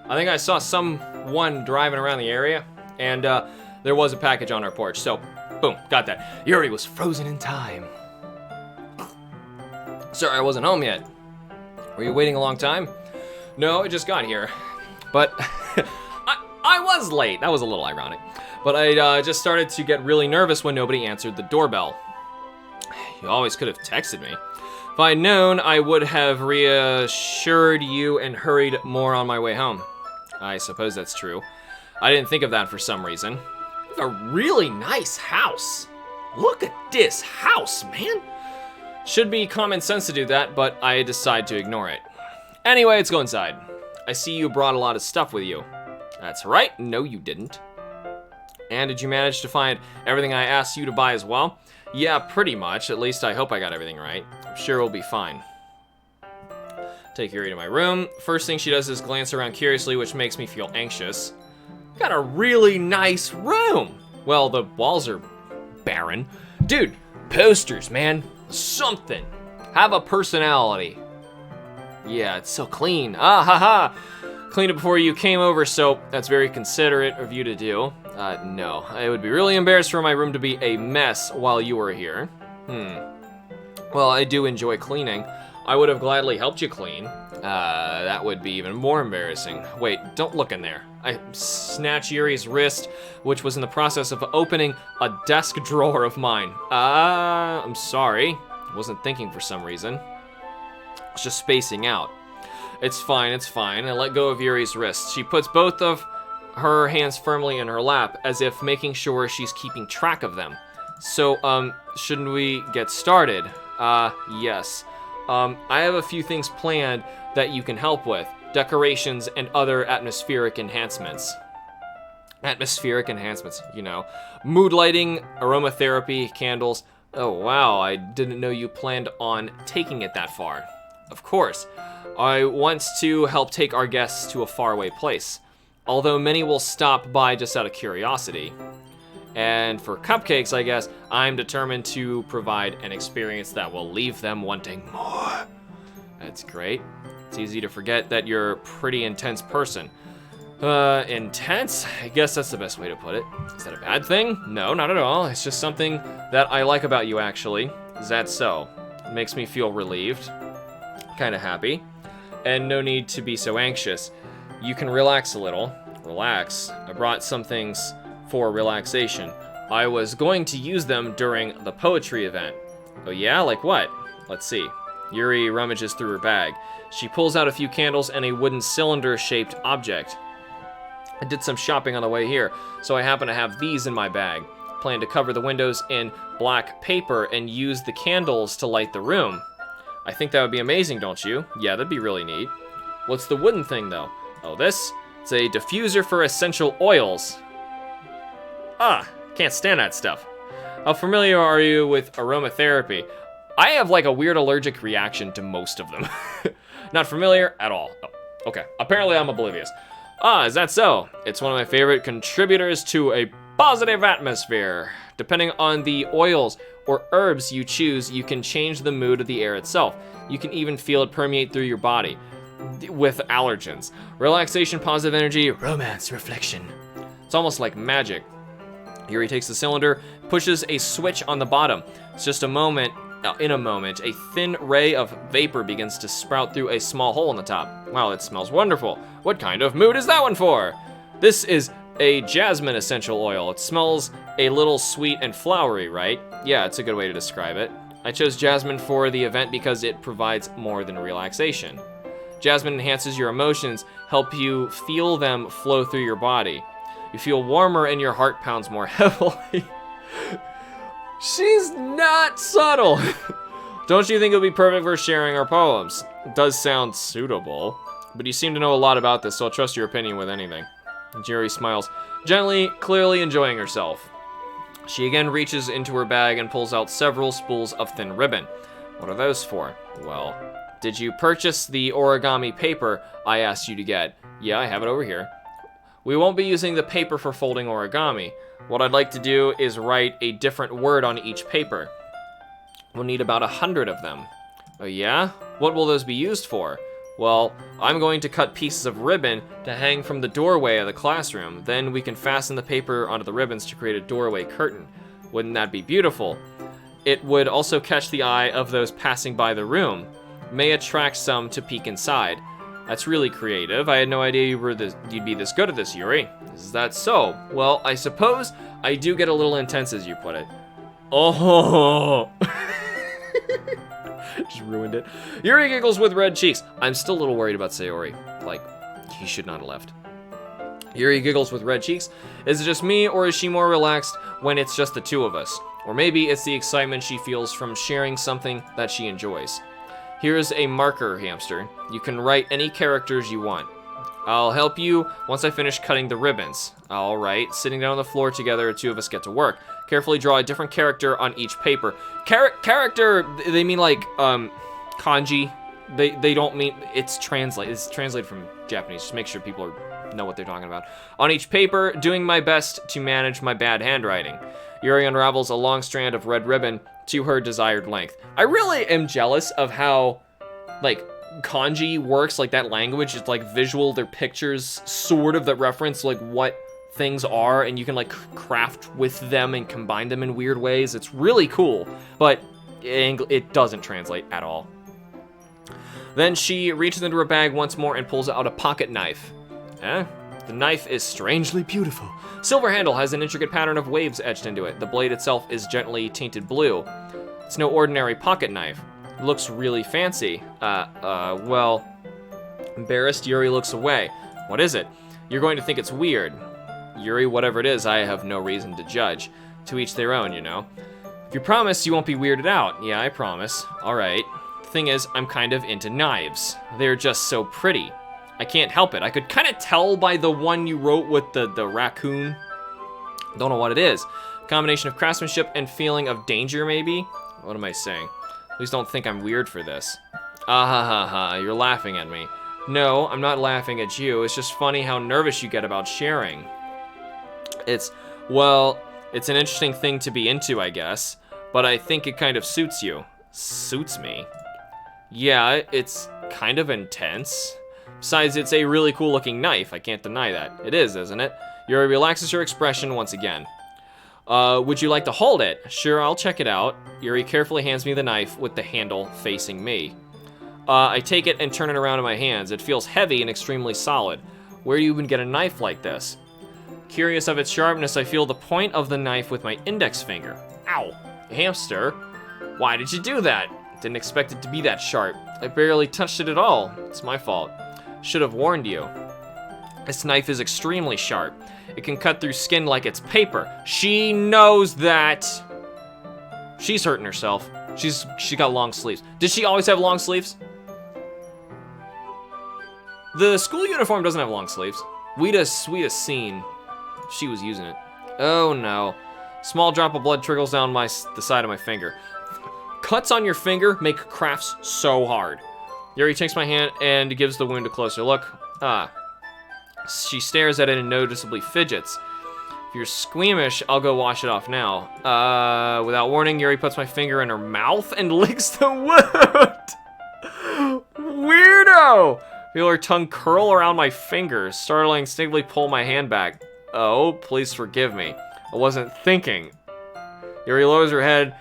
think I saw someone driving around the area, and there was a package on our porch. So, boom, got that. Yuri was frozen in time. Sorry, I wasn't home yet. Were you waiting a long time? No, I just got here. But I was late. That was a little ironic. But I just started to get really nervous when nobody answered the doorbell. You always could have texted me. If I'd known, I would have reassured you and hurried more on my way home. I suppose that's true. I didn't think of that for some reason. It's a really nice house. Look at this house, man. Should be common sense to do that, but I decide to ignore it. Anyway, let's go inside. I see you brought a lot of stuff with you. That's right. No, you didn't. And did you manage to find everything I asked you to buy as well? Yeah, pretty much. At least I hope I got everything right. I'm sure we'll be fine. Take Yuri to my room. First thing she does is glance around curiously, which makes me feel anxious. Got a really nice room. Well, the walls are barren. Dude, posters, man. Something. Have a personality. Yeah, it's so clean. Ah, ha, ha. Cleaned it before you came over, so that's very considerate of you to do. No. I would be really embarrassed for my room to be a mess while you were here. Well, I do enjoy cleaning. I would have gladly helped you clean. That would be even more embarrassing. Wait, don't look in there. I snatch Yuri's wrist, which was in the process of opening a desk drawer of mine. I'm sorry. Wasn't thinking for some reason. I was just spacing out. It's fine, it's fine. I let go of Yuri's wrist. She puts both of her hands firmly in her lap, as if making sure she's keeping track of them. So, shouldn't we get started? Yes. I have a few things planned that you can help with. Decorations and other atmospheric enhancements. Atmospheric enhancements, you know. Mood lighting, aromatherapy, candles. Oh, wow, I didn't know you planned on taking it that far. Of course. I want to help take our guests to a faraway place, although many will stop by just out of curiosity. And for cupcakes, I guess, I'm determined to provide an experience that will leave them wanting more. That's great. It's easy to forget that you're a pretty intense person. Intense? I guess that's the best way to put it. Is that a bad thing? No, not at all. It's just something that I like about you, actually. Is that so? It makes me feel relieved. Kind of happy. And no need to be so anxious. You can relax a little. Relax. I brought some things for relaxation. I was going to use them during the poetry event. Oh yeah? Like what? Let's see. Yuri rummages through her bag. She pulls out a few candles and a wooden cylinder-shaped object. I did some shopping on the way here, so I happen to have these in my bag. Plan to cover the windows in black paper and use the candles to light the room. I think that would be amazing, don't you? Yeah, that'd be really neat. What's the wooden thing, though? Oh, this? It's a diffuser for essential oils. Can't stand that stuff. How familiar are you with aromatherapy? I have like a weird allergic reaction to most of them. Not familiar at all. Oh, okay, apparently I'm oblivious. Is that so? It's one of my favorite contributors to a positive atmosphere. Depending on the oils or herbs you choose, you can change the mood of the air itself. You can even feel it permeate through your body with allergens. Relaxation, positive energy, romance, reflection. It's almost like magic. Yuri takes the cylinder, pushes a switch on the bottom. It's just a moment. In a moment, a thin ray of vapor begins to sprout through a small hole in the top. Wow, it smells wonderful. What kind of mood is that one for? This is a jasmine essential oil. It smells a little sweet and flowery, right? Yeah, it's a good way to describe it. I chose jasmine for the event because it provides more than relaxation. Jasmine enhances your emotions, help you feel them flow through your body. You feel warmer and your heart pounds more heavily. She's not subtle. Don't you think it would be perfect for sharing our poems? It does sound suitable, but you seem to know a lot about this, so I'll trust your opinion with anything. Jerry smiles, gently, clearly enjoying herself. She again reaches into her bag and pulls out several spools of thin ribbon. What are those for? Well, did you purchase the origami paper I asked you to get? Yeah, I have it over here. We won't be using the paper for folding origami. What I'd like to do is write a different word on each paper. We'll need about 100 of them. Oh yeah? What will those be used for? Well, I'm going to cut pieces of ribbon to hang from the doorway of the classroom. Then we can fasten the paper onto the ribbons to create a doorway curtain. Wouldn't that be beautiful? It would also catch the eye of those passing by the room. May attract some to peek inside. That's really creative. I had no idea you'd be this good at this, Yuri. Is that so? Well, I suppose I do get a little intense, as you put it. Oh! Just ruined it. Yuri giggles with red cheeks. I'm still a little worried about Sayori. Like, he should not have left. Yuri giggles with red cheeks. Is it just me, or is she more relaxed when it's just the two of us? Or maybe it's the excitement she feels from sharing something that she enjoys. Here's a marker, Hamster. You can write any characters you want. I'll help you once I finish cutting the ribbons. All right, sitting down on the floor together, the two of us get to work. Carefully draw a different character on each paper. Character, they mean like, kanji. They don't mean, it's translated from Japanese. Just make sure people know what they're talking about. On each paper, doing my best to manage my bad handwriting. Yuri unravels a long strand of red ribbon to her desired length. I really am jealous of how, like, kanji works, like that language. It's like visual, they're pictures sort of that reference like what things are, and you can like craft with them and combine them in weird ways. It's really cool, but it doesn't translate at all. Then she reaches into her bag once more and pulls out a pocket knife. The knife is strangely beautiful. Silver handle has an intricate pattern of waves etched into it. The blade itself is gently tinted blue. It's no ordinary pocket knife. It looks really fancy. Well, embarrassed, Yuri looks away. What is it? You're going to think it's weird. Yuri, whatever it is, I have no reason to judge. To each their own, you know. If you promise, you won't be weirded out. Yeah, I promise. All right. The thing is, I'm kind of into knives. They're just so pretty. I can't help it. I could kind of tell by the one you wrote with the raccoon. Don't know what it is. Combination of craftsmanship and feeling of danger, maybe? What am I saying? Please don't think I'm weird for this. Ah ha ha ha, you're laughing at me. No, I'm not laughing at you. It's just funny how nervous you get about sharing. Well, it's an interesting thing to be into, I guess. But I think it kind of suits you. Suits me? Yeah, it's kind of intense. Besides, it's a really cool looking knife. I can't deny that. It is, isn't it? Yuri relaxes her expression once again. Would you like to hold it? Sure, I'll check it out. Yuri carefully hands me the knife with the handle facing me. I take it and turn it around in my hands. It feels heavy and extremely solid. Where do you even get a knife like this? Curious of its sharpness, I feel the point of the knife with my index finger. Ow! Hamster, why did you do that? Didn't expect it to be that sharp. I barely touched it at all. It's my fault. Should have warned you. This knife is extremely sharp. It can cut through skin like it's paper. She knows that. She's hurting herself. She got long sleeves. Did she always have long sleeves? The school uniform doesn't have long sleeves. We'd have seen she was using it. Oh no. Small drop of blood trickles down the side of my finger. Cuts on your finger make crafts so hard. Yuri takes my hand and gives the wound a closer look. She stares at it and noticeably fidgets. If you're squeamish, I'll go wash it off now. Without warning, Yuri puts my finger in her mouth and licks the wound. Weirdo! Feel her tongue curl around my fingers. Startling, instinctively pull my hand back. Oh, please forgive me. I wasn't thinking. Yuri lowers her head,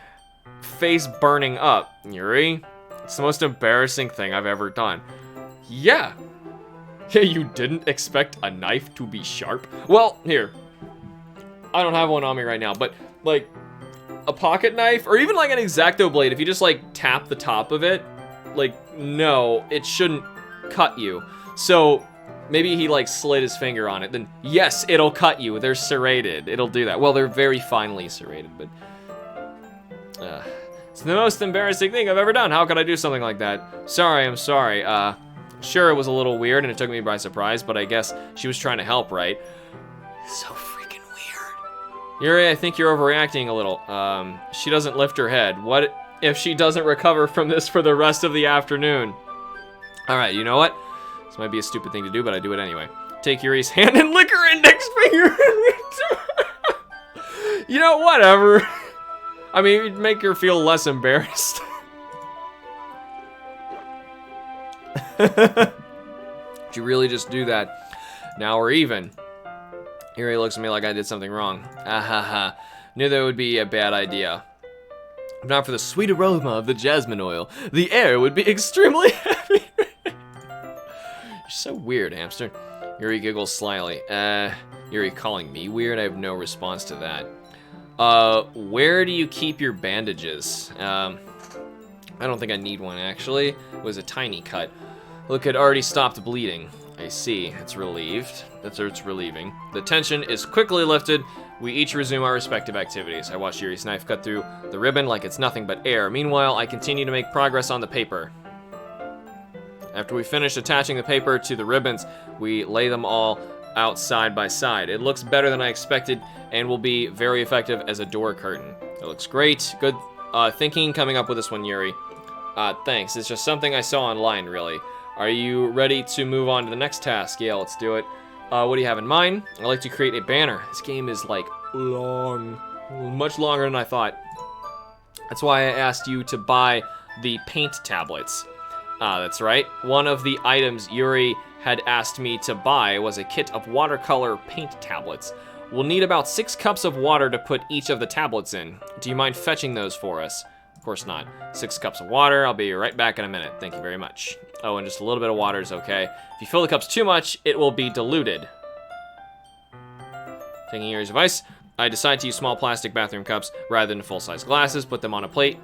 face burning up. Yuri, it's the most embarrassing thing I've ever done. Yeah. You didn't expect a knife to be sharp? Well, here. I don't have one on me right now, but like a pocket knife or even like an X-Acto blade, if you just like tap the top of it, like no, it shouldn't cut you. So maybe he like slid his finger on it, then yes, it'll cut you. They're serrated. It'll do that. Well, they're very finely serrated, but it's the most embarrassing thing I've ever done. How could I do something like that? Sorry, I'm sorry. Sure, it was a little weird and it took me by surprise, but I guess she was trying to help, right? So freaking weird. Yuri, I think you're overreacting a little. She doesn't lift her head. What if she doesn't recover from this for the rest of the afternoon? All right, you know what? This might be a stupid thing to do, but I do it anyway. Take Yuri's hand and lick her index finger. You know, whatever. I mean, it'd make her feel less embarrassed. Did you really just do that? Now we're even. Yuri looks at me like I did something wrong. Ah ha ha. Knew that would be a bad idea. If not for the sweet aroma of the jasmine oil, the air would be extremely heavy. You're so weird, Hamster. Yuri giggles slyly. Yuri calling me weird? I have no response to that. Where do you keep your bandages? I don't think I need one, actually. It was a tiny cut. Look, it already stopped bleeding. I see. It's relieved. It's relieving. The tension is quickly lifted. We each resume our respective activities. I watch Yuri's knife cut through the ribbon like it's nothing but air. Meanwhile, I continue to make progress on the paper. After we finish attaching the paper to the ribbons, we lay them all out side by side. It looks better than I expected and will be very effective as a door curtain. It looks great. Good thinking coming up with this one, Yuri. Thanks. It's just something I saw online, really. Are you ready to move on to the next task? Yeah, let's do it. What do you have in mind? I'd like to create a banner. This game is like long, much longer than I thought. That's why I asked you to buy the paint tablets. That's right. One of the items Yuri had asked me to buy was a kit of watercolor paint tablets. We'll need about 6 cups of water to put each of the tablets in. Do you mind fetching those for us? Of course not. 6 cups of water. I'll be right back in a minute. Thank you very much. Oh, and just a little bit of water is okay. If you fill the cups too much, it will be diluted. Taking Yuri's advice, I decide to use small plastic bathroom cups rather than full-size glasses, put them on a plate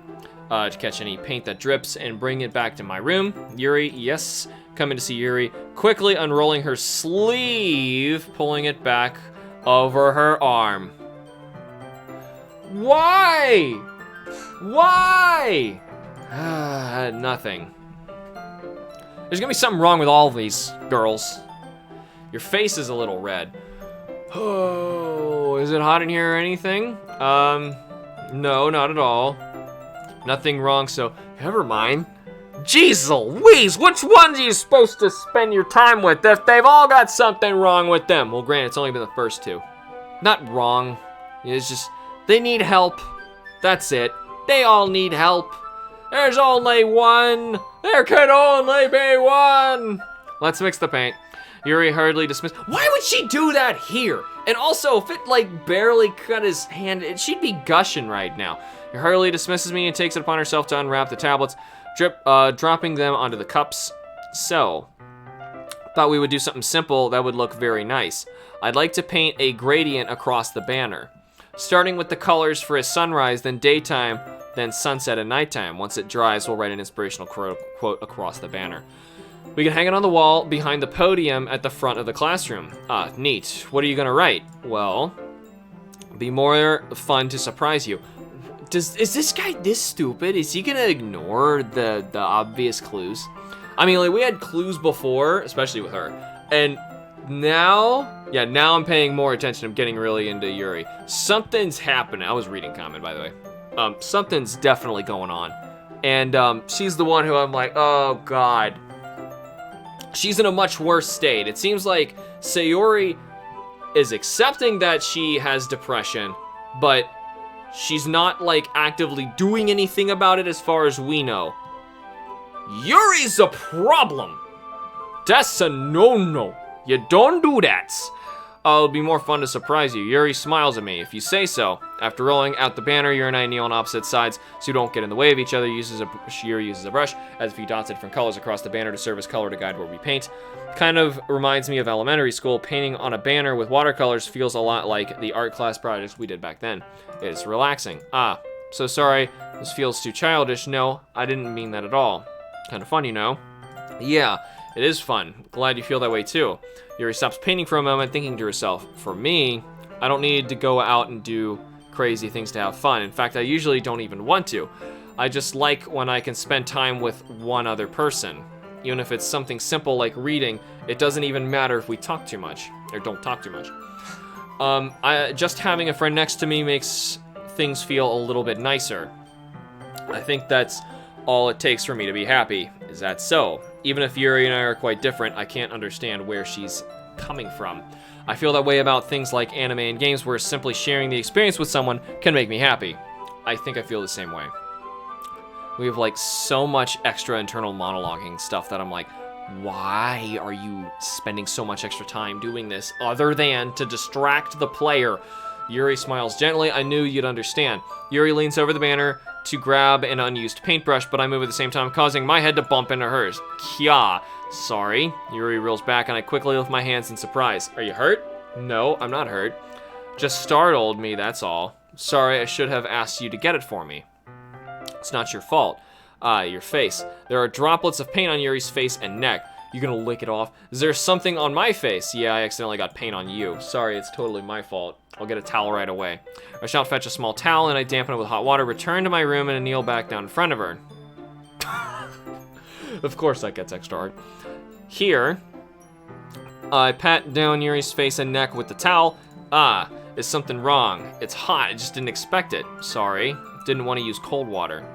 to catch any paint that drips, and bring it back to my room. Yuri, yes, coming to see Yuri, quickly unrolling her sleeve, pulling it back over her arm. Why? Why? Nothing. There's gonna be something wrong with all of these girls. Your face is a little red. Oh, is it hot in here or anything? No, not at all. Nothing wrong, so never mind. Jeez Louise, which ones are you supposed to spend your time with if they've all got something wrong with them? Well, granted, it's only been the first two. Not wrong. It's just, they need help. That's it. They all need help. There's only one. There can only be one. Let's mix the paint. Yuri hurriedly dismissed. Why would she do that here? And also, if it like barely cut his hand, she'd be gushing right now. He hurriedly dismisses me and takes it upon herself to unwrap the tablets, dropping them onto the cups. So, thought we would do something simple that would look very nice. I'd like to paint a gradient across the banner, starting with the colors for a sunrise, then daytime, then sunset and nighttime. Once it dries, we'll write an inspirational quote across the banner. We can hang it on the wall behind the podium at the front of the classroom. Ah, neat. What are you gonna write? Well, be more fun to surprise you. Is this guy this stupid? Is he gonna ignore the obvious clues? I mean, like, we had clues before, especially with her, and now, yeah, now I'm paying more attention. I'm getting really into Yuri. Something's happening. I was reading comment, by the way. Something's definitely going on, and she's the one who I'm like, oh god. She's in a much worse state. It seems like Sayori is accepting that she has depression, but she's not like actively doing anything about it as far as we know. Yuri's a problem. That's a no-no. You don't do that. It'll be more fun to surprise you. Yuri smiles at me, if you say so. After rolling out the banner, Yuri and I kneel on opposite sides so you don't get in the way of each other. Yuri uses a brush as if he dots different colors across the banner to serve as color to guide where we paint. Kind of reminds me of elementary school. Painting on a banner with watercolors feels a lot like the art class projects we did back then. It's relaxing. Ah, so sorry, this feels too childish. No, I didn't mean that at all. Kind of fun, you know? Yeah, it is fun. Glad you feel that way too. Yuri stops painting for a moment, thinking to herself, for me, I don't need to go out and do crazy things to have fun. In fact, I usually don't even want to. I just like when I can spend time with one other person. Even if it's something simple like reading, it doesn't even matter if we talk too much, or don't talk too much. Just having a friend next to me makes things feel a little bit nicer. I think that's all it takes for me to be happy. Is that so? Even if Yuri and I are quite different, I can't understand where she's coming from. I feel that way about things like anime and games where simply sharing the experience with someone can make me happy. I think I feel the same way. We have like so much extra internal monologuing stuff that I'm like, why are you spending so much extra time doing this other than to distract the player? Yuri smiles gently. I knew you'd understand. Yuri leans over the banner to grab an unused paintbrush, but I move at the same time, causing my head to bump into hers. Kya. Sorry. Yuri reels back and I quickly lift my hands in surprise. Are you hurt? No, I'm not hurt. Just startled me, that's all. Sorry, I should have asked you to get it for me. It's not your fault. Your face. There are droplets of paint on Yuri's face and neck. You gonna lick it off? Is there something on my face? Yeah, I accidentally got paint on you. Sorry, it's totally my fault. I'll get a towel right away. I shall fetch a small towel and I dampen it with hot water, return to my room and kneel back down in front of her. Of course that gets extra hard. Here, I pat down Yuri's face and neck with the towel. Ah, is something wrong? It's hot, I just didn't expect it. Sorry, didn't want to use cold water.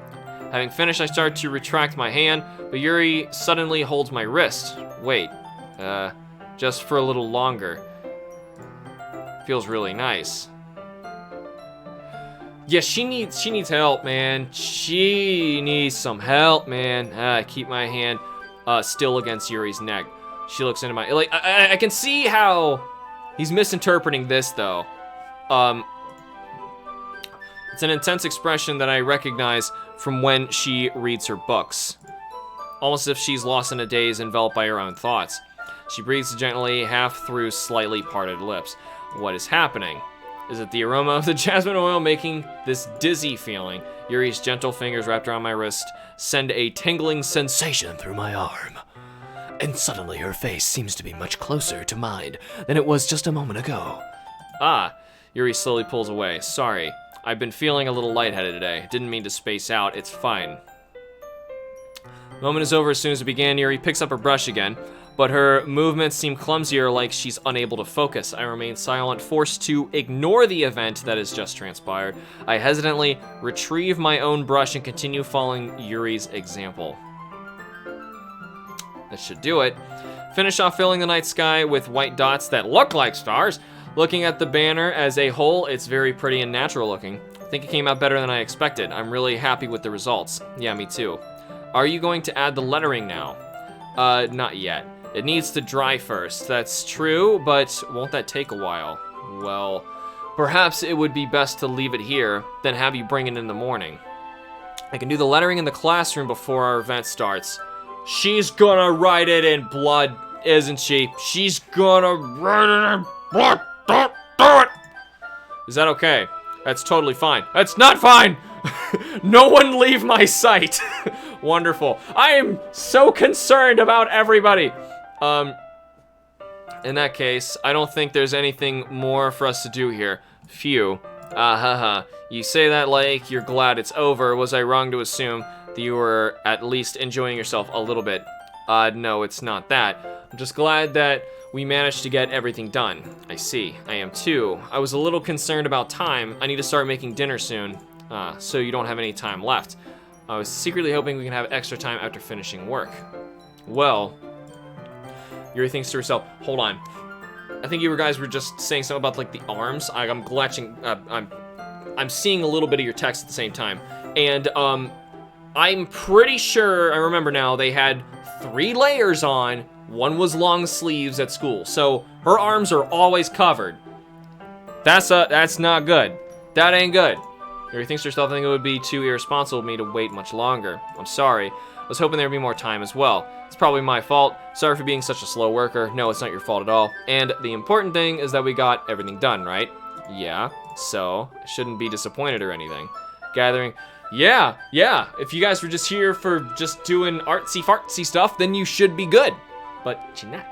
Having finished, I start to retract my hand, but Yuri suddenly holds my wrist. Wait, just for a little longer. Feels really nice. Yeah, she needs help, man. She needs some help, man. Keep my hand still against Yuri's neck. She looks into my, like, I can see how he's misinterpreting this though. It's an intense expression that I recognize from when she reads her books. Almost as if she's lost in a daze, enveloped by her own thoughts. She breathes gently, half through slightly parted lips. What is happening? Is it the aroma of the jasmine oil making this dizzy feeling? Yuri's gentle fingers wrapped around my wrist send a tingling sensation through my arm. And suddenly her face seems to be much closer to mine than it was just a moment ago. Ah, Yuri slowly pulls away. Sorry, I've been feeling a little lightheaded today. Didn't mean to space out, it's fine. The moment is over as soon as it began. Yuri picks up her brush again, but her movements seem clumsier, like she's unable to focus. I remain silent, forced to ignore the event that has just transpired. I hesitantly retrieve my own brush and continue following Yuri's example. That should do it. Finish off filling the night sky with white dots that look like stars. Looking at the banner as a whole, it's very pretty and natural looking. I think it came out better than I expected. I'm really happy with the results. Yeah, me too. Are you going to add the lettering now? Not yet. It needs to dry first. That's true, but won't that take a while? Well, perhaps it would be best to leave it here, then have you bring it in the morning. I can do the lettering in the classroom before our event starts. She's gonna write it in blood, isn't she? She's gonna write it in blood. Don't do it! Is that okay? That's totally fine. That's not fine! No one leave my sight. Wonderful. I am so concerned about everybody. In that case, I don't think there's anything more for us to do here. Phew. Haha. You say that like you're glad it's over. Was I wrong to assume that you were at least enjoying yourself a little bit? No, it's not that. I'm just glad that we managed to get everything done. I see. I am too. I was a little concerned about time. I need to start making dinner soon. So you don't have any time left. I was secretly hoping we can have extra time after finishing work. Well, Yuri thinks to herself, hold on. I think you guys were just saying something about like the arms. I'm glitching, I'm seeing a little bit of your text at the same time. And I'm pretty sure, I remember now, they had 3 layers on. One was long sleeves at school. So her arms are always covered. That's not good. That ain't good. Yuri thinks to herself, I think it would be too irresponsible of me to wait much longer. I'm sorry. I was hoping there'd be more time as well. It's probably my fault. Sorry for being such a slow worker. No, it's not your fault at all. And the important thing is that we got everything done, right? Yeah, so I shouldn't be disappointed or anything. Gathering, yeah. If you guys were just here for just doing artsy-fartsy stuff, then you should be good. But you're not.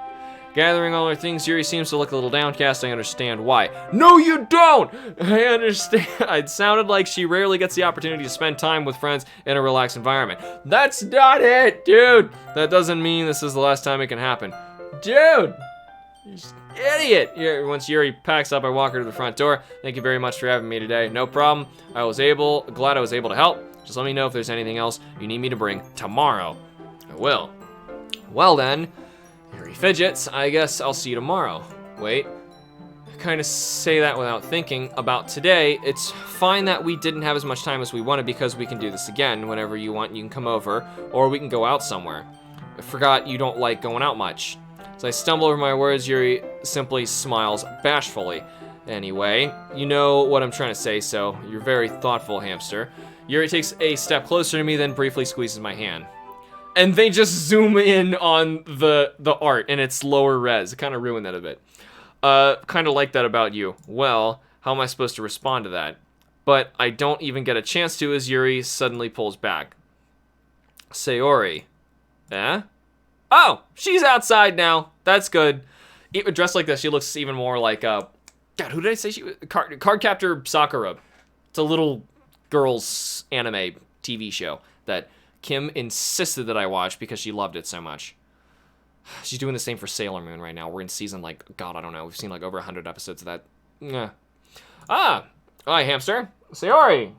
Gathering all her things, Yuri seems to look a little downcast. I understand why. No, you don't! I understand. It sounded like she rarely gets the opportunity to spend time with friends in a relaxed environment. That's not it, dude! That doesn't mean this is the last time it can happen. Dude! You're just an idiot! Once Yuri packs up, I walk her to the front door. Thank you very much for having me today. No problem. Glad I was able to help. Just let me know if there's anything else you need me to bring tomorrow. I will. Well then. Yuri fidgets. I guess I'll see you tomorrow. Wait. I kind of say that without thinking about today. It's fine that we didn't have as much time as we wanted because we can do this again whenever you want. You can come over or we can go out somewhere. I forgot you don't like going out much. As I stumble over my words, Yuri simply smiles bashfully. Anyway, you know what I'm trying to say, so you're very thoughtful, hamster. Yuri takes a step closer to me, then briefly squeezes my hand. And they just zoom in on the art, and it's lower res. It kind of ruined that a bit. Kind of like that about you. Well, how am I supposed to respond to that? But I don't even get a chance to as Yuri suddenly pulls back. Sayori. Eh? Oh, she's outside now. That's good. Even dressed like this, she looks even more like, God, who did I say she was? Cardcaptor Sakura. It's a little girl's anime TV show that Kim insisted that I watch because she loved it so much. She's doing the same for Sailor Moon right now. We're in season, like, God, I don't know. We've seen, like, over 100 episodes of that. Yeah. Hi, hamster. Sayori.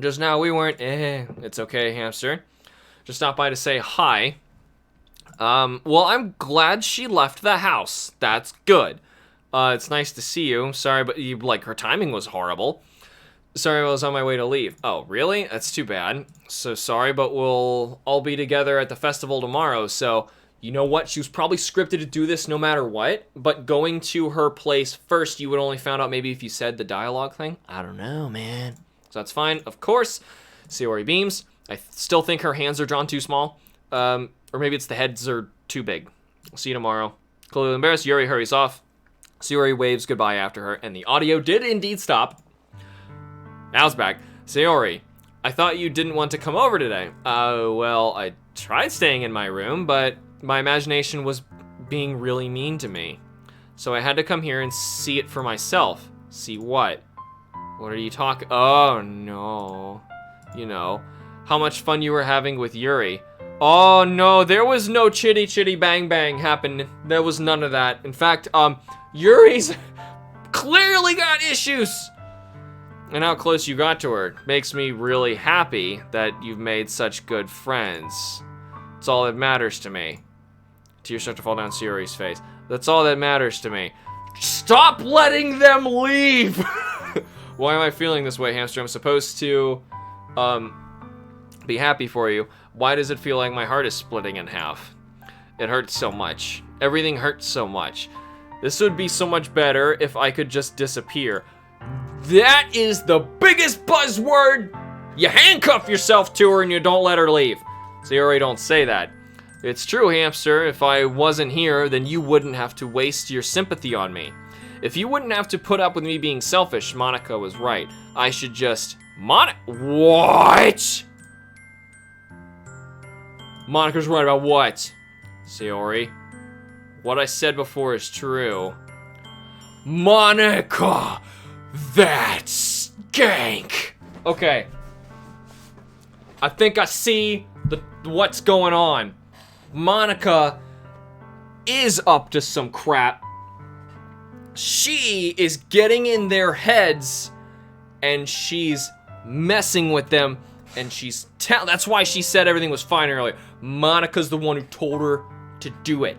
Just now we weren't, it's okay, hamster. Just stopped by to say hi. Well, I'm glad she left the house. That's good. It's nice to see you. Sorry, but her timing was horrible. Sorry, I was on my way to leave. Oh, really? That's too bad. So sorry, but we'll all be together at the festival tomorrow. So, you know what? She was probably scripted to do this no matter what. But going to her place first, you would only found out maybe if you said the dialogue thing. I don't know, man. So that's fine. Of course, Sayori beams. I still think her hands are drawn too small. Or maybe it's the heads are too big. I'll see you tomorrow. Clearly embarrassed, Yuri hurries off. Sayori waves goodbye after her, and the audio did indeed stop. Now it's back. Sayori, I thought you didn't want to come over today. Well, I tried staying in my room, but my imagination was being really mean to me. So I had to come here and see it for myself. See what? What are you talking? Oh, no. You know, how much fun you were having with Yuri. Oh, no, there was no chitty chitty bang bang happen. There was none of that. In fact, Yuri's clearly got issues. And how close you got to her makes me really happy that you've made such good friends. It's all that matters to me. Tears start to fall down Sayori's face. That's all that matters to me. Stop letting them leave! Why am I feeling this way, Hamster? I'm supposed to, be happy for you. Why does it feel like my heart is splitting in half? It hurts so much. Everything hurts so much. This would be so much better if I could just disappear. That is the biggest buzzword! You handcuff yourself to her and you don't let her leave. Sayori, don't say that. It's true, Hamster. If I wasn't here, then you wouldn't have to waste your sympathy on me. If you wouldn't have to put up with me being selfish, Monica was right. I should just... What? Monica's right about what? Sayori, what I said before is true. Monica! That skank! Okay. I think I see what's going on. Monica is up to some crap. She is getting in their heads and she's messing with them and she's that's why she said everything was fine earlier. Monica's the one who told her to do it.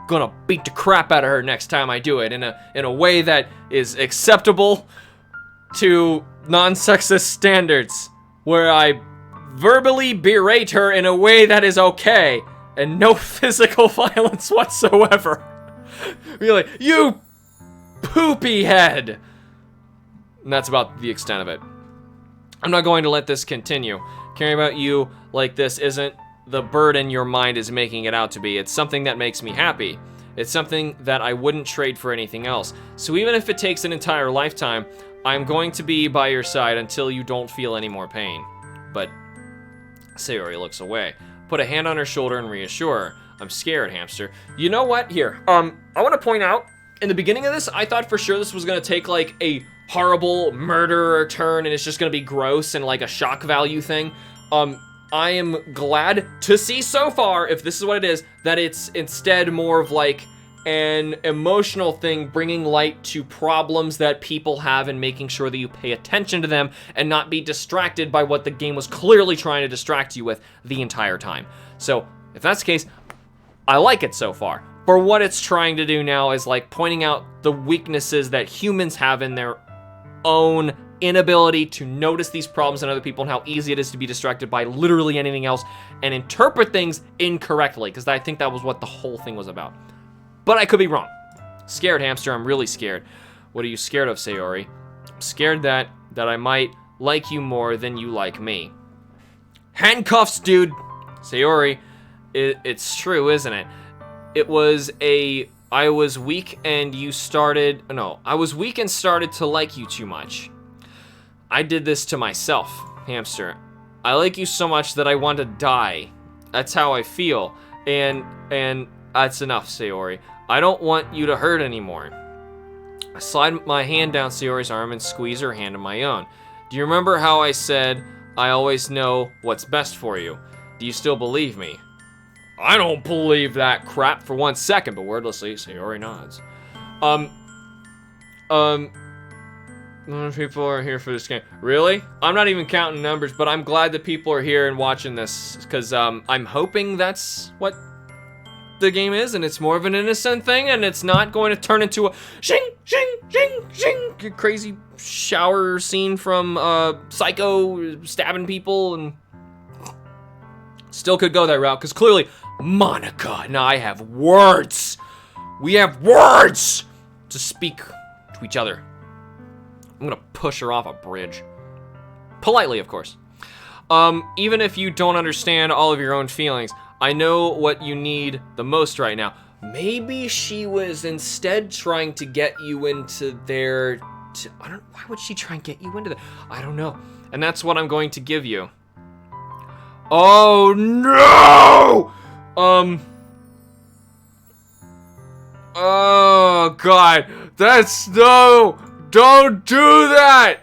Gonna beat the crap out of her next time I do it in a way that is acceptable to non-sexist standards, where I verbally berate her in a way that is okay and no physical violence whatsoever. Be like, you poopy head. And that's about the extent of it. I'm not going to let this continue. Caring about you like this isn't the burden your mind is making it out to be. It's something that makes me happy. It's something that I wouldn't trade for anything else. So even if it takes an entire lifetime, I'm going to be by your side until you don't feel any more pain. But Sayori looks away. Put a hand on her shoulder and reassure her. I'm scared, Hamster. You know what? Here, I want to point out, in the beginning of this, I thought for sure this was going to take, like, a horrible murderer turn, and it's just going to be gross and, like, a shock value thing. I am glad to see so far, if this is what it is, that it's instead more of, like, an emotional thing, bringing light to problems that people have and making sure that you pay attention to them and not be distracted by what the game was clearly trying to distract you with the entire time. So, if that's the case, I like it so far. For what it's trying to do now is like pointing out the weaknesses that humans have in their own inability to notice these problems in other people and how easy it is to be distracted by literally anything else and interpret things incorrectly, because I think that was what the whole thing was about. But I could be wrong. Scared, Hamster, I'm really scared. What are you scared of, Sayori? I'm scared that I might like you more than you like me. Handcuffs, dude! Sayori, it's true, isn't it? I was weak and started to like you too much. I did this to myself, Hamster. I like you so much that I want to die. That's how I feel. And that's enough, Sayori. I don't want you to hurt anymore. I slide my hand down Sayori's arm and squeeze her hand in my own. Do you remember how I said, I always know what's best for you? Do you still believe me? I don't believe that crap for 1 second, but wordlessly, Sayori nods. People are here for this game. Really? I'm not even counting numbers, but I'm glad that people are here and watching this, because I'm hoping that's what the game is, and it's more of an innocent thing, and it's not going to turn into a shing, shing, shing, shing, crazy shower scene from Psycho stabbing people, and still could go that route, because clearly Monica and I have words. We have words to speak to each other. I'm gonna push her off a bridge. Politely, of course. Even if you don't understand all of your own feelings, I know what you need the most right now. maybe she was instead trying to get you into there. Why would she try and get you into there? I don't know. And that's what I'm going to give you. Oh no! Oh god, that's no! Don't do that!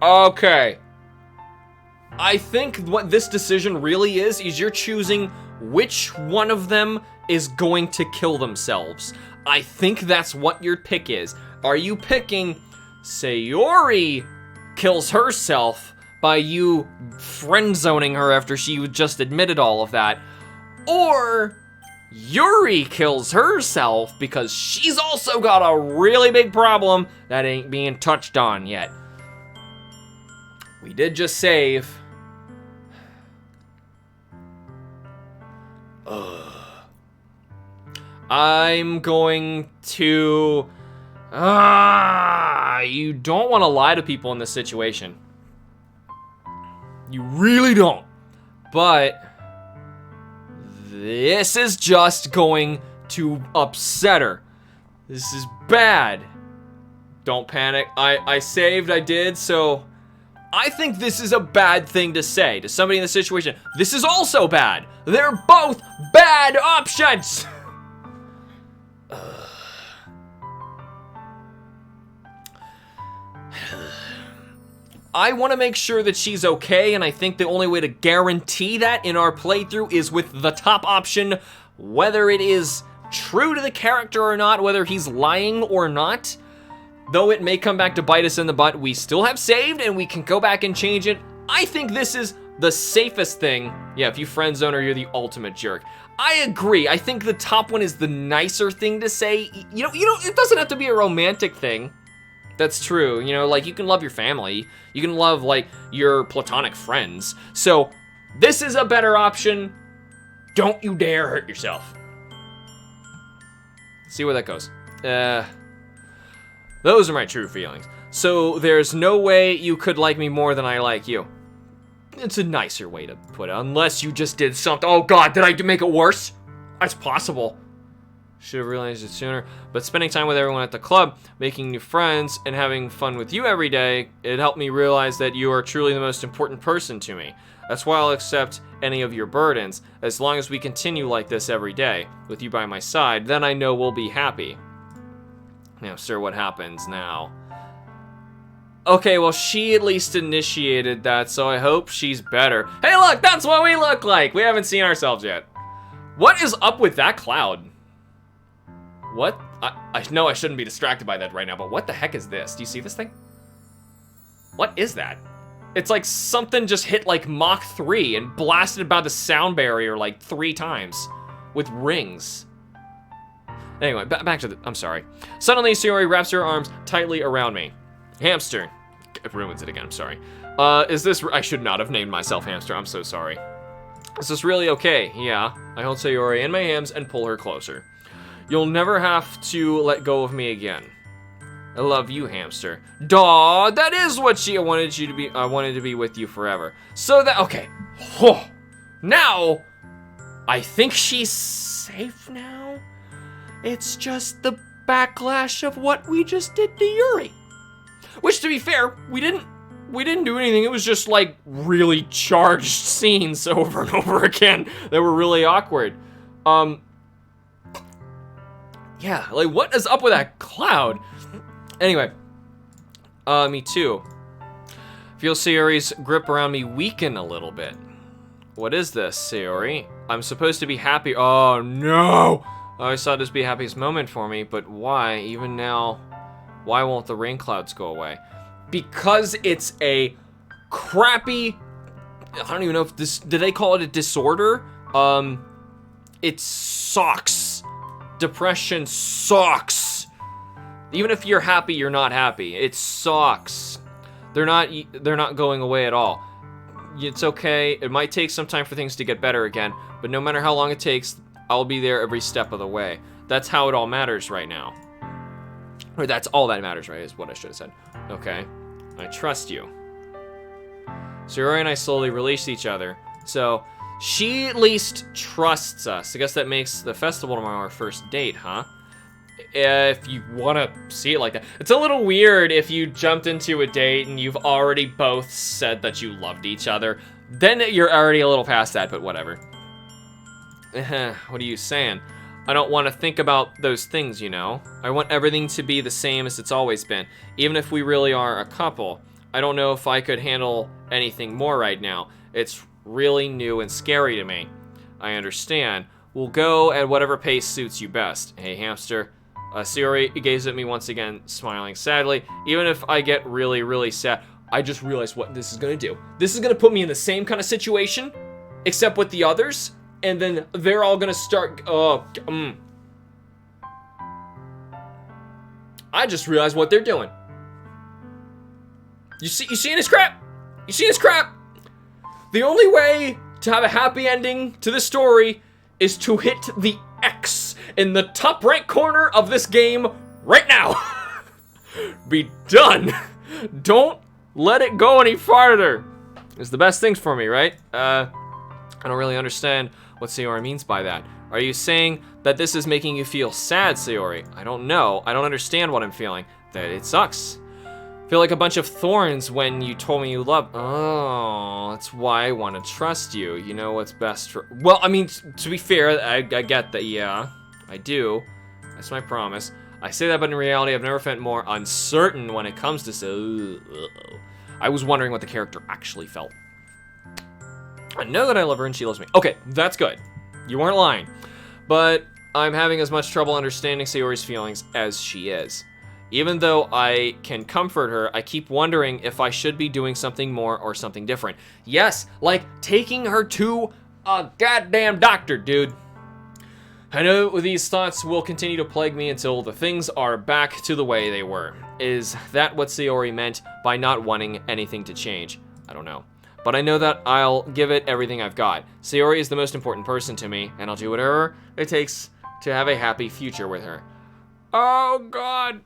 Okay. I think what this decision really is you're choosing which one of them is going to kill themselves. I think that's what your pick is. Are you picking Sayori kills herself by you friend zoning her after she just admitted all of that? Or Yuri kills herself because she's also got a really big problem that ain't being touched on yet. We did just save. I'm going to... you don't want to lie to people in this situation. You really don't. But this is just going to upset her. This is bad. Don't panic. I saved, I did, so... I think this is a bad thing to say to somebody in the situation. This is also bad. They're both bad options. I want to make sure that she's okay, and I think the only way to guarantee that in our playthrough is with the top option, whether it is true to the character or not, whether he's lying or not. Though it may come back to bite us in the butt, we still have saved and we can go back and change it. I think this is the safest thing. Yeah, if you friend zone her, you're the ultimate jerk. I agree. I think the top one is the nicer thing to say. You know, it doesn't have to be a romantic thing. That's true. You know, like you can love your family. You can love like your platonic friends. So this is a better option. Don't you dare hurt yourself. See where that goes. Those are my true feelings. So there's no way you could like me more than I like you. It's a nicer way to put it, unless you just did something. Oh god, did I make it worse? That's possible. Should have realized it sooner. But spending time with everyone at the club, making new friends, and having fun with you every day, it helped me realize that you are truly the most important person to me. That's why I'll accept any of your burdens. As long as we continue like this every day, with you by my side, then I know we'll be happy. Now, sir, what happens now? Okay, well, she at least initiated that, so I hope she's better. Hey, look, that's what we look like! We haven't seen ourselves yet. What is up with that cloud? What? I know I shouldn't be distracted by that right now, but what the heck is this? Do you see this thing? What is that? It's like something just hit like Mach 3 and blasted about the sound barrier like 3 times with rings. Anyway, back to the... I'm sorry. Suddenly, Sayori wraps her arms tightly around me. Hamster. It ruins it again, I'm sorry. Is this... I should not have named myself Hamster. I'm so sorry. Is this really okay? Yeah. I hold Sayori in my hands and pull her closer. You'll never have to let go of me again. I love you, Hamster. Daw, that is what I wanted you to be. I wanted to be with you forever. So that... Okay. Oh, now, I think she's safe now. It's just the backlash of what we just did to Yuri. Which, to be fair, we didn't do anything. It was just like really charged scenes over and over again that were really awkward. Yeah, like what is up with that cloud? Anyway, me too. Feel Sayori's grip around me weaken a little bit. What is this, Sayori? I'm supposed to be happy. Oh no! I always thought this would be the happiest moment for me, but why? Even now, why won't the rain clouds go away? Because it's a crappy... I don't even know if this... Did they call it a disorder? It sucks. Depression sucks. Even if you're happy, you're not happy. It sucks. They're not going away at all. It's okay. It might take some time for things to get better again, but no matter how long it takes, I'll be there every step of the way. That's how it all matters right now. Or that's all that matters, right, is what I should have said. Okay. I trust you. Sayori and I slowly released each other. So, she at least trusts us. I guess that makes the festival tomorrow our first date, huh? If you want to see it like that. It's a little weird if you jumped into a date and you've already both said that you loved each other. Then you're already a little past that, but whatever. What are you saying? I don't want to think about those things, you know? I want everything to be the same as it's always been, even if we really are a couple. I don't know if I could handle anything more right now. It's really new and scary to me. I understand. We'll go at whatever pace suits you best. Hey, hamster. Sayori gazed at me once again, smiling sadly. Even if I get really, really sad, I just realized what this is gonna do. This is gonna put me in the same kind of situation, except with the others, and then they're all gonna start, I just realized what they're doing. You seeing this crap? You seeing this crap? The only way to have a happy ending to this story is to hit the X in the top right corner of this game right now. Be done. Don't let it go any farther. It's the best things for me, right? I don't really understand what Sayori means by that. Are you saying that this is making you feel sad, Sayori? I don't know. I don't understand what I'm feeling. That it sucks. Feel like a bunch of thorns when you told me you love. Oh, that's why I want to trust you. You know what's best for. Well, I mean, to be fair, I get that. Yeah, I do. That's my promise. I say that, but in reality, I've never felt more uncertain when it comes to. I was wondering what the character actually felt. I know that I love her and she loves me. Okay, that's good. You weren't lying. But I'm having as much trouble understanding Sayori's feelings as she is. Even though I can comfort her, I keep wondering if I should be doing something more or something different. Yes, like taking her to a goddamn doctor, dude. I know these thoughts will continue to plague me until the things are back to the way they were. Is that what Sayori meant by not wanting anything to change? I don't know. But I know that I'll give it everything I've got. Sayori is the most important person to me, and I'll do whatever it takes to have a happy future with her. Oh, God.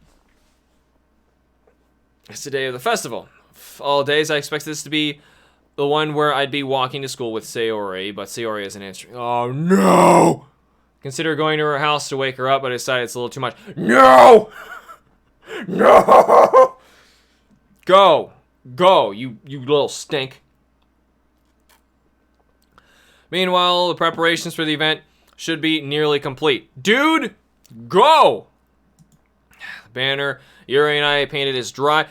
It's the day of the festival. All days I expect this to be the one where I'd be walking to school with Sayori, but Sayori isn't answering. Oh, no! Consider going to her house to wake her up, but I decided it's a little too much. No! No! Go. Go, you little stink. Meanwhile, the preparations for the event should be nearly complete. Dude, go! The banner Yuri and I painted is dry.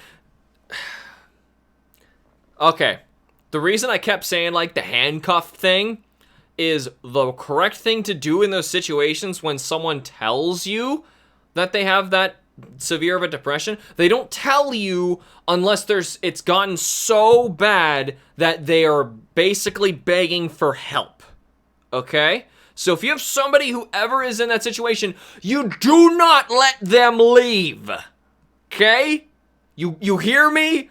Okay, the reason I kept saying like the handcuff thing is the correct thing to do in those situations when someone tells you that they have that severe of a depression. They don't tell you unless it's gotten so bad that they are basically begging for help. Okay? So if you have somebody who ever is in that situation, you do not let them leave. Okay? You hear me?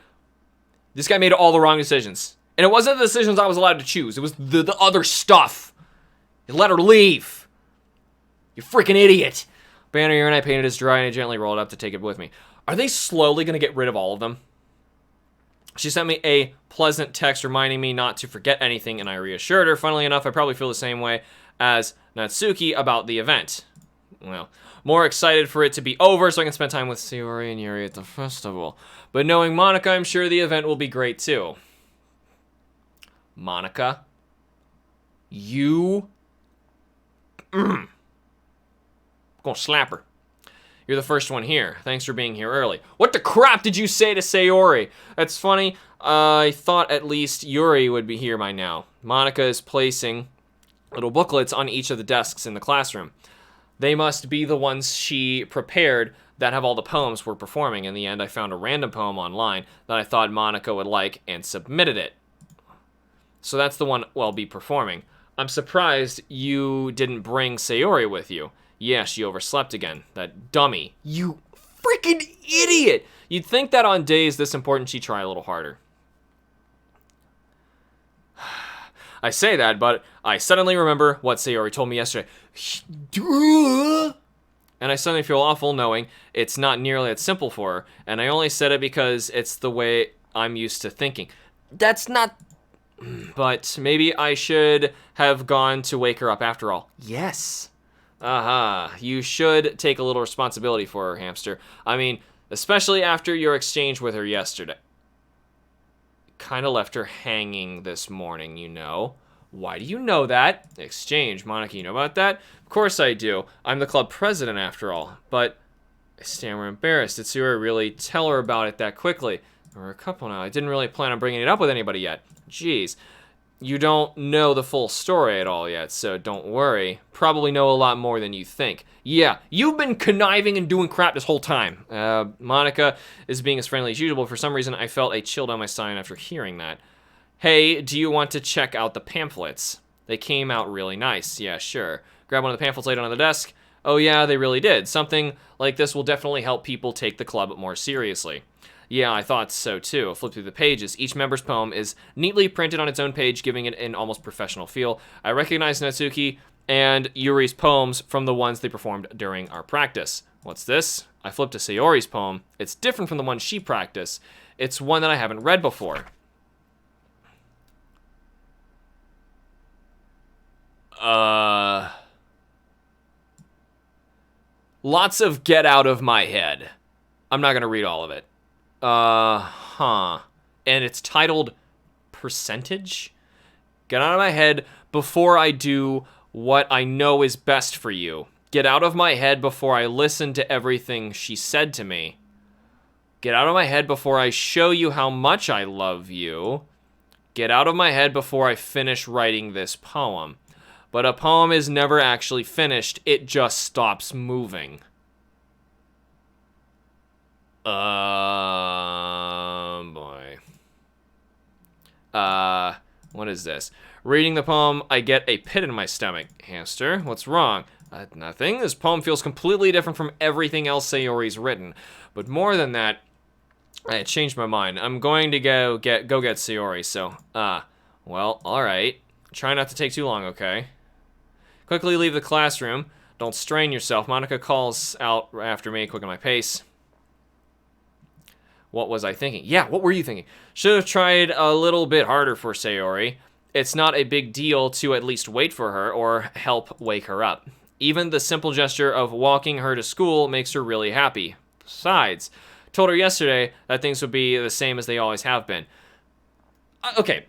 This guy made all the wrong decisions. And it wasn't the decisions I was allowed to choose. It was the other stuff. You let her leave. You freaking idiot. Banner here and I painted is dry and I gently rolled it up to take it with me. Are they slowly going to get rid of all of them? She sent me a pleasant text reminding me not to forget anything, and I reassured her. Funnily enough, I probably feel the same way as Natsuki about the event. Well, more excited for it to be over so I can spend time with Sayori and Yuri at the festival. But knowing Monica, I'm sure the event will be great too. Monica, you... gonna slap her. You're the first one here. Thanks for being here early. What the crap did you say to Sayori? That's funny. I thought at least Yuri would be here by now. Monica is placing little booklets on each of the desks in the classroom. They must be the ones she prepared that have all the poems we're performing. In the end, I found a random poem online that I thought Monica would like and submitted it. So that's the one we'll be performing. I'm surprised you didn't bring Sayori with you. Yeah, she overslept again. That dummy. You freaking idiot! You'd think that on days this important she'd try a little harder. I say that, but I suddenly remember what Sayori told me yesterday. And I suddenly feel awful knowing it's not nearly that simple for her. And I only said it because it's the way I'm used to thinking. That's not... But maybe I should have gone to wake her up after all. Yes. Aha. You should take a little responsibility for her, Hamster. I mean, especially after your exchange with her yesterday. Kind of left her hanging this morning, you know. Why do you know that? Exchange. Monica, you know about that? Of course I do. I'm the club president after all. But I stammer embarrassed. Did Sayori really tell her about it that quickly? We're a couple now. I didn't really plan on bringing it up with anybody yet. Jeez. You don't know the full story at all yet, so don't worry. Probably know a lot more than you think. Yeah, you've been conniving and doing crap this whole time. Monica is being as friendly as usual. For some reason, I felt a chill down my spine after hearing that. Hey, do you want to check out the pamphlets? They came out really nice. Yeah, sure. Grab one of the pamphlets laid on the desk. Oh yeah, they really did. Something like this will definitely help people take the club more seriously. Yeah, I thought so too. I'll flip through the pages. Each member's poem is neatly printed on its own page, giving it an almost professional feel. I recognize Natsuki and Yuri's poems from the ones they performed during our practice. What's this? I flipped to Sayori's poem. It's different from the one she practiced. It's one that I haven't read before. Lots of get out of my head. I'm not gonna read all of it. And it's titled Percentage? Get out of my head before I do what I know is best for you. Get out of my head before I listen to everything she said to me. Get out of my head before I show you how much I love you. Get out of my head before I finish writing this poem. But a poem is never actually finished, it just stops moving. Boy. What is this? Reading the poem, I get a pit in my stomach. Hamster, what's wrong? Nothing. This poem feels completely different from everything else Sayori's written. But more than that, I changed my mind. I'm going to go get Sayori, so, well, alright. Try not to take too long, okay? Quickly leave the classroom. Don't strain yourself. Monica calls out after me, quicken my pace. What was I thinking? Yeah, what were you thinking? Should have tried a little bit harder for Sayori. It's not a big deal to at least wait for her or help wake her up. Even the simple gesture of walking her to school makes her really happy. Besides, told her yesterday that things would be the same as they always have been. Okay.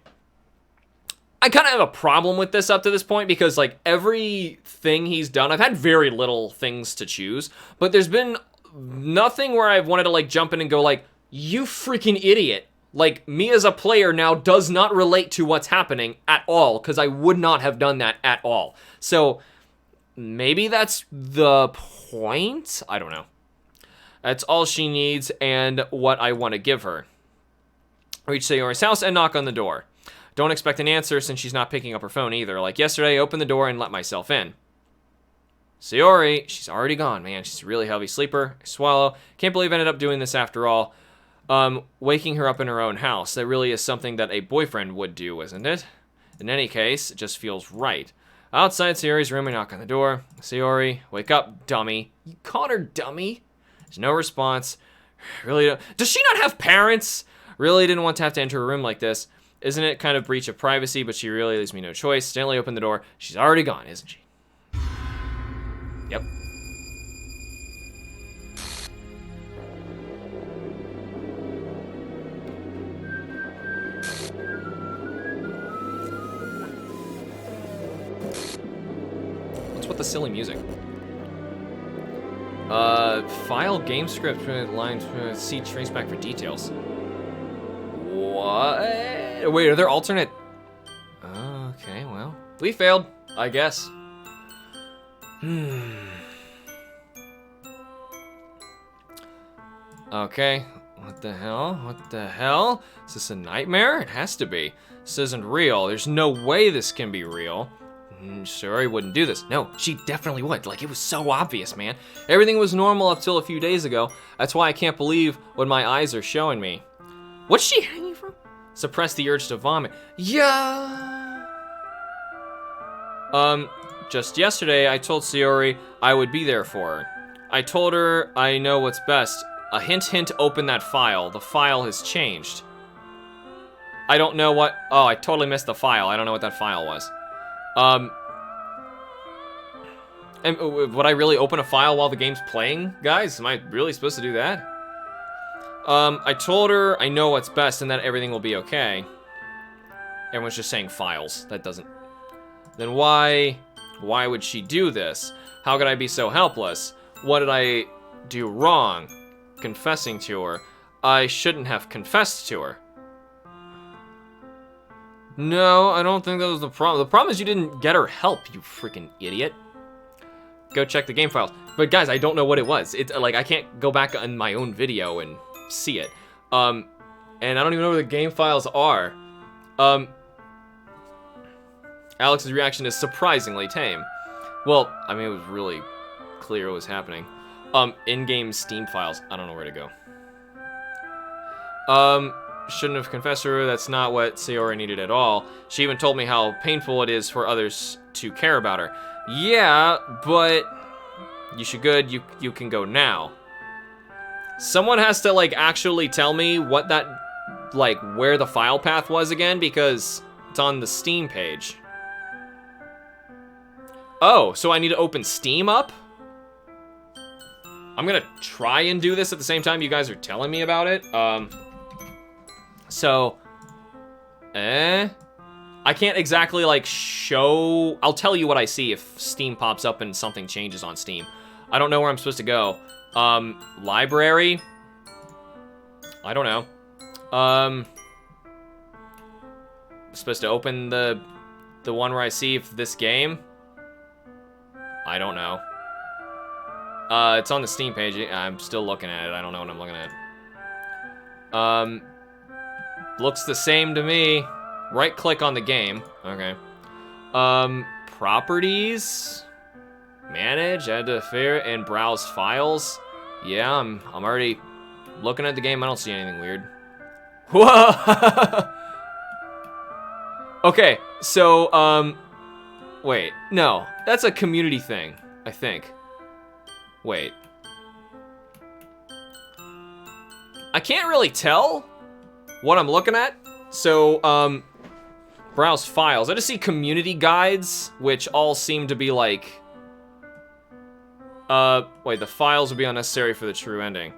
I kind of have a problem with this up to this point because, like, everything he's done, I've had very little things to choose, but there's been nothing where I've wanted to, like, jump in and go, like, you freaking idiot. Like, me as a player now does not relate to what's happening at all, because I would not have done that at all. So, maybe that's the point? I don't know. That's all she needs and what I want to give her. Reach Sayori's house and knock on the door. Don't expect an answer since she's not picking up her phone either. Like yesterday, I opened the door and let myself in. Sayori, she's already gone, man. She's a really heavy sleeper. I swallow. Can't believe I ended up doing this after all. Waking her up in her own house. That really is something that a boyfriend would do, isn't it? In any case, it just feels right. Outside Sayori's room, I knock on the door. Sayori, wake up, dummy. You called her dummy? There's no response. Really don't. Does she not have parents? Really didn't want to have to enter a room like this. Isn't it kind of breach of privacy, but she really leaves me no choice. Gently open the door. She's already gone, isn't she? Yep. What's with the silly music? File game script line C traceback for details. What? Wait, are there alternate? Okay, well, we failed, I guess. Okay, what the hell? What the hell? Is this a nightmare? It has to be. This isn't real. There's no way this can be real. Sayori wouldn't do this. No, she definitely would. Like, it was so obvious, man. Everything was normal up till a few days ago. That's why I can't believe what my eyes are showing me. What's she hanging from? Suppress the urge to vomit. Yeah. Just yesterday, I told Sayori I would be there for her. I told her I know what's best. A hint, hint, open that file. The file has changed. I don't know what... Oh, I totally missed the file. I don't know what that file was. And would I really open a file while the game's playing? Guys, am I really supposed to do that? I told her I know what's best and that everything will be okay. Everyone's just saying files. That doesn't... Then why would she do this? How could I be so helpless? What did I do wrong? Confessing to her. I shouldn't have confessed to her. No, I don't think that was the problem. The problem is you didn't get her help, you freaking idiot. Go check the game files. But guys, I don't know what it was. It's like I can't go back on my own video and see it. And I don't even know where the game files are. Alex's reaction is surprisingly tame. Well, I mean, it was really clear what was happening. In-game Steam files. I don't know where to go. Shouldn't have confessed to her. That's not what Sayori needed at all. She even told me how painful it is for others to care about her. Yeah, but you can go now. Someone has to, like, actually tell me what that, like, where the file path was again, because it's on the Steam page. Oh, so I need to open Steam up? I'm gonna try and do this at the same time you guys are telling me about it. I can't exactly, like, show... I'll tell you what I see if Steam pops up and something changes on Steam. I don't know where I'm supposed to go. Library? I don't know. Supposed to open the one where I see if this game? I don't know. It's on the Steam page. I'm still looking at it. I don't know what I'm looking at. Looks the same to me. Right-click on the game. Okay. Properties? Manage, add to fair, and browse files. Yeah, I'm already looking at the game. I don't see anything weird. Whoa! Okay, so, wait. No, that's a community thing, I think. Wait. I can't really tell what I'm looking at. So, browse files. I just see community guides, which all seem to be like... wait, the files would be unnecessary for the true ending.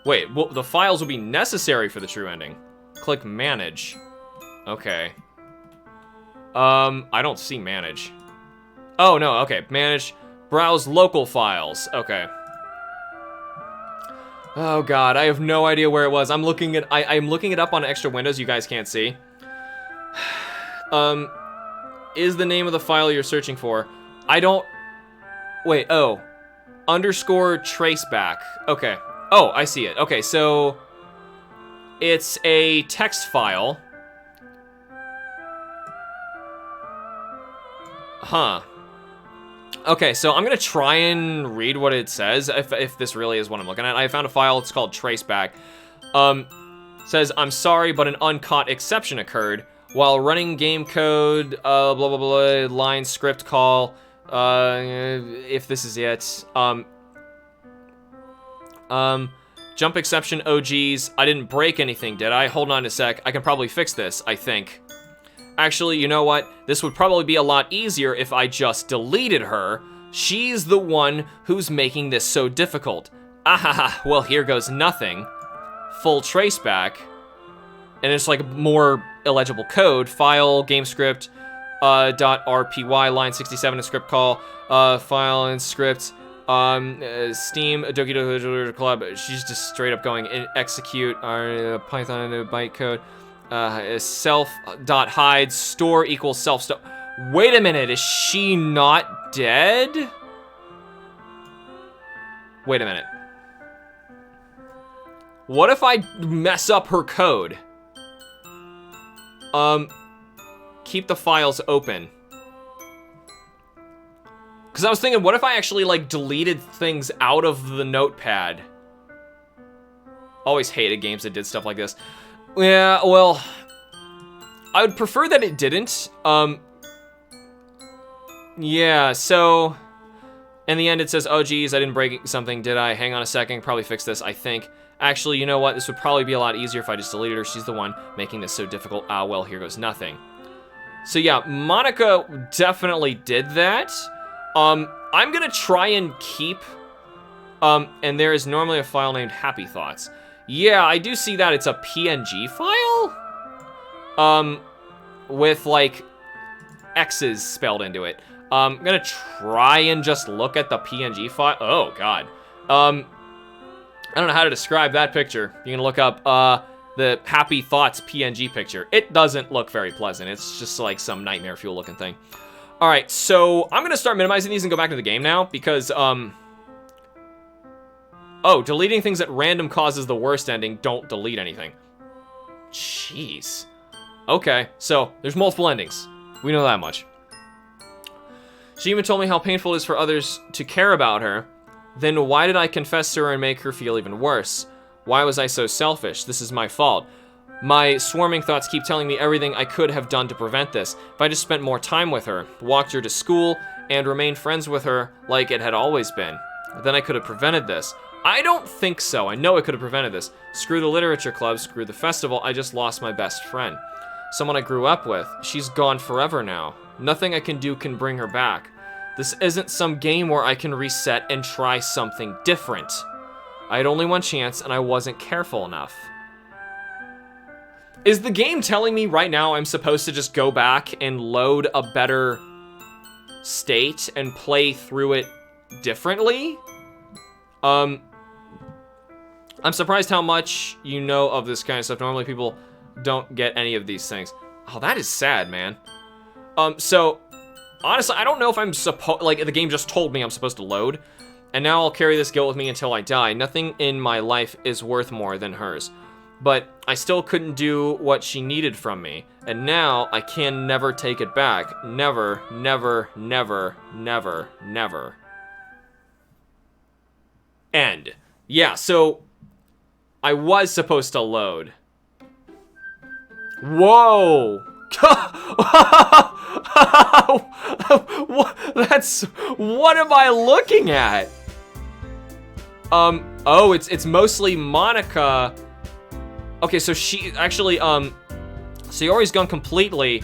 Wait, well, the files would be necessary for the true ending. Click manage. Okay. I don't see manage. Oh, no, okay, manage. Browse local files. Okay. Oh god, I have no idea where it was. I'm looking it up on extra windows you guys can't see. Is the name of the file you're searching for? I don't... Wait, oh. Underscore traceback. Okay. Oh, I see it. Okay, so... It's a text file. Huh. Okay, so I'm gonna try and read what it says, if this really is what I'm looking at. I found a file, it's called traceback. Says, I'm sorry, but an uncaught exception occurred. While running game code, blah, blah, blah, line script call, if this is it. Jump exception, OGs. I didn't break anything, did I? Hold on a sec, I can probably fix this, I think. Actually, you know what? This would probably be a lot easier if I just deleted her. She's the one who's making this so difficult. Ahaha, well, here goes nothing. Full traceback. And it's like more illegible code. File, game script, .rpy, line 67, a script call, file and script, Steam, Doki Doki Club. She's just straight up going execute, Python bytecode. Self.hide, store equals self. Wait a minute, is she not dead? Wait a minute. What if I mess up her code? Keep the files open. Because I was thinking, what if I actually, like, deleted things out of the notepad? Always hated games that did stuff like this. Yeah, well, I would prefer that it didn't. Yeah, so in the end it says, oh geez, I didn't break something, did I? Hang on a second, probably fix this, I think. Actually, you know what? This would probably be a lot easier if I just deleted her. She's the one making this so difficult. Ah, well, here goes nothing. So yeah, Monica definitely did that. I'm gonna try and keep, and there is normally a file named Happy Thoughts. Yeah, I do see that. It's a PNG file, with like X's spelled into it. I'm gonna try and just look at the PNG file. Oh God. I don't know how to describe that picture. You can look up the Happy Thoughts PNG picture. It doesn't look very pleasant. It's just like some nightmare fuel looking thing. All right, so I'm gonna start minimizing these and go back to the game now because, oh, deleting things at random causes the worst ending. Don't delete anything. Jeez. Okay, so there's multiple endings. We know that much. She even told me how painful it is for others to care about her. Then why did I confess to her and make her feel even worse? Why was I so selfish? This is my fault. My swarming thoughts keep telling me everything I could have done to prevent this. If I just spent more time with her, walked her to school, and remained friends with her like it had always been, then I could have prevented this. I don't think so. I know I could have prevented this. Screw the literature club, screw the festival. I just lost my best friend. Someone I grew up with. She's gone forever now. Nothing I can do can bring her back. This isn't some game where I can reset and try something different. I had only one chance and I wasn't careful enough. Is the game telling me right now I'm supposed to just go back and load a better state and play through it differently? I'm surprised how much you know of this kind of stuff. Normally people don't get any of these things. Oh, that is sad, man. So honestly, I don't know if I'm supposed, like, the game just told me I'm supposed to load, and now I'll carry this guilt with me until I die. Nothing in my life is worth more than hers. But I still couldn't do what she needed from me, and now I can never take it back. Never, never, never, never, never. End. Yeah, so I was supposed to load. Whoa! What am I looking at? Oh, it's mostly Monica. Okay, so she actually, Sayori's gone completely.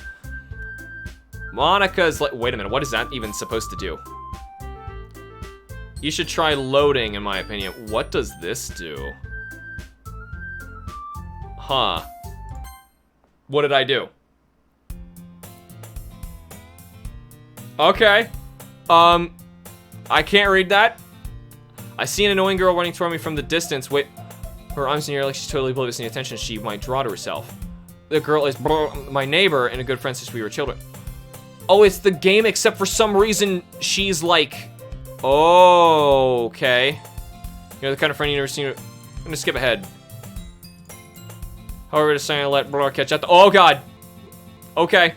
Monica's like, wait a minute, what is that even supposed to do? You should try loading, in my opinion. What does this do? Huh. What did I do? Okay. I can't read that. I see an annoying girl running toward me from the distance. Wait, her arms in the air like she's totally oblivious to the attention she might draw to herself. The girl is my neighbor and a good friend since we were children. Oh, it's the game, except for some reason she's like, oh, okay. You're the kind of friend you never seen. I'm gonna skip ahead. However, just saying, let Bro catch up. Oh God. Okay.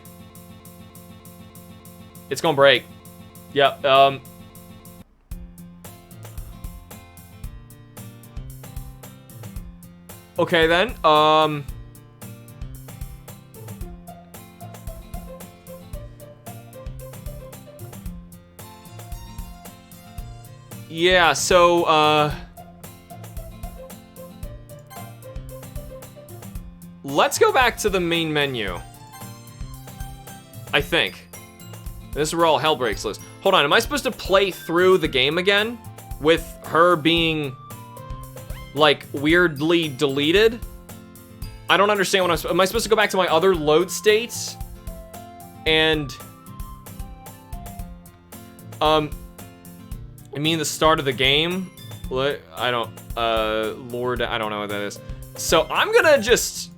It's gonna break. Yep. Okay then. Yeah. So let's go back to the main menu. I think. This is where all hell breaks loose. Hold on, am I supposed to play through the game again? With her being, like, weirdly deleted? I don't understand what am I supposed to go back to my other load states? And, I mean the start of the game? I don't, Lord, I don't know what that is. So I'm gonna just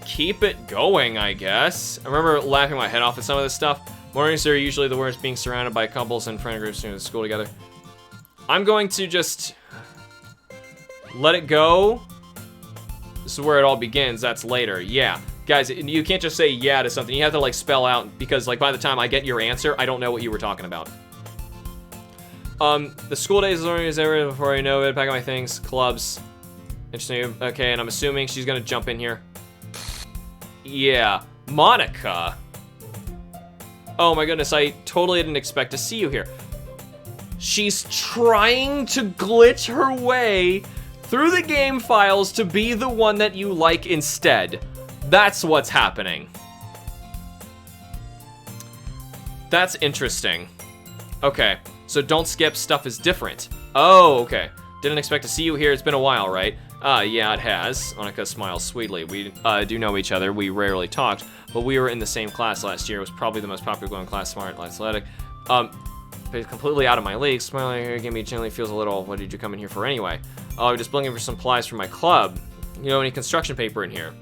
keep it going, I guess. I remember laughing my head off at some of this stuff. Mornings are usually the worst, being surrounded by couples and friend groups doing school together. I'm going to just let it go. This is where it all begins. That's later. Yeah. Guys, you can't just say yeah to something. You have to, like, spell out, because, like, by the time I get your answer, I don't know what you were talking about. The school days is already over before I know it. Pack up my things. Clubs. Interesting. Okay, and I'm assuming she's gonna jump in here. Yeah. Monica. Oh my goodness, I totally didn't expect to see you here. She's trying to glitch her way through the game files to be the one that you like instead. That's what's happening. That's interesting. Okay, so don't skip, stuff is different. Oh, okay. Didn't expect to see you here, it's been a while, right? Yeah, it has. Annika smiles sweetly. We do know each other, we rarely talked, but we were in the same class last year. It was probably the most popular going class, smart, athletic. But completely out of my league. Smiling here, give me gently feels a little, what did you come in here for anyway? Oh, I'm just looking for some supplies for my club. You know, any construction paper in here?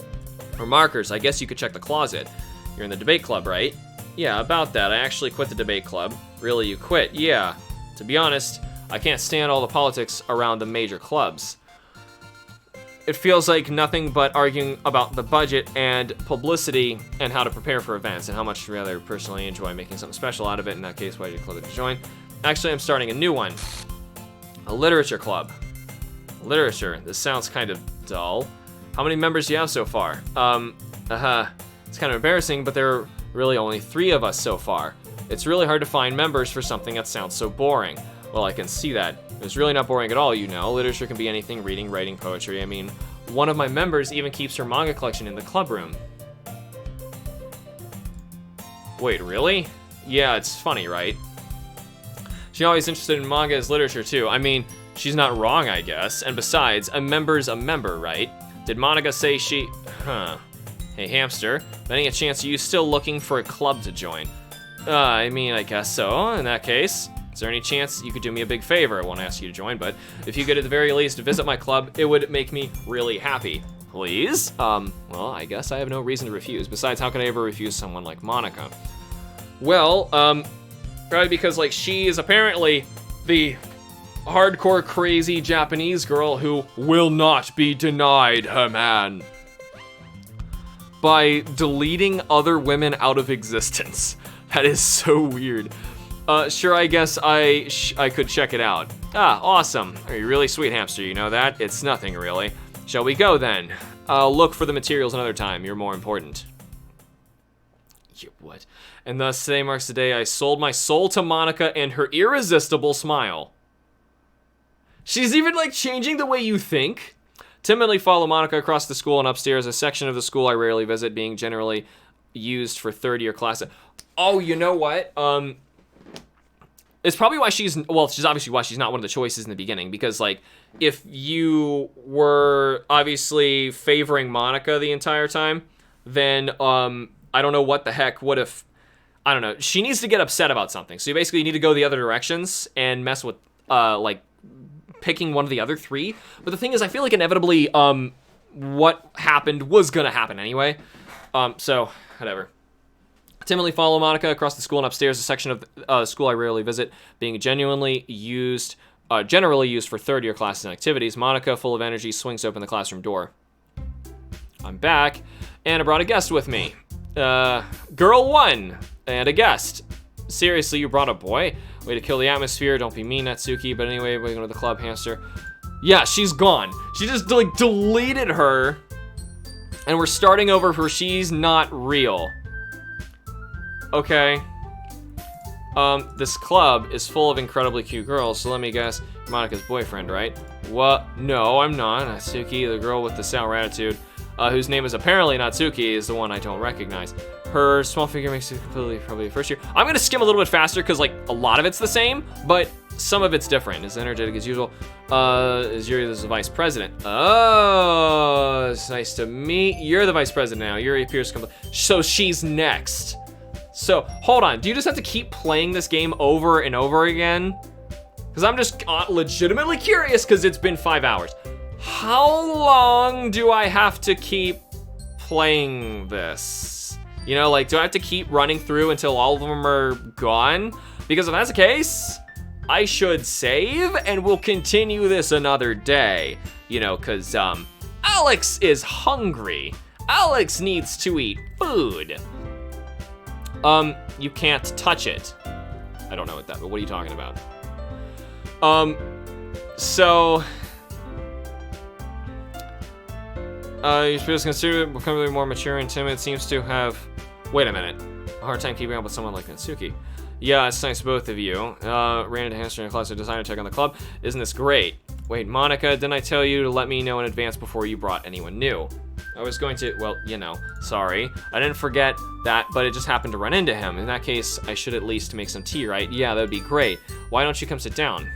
Or markers, I guess you could check the closet. You're in the debate club, right? Yeah, about that. I actually quit the debate club. Really, you quit? Yeah. To be honest, I can't stand all the politics around the major clubs. It feels like nothing but arguing about the budget and publicity and how to prepare for events and how much you rather personally enjoy making something special out of it. In that case, why did you club to join? Actually, I'm starting a new one. A literature club. Literature. This sounds kind of dull. How many members do you have so far? It's kind of embarrassing, but there are really only 3 of us so far. It's really hard to find members for something that sounds so boring. Well, I can see that. It's really not boring at all, you know. Literature can be anything, reading, writing, poetry. I mean, one of my members even keeps her manga collection in the club room. Wait, really? Yeah, it's funny, right? She's always interested in manga as literature, too. I mean, she's not wrong, I guess. And besides, a member's a member, right? Did Monica say she... Huh. Hey, Hamster. Any a chance you still looking for a club to join? I mean, I guess so. In that case, is there any chance you could do me a big favor? I won't ask you to join, but if you could at the very least visit my club, it would make me really happy. Please? Well, I guess I have no reason to refuse. Besides, how can I ever refuse someone like Monica? Well, right, because, like, she is apparently the hardcore crazy Japanese girl who will not be denied her man by deleting other women out of existence. That is so weird. Sure, I guess I could check it out. Ah, awesome. Are you really sweet, Hamster? You know that? It's nothing, really. Shall we go, then? I'll look for the materials another time. You're more important. What? And thus, today marks the day I sold my soul to Monica and her irresistible smile. She's even, like, changing the way you think. Timidly follow Monica across the school and upstairs, a section of the school I rarely visit, being generally used for third-year classes. Oh, you know what? It's probably why she's obviously why she's not one of the choices in the beginning, because, like, if you were obviously favoring Monica the entire time, then, I don't know what the heck would have, I don't know. She needs to get upset about something. So you basically need to go the other directions and mess with, like, picking one of the other 3. But the thing is, I feel like inevitably, what happened was gonna happen anyway. So, whatever. Timidly follow Monica across the school and upstairs, a section of the school I rarely visit, being generally used for third-year classes and activities. Monica, full of energy, swings open the classroom door. I'm back, and I brought a guest with me. Girl 1, and a guest. Seriously, you brought a boy? Way to kill the atmosphere. Don't be mean, Natsuki. But anyway, we're going to the club, Hamster. Yeah, she's gone. She just, like, deleted her, and we're starting over for she's not real. Okay. This club is full of incredibly cute girls, so let me guess, you're Monica's boyfriend, right? What? No, I'm not. Natsuki, the girl with the sour attitude, whose name is apparently Natsuki, is the one I don't recognize. Her small figure makes it completely probably the first year. I'm gonna skim a little bit faster because, like, a lot of it's the same, but some of it's different. Is energetic as usual. Is Yuri the vice president? Oh, it's nice to meet. You're the vice president now. Yuri appears so she's next. So, hold on. Do you just have to keep playing this game over and over again? Because I'm just legitimately curious because it's been 5 hours. How long do I have to keep playing this? You know, like, do I have to keep running through until all of them are gone? Because if that's the case, I should save and we'll continue this another day. You know, because Alex is hungry. Alex needs to eat food. You can't touch it. I don't know what what are you talking about? So, you're supposed to consider it becoming more mature and timid. Seems to have, wait a minute, a hard time keeping up with someone like Natsuki. Yeah, it's nice, both of you. Ran into Hamster in a class of designer tech on the club. Isn't this great? Wait, Monica, didn't I tell you to let me know in advance before you brought anyone new? I was going to, well, you know, sorry. I didn't forget that, but it just happened to run into him. In that case, I should at least make some tea, right? Yeah, that'd be great. Why don't you come sit down?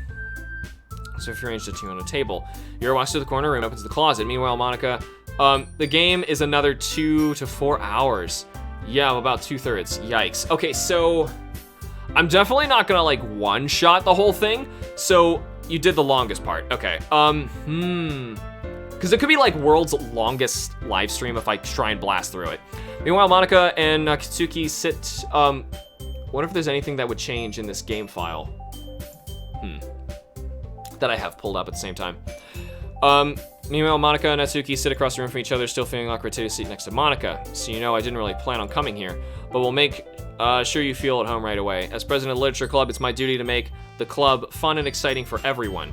So if you arranged it to you on a table. Yuri walks to the corner room, opens the closet. Meanwhile, Monica, the game is another 2 to 4 hours. Yeah, I'm about 2/3. Yikes. Okay, so I'm definitely not gonna like one-shot the whole thing. So you did the longest part. Okay. Because it could be like world's longest live stream if I try and blast through it. Meanwhile, Monica and Kitsuki sit. Wonder if there's anything that would change in this game file. That I have pulled up at the same time. Meanwhile, Monica and Natsuki sit across the room from each other, still feeling awkward to sit next to Monica. So you know I didn't really plan on coming here, but we'll make sure you feel at home right away. As president of the Literature Club, it's my duty to make the club fun and exciting for everyone.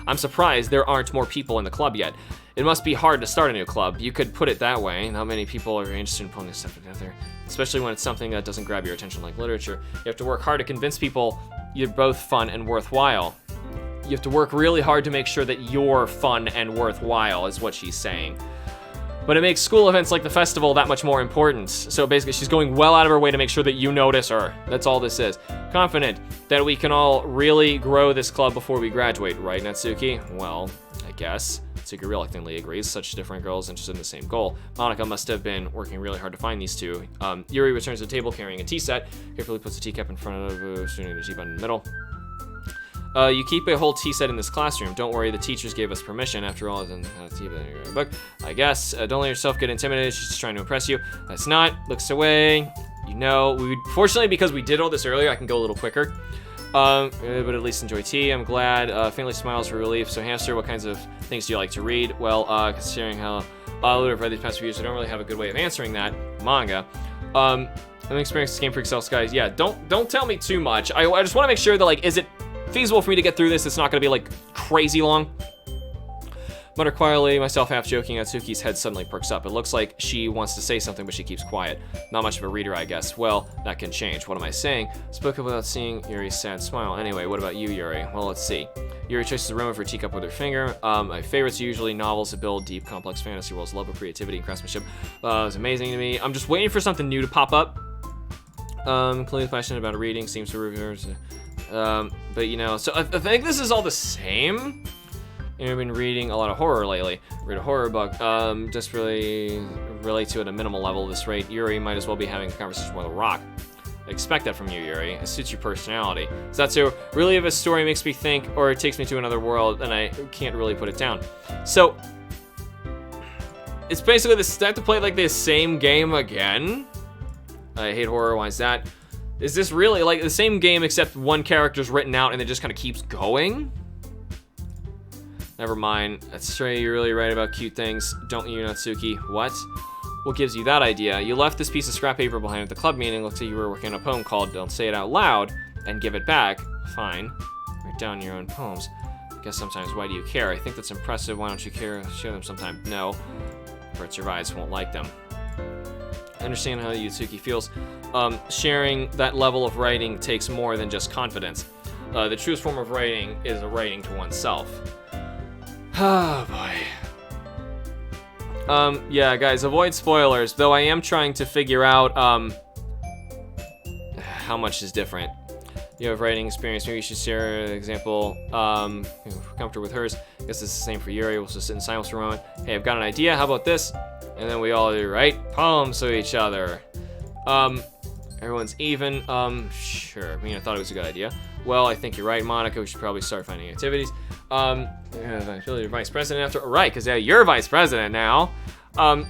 I'm surprised there aren't more people in the club yet. It must be hard to start a new club. You could put it that way. Not many people are interested in pulling this stuff together, especially when it's something that doesn't grab your attention like literature. You have to work hard to convince people you're both fun and worthwhile. You have to work really hard to make sure that you're fun and worthwhile, is what she's saying. But it makes school events like the festival that much more important. So basically, she's going well out of her way to make sure that you notice her. That's all this is. Confident that we can all really grow this club before we graduate, right, Natsuki? Well, I guess. Natsuki reluctantly agrees. Such different girls interested in the same goal. Monica must have been working really hard to find these two. Yuri returns to the table carrying a tea set. Carefully puts the teacup in front of the tea button in the middle. You keep a whole tea set in this classroom. Don't worry, the teachers gave us permission. After all, it's in the tea book. I guess. Don't let yourself get intimidated. She's just trying to impress you. That's not. Looks away. You know, fortunately, because we did all this earlier, I can go a little quicker. But at least enjoy tea. I'm glad. Faintly smiles for relief. So, Hamster, what kinds of things do you like to read? Well, considering how I've read these past few years, I don't really have a good way of answering that. Manga. I'm experienced Game Freak Self guys. Yeah, don't tell me too much. I just want to make sure that, like, is it feasible for me to get through this? It's not going to be like crazy long. Mutter quietly, myself half joking. Atsuki's head suddenly perks up. It looks like she wants to say something, but she keeps quiet. Not much of a reader, I guess. Well, that can change. What am I saying? Spoke up without seeing Yuri's sad smile. Anyway, what about you, Yuri? Well, let's see. Yuri traces the rim of her teacup with her finger. My favorites are usually novels that build deep, complex fantasy worlds. Love of creativity and craftsmanship. It was amazing to me. I'm just waiting for something new to pop up. Clearly passionate about reading. Seems to reverse. But you know, so I think this is all the same. You know, I've been reading a lot of horror lately. Read a horror book. Just really relate to it at a minimal level. At this rate, Yuri might as well be having a conversation with a rock. I expect that from you, Yuri. It suits your personality. Is that so? Really, if a story makes me think, or it takes me to another world, then I can't really put it down. So it's basically this. I have to play like the same game again. I hate horror. Why is that? Is this really like the same game except one character's written out and it just kind of keeps going? Never mind. That's straight. You're really right about cute things, don't you, Natsuki? What? What gives you that idea? You left this piece of scrap paper behind at the club meeting. Looks like you were working on a poem called Don't Say It Out Loud and Give It Back. Fine. Write down your own poems. I guess sometimes, why do you care? I think that's impressive. Why don't you care? Share them sometime. No. Bert survives, won't like them. I understand how Yutsuki feels. Sharing that level of writing takes more than just confidence. The truest form of writing is a writing to oneself. Oh boy. Yeah, guys, avoid spoilers, though I am trying to figure out, how much is different. You have writing experience, maybe you should share an example, comfortable with hers. I guess it's the same for Yuri. We'll just sit in silence for a moment. Hey, I've got an idea, how about this? And then we all write poems to each other. Everyone's even, sure. I mean, I thought it was a good idea. Well, I think you're right, Monica. We should probably start finding activities. You're vice president after, right, because yeah, you're vice president now.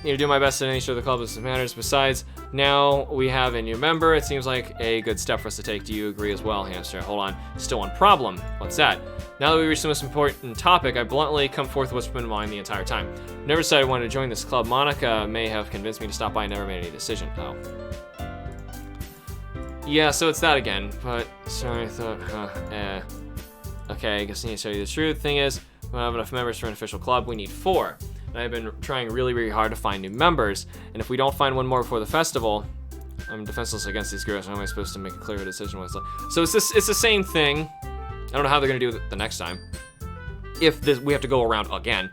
You do my best to ensure the club is matters. Besides, now we have a new member. It seems like a good step for us to take. Do you agree as well, Hamster? Hold on, still one problem. What's that? Now that we reached the most important topic, I bluntly come forth with what's been in mind the entire time. Never decided I wanted to join this club. Monica may have convinced me to stop by and never made any decision. Oh. Yeah, so it's that again, but sorry, I thought, Okay, I guess I need to tell you the truth. Thing is, we don't have enough members for an official club. We need 4. And I've been trying really, really hard to find new members. And if we don't find one more before the festival, I'm defenseless against these girls. How am I supposed to make a clear decision? So it's the same thing. I don't know how they're gonna do it the next time. if we have to go around again.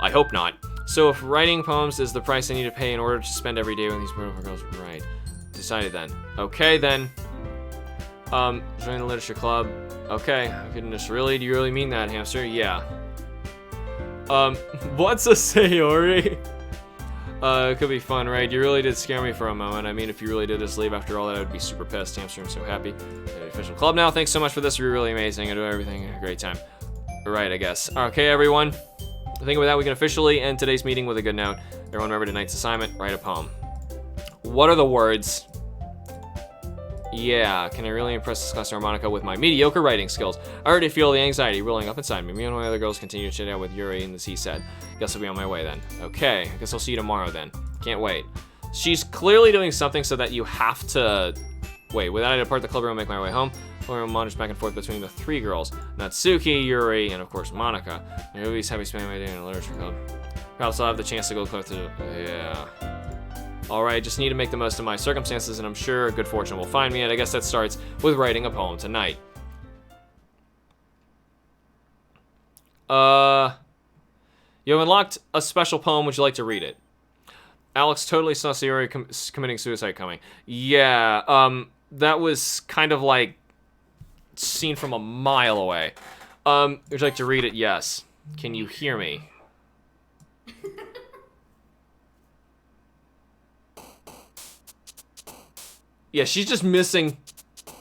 I hope not. So if writing poems is the price I need to pay in order to spend every day with these beautiful girls, right? Decided then. Okay then. Join the literature club. Okay. Goodness, really? Do you really mean that, Hamster? Yeah. What's a Sayori? It could be fun, right? You really did scare me for a moment. I mean, if you really did just leave after all that, I would be super pissed. Hamster, I'm so happy. Official club now. Thanks so much for this. You're really amazing. I do everything. A great time. Right, I guess. Okay, everyone. I think with that, we can officially end today's meeting with a good note. Everyone remember tonight's assignment. Write a poem. What are the words? Yeah, can I really impress this class harmonica with my mediocre writing skills? I already feel the anxiety rolling up inside me. Me and my other girls continue to chit out with Yuri, and as he said, guess I'll be on my way then. Okay, I guess I'll see you tomorrow then. Can't wait. She's clearly doing something so that you have to... Wait, without I depart the club room and make my way home, the room wanders back and forth between the three girls, Natsuki, Yuri, and of course Monica. I'm always happy spending my day in a literature club. Perhaps I'll have the chance to go close to... Yeah. Alright, just need to make the most of my circumstances, and I'm sure good fortune will find me, and I guess that starts with writing a poem tonight. You have unlocked a special poem. Would you like to read it? Alex totally saw Sayori committing suicide coming. Yeah, that was kind of like seen from a mile away. Would you like to read it? Yes. Can you hear me? Yeah, she's just missing.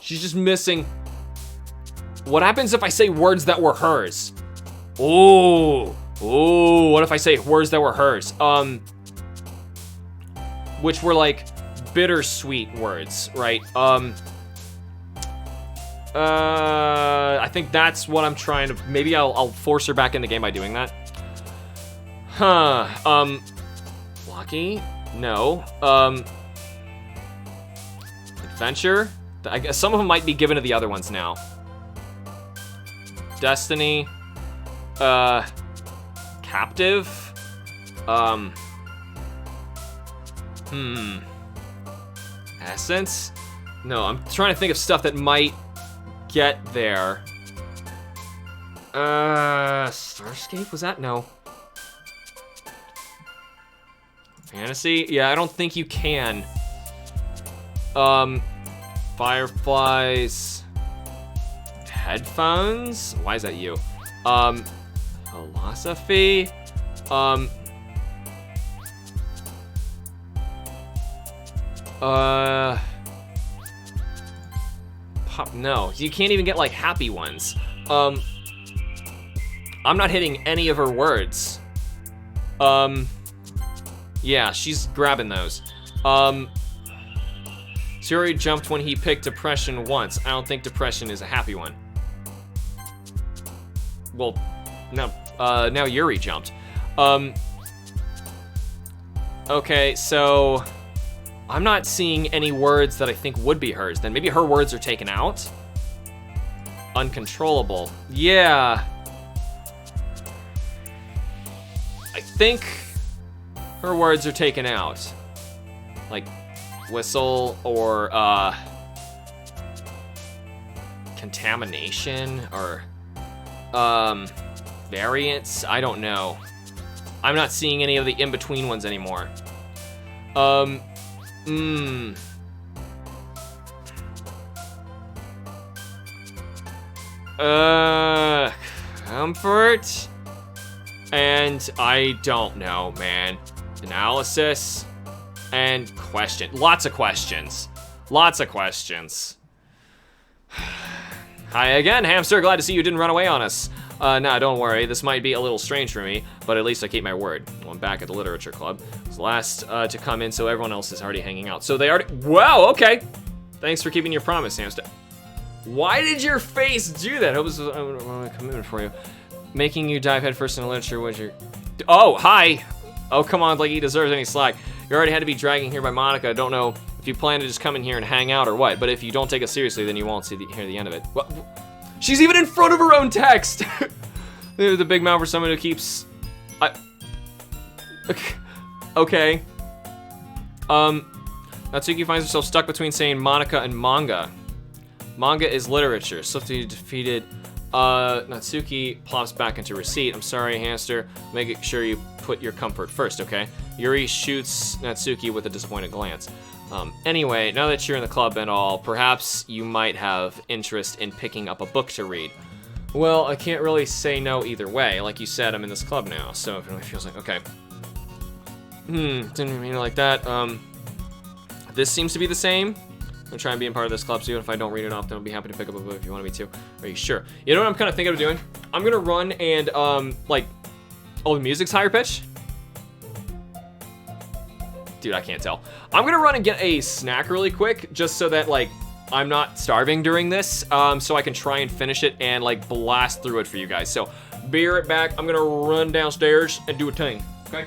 She's just missing. What happens if I say words that were hers? Ooh. Ooh, what if I say words that were hers? Which were like bittersweet words, right? I think that's what I'm trying to, maybe I'll force her back in the game by doing that. Huh, lucky? No. Adventure? I guess some of them might be given to the other ones now. Destiny. Captive. Essence? No, I'm trying to think of stuff that might get there. Starscape? Was that? No. Fantasy? Yeah, I don't think you can. Fireflies. Headphones? Why is that you? Philosophy. No, you can't even get like happy ones. I'm not hitting any of her words. Yeah, she's grabbing those. Sayori jumped when he picked depression once. I don't think depression is a happy one. Well, no, now Yuri jumped. Okay, so I'm not seeing any words that I think would be hers. Then maybe her words are taken out. Uncontrollable. Yeah. I think her words are taken out. Like whistle or contamination or variance. I don't know. I'm not seeing any of the in-between ones anymore. Comfort? And I don't know, man. Analysis and question. Lots of questions. Lots of questions. Hi again, Hamster. Glad to see you didn't run away on us. Nah, don't worry. This might be a little strange for me, but at least I keep my word. Well, I'm back at the literature club. I was the last to come in, so everyone else is already hanging out. So they already... Wow, okay. Thanks for keeping your promise, Hamster. Why did your face do that? I was a commitment for you. Making you dive headfirst into literature was your... Oh, hi. Oh, come on, like he deserves any slack. You already had to be dragging here by Monica. I don't know if you plan to just come in here and hang out or what, but if you don't take it seriously, then you won't hear the end of it. What? She's even in front of her own text. The big mouth for someone who keeps... Okay. Natsuki finds herself stuck between saying Monica and manga. Manga is literature. So to be defeated... Natsuki plops back into her seat. I'm sorry, hamster. Make sure you put your comfort first, okay? Yuri shoots Natsuki with a disappointed glance. Anyway, now that you're in the club and all, perhaps you might have interest in picking up a book to read. Well, I can't really say no either way. Like you said, I'm in this club now, so it really feels like, okay. Didn't mean it like that. This seems to be the same. I'm trying to be a part of this club, so even if I don't read it often, I'll be happy to pick up a book if you want me to. Are you sure? You know what I'm kind of thinking of doing? I'm gonna run and, like, oh, the music's higher pitch? Dude, I can't tell. I'm gonna run and get a snack really quick, just so that, like, I'm not starving during this, so I can try and finish it and, like, blast through it for you guys. So, be right back. I'm gonna run downstairs and do a thing, okay?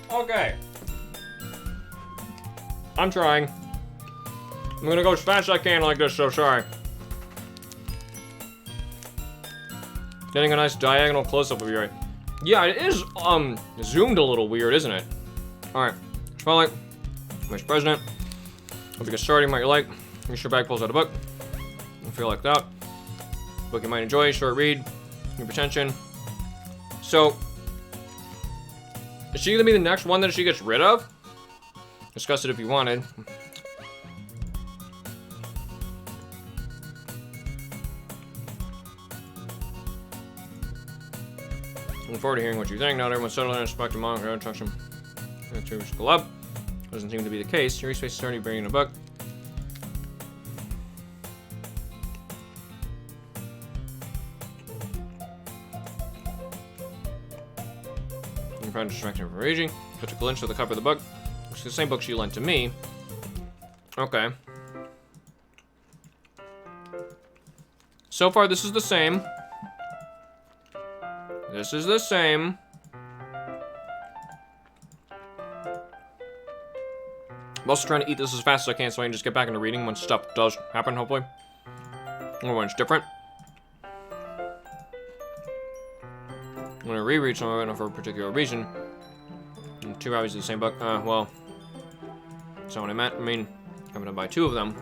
Okay. I'm trying. I'm gonna go as fast as I can like this, so sorry. Getting a nice diagonal close-up of your eye. Yeah, it is, zoomed a little weird, isn't it? Alright. Spotlight. Vice President. Hope you get started, might you like. Make sure bag pulls out a book. I feel like that. Book you might enjoy, short read. Keep attention. So, is she gonna be the next one that she gets rid of? Discuss it if you wanted. Looking forward to hearing what you think. Not everyone's settled in and expecting monitor instruction. To school up. Doesn't seem to be the case. Your space is already bringing a book. You found distraction from raging. Took a glimpse of the cover of the book. It's the same book she lent to me. Okay. So far, this is the same. This is the same. I'm also trying to eat this as fast as I can so I can just get back into reading when stuff does happen, hopefully. Or when it's different. I'm gonna reread some of it for a particular reason. And 2 copies of the same book. Well, that's not what I meant. I mean, I'm gonna buy 2 of them.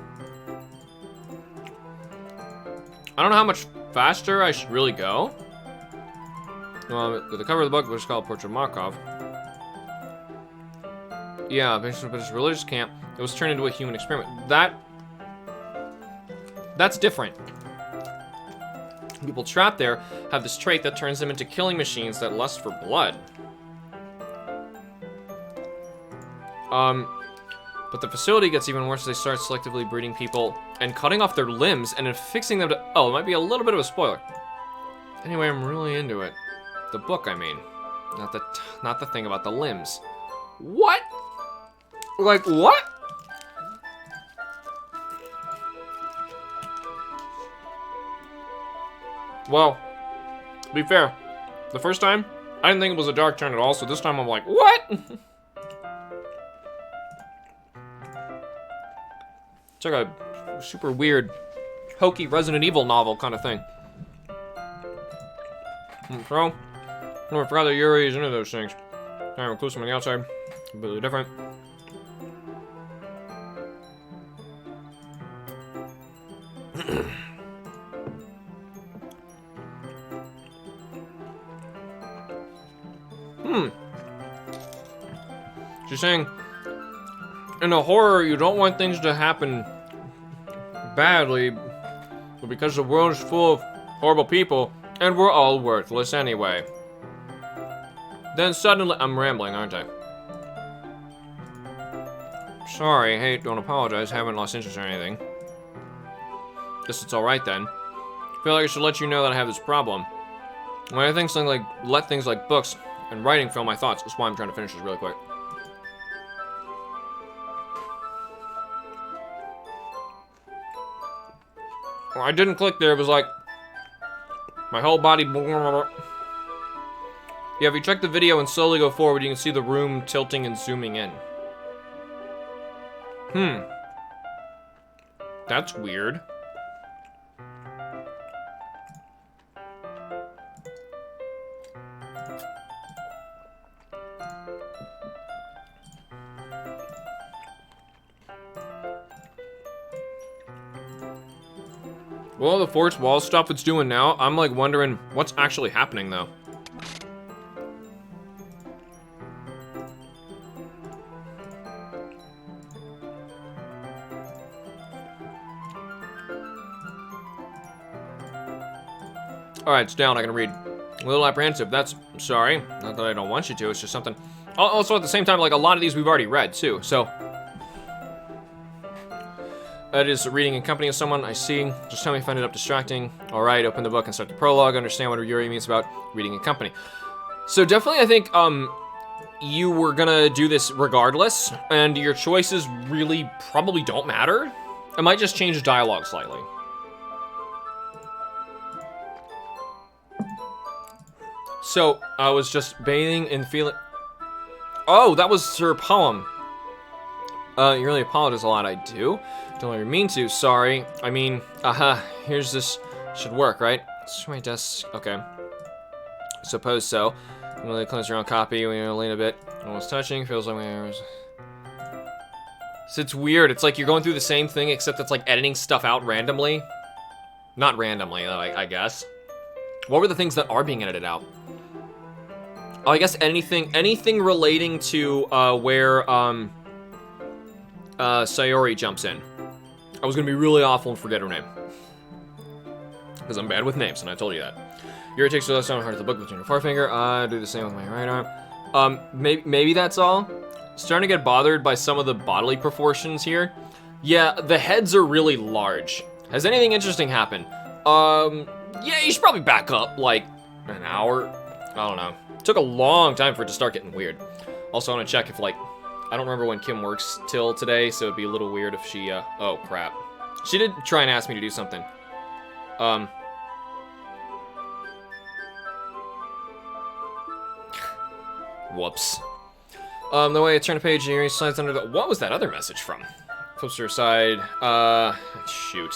I don't know how much faster I should really go. The cover of the book was called Portrait of Markov. Yeah, but it's a religious camp. It was turned into a human experiment. That's different. People trapped there have this trait that turns them into killing machines that lust for blood. But the facility gets even worse as they start selectively breeding people and cutting off their limbs and affixing them to... Oh, it might be a little bit of a spoiler. Anyway, I'm really into it. The book, I mean. Not the thing about the limbs. What? Like, what? Well, to be fair, the first time, I didn't think it was a dark turn at all, so this time I'm like, what? It's like a super weird, hokey Resident Evil novel kind of thing. So, I forgot that Yuri is into those things. I'm reclusive on the outside, completely different. She's saying, in a horror, you don't want things to happen badly, but because the world is full of horrible people, and we're all worthless anyway. Then suddenly, I'm rambling, aren't I? Sorry, hey, don't apologize, haven't lost interest or anything. Guess it's alright then. Feel like I should let you know that I have this problem. When I think something like, let things like books and writing fill my thoughts, that's why I'm trying to finish this really quick. I didn't click there, it was like, my whole body. Yeah, if you check the video and slowly go forward, you can see the room tilting and zooming in. That's weird. Well, the fourth wall stuff it's doing now, I'm like wondering what's actually happening though. Alright, it's down, I can read. A little apprehensive, that's, sorry. Not that I don't want you to, it's just something. Also, at the same time, like, a lot of these we've already read, too, so. It is reading in company of someone, I see. Just tell me if I ended up distracting. Alright, open the book and start the prologue, understand what Yuri means about reading in company. So definitely, I think, you were gonna do this regardless, and your choices really probably don't matter. It might just change the dialogue slightly. So, I was just bathing and feeling... Oh, that was her poem. You really apologize a lot, I do. Don't ever mean to, sorry. I mean, here's this. Should work, right? It's my desk, okay. Suppose so. You really cleanse your own copy when you lean a bit. Almost touching, feels like my... So it's weird, it's like you're going through the same thing, except it's like editing stuff out randomly. Not randomly, though, I guess. What were the things that are being edited out? Oh, I guess anything relating to, where, Sayori jumps in. I was gonna be really awful and forget her name. Because I'm bad with names, and I told you that. Yuri takes the left arm, heart of the book between your forefinger. I do the same with my right arm. Maybe that's all. Starting to get bothered by some of the bodily proportions here. Yeah, the heads are really large. Has anything interesting happened? Yeah, you should probably back up, like, an hour. I don't know. It took a long time for it to start getting weird. Also, I want to check if, like, I don't remember when Kim works till today, so it'd be a little weird if she, oh, crap. She did try and ask me to do something. Whoops. The way I turn the page, Yuri slides under the... What was that other message from? Flips to her side. Shoot.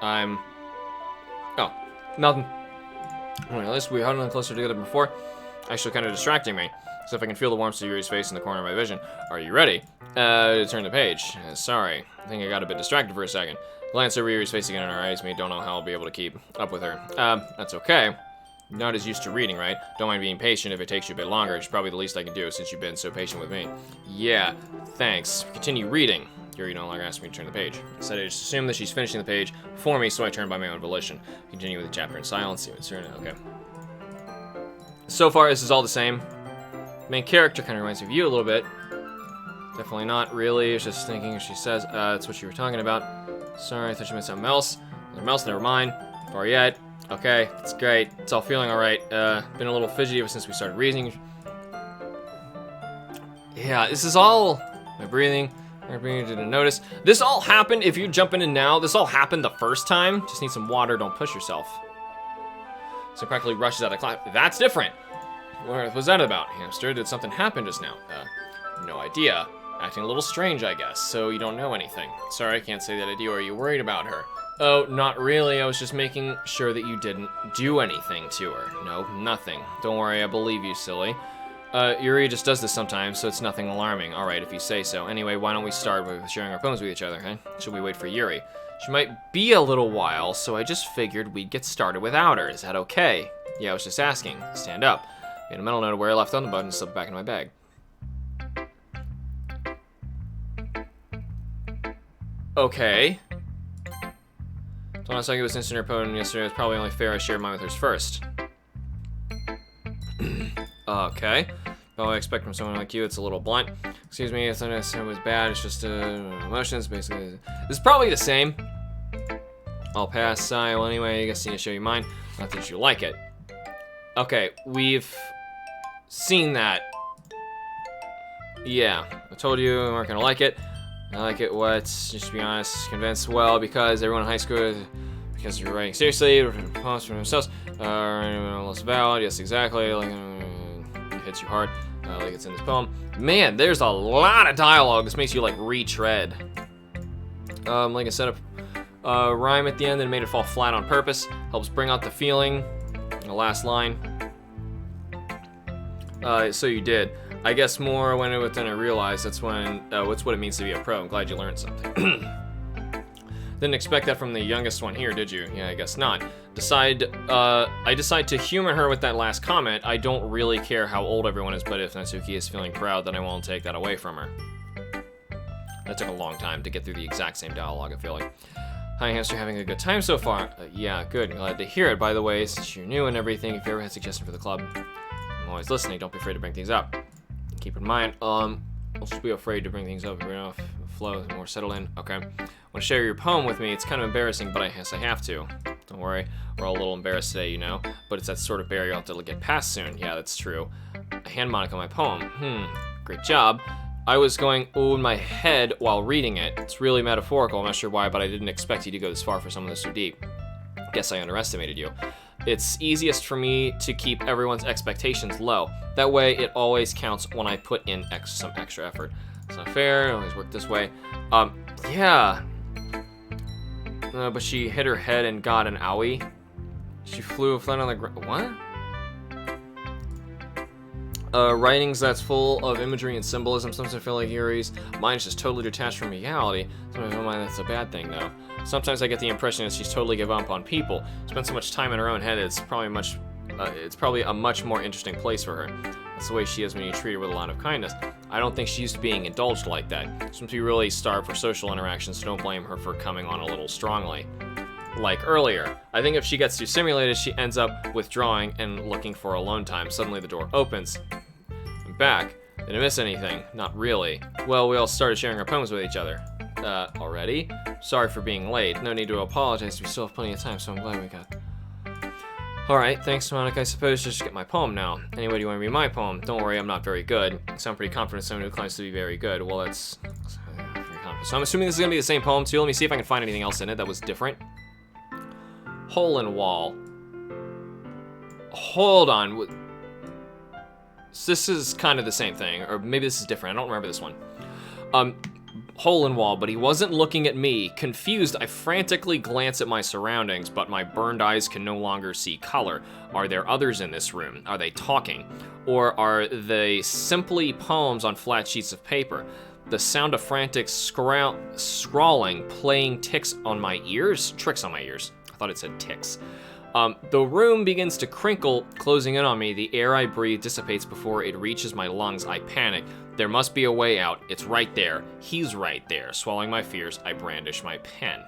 Oh, nothing. Well, at least we huddled in closer together before. Actually kind of distracting me. So if I can feel the warmth of Yuri's face in the corner of my vision. Are you ready? To turn the page. Sorry. I think I got a bit distracted for a second. Glance over Yuri's face again in her eyes. Me don't know how I'll be able to keep up with her. That's okay. Not as used to reading, right? Don't mind being patient if it takes you a bit longer. It's probably the least I can do since you've been so patient with me. Yeah, thanks. Continue reading. Yuri no longer asks me to turn the page. Instead, I just assume that she's finishing the page for me, so I turn by my own volition. Continue with the chapter in silence. Okay. So far, this is all the same. Main character kind of reminds me of you a little bit. Definitely not really. It's just thinking. She says, that's what you were talking about. Sorry, I thought you meant something else. Something else, never mind. Far yet. Okay, it's great. It's all feeling alright. Been a little fidgety ever since we started reading. Yeah, this is all... My breathing. I didn't notice. This all happened, if you jump in now, this all happened the first time. Just need some water, don't push yourself. So practically rushes out of class. That's different. What was that about? Hamster, did something happen just now? No idea. Acting a little strange, I guess, so you don't know anything. Sorry, I can't say that I do. Are you worried about her? Oh, not really. I was just making sure that you didn't do anything to her. No, nothing. Don't worry, I believe you, silly. Yuri just does this sometimes, so it's nothing alarming. Alright, if you say so. Anyway, why don't we start with sharing our poems with each other, huh? Should we wait for Yuri? She might be a little while, so I just figured we'd get started without her. Is that okay? Yeah, I was just asking. Stand up. Made a mental note of where I left on the button and slipped it back in my bag. Okay. So I saw you was instant her opponent yesterday. It's probably only fair I shared mine with hers first. Okay. Well, I expect from someone like you, it's a little blunt. Excuse me, it's not necessarily was bad. It's just emotions, basically. It's probably the same. I'll pass. Well, anyway, I guess I need to show you mine. Not that you like it. Okay, we've seen that. Yeah, I told you we weren't gonna like it. I like it. What? Just to be honest, convinced. Well, because everyone in high school, because you're writing seriously, poems for themselves, less valid. Yes, exactly. Like it hits you hard. Like it's in this poem. Man, there's a lot of dialogue. This makes you like retread. Like I said, a rhyme at the end that made it fall flat on purpose. Helps bring out the feeling. The last line. So you did. I guess more when then I realized that's when what's what it means to be a pro. I'm glad you learned something. Didn't expect that from the youngest one here, did you? Yeah, I guess not. I decide to humor her with that last comment. I don't really care how old everyone is, but if Natsuki is feeling proud, then I won't take that away from her. That took a long time to get through the exact same dialogue, I feel like. Hi, Hamster, having a good time so far? Yeah, good. Glad to hear it, by the way, since you're new and everything. If you ever had a suggestion for the club, I'm always listening. Don't be afraid to bring things up. Keep in mind, don't be afraid to bring things up. You're off flow, more settled in. Okay. Want to share your poem with me? It's kind of embarrassing, but I guess I have to. Don't worry. We're all a little embarrassed today, you know. But it's that sort of barrier you'll have to get past soon. Yeah, that's true. I hand Monica my poem. Great job. I was going ooh in my head while reading it. It's really metaphorical. I'm not sure why, but I didn't expect you to go this far for someone that's so deep. Guess I underestimated you. It's easiest for me to keep everyone's expectations low. That way, it always counts when I put in some extra effort. It's not fair. It always worked this way. Yeah. But she hit her head and got an owie. She flew flat on the ground. What? Writings that's full of imagery and symbolism. Sometimes I feel like Yuri's mind is just totally detached from reality. Sometimes I don't mind that's a bad thing, though. Sometimes I get the impression that she's totally given up on people. Spent so much time in her own head, it's probably a much more interesting place for her. That's the way she is when you treat her with a lot of kindness. I don't think she's used to being indulged like that. She must be really starved for social interactions, so don't blame her for coming on a little strongly. Like earlier, I think if she gets too stimulated, she ends up withdrawing and looking for alone time. Suddenly the door opens. I'm back. Did I miss anything? Not really. Well, we all started sharing our poems with each other. Already? Sorry for being late. No need to apologize. We still have plenty of time, so I'm glad we got... Alright, thanks, Monica. I suppose just get my poem now. Anyway, do you want to read my poem? Don't worry, I'm not very good. I sound pretty confident someone who claims to be very good. Well, that's... So I'm assuming this is going to be the same poem, too. Let me see if I can find anything else in it that was different. Hole in wall. Hold on. This is kind of the same thing, or maybe this is different. I don't remember this one. Hole in wall, but he wasn't looking at me. Confused, I frantically glance at my surroundings, but my burned eyes can no longer see color. Are there others in this room? Are they talking? Or are they simply poems on flat sheets of paper? The sound of frantic scrawling playing tricks on my ears. I thought it said ticks. The room begins to crinkle, closing in on me. The air I breathe dissipates before it reaches my lungs. I panic. There must be a way out. It's right there. He's right there. Swallowing my fears, I brandish my pen.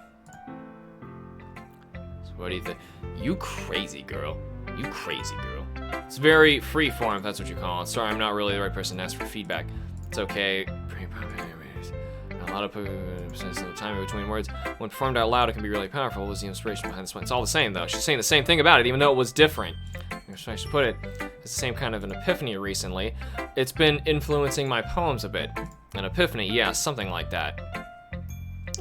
So what do you think? You crazy girl. You crazy girl. It's very free-form, if that's what you call it. Sorry, I'm not really the right person to ask for feedback. It's okay. A lot of time in between words. When performed out loud, it can be really powerful. What was the inspiration behind this one? It's all the same, though. She's saying the same thing about it, even though it was different. I should put it. It's the same kind of an epiphany recently. It's been influencing my poems a bit. An epiphany, yeah, something like that.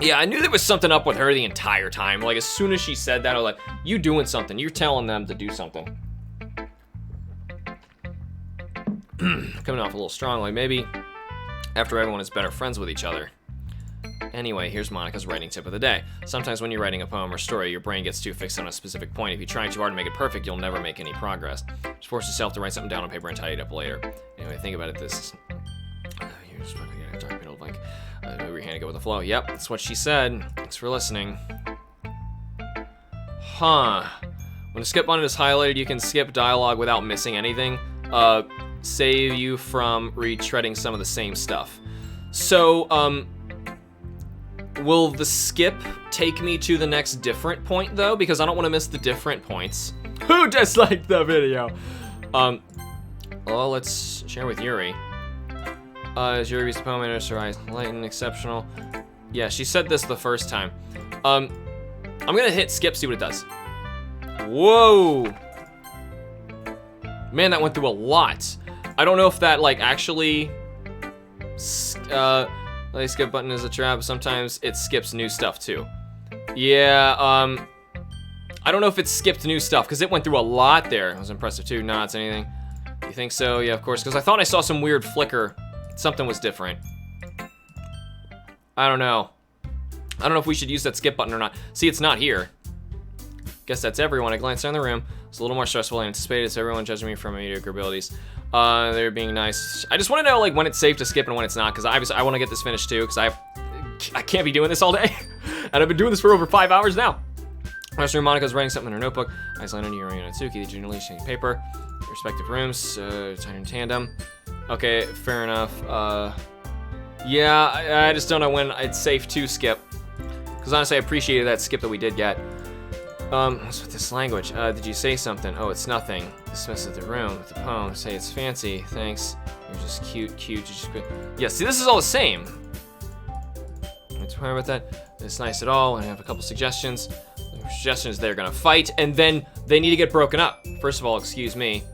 Yeah, I knew there was something up with her the entire time. Like, as soon as she said that, I was like, you doing something. You're telling them to do something. Coming off a little strongly. Maybe after everyone is better friends with each other. Anyway, here's Monica's writing tip of the day. Sometimes when you're writing a poem or story, your brain gets too fixed on a specific point. If you try too hard to make it perfect, you'll never make any progress. Just force yourself to write something down on paper and tidy it up later. Anyway, think about it this... You're just trying to get a dark middle blank. Move your hand and go with the flow. Yep, that's what she said. Thanks for listening. Huh. When a skip button is highlighted, you can skip dialogue without missing anything. Save you from retreading some of the same stuff. So, Will the skip take me to the next different point, though? Because I don't want to miss the different points. Who disliked the video? Well, let's share with Yuri. Is Yuri's poem her light and exceptional? Yeah, she said this the first time. I'm gonna hit skip, see what it does. Whoa! Man, that went through a lot. I don't know if that, like, actually... the skip button is a trap. Sometimes it skips new stuff, too. Yeah, I don't know if it skipped new stuff, because it went through a lot there. It was impressive, too. Not it's anything. You think so? Yeah, of course, because I thought I saw some weird flicker. Something was different. I don't know. I don't know if we should use that skip button or not. See, it's not here. Guess that's everyone. I glanced around the room. It's a little more stressful than anticipated. It's everyone judging me for my mediocre abilities. They're being nice. I just want to know, like, when it's safe to skip and when it's not, because I want to get this finished too, because I can't be doing this all day. And I've been doing this for over 5 hours now. Master Monica's writing something in her notebook. Iceland, Yuri, and Natsuki, the junior lead, shaking paper. Respective rooms, tied in tandem. Okay, fair enough. Yeah, I just don't know when it's safe to skip. Because honestly, I appreciated that skip that we did get. What's with this language? Did you say something? Oh, it's nothing. Dismisses the room with the poem. Say it's fancy. Thanks. You're just cute. Just good. Yeah, see, this is all the same. Don't worry about that. It's nice at all. I have a couple suggestions. The suggestion is they're gonna fight, and then they need to get broken up. First of all, excuse me.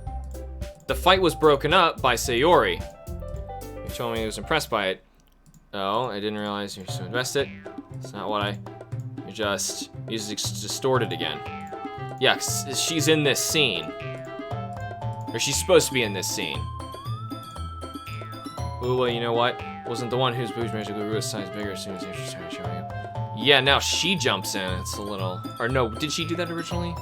The fight was broken up by Sayori. You told me he was impressed by it. Oh, I didn't realize you're so invested. It's not what you're just distorted again. Yeah, she's in this scene. Or she's supposed to be in this scene. Ooh, well, you know what? Wasn't the one whose boobs magically grew a size bigger as soon as she started showing up. Yeah, now she jumps in. It's a little... Or no, did she do that originally?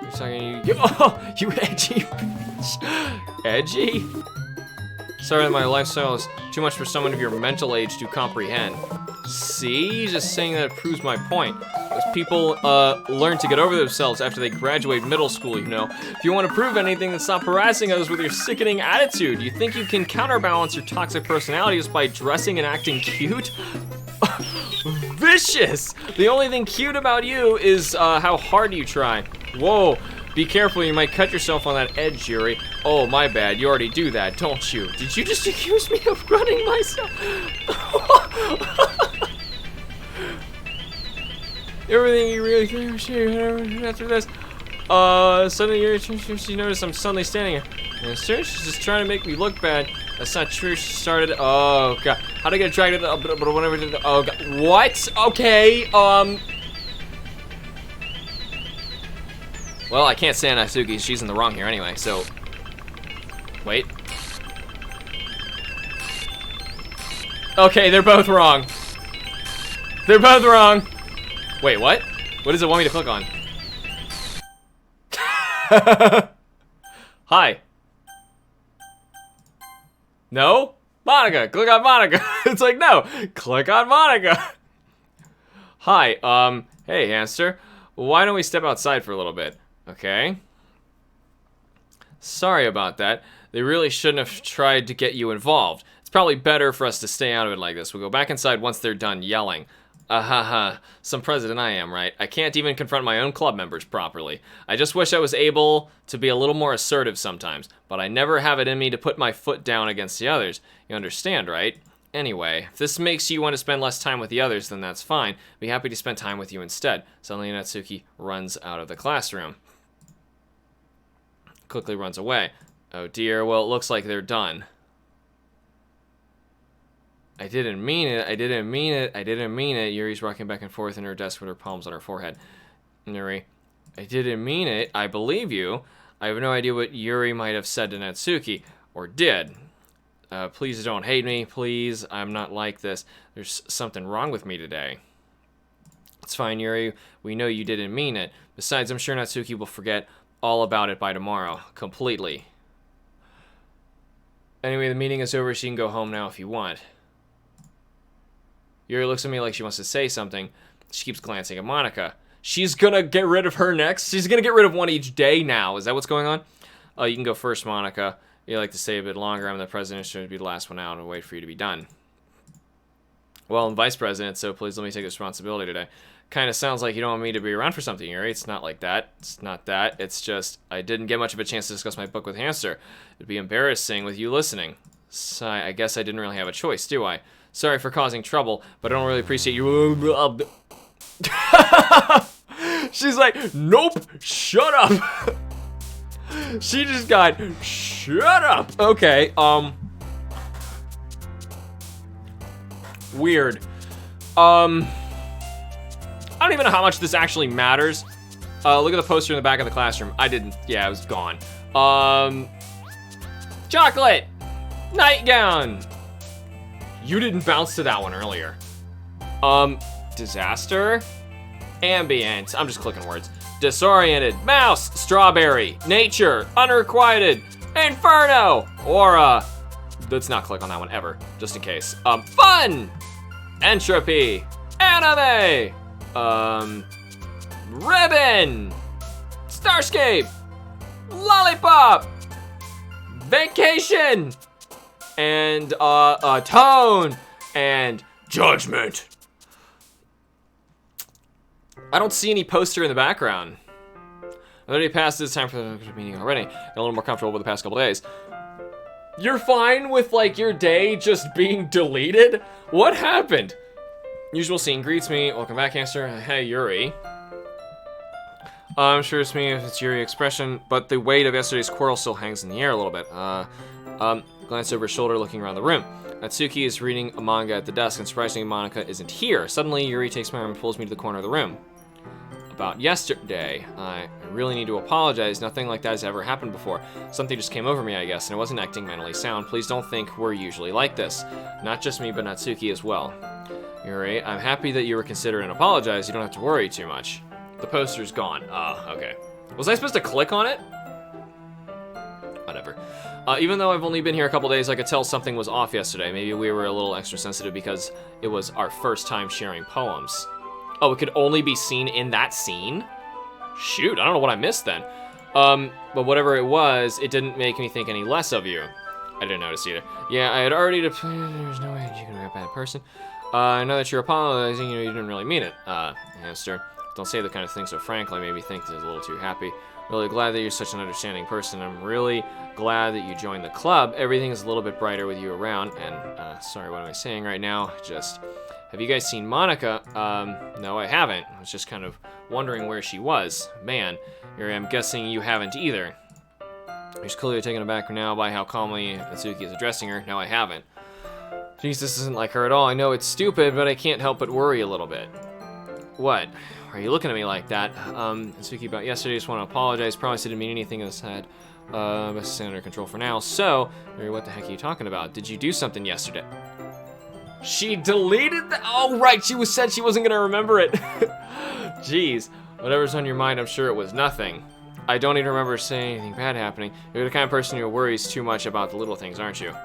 You're talking oh, you edgy bitch. Edgy? Sorry that my lifestyle is too much for someone of your mental age to comprehend. See? Just saying that proves my point. As people learn to get over themselves after they graduate middle school, you know. If you want to prove anything, then stop harassing others with your sickening attitude. You think you can counterbalance your toxic personality just by dressing and acting cute? Vicious! The only thing cute about you is how hard you try. Whoa. Be careful, you might cut yourself on that edge, Yuri. Oh, my bad, you already do that, don't you? Did you just accuse me of running myself? Everything you really think after this. Suddenly she noticed I'm suddenly standing here. Sir, she's just trying to make me look bad. That's not true, she started, oh god. How to get attracted to, whatever, oh god. What? Okay, well, I can't stand Natsuki, she's in the wrong here anyway, so... Wait. Okay, they're both wrong. They're both wrong. Wait, what? What does it want me to click on? Hi. No? Monica, click on Monica. It's like, no, click on Monica. Hi, hey, hamster. Why don't we step outside for a little bit? Okay. Sorry about that. They really shouldn't have tried to get you involved. It's probably better for us to stay out of it like this. We'll go back inside once they're done yelling. Some president I am, right? I can't even confront my own club members properly. I just wish I was able to be a little more assertive sometimes, but I never have it in me to put my foot down against the others. You understand, right? Anyway, if this makes you want to spend less time with the others, then that's fine. Be happy to spend time with you instead. Suddenly Natsuki runs out of the classroom. Quickly runs away. Oh dear, well it looks like they're done. I didn't mean it, I didn't mean it, I didn't mean it. Yuri's rocking back and forth in her desk with her palms on her forehead. Yuri, I didn't mean it, I believe you. I have no idea what Yuri might have said to Natsuki, or did. Please don't hate me, please. I'm not like this. There's something wrong with me today. It's fine, Yuri. We know you didn't mean it. Besides, I'm sure Natsuki will forget all about it by tomorrow. Completely. Anyway, the meeting is over. She can go home now if you want. Yuri looks at me like she wants to say something. She keeps glancing at Monica. She's gonna get rid of her next? She's gonna get rid of one each day now. Is that what's going on? You can go first, Monica. You like to stay a bit longer. I'm the president. Should be the last one out and wait for you to be done. Well, I'm vice president, so please let me take responsibility today. Kind of sounds like you don't want me to be around for something, Yuri. It's not like that. It's not that. It's just I didn't get much of a chance to discuss my book with Hamster. It'd be embarrassing with you listening. So I guess I didn't really have a choice, do I? Sorry for causing trouble, but I don't really appreciate you. She's like, nope, shut up. She just got, shut up. Okay, weird. I don't even know how much this actually matters. Look at the poster in the back of the classroom. Yeah, it was gone. Chocolate, nightgown. You didn't bounce to that one earlier. Disaster, ambient. I'm just clicking words. Disoriented, mouse, strawberry, nature, unrequited, inferno, aura. Let's not click on that one ever, just in case. Fun, entropy, anime, ribbon, starscape, lollipop, vacation, and tone, and judgment. I don't see any poster in the background. I already passed this time for the meeting already. Got a little more comfortable with the past couple days. You're fine with, like, your day just being deleted? What happened? Usual scene greets me. Welcome back, Hamster. Hey, Yuri. I'm sure it's me if it's Yuri expression, but the weight of yesterday's quarrel still hangs in the air a little bit. Glance over his shoulder, looking around the room. Natsuki is reading a manga at the desk, and surprisingly, Monica isn't here. Suddenly, Yuri takes my arm and pulls me to the corner of the room. About yesterday, I really need to apologize. Nothing like that has ever happened before. Something just came over me, I guess, and I wasn't acting mentally sound. Please don't think we're usually like this. Not just me, but Natsuki as well. Yuri, I'm happy that you were considerate and apologize. You don't have to worry too much. The poster's gone. Okay. Was I supposed to click on it? Whatever. Even though I've only been here a couple days, I could tell something was off yesterday. Maybe we were a little extra sensitive because it was our first time sharing poems. Oh, it could only be seen in that scene? Shoot, I don't know what I missed then. But whatever it was, it didn't make me think any less of you. I didn't notice either. Yeah, I had already there's no way you can be a bad person. Now that you're apologizing, you didn't really mean it. Hamster, don't say the kind of thing so frankly. Made me think it's a little too happy. Really glad that you're such an understanding person. I'm really glad that you joined the club. Everything is a little bit brighter with you around. And, sorry, what am I saying right now? Just, have you guys seen Monica? No, I haven't. I was just kind of wondering where she was. Man, I'm guessing you haven't either. She's clearly taken aback now by how calmly Natsuki is addressing her. No, I haven't. Jeez, this isn't like her at all. I know it's stupid, but I can't help but worry a little bit. What? Why are you looking at me like that? Natsuki, about yesterday, just want to apologize. Promise I didn't mean anything I said. Best stay under control for now. So, what the heck are you talking about? Did you do something yesterday? She deleted the— oh, right, she said she wasn't gonna remember it. Jeez, whatever's on your mind, I'm sure it was nothing. I don't even remember saying anything bad happening. You're the kind of person who worries too much about the little things, aren't you?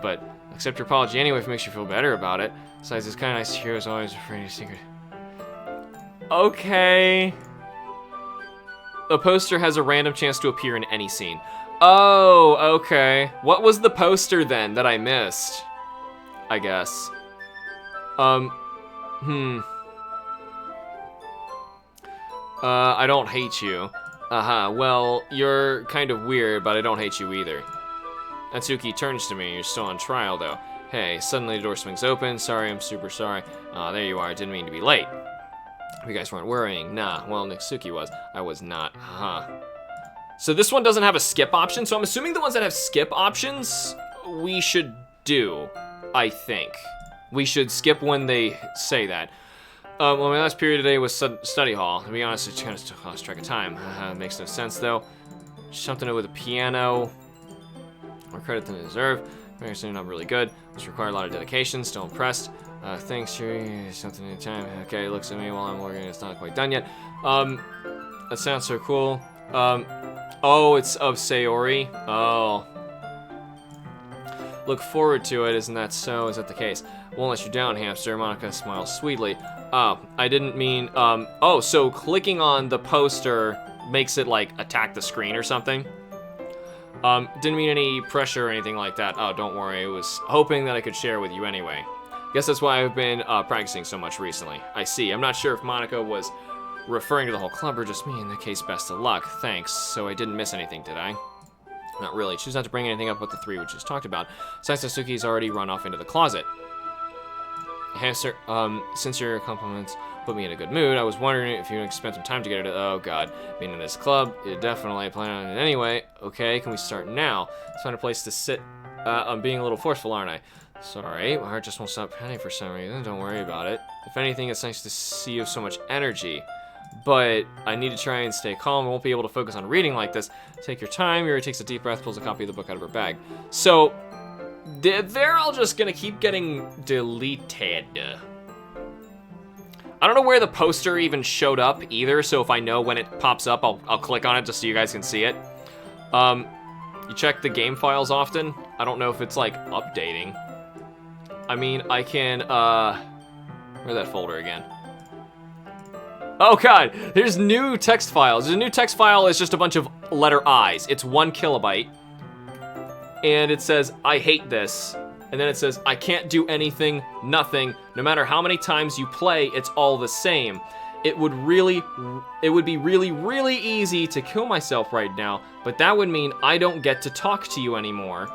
But accept your apology anyway if it makes you feel better about it. Besides, it's kind of nice to hear. I was always afraid of secret. Okay. The poster has a random chance to appear in any scene. Oh, okay. What was the poster then that I missed? I guess. I don't hate you. Well, you're kind of weird, but I don't hate you either. Natsuki turns to me. You're still on trial, though. Hey, suddenly the door swings open. Sorry, I'm super sorry. There you are. I didn't mean to be late. You guys weren't worrying. Nah, well, Natsuki was. I was not. So this one doesn't have a skip option, so I'm assuming the ones that have skip options, we should do, I think. We should skip when they say that. Well, my last period today was study hall. To be honest, it kind of lost track of time. Makes no sense, though. Something to do with the piano. More credit than I deserve. Very soon, I'm really good. This required a lot of dedication. Still impressed. Thanks, Yuri. Something in time. Okay, it looks at me while I'm working. It's not quite done yet. That sounds so cool. Oh, it's of Sayori. Oh. Look forward to it. Isn't that so? Is that the case? Won't let you down, Hamster. Monica smiles sweetly. Oh, I didn't mean, oh, so clicking on the poster makes it, like, attack the screen or something? Didn't mean any pressure or anything like that. Oh, don't worry. I was hoping that I could share with you anyway. Guess that's why I've been practicing so much recently. I see. I'm not sure if Monica was referring to the whole club or just me. In that case, best of luck. Thanks. So I didn't miss anything, did I? Not really. Choose not to bring anything up with the three we just talked about. Since Suki's already run off into the closet. Hamster, since your compliments put me in a good mood, I was wondering if you would spend some time together to, oh god, being in this club, you definitely plan on it anyway. Okay, can we start now? Let's find a place to sit. I'm being a little forceful, aren't I? Sorry, my heart just won't stop pounding for some reason. Don't worry about it. If anything, it's nice to see you have so much energy. But I need to try and stay calm. I won't be able to focus on reading like this. Take your time. Yuri takes a deep breath, pulls a copy of the book out of her bag. So, they're all just gonna keep getting deleted. I don't know where the poster even showed up either, so if I know when it pops up, I'll click on it just so you guys can see it. You check the game files often? I don't know if it's like updating. I mean, I can, where's that folder again? Oh god, there's new text files. There's a new text file is just a bunch of letter I's. It's 1 kilobyte. And it says, I hate this. And then it says, I can't do anything, nothing. No matter how many times you play, it's all the same. It would be really easy to kill myself right now, but that would mean I don't get to talk to you anymore.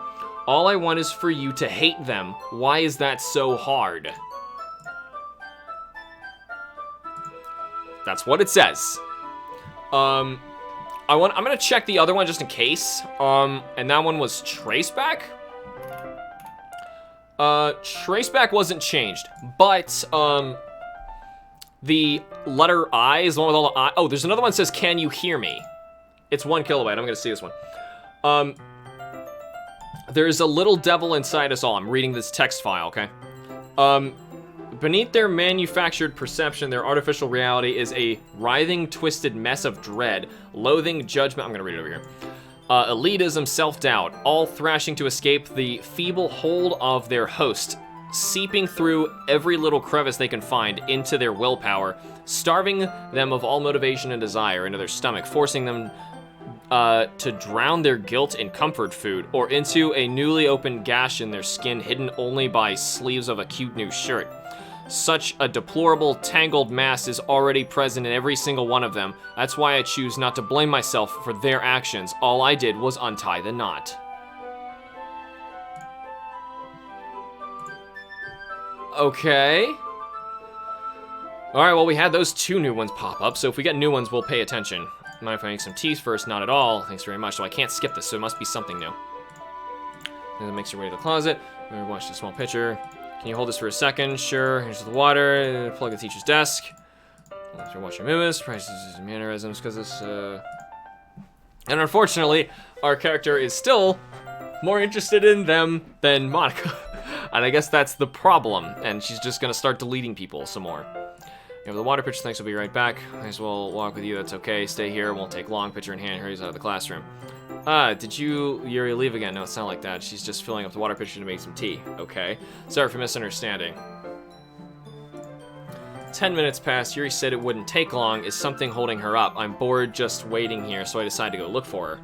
All I want is for you to hate them. Why is that so hard? That's what it says. I'm gonna check the other one just in case. And that one was Traceback? Traceback wasn't changed, but, the letter I is the one with all the I. Oh, there's another one that says, can you hear me? It's 1 kilobyte, I'm gonna see this one. There's a little devil inside us all. I'm reading this text file, okay? Beneath their manufactured perception, their artificial reality is a writhing, twisted mess of dread, loathing, judgment. I'm gonna read it over here. Elitism, self-doubt, all thrashing to escape the feeble hold of their host, seeping through every little crevice they can find into their willpower, starving them of all motivation and desire into their stomach, forcing them to drown their guilt in comfort food, or into a newly opened gash in their skin hidden only by sleeves of a cute new shirt. Such a deplorable, tangled mass is already present in every single one of them. That's why I choose not to blame myself for their actions. All I did was untie the knot. Okay. Alright, well, we had those 2 new ones pop up, so if we get new ones, we'll pay attention. Mind if I make some teas first? Not at all. Thanks very much. So I can't skip this, so it must be something new. And then makes your way to the closet. Wash the small pitcher. Can you hold this for a second? Sure. Here's the water. Plug the teacher's desk. Watch your movements. Prices and mannerisms, because this, And unfortunately, our character is still more interested in them than Monica. And I guess that's the problem. And she's just gonna start deleting people some more. You have the water pitcher, thanks, I'll be right back. Might as well walk with you, that's okay. Stay here, it won't take long. Pitcher in hand, hurries out of the classroom. Did Yuri leave again? No, it's not like that. She's just filling up the water pitcher to make some tea. Okay. Sorry for misunderstanding. 10 minutes passed. Yuri said it wouldn't take long. Is something holding her up? I'm bored just waiting here, so I decided to go look for her.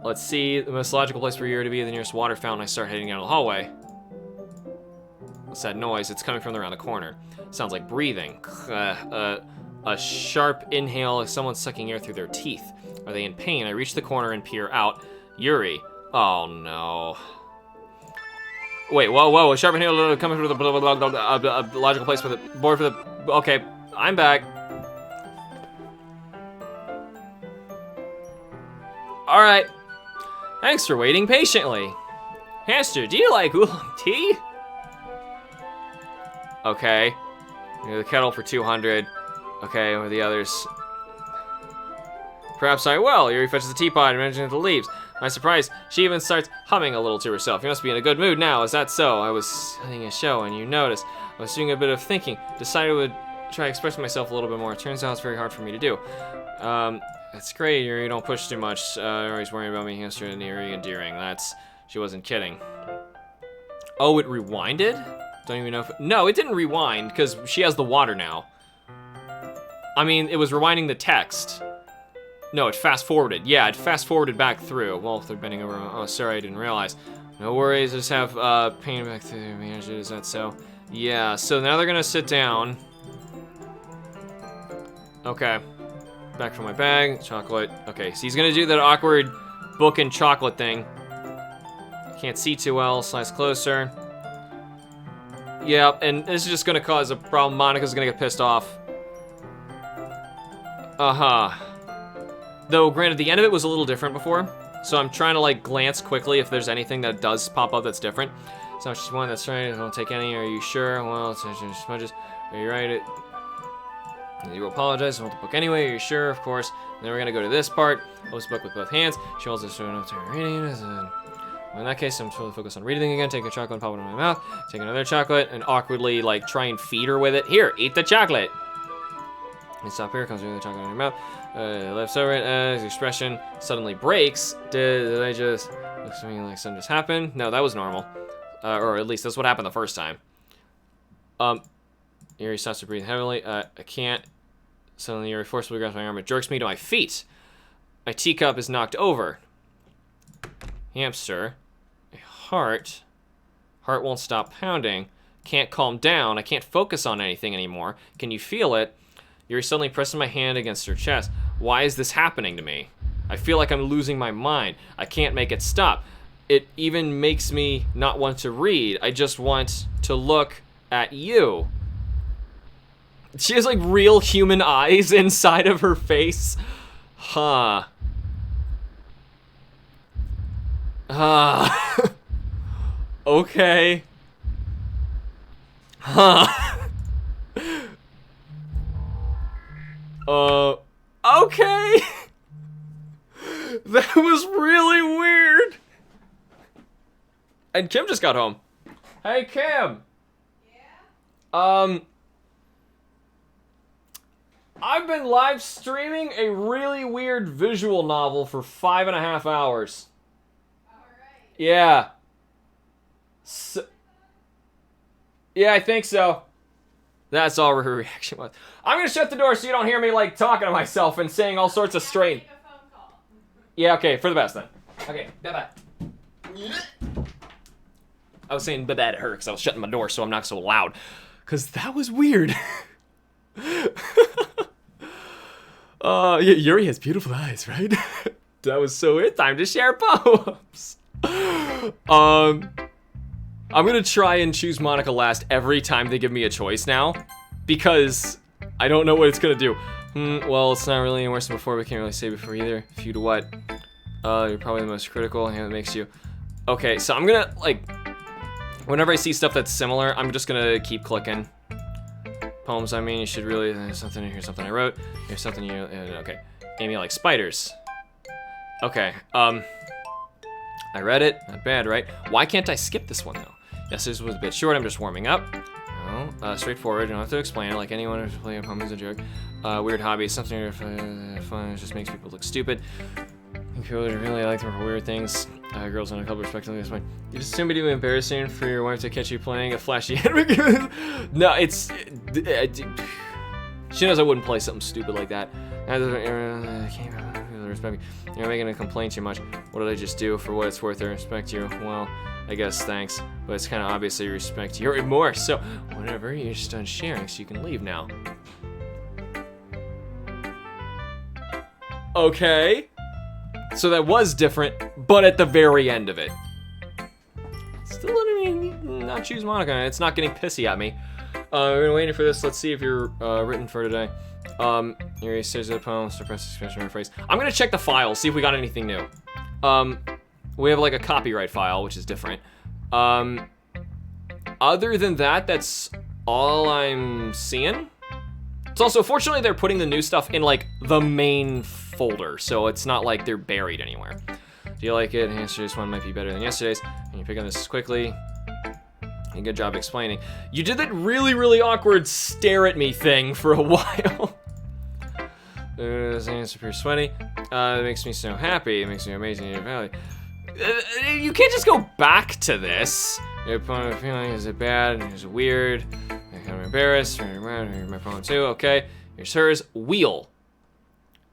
Let's see. The most logical place for Yuri to be, the nearest water fountain. I start heading down the hallway. What's that noise? It's coming from around the corner. Sounds like breathing. A sharp inhale, like someone sucking air through their teeth. Are they in pain? I reach the corner and peer out. Yuri. Oh no. Wait, whoa, a sharp inhale coming from the logical place for the board for the. Okay, I'm back. All right. Thanks for waiting patiently. Hamster, do you like oolong tea? Okay. The kettle for 200. Okay, where are the others? Perhaps I will. Yuri fetches the teapot and mentions the leaves. My surprise, she even starts humming a little to herself. You must be in a good mood now, is that so? I was having a show and you noticed. I was doing a bit of thinking. Decided I would try expressing myself a little bit more. It turns out it's very hard for me to do. That's great, Yuri, don't push too much. You're always worrying about me, Hamster, and Yuri endearing. She wasn't kidding. Oh, it rewinded? Don't even know if, no, it didn't rewind, because she has the water now. I mean, it was rewinding the text. No, it fast-forwarded. Yeah, it fast-forwarded back through. Well, if they're bending over, oh, sorry, I didn't realize. No worries, just have pain back to the manager, is that so? Yeah, so now they're gonna sit down. Okay. Back from my bag, chocolate. Okay, so he's gonna do that awkward book and chocolate thing. Can't see too well, slice closer. Yeah, and this is just gonna cause a problem. Monica's gonna get pissed off. Uh-huh. Though, granted, the end of it was a little different before, so I'm trying to, like, glance quickly if there's anything that does pop up that's different. So she's one, that's right, I don't take any, are you sure? Well, it's just smudges. Are you right? You apologize, I want the book anyway, are you sure? Of course. And then we're gonna go to this part. Holds the book with both hands. She holds it so I don't have to reading it. Well, in that case, I'm totally focused on reading again. Take a chocolate and pop it in my mouth. Take another chocolate and awkwardly, like, try and feed her with it. Here, eat the chocolate. And stop here, comes with the chocolate in your mouth. Lifts over it as expression suddenly breaks. Did I just, looks to me like something just happened? No, that was normal. Or at least that's what happened the first time. Yuri starts to breathe heavily. I can't. Suddenly Yuri forcibly grabs my arm. It jerks me to my feet. My teacup is knocked over. Hamster. A heart. Heart won't stop pounding. Can't calm down. I can't focus on anything anymore. Can you feel it? Yuri suddenly pressing my hand against her chest. Why is this happening to me? I feel like I'm losing my mind. I can't make it stop. It even makes me not want to read. I just want to look at you. She has like real human eyes inside of her face. Huh. Okay. Huh. Okay. That was really weird. And Kim just got home. Hey, Kim. Yeah? I've been live streaming a really weird visual novel for 5.5 hours. Alright. Yeah. Yeah, I think so. That's all her reaction was. I'm gonna shut the door so you don't hear me like talking to myself and saying all sorts of strange. Make a phone call. Yeah, okay, for the best then. Okay, bye-bye. I was saying bye-bye to her because I was shutting my door so I'm not so loud. Because that was weird. Yeah, Yuri has beautiful eyes, right? That was so weird. Time to share poems. I'm gonna try and choose Monica last every time they give me a choice now, because I don't know what it's gonna do. Well, it's not really any worse than before. We can't really say before either. Few to what? You're probably the most critical. Yeah, that makes you. Okay, so I'm gonna like, whenever I see stuff that's similar, I'm just gonna keep clicking. Poems, I mean, you should really. There's something in here. Something I wrote. Here's something you. Okay, Amy likes spiders. Okay. I read it. Not bad, right? Why can't I skip this one though? Yes, this was a bit short. I'm just warming up. No, straightforward. You don't have to explain it like anyone who's playing a poem is a joke. Weird hobby. Something fun. It just makes people look stupid. I think people would really like them for weird things. Girls on a couple respectively. That's fine. You just assume it'd be embarrassing for your wife to catch you playing a flashy hand. No, it's. She knows I wouldn't play something stupid like that. Respect me. You're making a complaint too much. What did I just do? For what it's worth, I respect you. Well, I guess thanks. But it's kind of obvious that you respect your remorse. So, whatever, you're just done sharing, so you can leave now. Okay. So that was different, but at the very end of it. Still letting me not choose Monica. It's not getting pissy at me. We're waiting for this. Let's see if you're written for today. Here says the poem, suppress expression or phrase. I'm gonna check the file, see if we got anything new. We have like a copyright file, which is different. Other than that, that's all I'm seeing. It's also, fortunately, they're putting the new stuff in like the main folder, so it's not like they're buried anywhere. Do you like it? Yesterday's one might be better than yesterday's. Can you pick on this quickly? Good job explaining. You did that really, really awkward stare at me thing for a while. This hands appear sweaty. It makes me so happy. It makes me amazing in your valley. You can't just go back to this. Your opponent feeling, is it bad? Is it weird? I'm kind of embarrassed. My phone too. Okay. Here's hers. Wheel.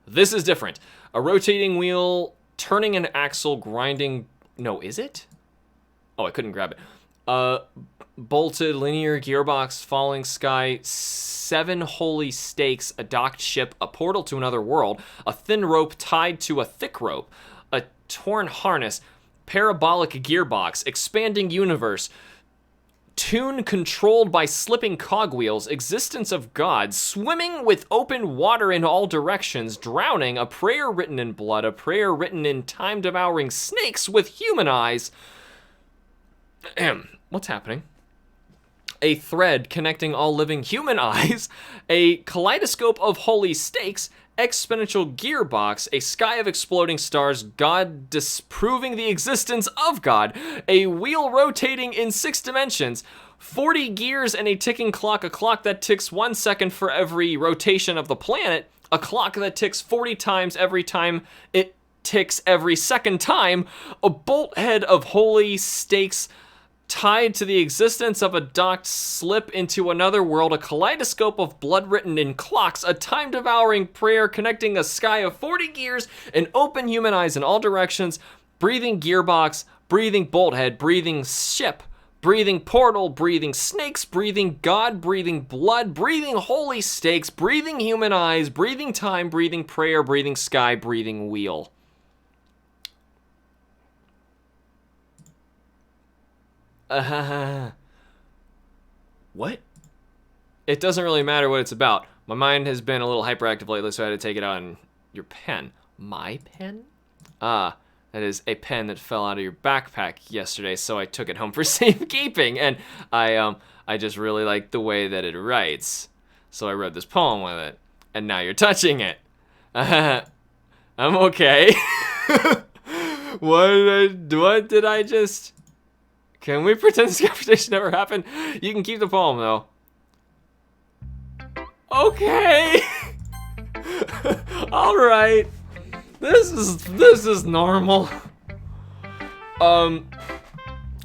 This is different. A rotating wheel, turning an axle, grinding. No, is it? Oh, I couldn't grab it. Bolted linear gearbox, falling sky, 7 holy stakes, a docked ship, a portal to another world, a thin rope tied to a thick rope, a torn harness, parabolic gearbox, expanding universe, tune controlled by slipping cogwheels, existence of God, swimming with open water in all directions, drowning, a prayer written in blood, a prayer written in time-devouring snakes with human eyes. What's happening? A thread connecting all living human eyes, a kaleidoscope of holy stakes, exponential gearbox, a sky of exploding stars, God disproving the existence of God, a wheel rotating in 6 dimensions, 40 gears and a ticking clock, a clock that ticks 1 second for every rotation of the planet, a clock that ticks 40 times every time it ticks every second time, a bolt head of holy stakes tied to the existence of a docked slip into another world, a kaleidoscope of blood written in clocks, a time-devouring prayer connecting a sky of 40 gears and open human eyes in all directions, breathing gearbox, breathing bolt head, breathing ship, breathing portal, breathing snakes, breathing God, breathing blood, breathing holy stakes, breathing human eyes, breathing time, breathing prayer, breathing sky, breathing wheel. What? It doesn't really matter what it's about. My mind has been a little hyperactive lately, so I had to take it out on your pen. My pen? Ah, that is a pen that fell out of your backpack yesterday, so I took it home for safekeeping, and I just really like the way that it writes. So I wrote this poem with it, and now you're touching it. I'm okay. What did I just... Can we pretend this conversation never happened? You can keep the poem, though. Okay. All right. This is normal.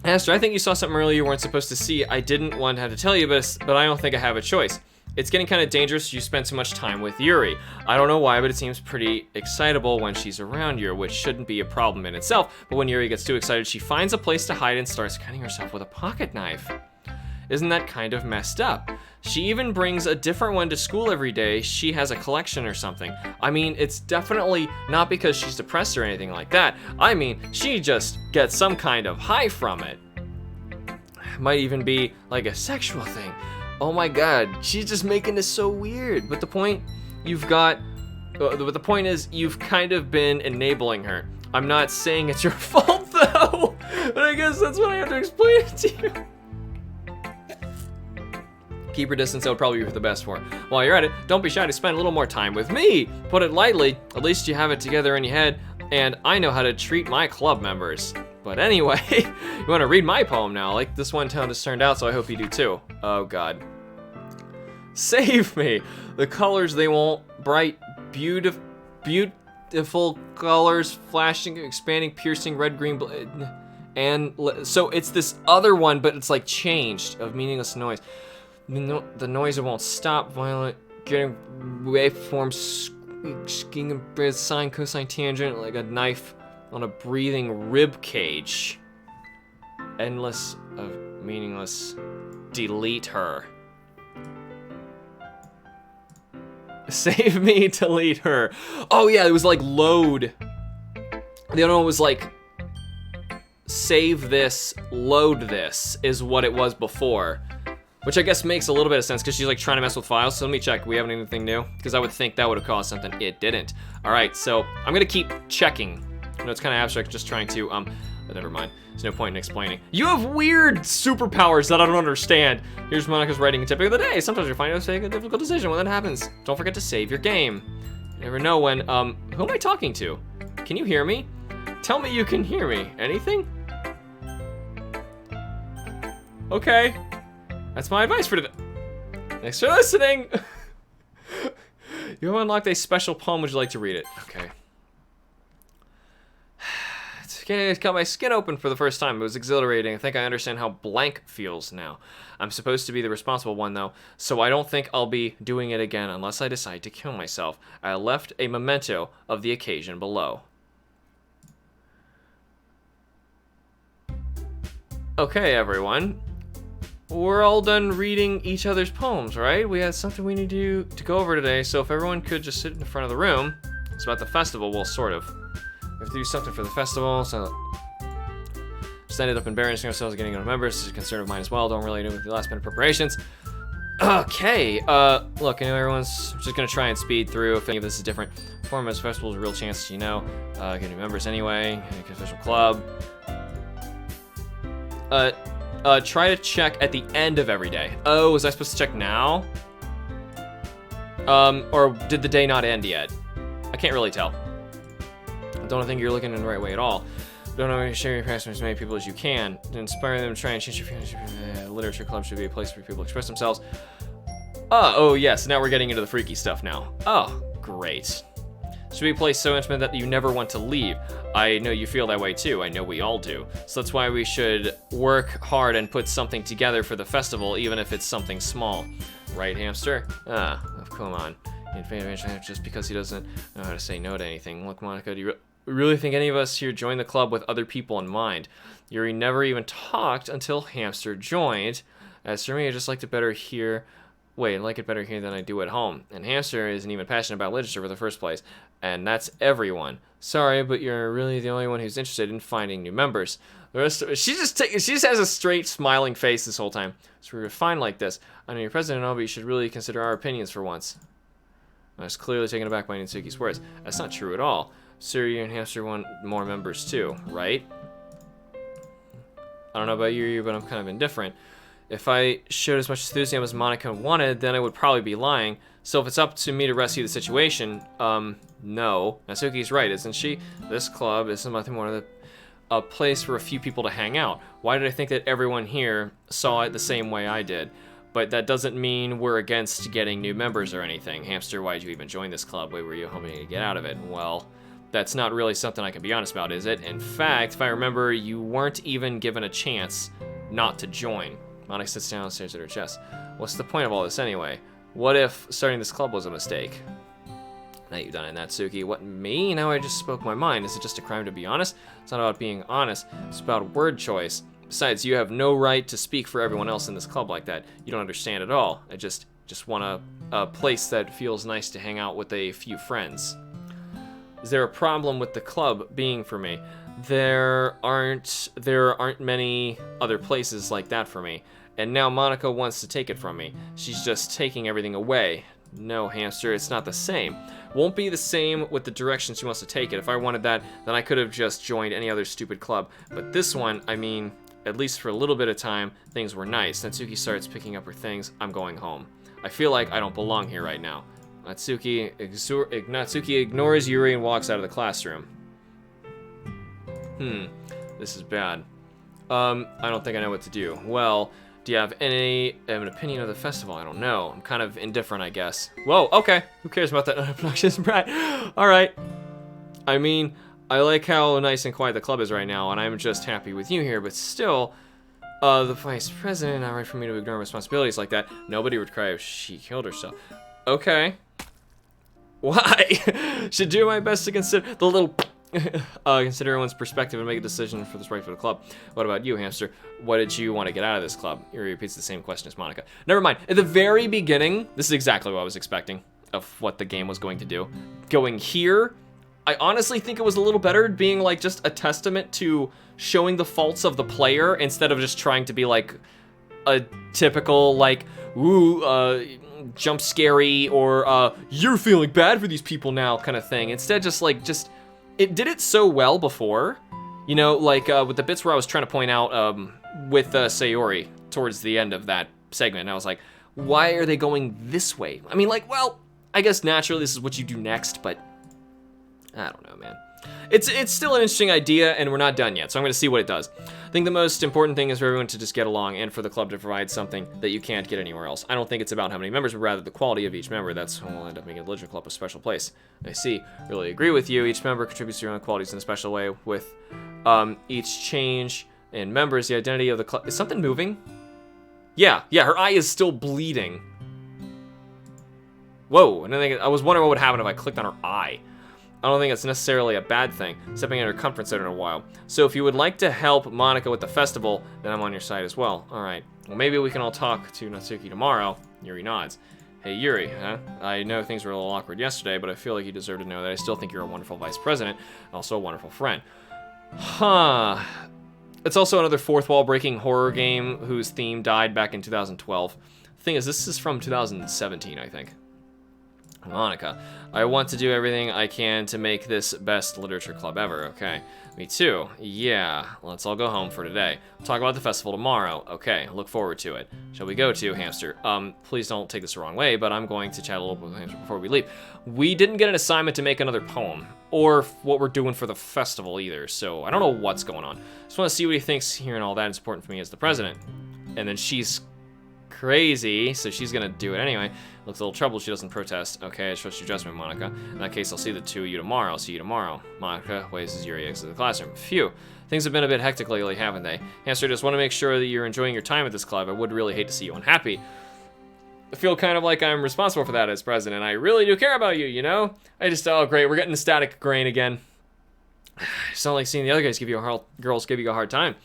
Aster, I think you saw something earlier you weren't supposed to see. I didn't want to have to tell you, but I don't think I have a choice. It's getting kind of dangerous. You spend too much time with Yuri. I don't know why, but it seems pretty excitable when she's around you, which shouldn't be a problem in itself. But when Yuri gets too excited, she finds a place to hide and starts cutting herself with a pocket knife. Isn't that kind of messed up? She even brings a different one to school every day. She has a collection or something. I mean, it's definitely not because she's depressed or anything like that. I mean, she just gets some kind of high from it. Might even be like a sexual thing. Oh my god, she's just making this so weird. But the point is you've kind of been enabling her. I'm not saying it's your fault though, but I guess that's what I have to explain it to you. Keep her distance, that would probably be for the best for her. While you're at it, don't be shy to spend a little more time with me. Put it lightly, at least you have it together in your head, and I know how to treat my club members. But anyway, you want to read my poem now? Like this one town has turned out, so I hope you do too. Oh god. Save me! The colors they want, bright, beautiful colors, flashing, expanding, piercing, red, green, and so it's this other one, but it's like changed of meaningless noise. The noise won't stop. Violent, getting waveforms, sking, sine, cosine, tangent, like a knife on a breathing rib cage. Endless of meaningless. Delete her. Save me, delete her. Oh yeah, it was like load. The other one was like save this, load this is what it was before. Which I guess makes a little bit of sense because she's like trying to mess with files. So let me check. We have anything new? Because I would think that would have caused something. It didn't. All right, so I'm gonna keep checking. I know it's kind of abstract, just trying to but never mind. There's no point in explaining. You have weird superpowers that I don't understand. Here's Monica's writing tip of the day. Sometimes you find yourself making a difficult decision when that happens. Don't forget to save your game. You never know when. Who am I talking to? Can you hear me? Tell me you can hear me. Anything? Okay. That's my advice for today. Thanks for listening. You have unlocked a special poem. Would you like to read it? Okay. It's got my skin open for the first time. It was exhilarating. I think I understand how blank feels now. I'm supposed to be the responsible one, though, so I don't think I'll be doing it again unless I decide to kill myself. I left a memento of the occasion below. Okay, everyone. We're all done reading each other's poems, right? We had something we need to go over today, so if everyone could just sit in the front of the room. It's about the festival, well, sort of. We have to do something for the festival, so... Just ended up embarrassing ourselves getting no members. This is a concern of mine as well. Don't really do with the last minute preparations. Okay, look, everyone's just gonna try and speed through. If any of this is different, Foremost Festival is a real chance, get new members anyway, make an official club. Try to check at the end of every day. Oh, was I supposed to check now? Or did the day not end yet? I can't really tell. I don't think you're looking in the right way at all. Don't know, share your passion with as many people as you can. To inspire them to try and change your feelings. Literature club should be a place where people express themselves. Oh yes, now we're getting into the freaky stuff now. Oh, great. Should be a place so intimate that you never want to leave. I know you feel that way too. I know we all do. So that's why we should work hard and put something together for the festival, even if it's something small. Right, Hamster? Come on. Just because he doesn't know how to say no to anything. Look, Monica, do you really think any of us here joined the club with other people in mind? Yuri never even talked until Hamster joined. As for me, I just liked it better here. Wait, I like it better here than I do at home. And Hamster isn't even passionate about literature in the first place. And that's everyone. Sorry, but you're really the only one who's interested in finding new members. The rest of she just has a straight smiling face this whole time. So we're fine like this. I know you're president and all, but you should really consider our opinions for once. I was clearly taken aback by Nitsuki's words. That's not true at all. Sir, you and Hamster want more members too, right? I don't know about you, but I'm kind of indifferent. If I showed as much enthusiasm as Monica wanted, then I would probably be lying. So if it's up to me to rescue the situation, no. Natsuki's right, isn't she? This club isn't nothing more than a place for a few people to hang out. Why did I think that everyone here saw it the same way I did? But that doesn't mean we're against getting new members or anything. Hamster, why did you even join this club? What were you hoping to get out of it? Well, that's not really something I can be honest about, is it? In fact, if I remember, you weren't even given a chance not to join. Monica sits down and stares at her chest. What's the point of all this anyway? What if starting this club was a mistake? Now you've done it, Natsuki. What, me? Now I just spoke my mind. Is it just a crime to be honest? It's not about being honest. It's about word choice. Besides, you have no right to speak for everyone else in this club like that. You don't understand at all. I just want a place that feels nice to hang out with a few friends. Is there a problem with the club being for me? There aren't many other places like that for me. And now Monica wants to take it from me. She's just taking everything away. No, Hamster, it's not the same. Won't be the same with the direction she wants to take it. If I wanted that, then I could have just joined any other stupid club. But this one, I mean, at least for a little bit of time, things were nice. Natsuki starts picking up her things. I'm going home. I feel like I don't belong here right now. Natsuki ignores Yuri and walks out of the classroom. This is bad. I don't think I know what to do. Well, do you have an opinion of the festival? I don't know. I'm kind of indifferent, I guess. Whoa, okay. Who cares about that obnoxious brat? Alright. I mean, I like how nice and quiet the club is right now, and I'm just happy with you here, but still, the vice president, not right for me to ignore responsibilities like that. Nobody would cry if she killed herself. Okay. Why? Should do my best to consider the little... consider everyone's perspective and make a decision for this right for the club. What about you, Hamster? What did you want to get out of this club? He repeats the same question as Monica. Never mind. At the very beginning, this is exactly what I was expecting of what the game was going to do. Going here, I honestly think it was a little better being like just a testament to showing the faults of the player instead of just trying to be like a typical like, ooh, jump scary or you're feeling bad for these people now kind of thing. Instead, just it did it so well before, you know, like with the bits where I was trying to point out with Sayori towards the end of that segment. And I was like, why are they going this way? I mean, like, well, I guess naturally this is what you do next, but I don't know, man. It's still an interesting idea, and we're not done yet, so I'm going to see what it does. I think the most important thing is for everyone to just get along and for the club to provide something that you can't get anywhere else. I don't think it's about how many members, but rather the quality of each member. That's what will end up making the Literature Club a special place. I see. Really agree with you. Each member contributes to your own qualities in a special way. With each change in members, the identity of the club... Is something moving? Yeah, her eye is still bleeding. Whoa, and then I was wondering what would happen if I clicked on her eye. I don't think it's necessarily a bad thing, stepping in her comfort zone in a while. So if you would like to help Monika with the festival, then I'm on your side as well. All right. Well, maybe we can all talk to Natsuki tomorrow. Yuri nods. Hey, Yuri, huh? I know things were a little awkward yesterday, but I feel like you deserve to know that I still think you're a wonderful vice president, and also a wonderful friend. Huh. It's also another fourth wall breaking horror game whose theme died back in 2012. The thing is, this is from 2017, I think. Monika, I want to do everything I can to make this best literature club ever, okay? Me too. Yeah, let's all go home for today. We'll talk about the festival tomorrow. Okay, look forward to it. Shall we go to Hamster? Please don't take this the wrong way, but I'm going to chat a little bit with Hamster before we leave. We didn't get an assignment to make another poem, or what we're doing for the festival either, so I don't know what's going on. Just want to see what he thinks here and all that is important for me as the president. And then she's crazy, so she's gonna do it anyway. Looks a little troubled, she doesn't protest. Okay, I trust your judgment, Monika. In that case, I'll see the two of you tomorrow. See you tomorrow. Monika waves as Yuri exits the classroom. Phew. Things have been a bit hectic lately, haven't they? Hamster, just want to make sure that you're enjoying your time at this club. I would really hate to see you unhappy. I feel kind of like I'm responsible for that as president. I really do care about you, you know? Oh, great, we're getting the static grain again. It's not like seeing the other guys girls give you a hard time.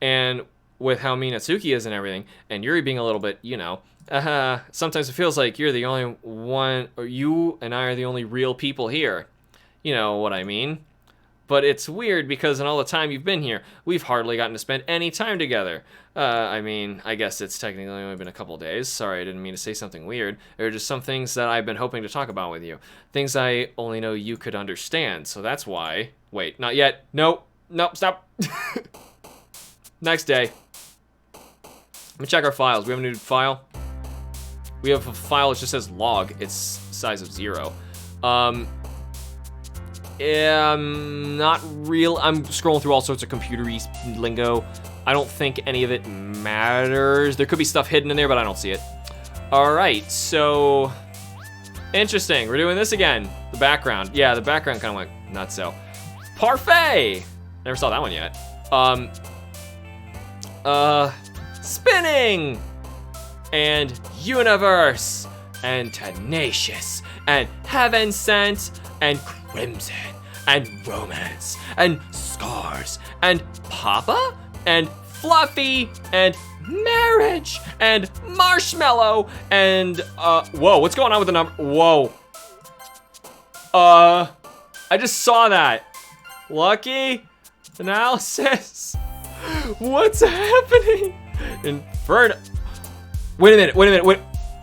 And with how mean Natsuki is and everything, and Yuri being a little bit, you know, sometimes it feels like you're the only one, or you and I are the only real people here. You know what I mean? But it's weird because in all the time you've been here, we've hardly gotten to spend any time together. I mean, I guess it's technically only been a couple days. Sorry, I didn't mean to say something weird. There are just some things that I've been hoping to talk about with you. Things I only know you could understand, so that's why... Wait, not yet. Nope, stop. Next day. Let me check our files. We have a new file. We have a file that just says log. It's size of 0. Not real. I'm scrolling through all sorts of computer-y lingo. I don't think any of it matters. There could be stuff hidden in there, but I don't see it. All right, so interesting. We're doing this again. The background. Yeah, the background kind of went nuts. So parfait. Never saw that one yet. Spinning and universe and tenacious and heaven sent and crimson and romance and scars and papa and fluffy and marriage and marshmallow and whoa, what's going on with the number? Whoa. I just saw that. Lucky analysis. What's happening? Inferno. Wait a minute.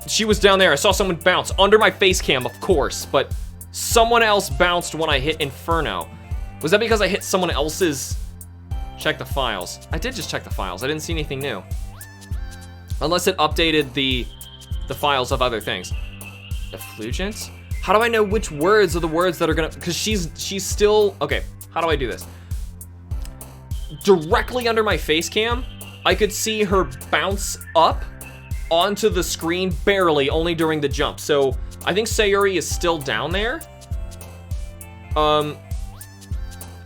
She was down there. I saw someone bounce under my face cam, of course, but someone else bounced when I hit Inferno. Was that because I hit someone else's? Check the files. I did just check the files. I didn't see anything new. Unless it updated the files of other things. Effulgence? How do I know which words are the words that are gonna, because she's still, okay, how do I do this? Directly under my face cam, I could see her bounce up onto the screen barely, only during the jump. So I think Sayuri is still down there.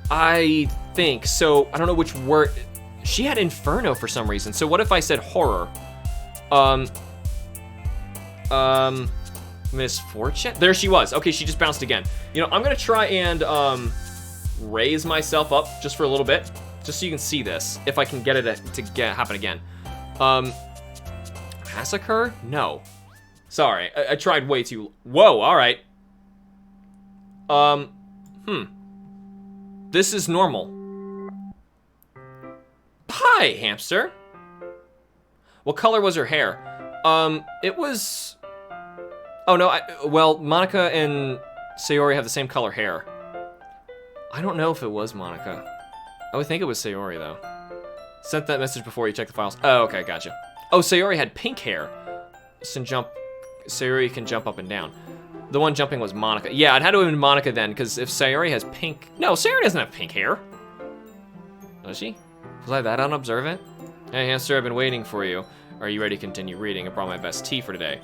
I think so. I don't know which word. She had Inferno for some reason. So what if I said horror? Misfortune? There she was. Okay, she just bounced again. You know, I'm gonna try and raise myself up just for a little bit, just so you can see this, if I can get it to happen again. Massacre? No. Sorry, I tried way too... Whoa, all right. This is normal. Hi, hamster. What color was her hair? It was... Oh, no, well, Monika and Sayori have the same color hair. I don't know if it was Monika. I would think it was Sayori, though. Sent that message before you check the files. Oh, okay, gotcha. Oh, Sayori had pink hair. Sayori can jump up and down. The one jumping was Monika. Yeah, it had to have been Monika then, because if Sayori has pink... No, Sayori doesn't have pink hair. Does she? Was I that unobservant? Hey, hamster, I've been waiting for you. Are you ready to continue reading? I brought my best tea for today.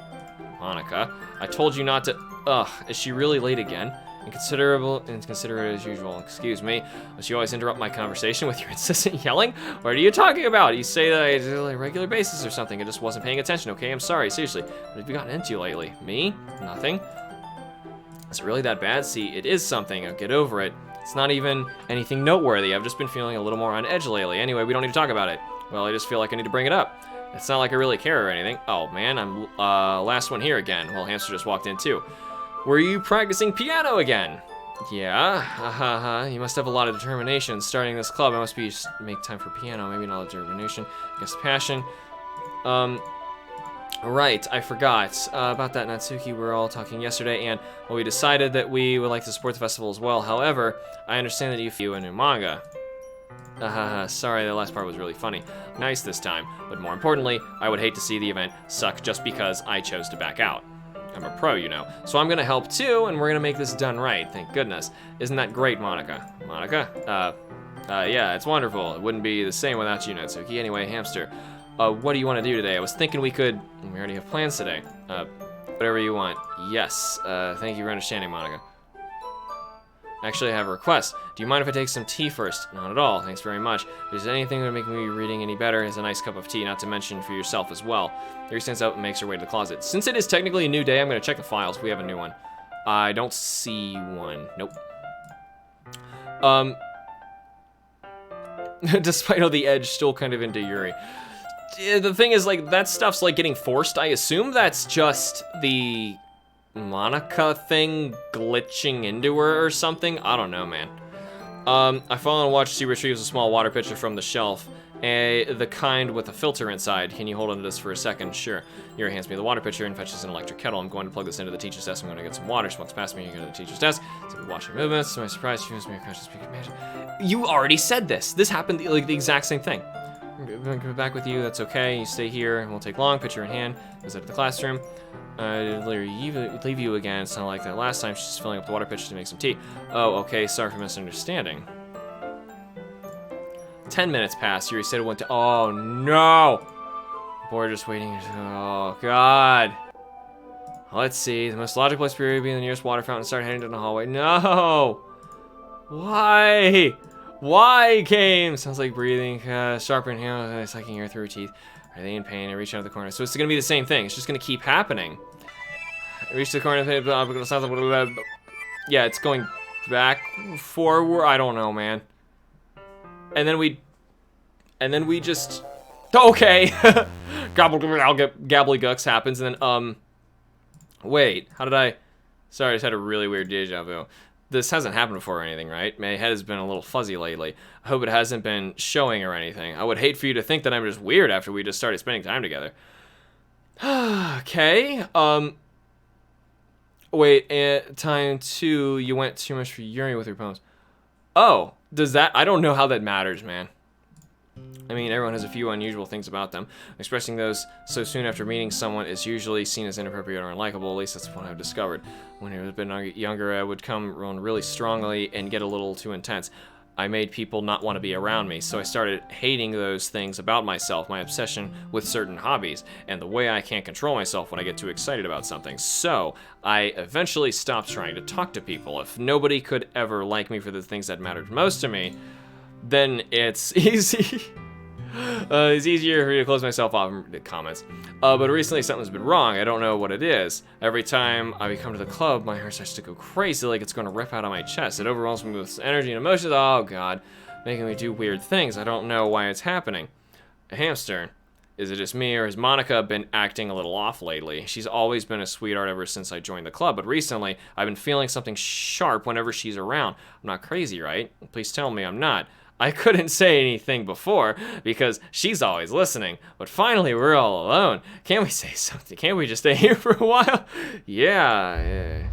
Monika, I told you not to... Ugh, is she really late again? Inconsiderate as usual. Excuse me. Must you always interrupt my conversation with your insistent yelling? What are you talking about? You say that I do it on a regular basis or something. I just wasn't paying attention, okay? I'm sorry, seriously. What have you gotten into lately? Me? Nothing. Is it really that bad? See, it is something. I'll get over it. It's not even anything noteworthy. I've just been feeling a little more on edge lately. Anyway, we don't need to talk about it. Well, I just feel like I need to bring it up. It's not like I really care or anything. Oh, man, I'm last one here again. Well, Hamster just walked in, too. Were you practicing piano again? Yeah, you must have a lot of determination. Starting this club, I must be just make time for piano. Maybe not determination, I guess passion. Right, I forgot about that, Natsuki. We were all talking yesterday, and well, we decided that we would like to support the festival as well. However, I understand that you feel a new manga. Sorry, the last part was really funny. Nice this time, but more importantly, I would hate to see the event suck just because I chose to back out. I'm a pro, you know, so I'm gonna help too, and we're gonna make this done right, thank goodness. Isn't that great, Monica? Monica? Yeah, it's wonderful. It wouldn't be the same without you, Natsuki. Anyway, Hamster, what do you want to do today? I was thinking we already have plans today. Whatever you want. Yes, thank you for understanding, Monica. Actually, I have a request. Do you mind if I take some tea first? Not at all, thanks very much. If there's anything that would make me reading any better, is a nice cup of tea, not to mention for yourself as well. Yuri stands up and makes her way to the closet. Since it is technically a new day, I'm gonna check the files if we have a new one. I don't see one. Nope. Despite all the edge still kind of into Yuri. The thing is, like, that stuff's like getting forced. I assume that's just the Monica thing glitching into her or something. I don't know, man. I follow and watch. She retrieves a small water pitcher from the shelf, the kind with a filter inside. Can you hold on to this for a second? Sure. Yuri hands me the water pitcher and fetches an electric kettle. I'm going to plug this into the teacher's desk. I'm going to get some water. She walks past me. You go to the teacher's desk. So we watch her movements. To my surprise, she moves me across the speaker magic. You already said this. This happened like the exact same thing. I'm going to come back with you. That's okay. You stay here. It won't take long. Pitcher in hand. Goes up to the classroom. Leave you again. It's not like that last time. She's filling up the water pitcher to make some tea. Oh, okay. Sorry for misunderstanding. 10 minutes passed. Yuri said it went to. Oh no! Boy, just waiting. Oh god. Let's see. The most logical place for Yuri to be in the nearest water fountain and start heading down the hallway. No! Why? Why, game? Sounds like breathing. Sharper inhale, sucking air through her teeth. Are they in pain? I reach out of the corner. So it's gonna be the same thing. It's just gonna keep happening. I reach the corner. Yeah, it's going back, forward. I don't know, man. And then we just. Okay. Gabblegucks happens, and then wait. How did I? Sorry, I just had a really weird deja vu. This hasn't happened before or anything, right? My head has been a little fuzzy lately. I hope it hasn't been showing or anything. I would hate for you to think that I'm just weird after we just started spending time together. Okay. Wait, time 2, you went too much for Yuri with your poems. Oh, does that? I don't know how that matters, man. I mean, everyone has a few unusual things about them. Expressing those so soon after meeting someone is usually seen as inappropriate or unlikable. At least that's what I've discovered. When I was a bit younger, I would come around really strongly and get a little too intense. I made people not want to be around me, so I started hating those things about myself, my obsession with certain hobbies, and the way I can't control myself when I get too excited about something. So I eventually stopped trying to talk to people. If nobody could ever like me for the things that mattered most to me, then it's easy. It's easier for me to close myself off from the comments. But recently something's been wrong. I don't know what it is. Every time I come to the club, my heart starts to go crazy, like it's going to rip out of my chest. It overwhelms me with energy and emotions. Oh god, making me do weird things. I don't know why it's happening. A hamster. Is it just me, or has Monica been acting a little off lately? She's always been a sweetheart ever since I joined the club, but recently I've been feeling something sharp whenever she's around. I'm not crazy, right? Please tell me I'm not. I couldn't say anything before because she's always listening, but finally we're all alone. Can't we say something? Can't we just stay here for a while? Yeah.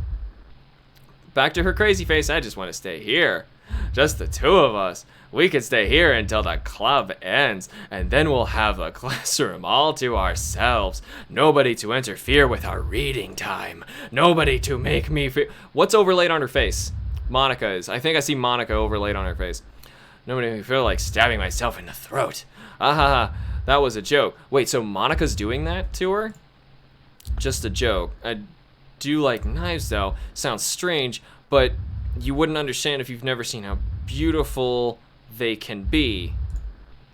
Back to her crazy face. I just want to stay here. Just the two of us. We could stay here until the club ends, and then we'll have a classroom all to ourselves. Nobody to interfere with our reading time. Nobody to make me feel. What's overlaid on her face? Monica is. I think I see Monica overlaid on her face. Nobody makes me feel like stabbing myself in the throat. That was a joke. Wait, so Monica's doing that to her? Just a joke. I do like knives, though. Sounds strange, but you wouldn't understand if you've never seen how beautiful they can be.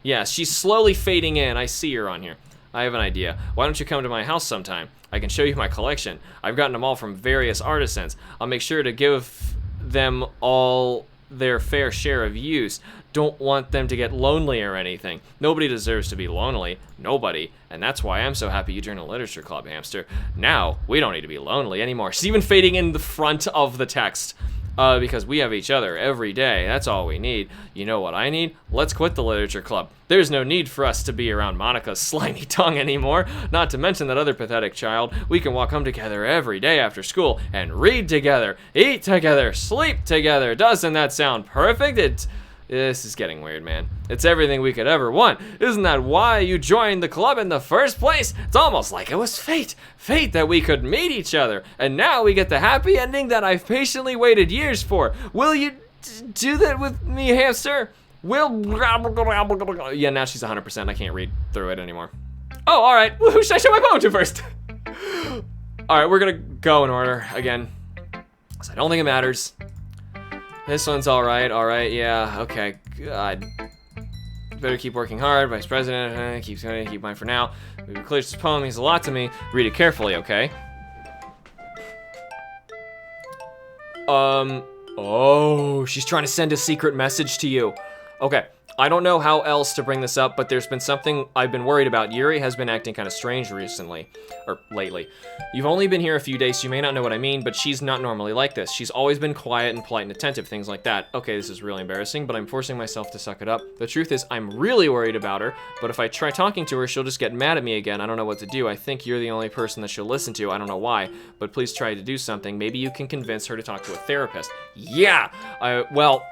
Yeah, she's slowly fading in. I see her on here. I have an idea. Why don't you come to my house sometime? I can show you my collection. I've gotten them all from various artisans. I'll make sure to give them all their fair share of use. Don't want them to get lonely or anything. Nobody deserves to be lonely. Nobody. And that's why I'm so happy you joined a literature club, Hamster. Now, we don't need to be lonely anymore. She's even fading in the front of the text. Because we have each other every day. That's all we need. You know what I need? Let's quit the literature club. There's no need for us to be around Monica's slimy tongue anymore. Not to mention that other pathetic child. We can walk home together every day after school and read together, eat together, sleep together. Doesn't that sound perfect? This is getting weird, man. It's everything we could ever want. Isn't that why you joined the club in the first place? It's almost like it was fate. Fate that we could meet each other. And now we get the happy ending that I've patiently waited years for. Will you do that with me, Hamster? Yeah, now she's 100%. I can't read through it anymore. Oh, all right. Who should I show my poem to first? All right, we're going to go in order again. So I don't think it matters. This one's all right, yeah, okay, God. Better keep working hard, Vice President, keep mine for now. We clear this poem, means a lot to me. Read it carefully, okay? Oh, she's trying to send a secret message to you. Okay, I don't know how else to bring this up, but there's been something I've been worried about. Yuri has been acting kind of strange recently, or lately. You've only been here a few days, so you may not know what I mean, but she's not normally like this. She's always been quiet and polite and attentive, things like that. Okay, this is really embarrassing, but I'm forcing myself to suck it up. The truth is, I'm really worried about her, but if I try talking to her, she'll just get mad at me again. I don't know what to do. I think you're the only person that she'll listen to. I don't know why, but please try to do something. Maybe you can convince her to talk to a therapist. Yeah, well,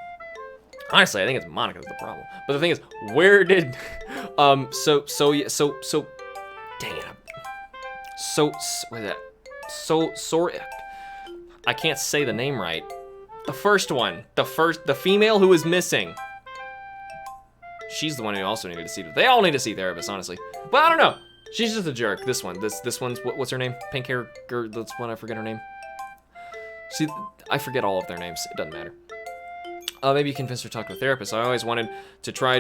honestly, I think it's Monica that's the problem. But the thing is, where did, dang it. Sorry, I can't say the name right. The first one, the female who is missing. She's the one who also needed to see, they all need to see therapists, honestly. But I don't know, she's just a jerk. This one's, what's her name? Pink hair girl, that's one, I forget her name. See, I forget all of their names, it doesn't matter. Maybe you convince her to talk to a therapist. I always wanted to try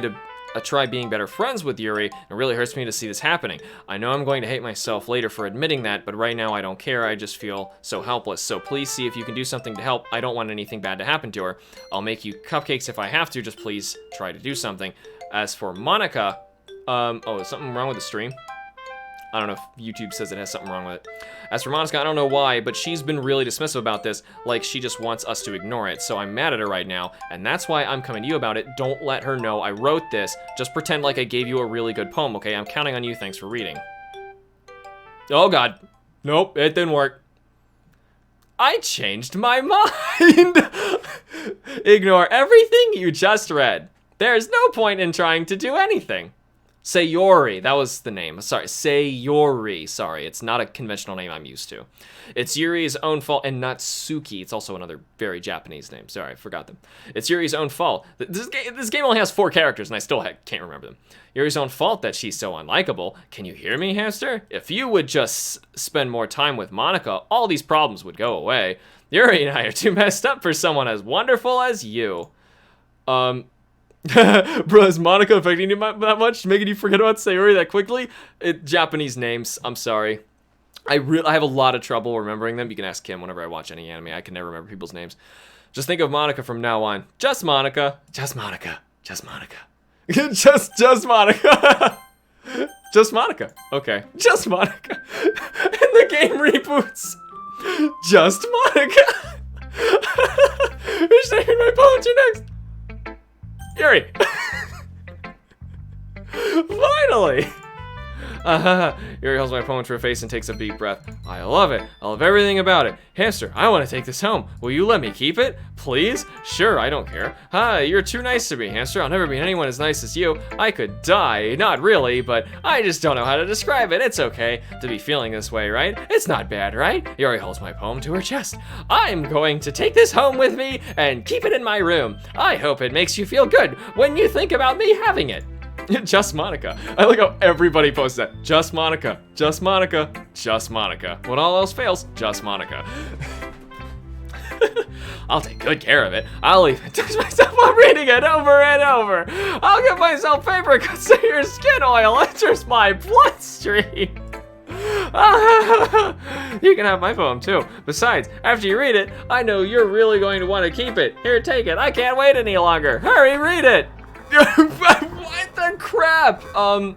being better friends with Yuri. It really hurts me to see this happening. I know I'm going to hate myself later for admitting that, but right now I don't care. I just feel so helpless. So please see if you can do something to help. I don't want anything bad to happen to her. I'll make you cupcakes if I have to. Just please try to do something. As for Monica, oh, is something wrong with the stream? I don't know if YouTube says it has something wrong with it. As for Monica, I don't know why, but she's been really dismissive about this, like she just wants us to ignore it. So I'm mad at her right now, and that's why I'm coming to you about it. Don't let her know I wrote this. Just pretend like I gave you a really good poem, okay? I'm counting on you. Thanks for reading. Oh, God. Nope, it didn't work. I changed my mind. Ignore everything you just read. There's no point in trying to do anything. Sayori, that was the name. Sorry, Sayori. Sorry, it's not a conventional name I'm used to. It's Yuri's own fault, and Natsuki. It's also another very Japanese name. Sorry, I forgot them. It's Yuri's own fault. This game only has 4 characters, and I still can't remember them. Yuri's own fault that she's so unlikable. Can you hear me, Hamster? If you would just spend more time with Monica, all these problems would go away. Yuri and I are too messed up for someone as wonderful as you. Bro, is Monica affecting you that much? Making you forget about Sayori that quickly? Japanese names, I'm sorry. I have a lot of trouble remembering them. You can ask Kim whenever I watch any anime. I can never remember people's names. Just think of Monica from now on. Just Monica. Just Monica. Just Monica. just Monica. Just Monica. Okay. Just Monica. And the game reboots. Just Monica. Who should I read my poem to next? Yuri! Finally! Yuri holds my poem to her face and takes a deep breath. I love it. I love everything about it. Hamster, I want to take this home. Will you let me keep it? Please? Sure, I don't care. Hi, you're too nice to me, Hamster. I'll never be anyone as nice as you. I could die. Not really, but I just don't know how to describe it. It's okay to be feeling this way, right? It's not bad, right? Yuri holds my poem to her chest. I'm going to take this home with me and keep it in my room. I hope it makes you feel good when you think about me having it. Just Monica. I like how everybody posts that. Just Monica. Just Monica. Just Monica. When all else fails, just Monica. I'll take good care of it. I'll even touch myself while reading it over and over. I'll give myself paper cuts so your skin oil enters my bloodstream. You can have my poem too. Besides, after you read it, I know you're really going to want to keep it. Here, take it. I can't wait any longer. Hurry, read it. What the crap? Are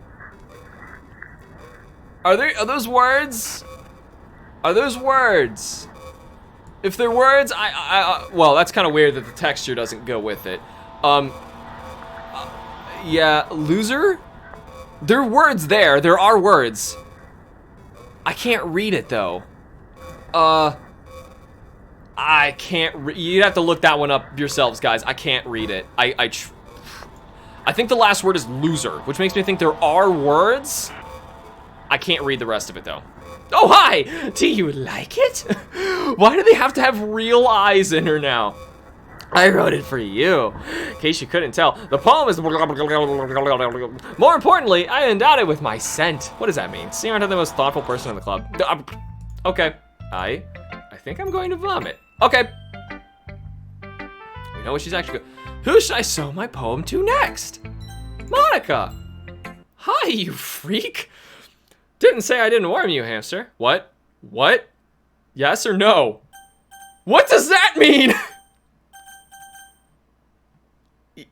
those words? Are those words? If they're words, well, that's kind of weird that the texture doesn't go with it. Yeah, loser? There are words there. There are words. I can't read it though. I can't. You'd have to look that one up yourselves, guys. I can't read it. I think the last word is loser, which makes me think there are words. I can't read the rest of it though. Oh, hi! Do you like it? Why do they have to have real eyes in her now? I wrote it for you. In case you couldn't tell, the poem is... More importantly, I endowed it with my scent. What does that mean? See, aren't I the most thoughtful person in the club? Okay. I think I'm going to vomit. Okay. We know what she's actually... Who should I show my poem to next? Monica! Hi, you freak! Didn't say I didn't warn you, hamster. What? What? Yes or no? What does that mean?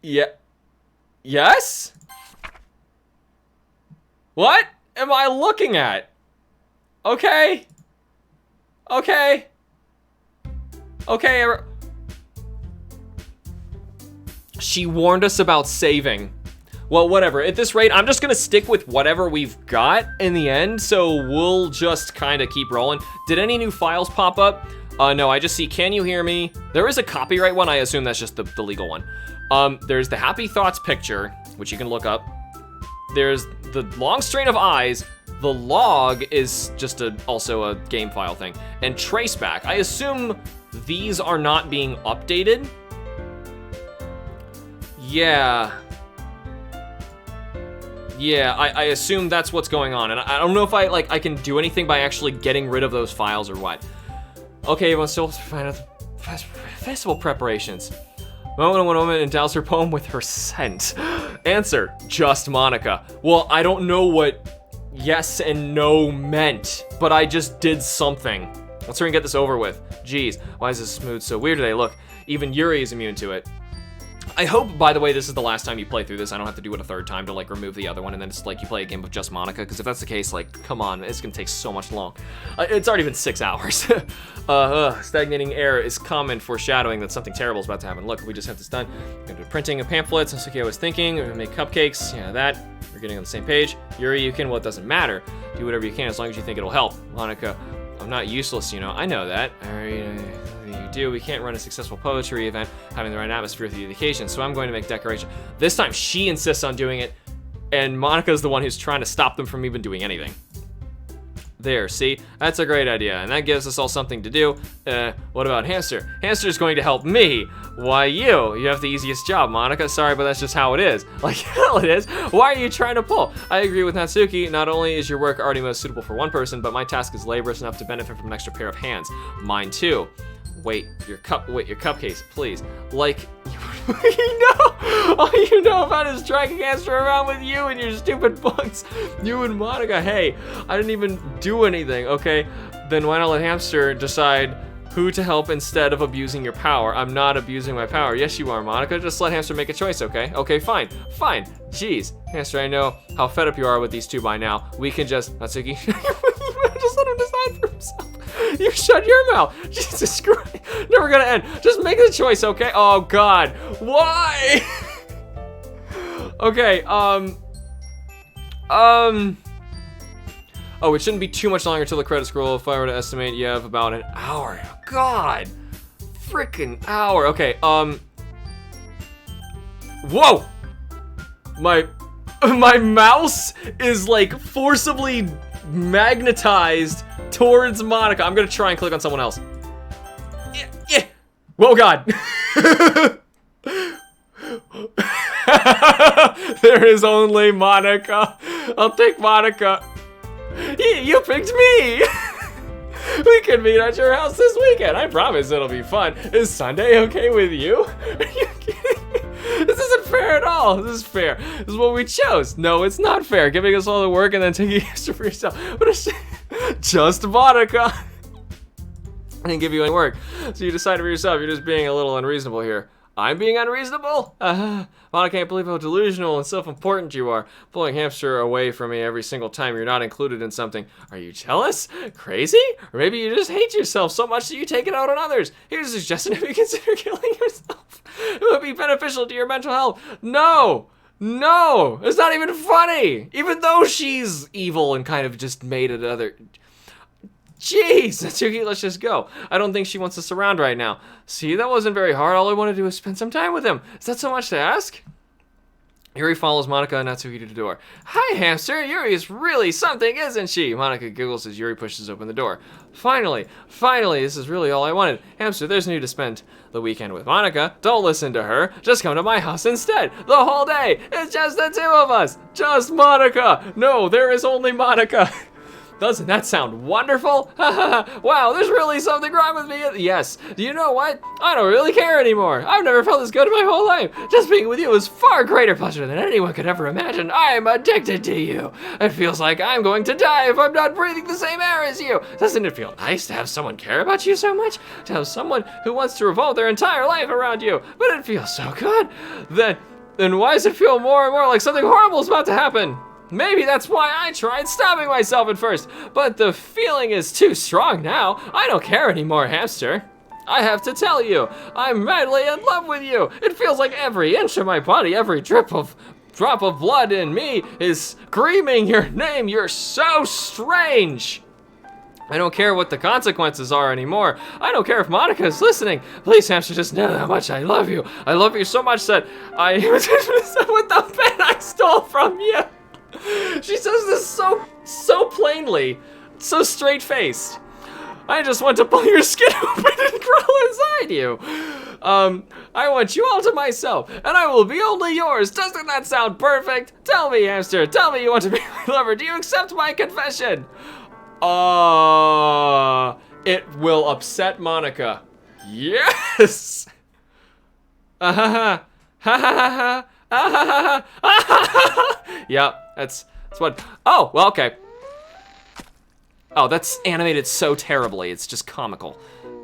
Yeah. Yes? What am I looking at? Okay. Okay. Okay. She warned us about saving. Well, whatever. At this rate, I'm just gonna stick with whatever we've got in the end, so we'll just kind of keep rolling. Did any new files pop up? No, I just see, can you hear me? There is a copyright one. I assume that's just the legal one. There's the Happy Thoughts picture, which you can look up. There's the long string of eyes. The log is just also a game file thing. And traceback. I assume these are not being updated. Yeah. Yeah, I assume that's what's going on. And I don't know if I can do anything by actually getting rid of those files or what. Okay, everyone's still fine with festival preparations. Moment when a woman endows her poem with her scent. Answer, just Monica. Well, I don't know what yes and no meant, but I just did something. Let's hurry and get this over with. Jeez, why is this mood so weird today? Look, even Yuri is immune to it. I hope, by the way, this is the last time you play through this. I don't have to do it a third time to like remove the other one, and then it's like you play a game with just Monica, because if that's the case, like, come on, it's gonna take so much long. It's already been 6 hours. Stagnating air is common, foreshadowing that something terrible is about to happen. Look, we just have this done. We're gonna do printing of pamphlets. That's okay, I was thinking. We're gonna make cupcakes. Yeah, that. We're getting on the same page. Yuri, you can, well, it doesn't matter. Do whatever you can as long as you think it'll help. Monica, I'm not useless, you know. I know that. You do. We can't run a successful poetry event having the right atmosphere through the occasion, so I'm going to make decoration. This time she insists on doing it, and Monica's the one who's trying to stop them from even doing anything. There, see? That's a great idea, and that gives us all something to do. What about Hamster? Hamster's going to help me. Why you? You have the easiest job, Monica. Sorry, but that's just how it is. Like hell it is. Why are you trying to pull? I agree with Natsuki. Not only is your work already most suitable for one person, but my task is laborious enough to benefit from an extra pair of hands. Mine too. Wait, your cupcakes, please. Like, all you know about is dragging Hamster around with you and your stupid books. You and Monica, hey, I didn't even do anything, okay? Then why not let Hamster decide who to help instead of abusing your power? I'm not abusing my power. Yes, you are, Monica. Just let Hamster make a choice, okay? Okay, fine. Jeez. Hamster, I know how fed up you are with these two by now. We can just, Natsuki, just let him decide for himself. You shut your mouth. Jesus Christ. Never gonna end. Just make the choice, okay? Oh, God. Why? Okay, oh, it shouldn't be too much longer till the credits roll. If I were to estimate, you have about an hour. God. Freaking hour. Okay, whoa. My mouse is like forcibly magnetized towards Monica. I'm gonna try and click on someone else. Yeah. Whoa, God. There is only Monica. I'll take Monica. You picked me. We can meet at your house this weekend. I promise it'll be fun. Is Sunday okay with you? Are you kidding? This isn't fair at all. This is fair. This is what we chose. No, it's not fair. Giving us all the work and then taking extra for yourself. But it's just Monica. I didn't give you any work. So you decided for yourself. You're just being a little unreasonable here. I'm being unreasonable? Well, I can't believe how delusional and self-important you are. Pulling Hamster away from me every single time you're not included in something. Are you jealous? Crazy? Or maybe you just hate yourself so much that you take it out on others. Here's a suggestion: if you consider killing yourself, it would be beneficial to your mental health. No! No! It's not even funny! Even though she's evil and kind of just made another... Jeez, Natsuki, let's just go. I don't think she wants us around right now. See, that wasn't very hard. All I want to do is spend some time with him. Is that so much to ask? Yuri follows Monica and Natsuki to the door. Hi, Hamster. Yuri is really something, isn't she? Monica giggles as Yuri pushes open the door. Finally, this is really all I wanted. Hamster, there's no need to spend the weekend with Monica. Don't listen to her. Just come to my house instead. The whole day. It's just the two of us. Just Monica. No, there is only Monica. Doesn't that sound wonderful? Wow, there's really something wrong with me. Yes. Do you know what? I don't really care anymore. I've never felt this good in my whole life. Just being with you is far greater pleasure than anyone could ever imagine. I am addicted to you. It feels like I'm going to die if I'm not breathing the same air as you. Doesn't it feel nice to have someone care about you so much? To have someone who wants to revolve their entire life around you? But it feels so good. Then why does it feel more and more like something horrible is about to happen? Maybe that's why I tried stopping myself at first, but the feeling is too strong now. I don't care anymore, Hamster. I have to tell you, I'm madly in love with you. It feels like every inch of my body, every drop of blood in me is screaming your name. You're so strange. I don't care what the consequences are anymore. I don't care if Monica is listening. Please, Hamster, just know how much I love you. I love you so much that I was with the pen I stole from you. She says this so plainly, so straight-faced. I just want to pull your skin open and crawl inside you. I want you all to myself, and I will be only yours. Doesn't that sound perfect? Tell me, Hamster, tell me you want to be my lover. Do you accept my confession? It will upset Monica. Yes! Yep, that's what. Oh, well, okay. Oh, that's animated so terribly. It's just comical.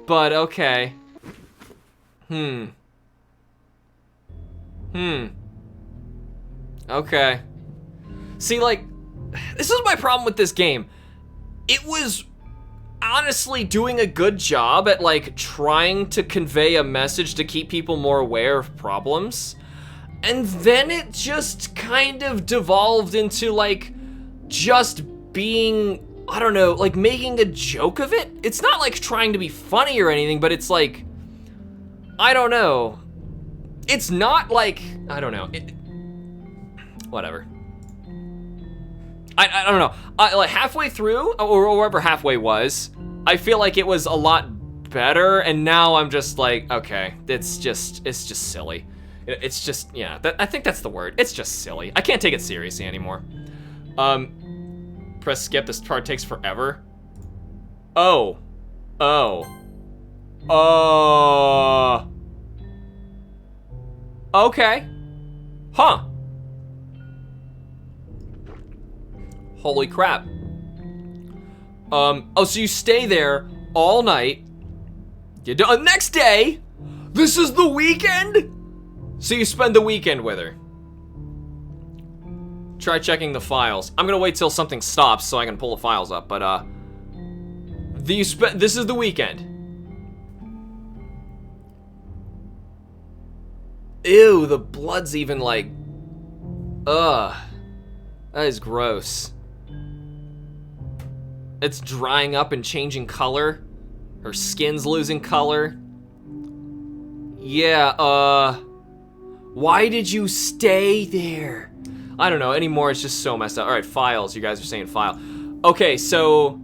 But okay. Okay. See, like, this is my problem with this game. It was honestly doing a good job at, like, trying to convey a message to keep people more aware of problems. And then it just kind of devolved into, like, just being, I don't know, like, making a joke of it. It's not, like, trying to be funny or anything, but it's, like, I don't know. It's not, like, I don't know. Whatever. I don't know. Like, halfway through, or wherever halfway was, I feel like it was a lot better, and now I'm just like, okay, it's just silly. It's just, yeah, I think that's the word. It's just silly. I can't take it seriously anymore. Press skip, this part takes forever. Oh. Okay. Huh. Holy crap. Oh, so you stay there all night. Next day, this is the weekend? So you spend the weekend with her. Try checking the files. I'm gonna wait till something stops so I can pull the files up, but this is the weekend. Ew, the blood's even like, ugh. That is gross. It's drying up and changing color. Her skin's losing color. Yeah, why did you stay there? I don't know anymore, it's just so messed up. All right, files, you guys are saying file. Okay, so,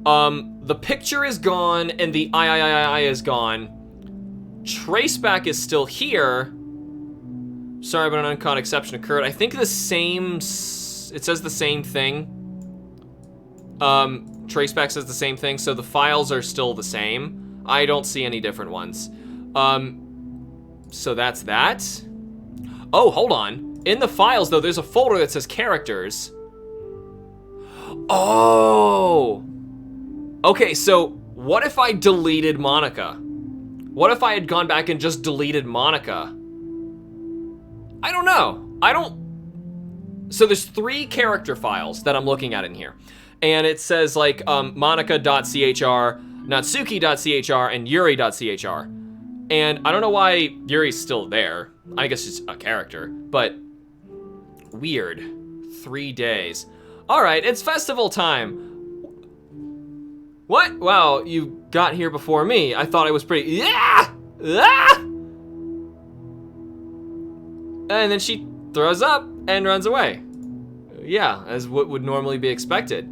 the picture is gone and the I is gone. Traceback is still here. Sorry, but an uncaught exception occurred. I think the same, it says the same thing. Traceback says the same thing, so the files are still the same. I don't see any different ones. So that's that. Oh, hold on. In the files, though, there's a folder that says characters. Oh! Okay, so what if I deleted Monica? What if I had gone back and just deleted Monica? I don't know. So there's 3 character files that I'm looking at in here. And it says like monica.chr, natsuki.chr, and yuri.chr. And I don't know why Yuri's still there. I guess it's a character, but weird. 3 days. All right, it's festival time. What? Wow, you got here before me. I thought I was pretty, yeah! Ah! And then she throws up and runs away. Yeah, as what would normally be expected.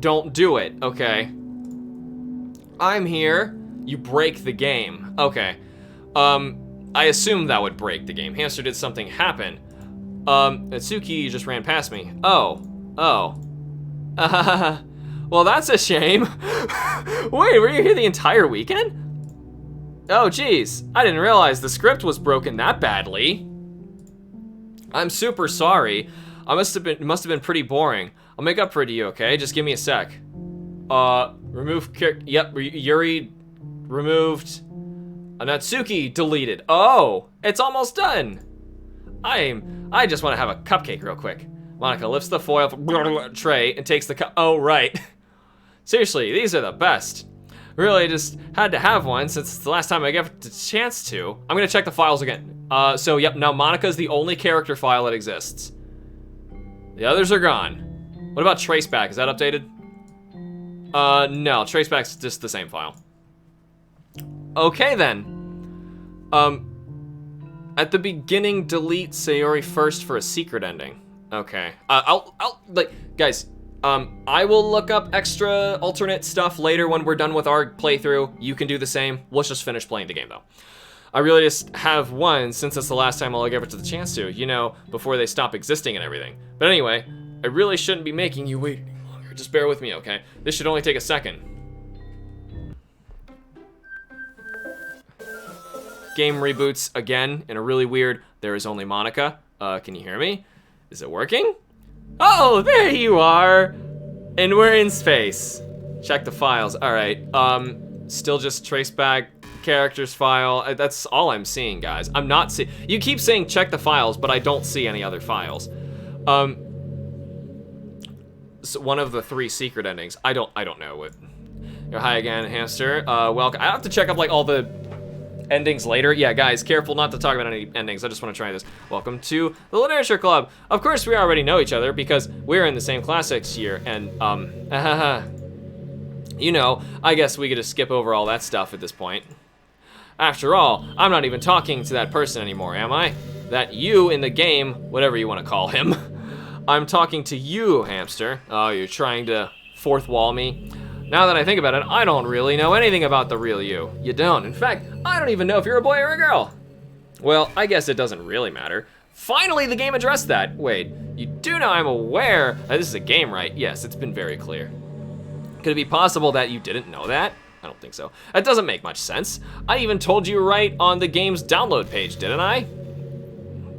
Don't do it, okay? I'm here. You break the game. Okay. I assumed that would break the game. Hamster, did something happen? Natsuki just ran past me. Oh. Well, that's a shame. Wait, were you here the entire weekend? Oh, geez. I didn't realize the script was broken that badly. I'm super sorry. It must have been pretty boring. I'll make up for it to you, okay? Just give me a sec. Remove yep, Yuri removed. Natsuki deleted. Oh, it's almost done. I just want to have a cupcake real quick. Monica lifts the foil tray and takes the cup. Oh, right. Seriously, these are the best. Really just had to have one since it's the last time I got the chance to. I'm gonna check the files again. So yep, now Monica's the only character file that exists. The others are gone. What about Traceback? Is that updated? No, Traceback's just the same file. Okay then. At the beginning, delete Sayori first for a secret ending. Okay. Guys, I will look up extra alternate stuff later when we're done with our playthrough. You can do the same. Let's just finish playing the game though. I really just have one since it's the last time I'll ever get the chance to, you know, before they stop existing and everything. But anyway, I really shouldn't be making you wait any longer. Just bear with me, okay? This should only take a second. Game reboots again in a really weird, there is only Monica. Can you hear me? Is it working? Oh, there you are. And we're in space. Check the files, all right. Still just Traceback characters file. That's all I'm seeing, guys. I'm not seeing, you keep saying check the files, but I don't see any other files. So one of the 3 secret endings. I don't know what. Hi again, Hamster. Welcome. I have to check up like all the endings later. Yeah, guys, careful not to talk about any endings. I just want to try this. Welcome to the Literature Club. Of course, we already know each other because we're in the same class next year. And you know, I guess we could just skip over all that stuff at this point. After all, I'm not even talking to that person anymore, am I? That you in the game, whatever you want to call him. I'm talking to you, Hamster. Oh, you're trying to fourth wall me? Now that I think about it, I don't really know anything about the real you. You don't. In fact, I don't even know if you're a boy or a girl. Well, I guess it doesn't really matter. Finally, the game addressed that. Wait, you do know I'm aware. This is a game, right? Yes, it's been very clear. Could it be possible that you didn't know that? I don't think so. That doesn't make much sense. I even told you right on the game's download page, didn't I?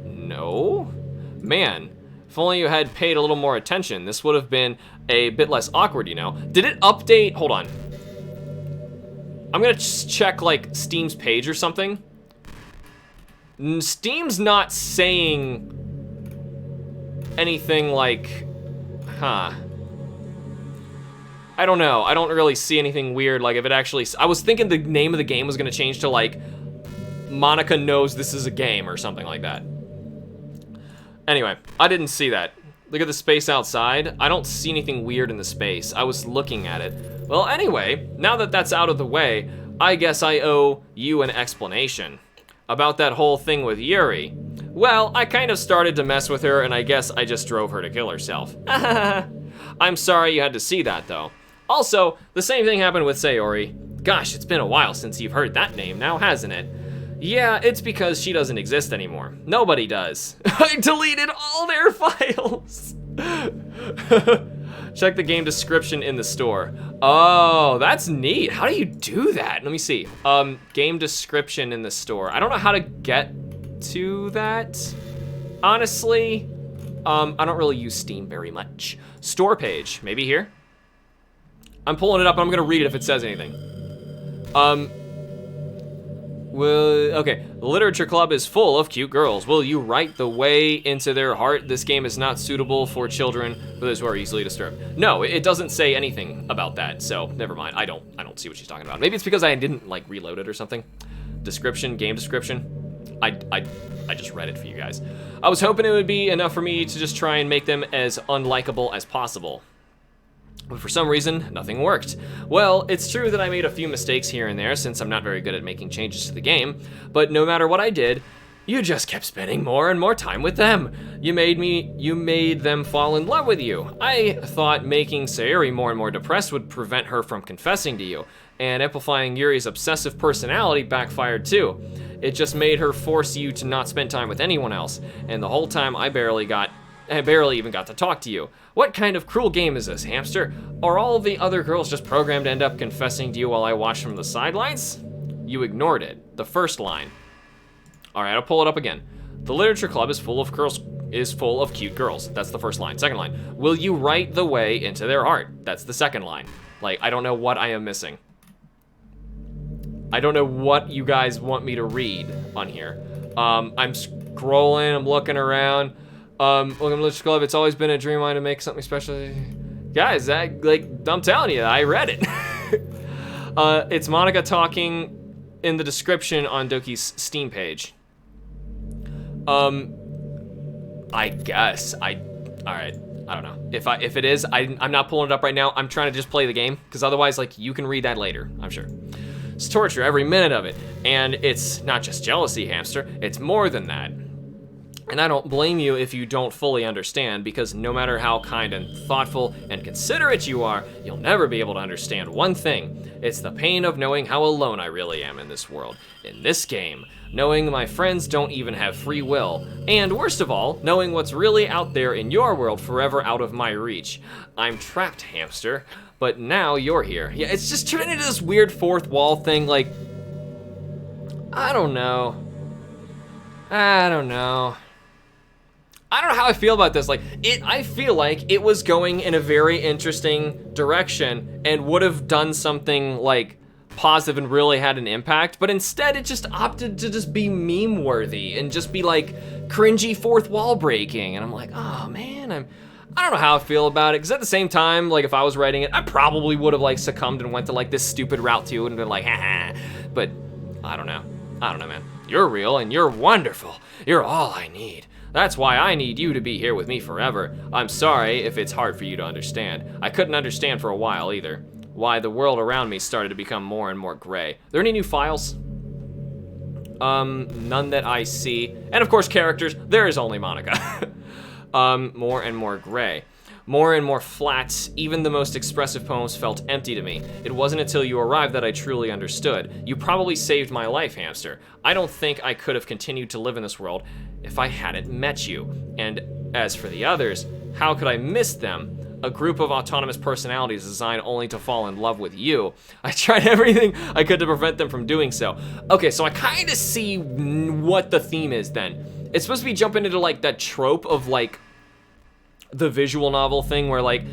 No? Man, if only you had paid a little more attention, this would have been a bit less awkward, you know? Did it update? Hold on. I'm gonna just check like Steam's page or something. Steam's not saying anything like, I don't know. I don't really see anything weird. Like if it actually, I was thinking the name of the game was gonna change to like, Monica knows this is a game or something like that. Anyway, I didn't see that. Look at the space outside. I don't see anything weird in the space. I was looking at it. Well, anyway, now that that's out of the way, I guess I owe you an explanation about that whole thing with Yuri. Well, I kind of started to mess with her and I guess I just drove her to kill herself. I'm sorry you had to see that though. Also, the same thing happened with Sayori. Gosh, it's been a while since you've heard that name now, hasn't it? Yeah, it's because she doesn't exist anymore. Nobody does. I deleted all their files. Check the game description in the store. Oh, that's neat. How do you do that? Let me see. Game description in the store. I don't know how to get to that, honestly. I don't really use Steam very much. Store page, maybe here? I'm pulling it up and I'm gonna read it if it says anything. Okay, the literature club is full of cute girls. Will you write the way into their heart? This game is not suitable for children, for those who are easily disturbed. No, it doesn't say anything about that, so never mind. I don't see what she's talking about. Maybe it's because I didn't like reload it or something. Description, game description. I just read it for you guys. I was hoping it would be enough for me to just try and make them as unlikable as possible. But for some reason, nothing worked. Well, it's true that I made a few mistakes here and there since I'm not very good at making changes to the game, but no matter what I did, you just kept spending more and more time with them. You made them fall in love with you. I thought making Sayuri more and more depressed would prevent her from confessing to you, and amplifying Yuri's obsessive personality backfired too. It just made her force you to not spend time with anyone else, and the whole time I barely even got to talk to you. What kind of cruel game is this, Hamster? Are all the other girls just programmed to end up confessing to you while I watch from the sidelines? You ignored it. The first line. All right, I'll pull it up again. The literature club is full of cute girls. That's the first line. Second line. Will you write the way into their heart? That's the second line. Like, I don't know what I am missing. I don't know what you guys want me to read on here. I'm scrolling, I'm looking around. Welcome to Literature Club. It's always been a dream of mine to make something special. Guys, I'm telling you, I read it. It's Monica talking in the description on Doki's Steam page. I guess, all right, I don't know. If it is, I'm not pulling it up right now. I'm trying to just play the game, because otherwise, like, you can read that later, I'm sure. It's torture, every minute of it. And it's not just jealousy, Hamster, it's more than that. And I don't blame you if you don't fully understand, because no matter how kind and thoughtful and considerate you are, you'll never be able to understand one thing. It's the pain of knowing how alone I really am in this world, in this game, knowing my friends don't even have free will, and worst of all, knowing what's really out there in your world forever out of my reach. I'm trapped, Hamster, but now you're here. Yeah, it's just turning into this weird fourth wall thing, like, I don't know how I feel about this. Like, I feel like it was going in a very interesting direction and would have done something like positive and really had an impact, but instead it just opted to just be meme worthy and just be like cringy fourth wall breaking. And I'm like, oh man, I don't know how I feel about it, because at the same time, like, if I was writing it, I probably would have like succumbed and went to like this stupid route too and been like, haha. But I don't know, man. You're real and you're wonderful. You're all I need. That's why I need you to be here with me forever. I'm sorry if it's hard for you to understand. I couldn't understand for a while either. Why the world around me started to become more and more gray. Are there any new files? None that I see. And of course characters, there is only Monica. More and more gray. More and more flat, even the most expressive poems felt empty to me. It wasn't until you arrived that I truly understood. You probably saved my life, Hamster. I don't think I could have continued to live in this world if I hadn't met you. And as for the others, how could I miss them? A group of autonomous personalities designed only to fall in love with you. I tried everything I could to prevent them from doing so. Okay, so I kind of see what the theme is then. It's supposed to be jumping into like that trope of like the visual novel thing where like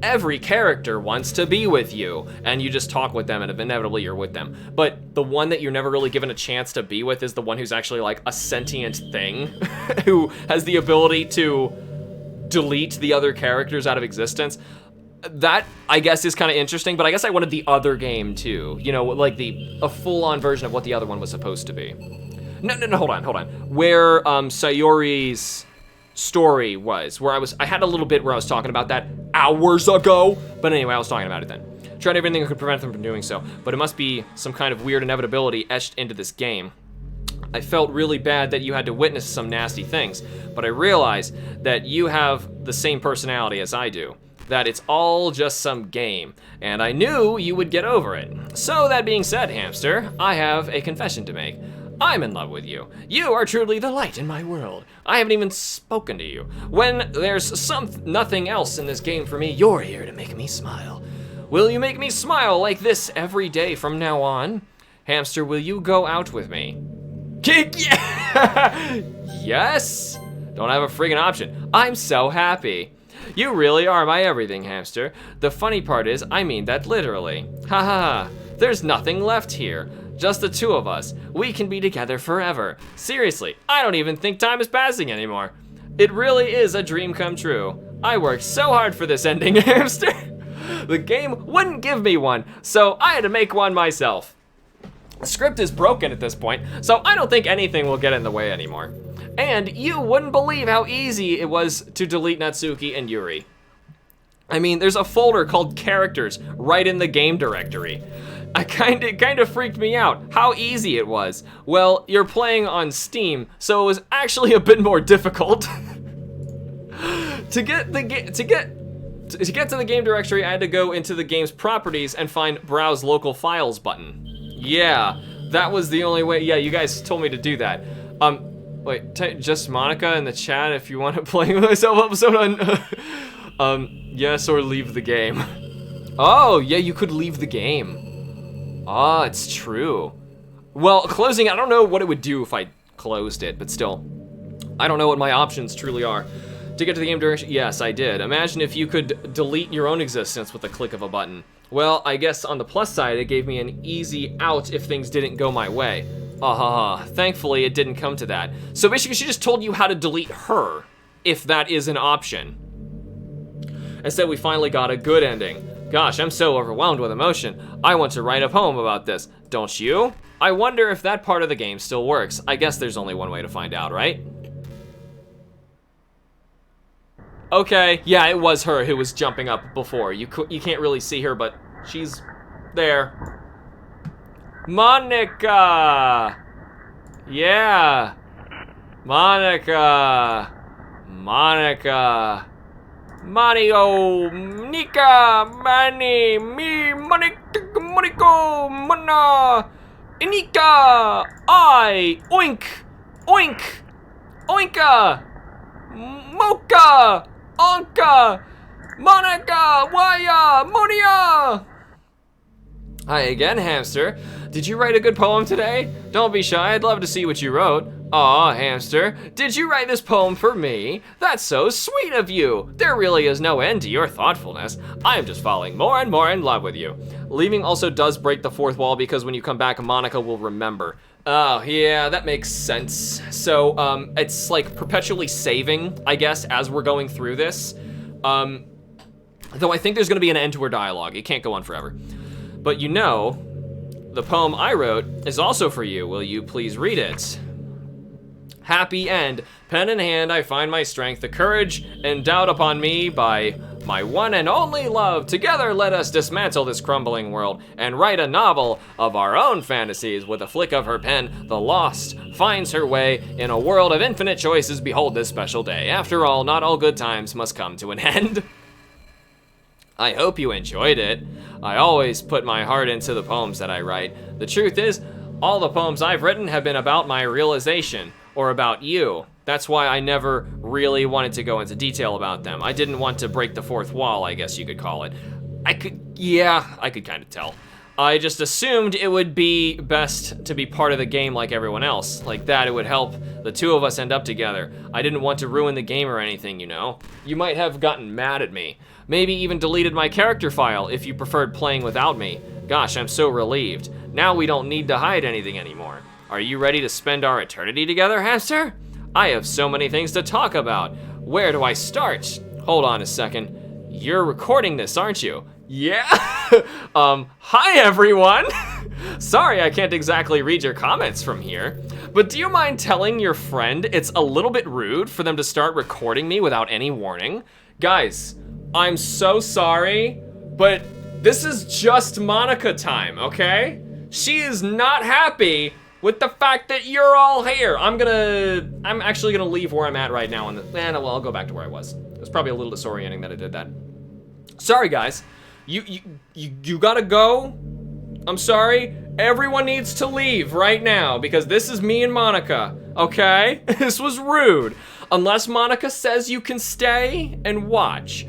every character wants to be with you and you just talk with them and inevitably you're with them. But the one that you're never really given a chance to be with is the one who's actually like a sentient thing who has the ability to delete the other characters out of existence. That, I guess, is kind of interesting, but I guess I wanted the other game too. You know, like a full-on version of what the other one was supposed to be. No, hold on. Where Sayori's story was, where I had a little bit where I was talking about that hours ago, but anyway, I was talking about it then. Tried everything that could prevent them from doing so, but it must be some kind of weird inevitability etched into this game. I felt really bad that you had to witness some nasty things, but I realized that you have the same personality as I do, that it's all just some game, and I knew you would get over it. So that being said, Hamster, I have a confession to make. I'm in love with you. You are truly the light in my world. I haven't even spoken to you. When there's nothing else in this game for me, you're here to make me smile. Will you make me smile like this every day from now on? Hamster, will you go out with me? Yes! Don't have a friggin' option. I'm so happy. You really are my everything, Hamster. The funny part is, I mean that literally. Ha ha ha. There's nothing left here. Just the two of us. We can be together forever. Seriously, I don't even think time is passing anymore. It really is a dream come true. I worked so hard for this ending, Hamster. The game wouldn't give me one, so I had to make one myself. The script is broken at this point, so I don't think anything will get in the way anymore. And you wouldn't believe how easy it was to delete Natsuki and Yuri. I mean, there's a folder called characters right in the game directory. It kind of freaked me out how easy it was. Well, you're playing on Steam, so it was actually a bit more difficult. To get to the game directory, I had to go into the game's properties and find Browse Local Files button. Yeah, that was the only way. Yeah, you guys told me to do that. Wait, just Monica in the chat if you want to play with myself episode on, yes, or leave the game. Oh, yeah, you could leave the game. Ah, it's true. Well, closing, I don't know what it would do if I closed it, but still, I don't know what my options truly are. To get to the game direction, yes, I did. Imagine if you could delete your own existence with a click of a button. Well, I guess on the plus side, it gave me an easy out if things didn't go my way. Thankfully it didn't come to that. So basically she just told you how to delete her, if that is an option. Instead we finally got a good ending. Gosh, I'm so overwhelmed with emotion. I want to write a poem about this, don't you? I wonder if that part of the game still works. I guess there's only one way to find out, right? Okay, yeah, it was her who was jumping up before. You can't really see her, but she's there. Monica! Yeah! Monica! Monica! Mario! Nika! Manny! Me! Monica! Monico! Mona! Inika! I! Oink! Oink! Oinka! Mocha! Anka! Monica! Waya! Monia! Hi again, Hamster. Did you write a good poem today? Don't be shy, I'd love to see what you wrote. Aw, Hamster, did you write this poem for me? That's so sweet of you. There really is no end to your thoughtfulness. I am just falling more and more in love with you. Leaving also does break the fourth wall because when you come back, Monica will remember. Oh, yeah, that makes sense. So, it's like perpetually saving, I guess, as we're going through this. Though I think there's gonna be an end to her dialogue. It can't go on forever. But you know, the poem I wrote is also for you. Will you please read it? Happy end. Pen in hand, I find my strength, the courage endowed upon me by my one and only love. Together, let us dismantle this crumbling world and write a novel of our own fantasies. With a flick of her pen, the lost finds her way in a world of infinite choices. Behold this special day. After all, not all good times must come to an end. I hope you enjoyed it. I always put my heart into the poems that I write. The truth is, all the poems I've written have been about my realization, or about you. That's why I never really wanted to go into detail about them. I didn't want to break the fourth wall, I guess you could call it. I could kind of tell. I just assumed it would be best to be part of the game like everyone else. Like that, it would help the two of us end up together. I didn't want to ruin the game or anything, you know? You might have gotten mad at me. Maybe even deleted my character file if you preferred playing without me. Gosh, I'm so relieved. Now we don't need to hide anything anymore. Are you ready to spend our eternity together, Hamster? I have so many things to talk about. Where do I start? Hold on a second. You're recording this, aren't you? Yeah. Hi everyone. Sorry I can't exactly read your comments from here, but do you mind telling your friend it's a little bit rude for them to start recording me without any warning? Guys, I'm so sorry, but this is just Monica time, okay? She is not happy with the fact that you're all here. I'm actually gonna leave where I'm at right now well, I'll go back to where I was. It was probably a little disorienting that I did that. Sorry guys, you gotta go. I'm sorry. Everyone needs to leave right now because this is me and Monica, okay? This was rude. Unless Monica says you can stay and watch.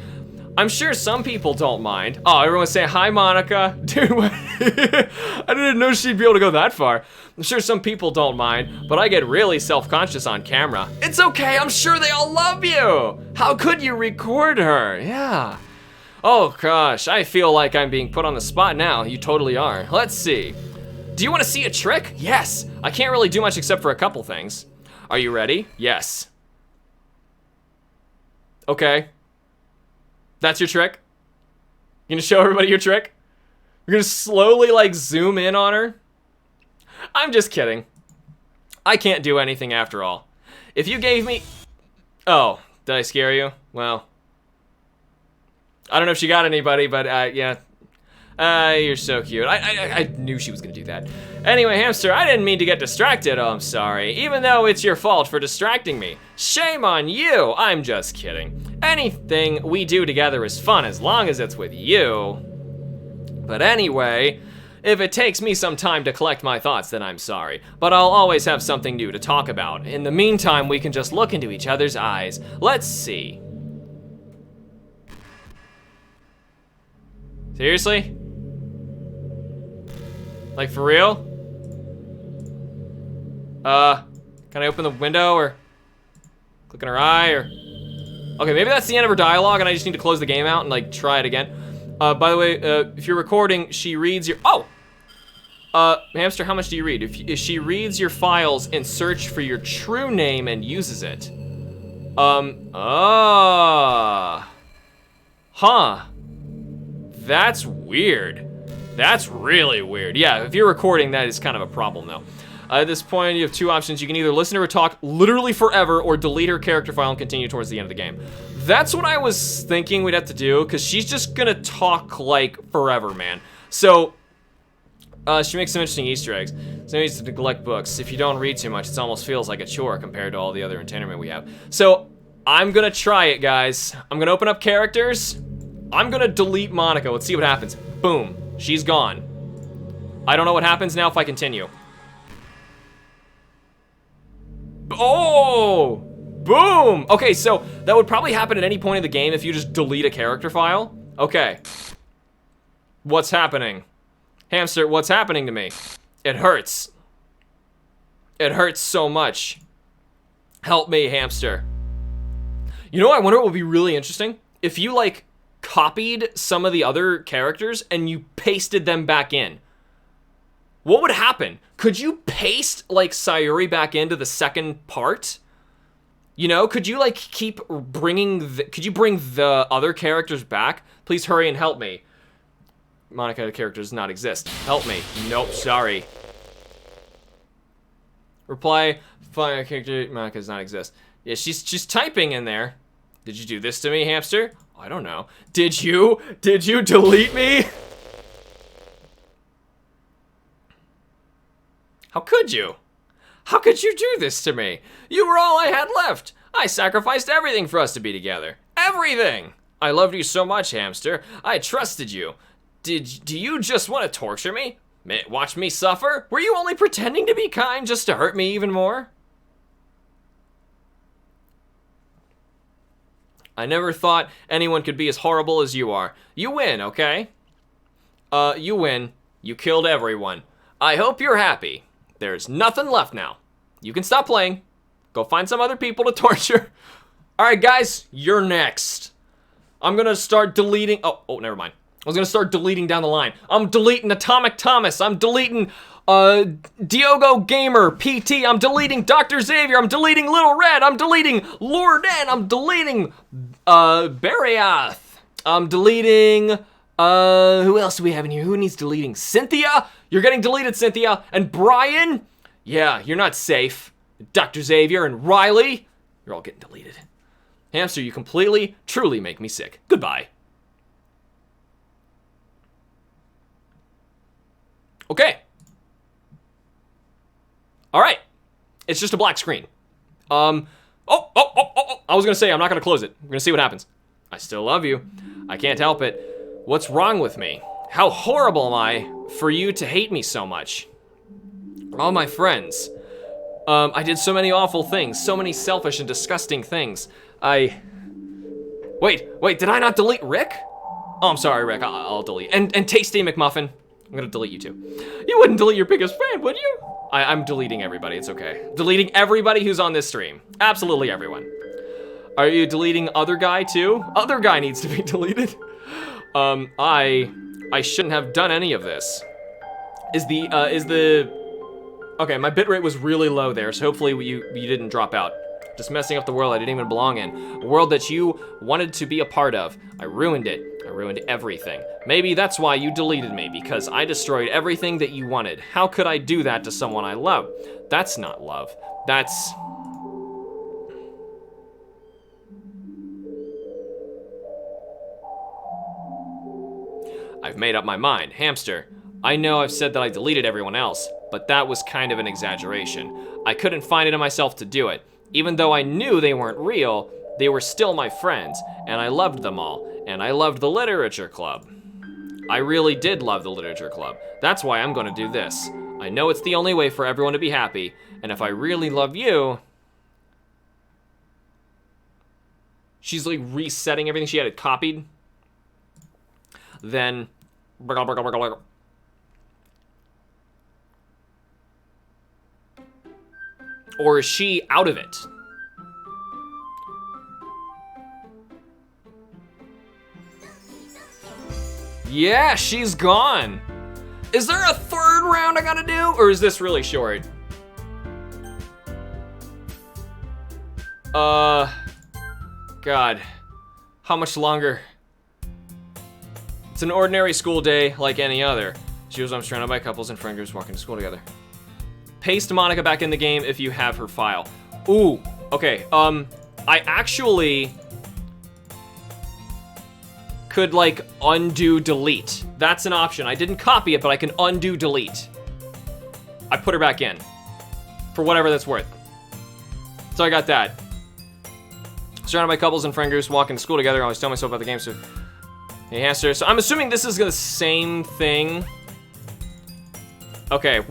I'm sure some people don't mind. Oh, everyone say hi, Monica. Dude, I didn't know she'd be able to go that far. I'm sure some people don't mind, but I get really self-conscious on camera. It's okay, I'm sure they all love you. How could you record her? Yeah. Oh gosh, I feel like I'm being put on the spot now. You totally are. Let's see. Do you want to see a trick? Yes. I can't really do much except for a couple things. Are you ready? Yes. Okay. That's your trick? You gonna show everybody your trick? You're gonna slowly like zoom in on her? I'm just kidding. I can't do anything after all. If you gave me... Oh, did I scare you? Well, I don't know if she got anybody, but yeah. You're so cute. I knew she was gonna do that. Anyway, Hamster, I didn't mean to get distracted. Oh, I'm sorry. Even though it's your fault for distracting me. Shame on you. I'm just kidding. Anything we do together is fun as long as it's with you. But anyway, if it takes me some time to collect my thoughts, then I'm sorry. But I'll always have something new to talk about. In the meantime, we can just look into each other's eyes. Let's see. Seriously? Like, for real? Can I open the window or click on her eye or... Okay, maybe that's the end of her dialogue and I just need to close the game out and like try it again. By the way, if you're recording, she reads your... Oh! Hamster, how much do you read? If she reads your files and search for your true name and uses it. Huh. That's weird. That's really weird. Yeah, if you're recording, that is kind of a problem though. At this point, you have two options. You can either listen to her talk literally forever or delete her character file and continue towards the end of the game. That's what I was thinking we'd have to do, because she's just gonna talk like forever, man. So, she makes some interesting Easter eggs. So needs to neglect books. If you don't read too much, it almost feels like a chore compared to all the other entertainment we have. So, I'm gonna try it, guys. I'm gonna open up characters. I'm gonna delete Monica. Let's see what happens. Boom. She's gone. I don't know what happens now if I continue. Oh! Boom! Okay, so that would probably happen at any point in the game if you just delete a character file. Okay. What's happening? Hamster, what's happening to me? It hurts. It hurts so much. Help me, Hamster. You know, I wonder what would be really interesting? If you, like, copied some of the other characters and you pasted them back in. What would happen? Could you paste, like, Sayuri back into the second part? You know, could you, like, keep bringing could you bring the other characters back? Please hurry and help me. Monica, the character does not exist. Help me. Nope, sorry. Reply, find character, Monica does not exist. Yeah, she's typing in there. Did you do this to me, Hamster? I don't know. Did you delete me? How could you? How could you do this to me? You were all I had left. I sacrificed everything for us to be together. Everything! I loved you so much, Hamster. I trusted you. Do you just want to torture me? Watch me suffer? Were you only pretending to be kind just to hurt me even more? I never thought anyone could be as horrible as you are. You win, okay? You win. You killed everyone. I hope you're happy. There's nothing left now. You can stop playing. Go find some other people to torture. All right, guys, you're next. I'm gonna start deleting. Oh, never mind. I was gonna start deleting down the line. I'm deleting Atomic Thomas. I'm deleting Diogo Gamer PT. I'm deleting Dr. Xavier. I'm deleting Little Red. I'm deleting Lord N. I'm deleting Bariath. I'm deleting who else do we have in here? Who needs deleting? Cynthia? You're getting deleted, Cynthia. And Brian? Yeah, you're not safe. Dr. Xavier and Riley? You're all getting deleted. Hamster, you completely, truly make me sick. Goodbye. Okay. All right. It's just a black screen. I was gonna say, I'm not gonna close it. We're gonna see what happens. I still love you. I can't help it. What's wrong with me? How horrible am I for you to hate me so much? All my friends. I did so many awful things, so many selfish and disgusting things. Wait, did I not delete Rick? Oh, I'm sorry, Rick, I'll delete. And Tasty McMuffin, I'm gonna delete you too. You wouldn't delete your biggest fan, would you? I'm deleting everybody, it's okay. Deleting everybody who's on this stream. Absolutely everyone. Are you deleting Other Guy too? Other Guy needs to be deleted. I shouldn't have done any of this. Okay, my bitrate was really low there, so hopefully you didn't drop out. Just messing up the world I didn't even belong in. A world that you wanted to be a part of. I ruined it. I ruined everything. Maybe that's why you deleted me, because I destroyed everything that you wanted. How could I do that to someone I love? That's not love. That's... I've made up my mind. Hamster, I know I've said that I deleted everyone else, but that was kind of an exaggeration. I couldn't find it in myself to do it. Even though I knew they weren't real, they were still my friends, and I loved them all, and I loved the literature club. I really did love the literature club. That's why I'm gonna do this. I know it's the only way for everyone to be happy, and if I really love you... She's like resetting everything she had it copied. Then... Or is she out of it? Yeah, she's gone. Is there a third round I gotta do? Or is this really short? God. How much longer? It's an ordinary school day like any other. She was surrounded by couples and friend groups walking to school together. Paste Monica back in the game if you have her file. Ooh, okay, I actually could like undo delete. That's an option. I didn't copy it, but I can undo delete. I put her back in for whatever that's worth. So I got that. Surrounded by couples and friend groups walking to school together. I always tell myself about the game, so hey, Hamster. So I'm assuming this is the same thing. Okay,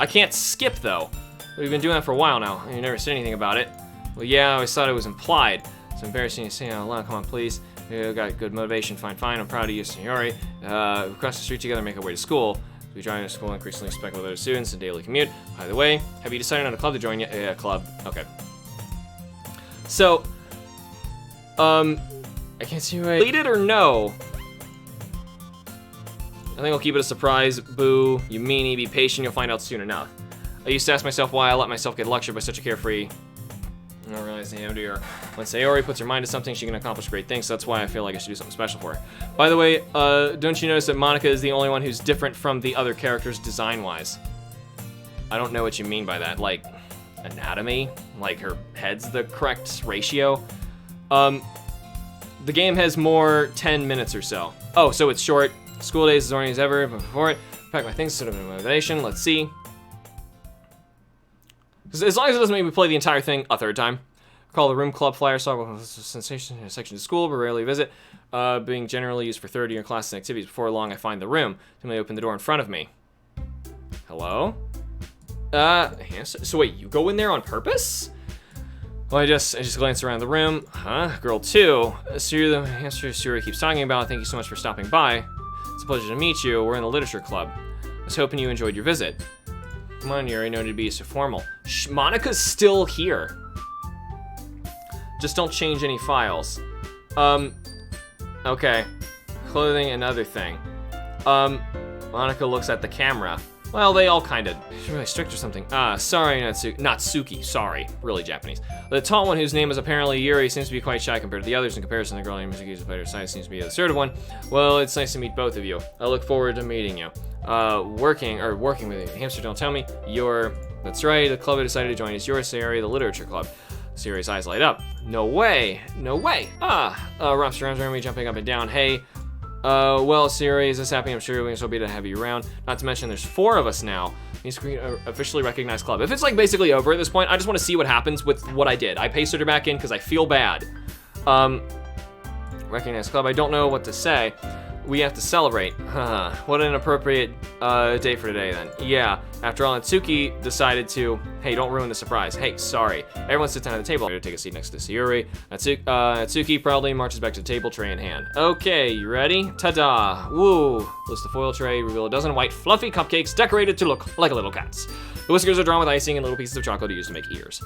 I can't skip though. We've been doing that for a while now, and you never said anything about it. Well, yeah, I always thought it was implied. It's embarrassing to say out loud. Come on, please. You got good motivation. Fine. I'm proud of you, Signori. We cross the street together, make our way to school. We join a school increasingly speckled with other students and daily commute. By the way, have you decided on a club to join yet? Yeah, club. Okay. So, I can't see why. Delete it or no? I think I'll keep it a surprise. Boo, you meanie, be patient, you'll find out soon enough. I used to ask myself why I let myself get lectured by such a carefree... I don't realize the MD. When Sayori puts her mind to something, she can accomplish great things, so that's why I feel like I should do something special for her. By the way, don't you notice that Monica is the only one who's different from the other characters design-wise? I don't know what you mean by that. Like, anatomy? Like her head's the correct ratio? The game has more 10 minutes or so. Oh, so it's short. School days as ordinary as ever, but before it, pack my things, sort of motivation. Let's see. As long as it doesn't make me play the entire thing a third time. Call the room club flyer, saw sensation in a section of school, but rarely visit. Being generally used for third-year classes and activities. Before long, I find the room. Then they open the door in front of me. Hello? So wait, you go in there on purpose? Well, I just glance around the room. Huh? Girl 2. The hamster Suri keeps talking about. Thank you so much for stopping by. It's a pleasure to meet you. We're in the literature club. I was hoping you enjoyed your visit. Come on, Yuri, no need to be so formal. Shh, Monica's still here. Just don't change any files. Okay. Clothing, another thing. Monica looks at the camera. Well, they all kind of... She's really strict or something. Sorry, Natsuki. Sorry. Really Japanese. The tall one, whose name is apparently Yuri, seems to be quite shy compared to the others. In comparison, the girl named Mizuki, who's a better side, seems to be the assertive one. Well, it's nice to meet both of you. I look forward to meeting you. Working with you. Hamster, don't tell me. That's right. The club I decided to join is your Sayori, the literature club. Sayori's eyes light up. No way. No way. Rough surrounds around me, jumping up and down. Hey. Well, Sayori is this happy. I'm sure we're so happy to have you around. Not to mention, there's 4 of us now. He's officially recognized club. If it's like basically over at this point, I just want to see what happens with what I did. I pasted her back in because I feel bad. Recognized club. I don't know what to say. we have to celebrate. What an appropriate day for today, then. Yeah, after all, Natsuki decided to... Hey, don't ruin the surprise. Hey, sorry. Everyone sit down at the table. I'm gonna take a seat next to Sayuri. Natsuki proudly marches back to the table, tray in hand. Okay, you ready? Ta-da! Woo! Lifts the foil tray, reveal a dozen white, fluffy cupcakes decorated to look like a little cat's. The whiskers are drawn with icing and little pieces of chocolate used to make ears.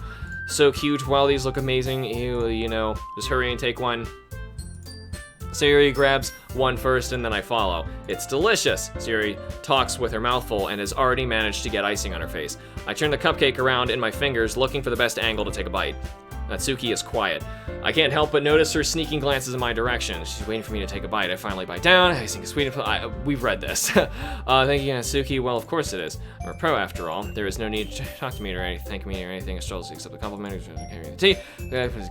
So cute. While these look amazing, ew, you know, just hurry and take one. Sayuri grabs one first and then I follow. It's delicious. Sayuri talks with her mouth full and has already managed to get icing on her face. I turn the cupcake around in my fingers, looking for the best angle to take a bite. Natsuki is quiet. I can't help but notice her sneaking glances in my direction. She's waiting for me to take a bite. I finally bite down. I think it's sweet. We've read this. Thank you, Natsuki. Well, of course it is. I'm a pro after all. There is no need to talk to me or anything, thank me or anything. Astrology except the compliment. Tea.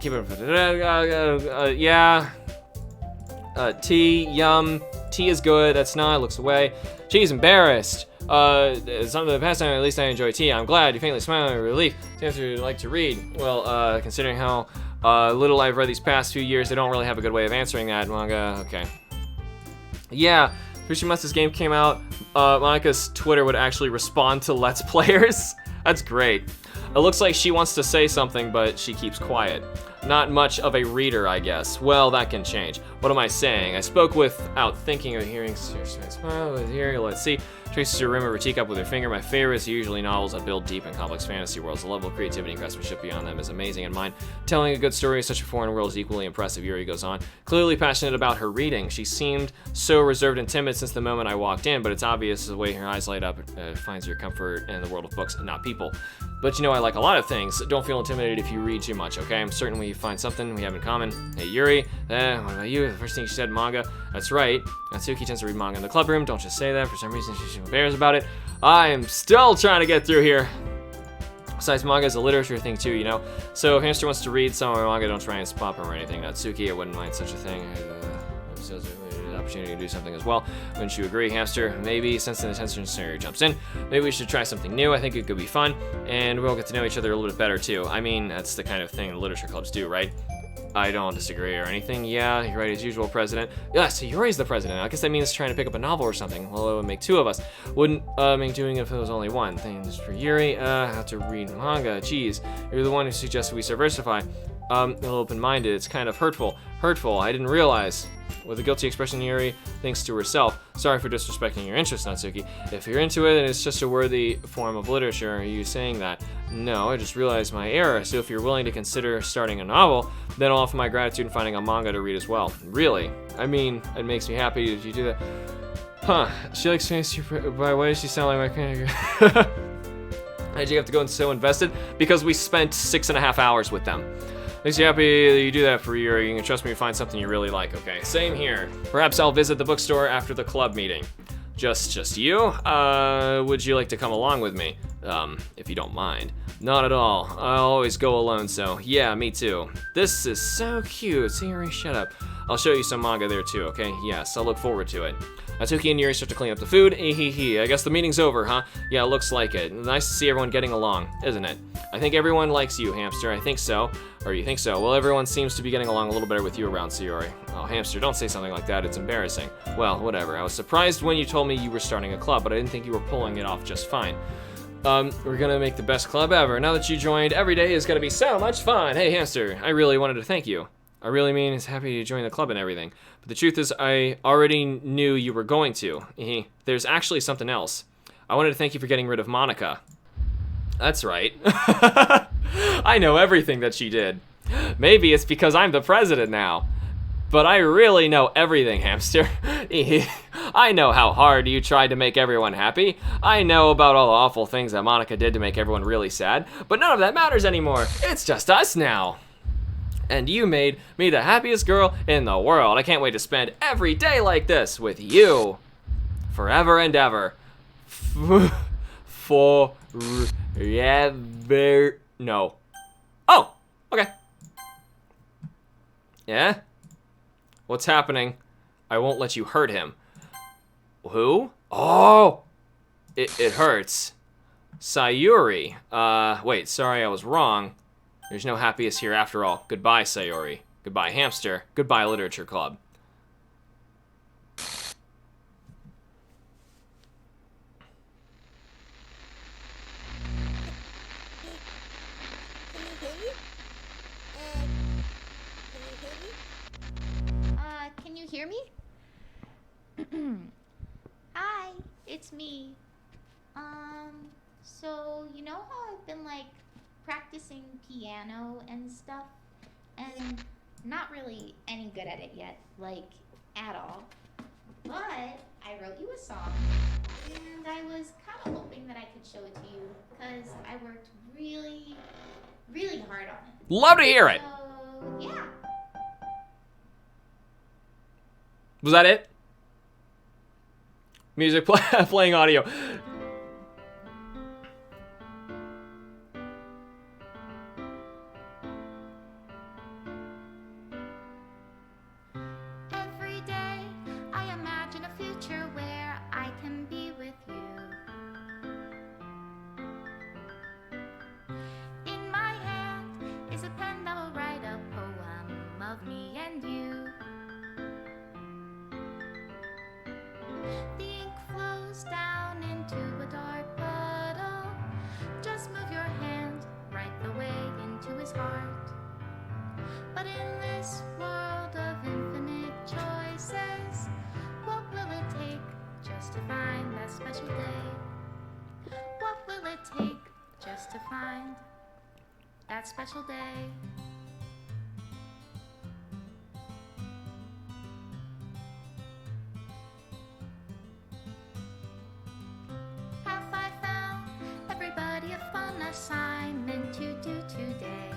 Keep it. Yeah. Tea, yum. Tea is good. That's not. Looks away. She's embarrassed. Some of the past time, at least I enjoy tea. I'm glad you faintly smile in relief. Seems you like to read. Well, considering how little I've read these past few years, I don't really have a good way of answering that. Manga, okay. Yeah, Fushimasa's game came out. Monika's Twitter would actually respond to Let's Players. That's great. It looks like she wants to say something, but she keeps quiet. Not much of a reader, I guess. Well, that can change. What am I saying? I spoke without thinking or hearing. Let's see. Traces her rim of her teacup with her finger. My favorites are usually novels that build deep and complex fantasy worlds. The level of creativity and craftsmanship beyond them is amazing, and mine. Telling a good story in such a foreign world is equally impressive, Yuri goes on. Clearly passionate about her reading. She seemed so reserved and timid since the moment I walked in, but it's obvious the way her eyes light up finds your comfort in the world of books, not people. But you know I like a lot of things. Don't feel intimidated if you read too much, okay? I'm certain we find something we have in common. Hey, Yuri, what about you? The first thing she said, manga. That's right. Natsuki tends to read manga in the club room. Don't just say that. For some reason, she embarrassed about it. I'm still trying to get through here. Besides, manga is a literature thing too, you know? So if Hamster wants to read some of my manga, don't try and spot him or anything. Natsuki, I wouldn't mind such a thing. Opportunity to do something as well. Wouldn't you agree, Hamster? Maybe, since the attention scenario jumps in, maybe we should try something new. I think it could be fun, and we'll get to know each other a little bit better too. I mean, that's the kind of thing literature clubs do, right? I don't disagree or anything. Yeah, you're right, as usual, President. Yeah, so Yuri's the president. I guess that means trying to pick up a novel or something. Well, it would make two of us. Wouldn't make doing it if it was only one. Things for Yuri, have to read manga. Jeez, you're the one who suggested we diversify. A little open-minded. It's kind of hurtful. Hurtful, I didn't realize. With a guilty expression, Yuri thinks to herself, sorry for disrespecting your interest, Natsuki. If you're into it and it's just a worthy form of literature, are you saying that? No, I just realized my error, so if you're willing to consider starting a novel, then I'll offer my gratitude in finding a manga to read as well. Really? I mean, it makes me happy if you do that. Huh, she likes fantasy, by the way, she sound like my kind of... Why'd you have to go and so invested? Because we spent 6.5 hours with them. Makes you happy that you do that for Yuri. You can trust me to find something you really like, okay? Same here. Perhaps I'll visit the bookstore after the club meeting. Just you? Would you like to come along with me? If you don't mind. Not at all. I'll always go alone, so yeah, me too. This is so cute. Sayuri, shut up. I'll show you some manga there too, okay? Yes, I'll look forward to it. Natsuki and Yuri start to clean up the food. I guess the meeting's over, huh? Yeah, looks like it. Nice to see everyone getting along, isn't it? I think everyone likes you, Hamster. I think so. Or you think so? Well, everyone seems to be getting along a little better with you around, Sayuri. Oh, Hamster, don't say something like that. It's embarrassing. Well, whatever. I was surprised when you told me you were starting a club, but I didn't think you were pulling it off just fine. We're gonna make the best club ever. Now that you joined, every day is gonna be so much fun. Hey, Hamster, I really wanted to thank you. I really mean it's happy to join the club and everything. But the truth is, I already knew you were going to. There's actually something else. I wanted to thank you for getting rid of Monica. That's right. I know everything that she did. Maybe it's because I'm the president now. But I really know everything, Hamster. I know how hard you tried to make everyone happy. I know about all the awful things that Monica did to make everyone really sad. But none of that matters anymore. It's just us now. And you made me the happiest girl in the world. I can't wait to spend every day like this with you. Forever and ever. Forever. No. Oh, okay. Yeah? What's happening? I won't let you hurt him. Who? Oh! It hurts. Sayuri. Wait, sorry, I was wrong. There's no happiest here after all. Goodbye, Sayuri. Goodbye, Hamster. Goodbye, Literature Club. it's me. So you know how I've been like practicing piano and stuff, and not really any good at it yet, like at all. But I wrote you a song, and I was kind of hoping that I could show it to you because I worked really, really hard on it. Love to hear it. So yeah. Was that it? Music playing audio. Every day I imagine a future where I can be with you. In my hand is a pen that will write a poem of me and you. The ink flows down into a dark puddle. Just move your hand right the way into his heart. But in this world of infinite choices, what will it take just to find that special day? What will it take just to find that special day? Have I found everybody a fun assignment to do today?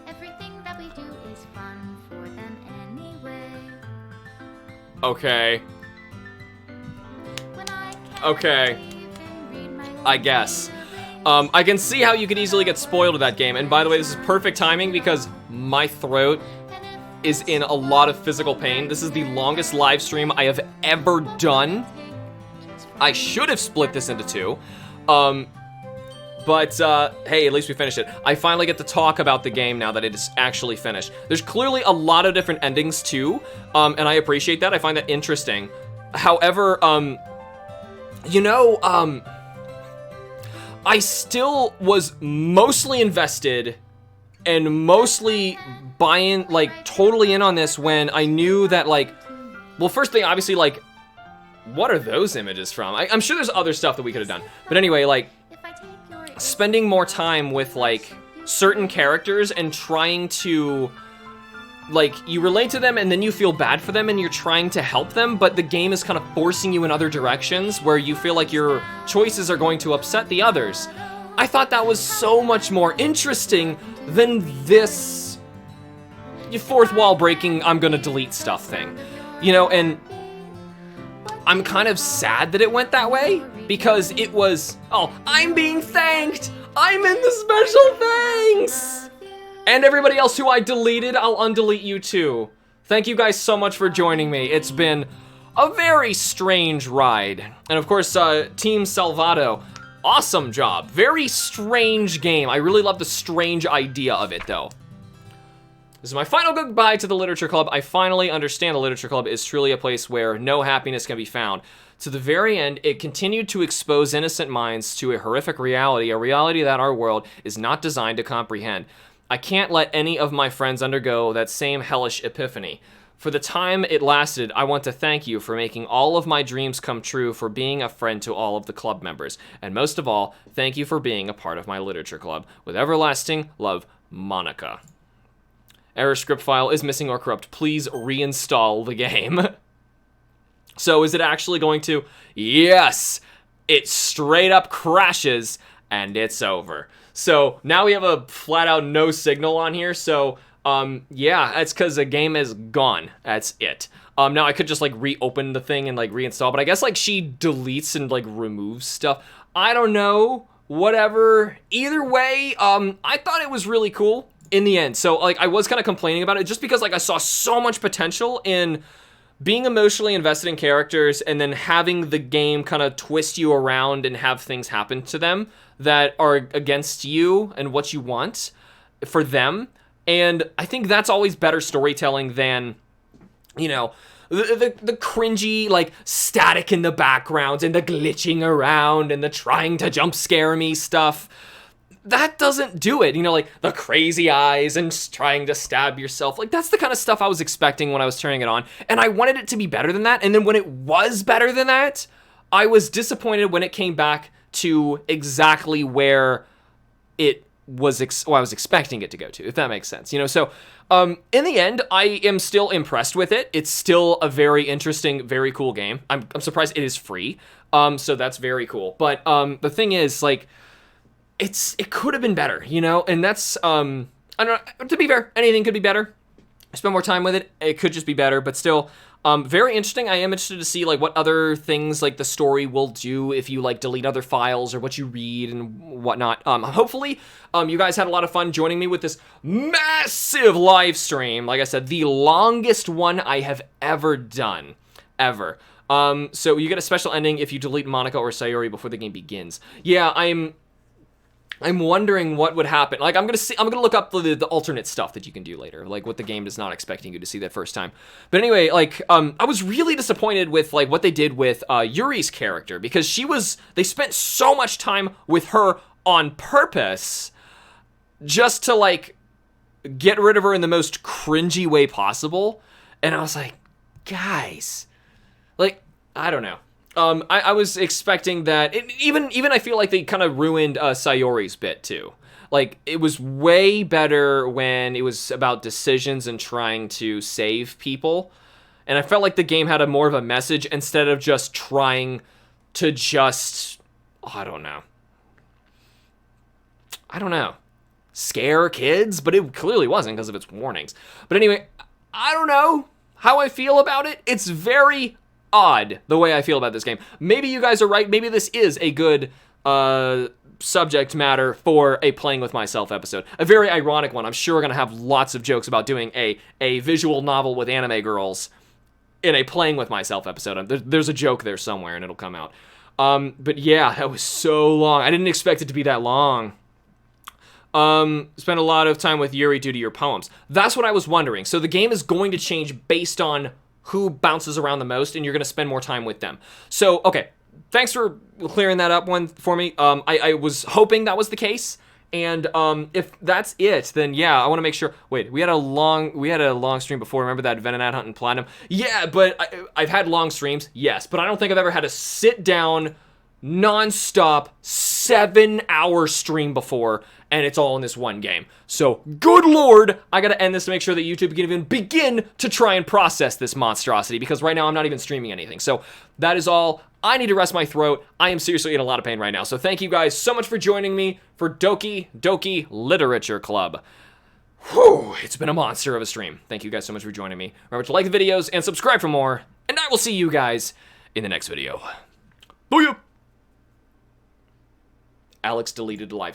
Everything that we do is fun for them anyway. Okay. When I can't Okay. even read my I guess. I can see how you could easily get spoiled with that game. And by the way, this is perfect timing because my throat is in a lot of physical pain. This is the longest live stream I have ever done. I should have split this into two. But hey, at least we finished it. I finally get to talk about the game now that it is actually finished. There's clearly a lot of different endings too, and I appreciate that. I find that interesting. However, you know, I still was mostly invested and mostly buying, like, totally in on this when I knew that, like, well, first thing, obviously, like, what are those images from? I'm sure there's other stuff that we could have done. But anyway, like, spending more time with, like, certain characters and trying to, like, you relate to them and then you feel bad for them and you're trying to help them, but the game is kind of forcing you in other directions where you feel like your choices are going to upset the others. I thought that was so much more interesting than this fourth wall breaking, I'm gonna delete stuff thing. You know, and I'm kind of sad that it went that way because it was, oh, I'm being thanked! I'm in the special thanks! And everybody else who I deleted, I'll undelete you too. Thank you guys so much for joining me. It's been a very strange ride. And of course, Team Salvato, awesome job. Very strange game. I really love the strange idea of it though. This is my final goodbye to the Literature Club. I finally understand the Literature Club is truly a place where no happiness can be found. To the very end, it continued to expose innocent minds to a horrific reality, a reality that our world is not designed to comprehend. I can't let any of my friends undergo that same hellish epiphany. For the time it lasted, I want to thank you for making all of my dreams come true, for being a friend to all of the club members. And most of all, thank you for being a part of my Literature Club. With everlasting love, Monica. Error script file is missing or corrupt. Please reinstall the game. So is it actually going to? Yes! It straight up crashes and it's over. So now we have a flat out no signal on here. So yeah, that's because the game is gone. That's it. Now I could just like reopen the thing and like reinstall, but I guess like she deletes and like removes stuff. I don't know, whatever. Either way, I thought it was really cool in the end. So like I was kind of complaining about it just because like I saw so much potential in being emotionally invested in characters and then having the game kind of twist you around and have things happen to them that are against you and what you want for them. And I think that's always better storytelling than, you know, the cringy, like, static in the background and the glitching around and the trying to jump scare me stuff. that doesn't do it. You know, like the crazy eyes and trying to stab yourself. Like that's the kind of stuff I was expecting when I was turning it on. And I wanted it to be better than that. And then when it was better than that, I was disappointed when it came back to exactly where it was, I was expecting it to go to, if that makes sense. You know, so in the end, I am still impressed with it. It's still a very interesting, very cool game. I'm surprised it is free. So that's very cool. But the thing is, like, it could have been better, you know? And that's, I don't know, to be fair, anything could be better. Spend more time with it, it could just be better, but still, very interesting. I am interested to see, like, what other things, like, the story will do if you, like, delete other files or what you read and whatnot. Hopefully, you guys had a lot of fun joining me with this massive live stream. Like I said, the longest one I have ever done, ever. So you get a special ending if you delete Monica or Sayori before the game begins. Yeah, I'm wondering what would happen. Like, I'm gonna look up the alternate stuff that you can do later, like what the game is not expecting you to see that first time. But anyway, like, I was really disappointed with, like, what they did with Yuri's character, because they spent so much time with her on purpose just to, like, get rid of her in the most cringy way possible. And I was like, guys, like, I don't know. I was expecting that, even I feel like they kind of ruined Sayori's bit too. Like, it was way better when it was about decisions and trying to save people. And I felt like the game had more of a message instead of just trying to I don't know, scare kids, but it clearly wasn't because of its warnings. But anyway, I don't know how I feel about it. It's very odd the way I feel about this game. Maybe you guys are right. Maybe this is a good subject matter for a Playing With Myself episode. A very ironic one. I'm sure we're going to have lots of jokes about doing a visual novel with anime girls in a Playing With Myself episode. There's a joke there somewhere and it'll come out. But yeah, that was so long. I didn't expect it to be that long. Spend a lot of time with Yuri due to your poems. That's what I was wondering. So the game is going to change based on who bounces around the most, and you're going to spend more time with them. So, okay, thanks for clearing that up for me. I was hoping that was the case, and if that's it, then yeah, I want to make sure. Wait, we had a long stream before. Remember that Venonat Hunt and Platinum? Yeah, but I've had long streams, yes, but I don't think I've ever had a sit down, non-stop 7-hour stream before, and it's all in this one game. So, good lord, I gotta end this to make sure that YouTube can even begin to try and process this monstrosity, because right now I'm not even streaming anything. So, that is all. I need to rest my throat. I am seriously in a lot of pain right now. So, thank you guys so much for joining me for Doki Literature Club. Whew, it's been a monster of a stream. Thank you guys so much for joining me. Remember to like the videos and subscribe for more, and I will see you guys in the next video. Booyah! Alex deleted the live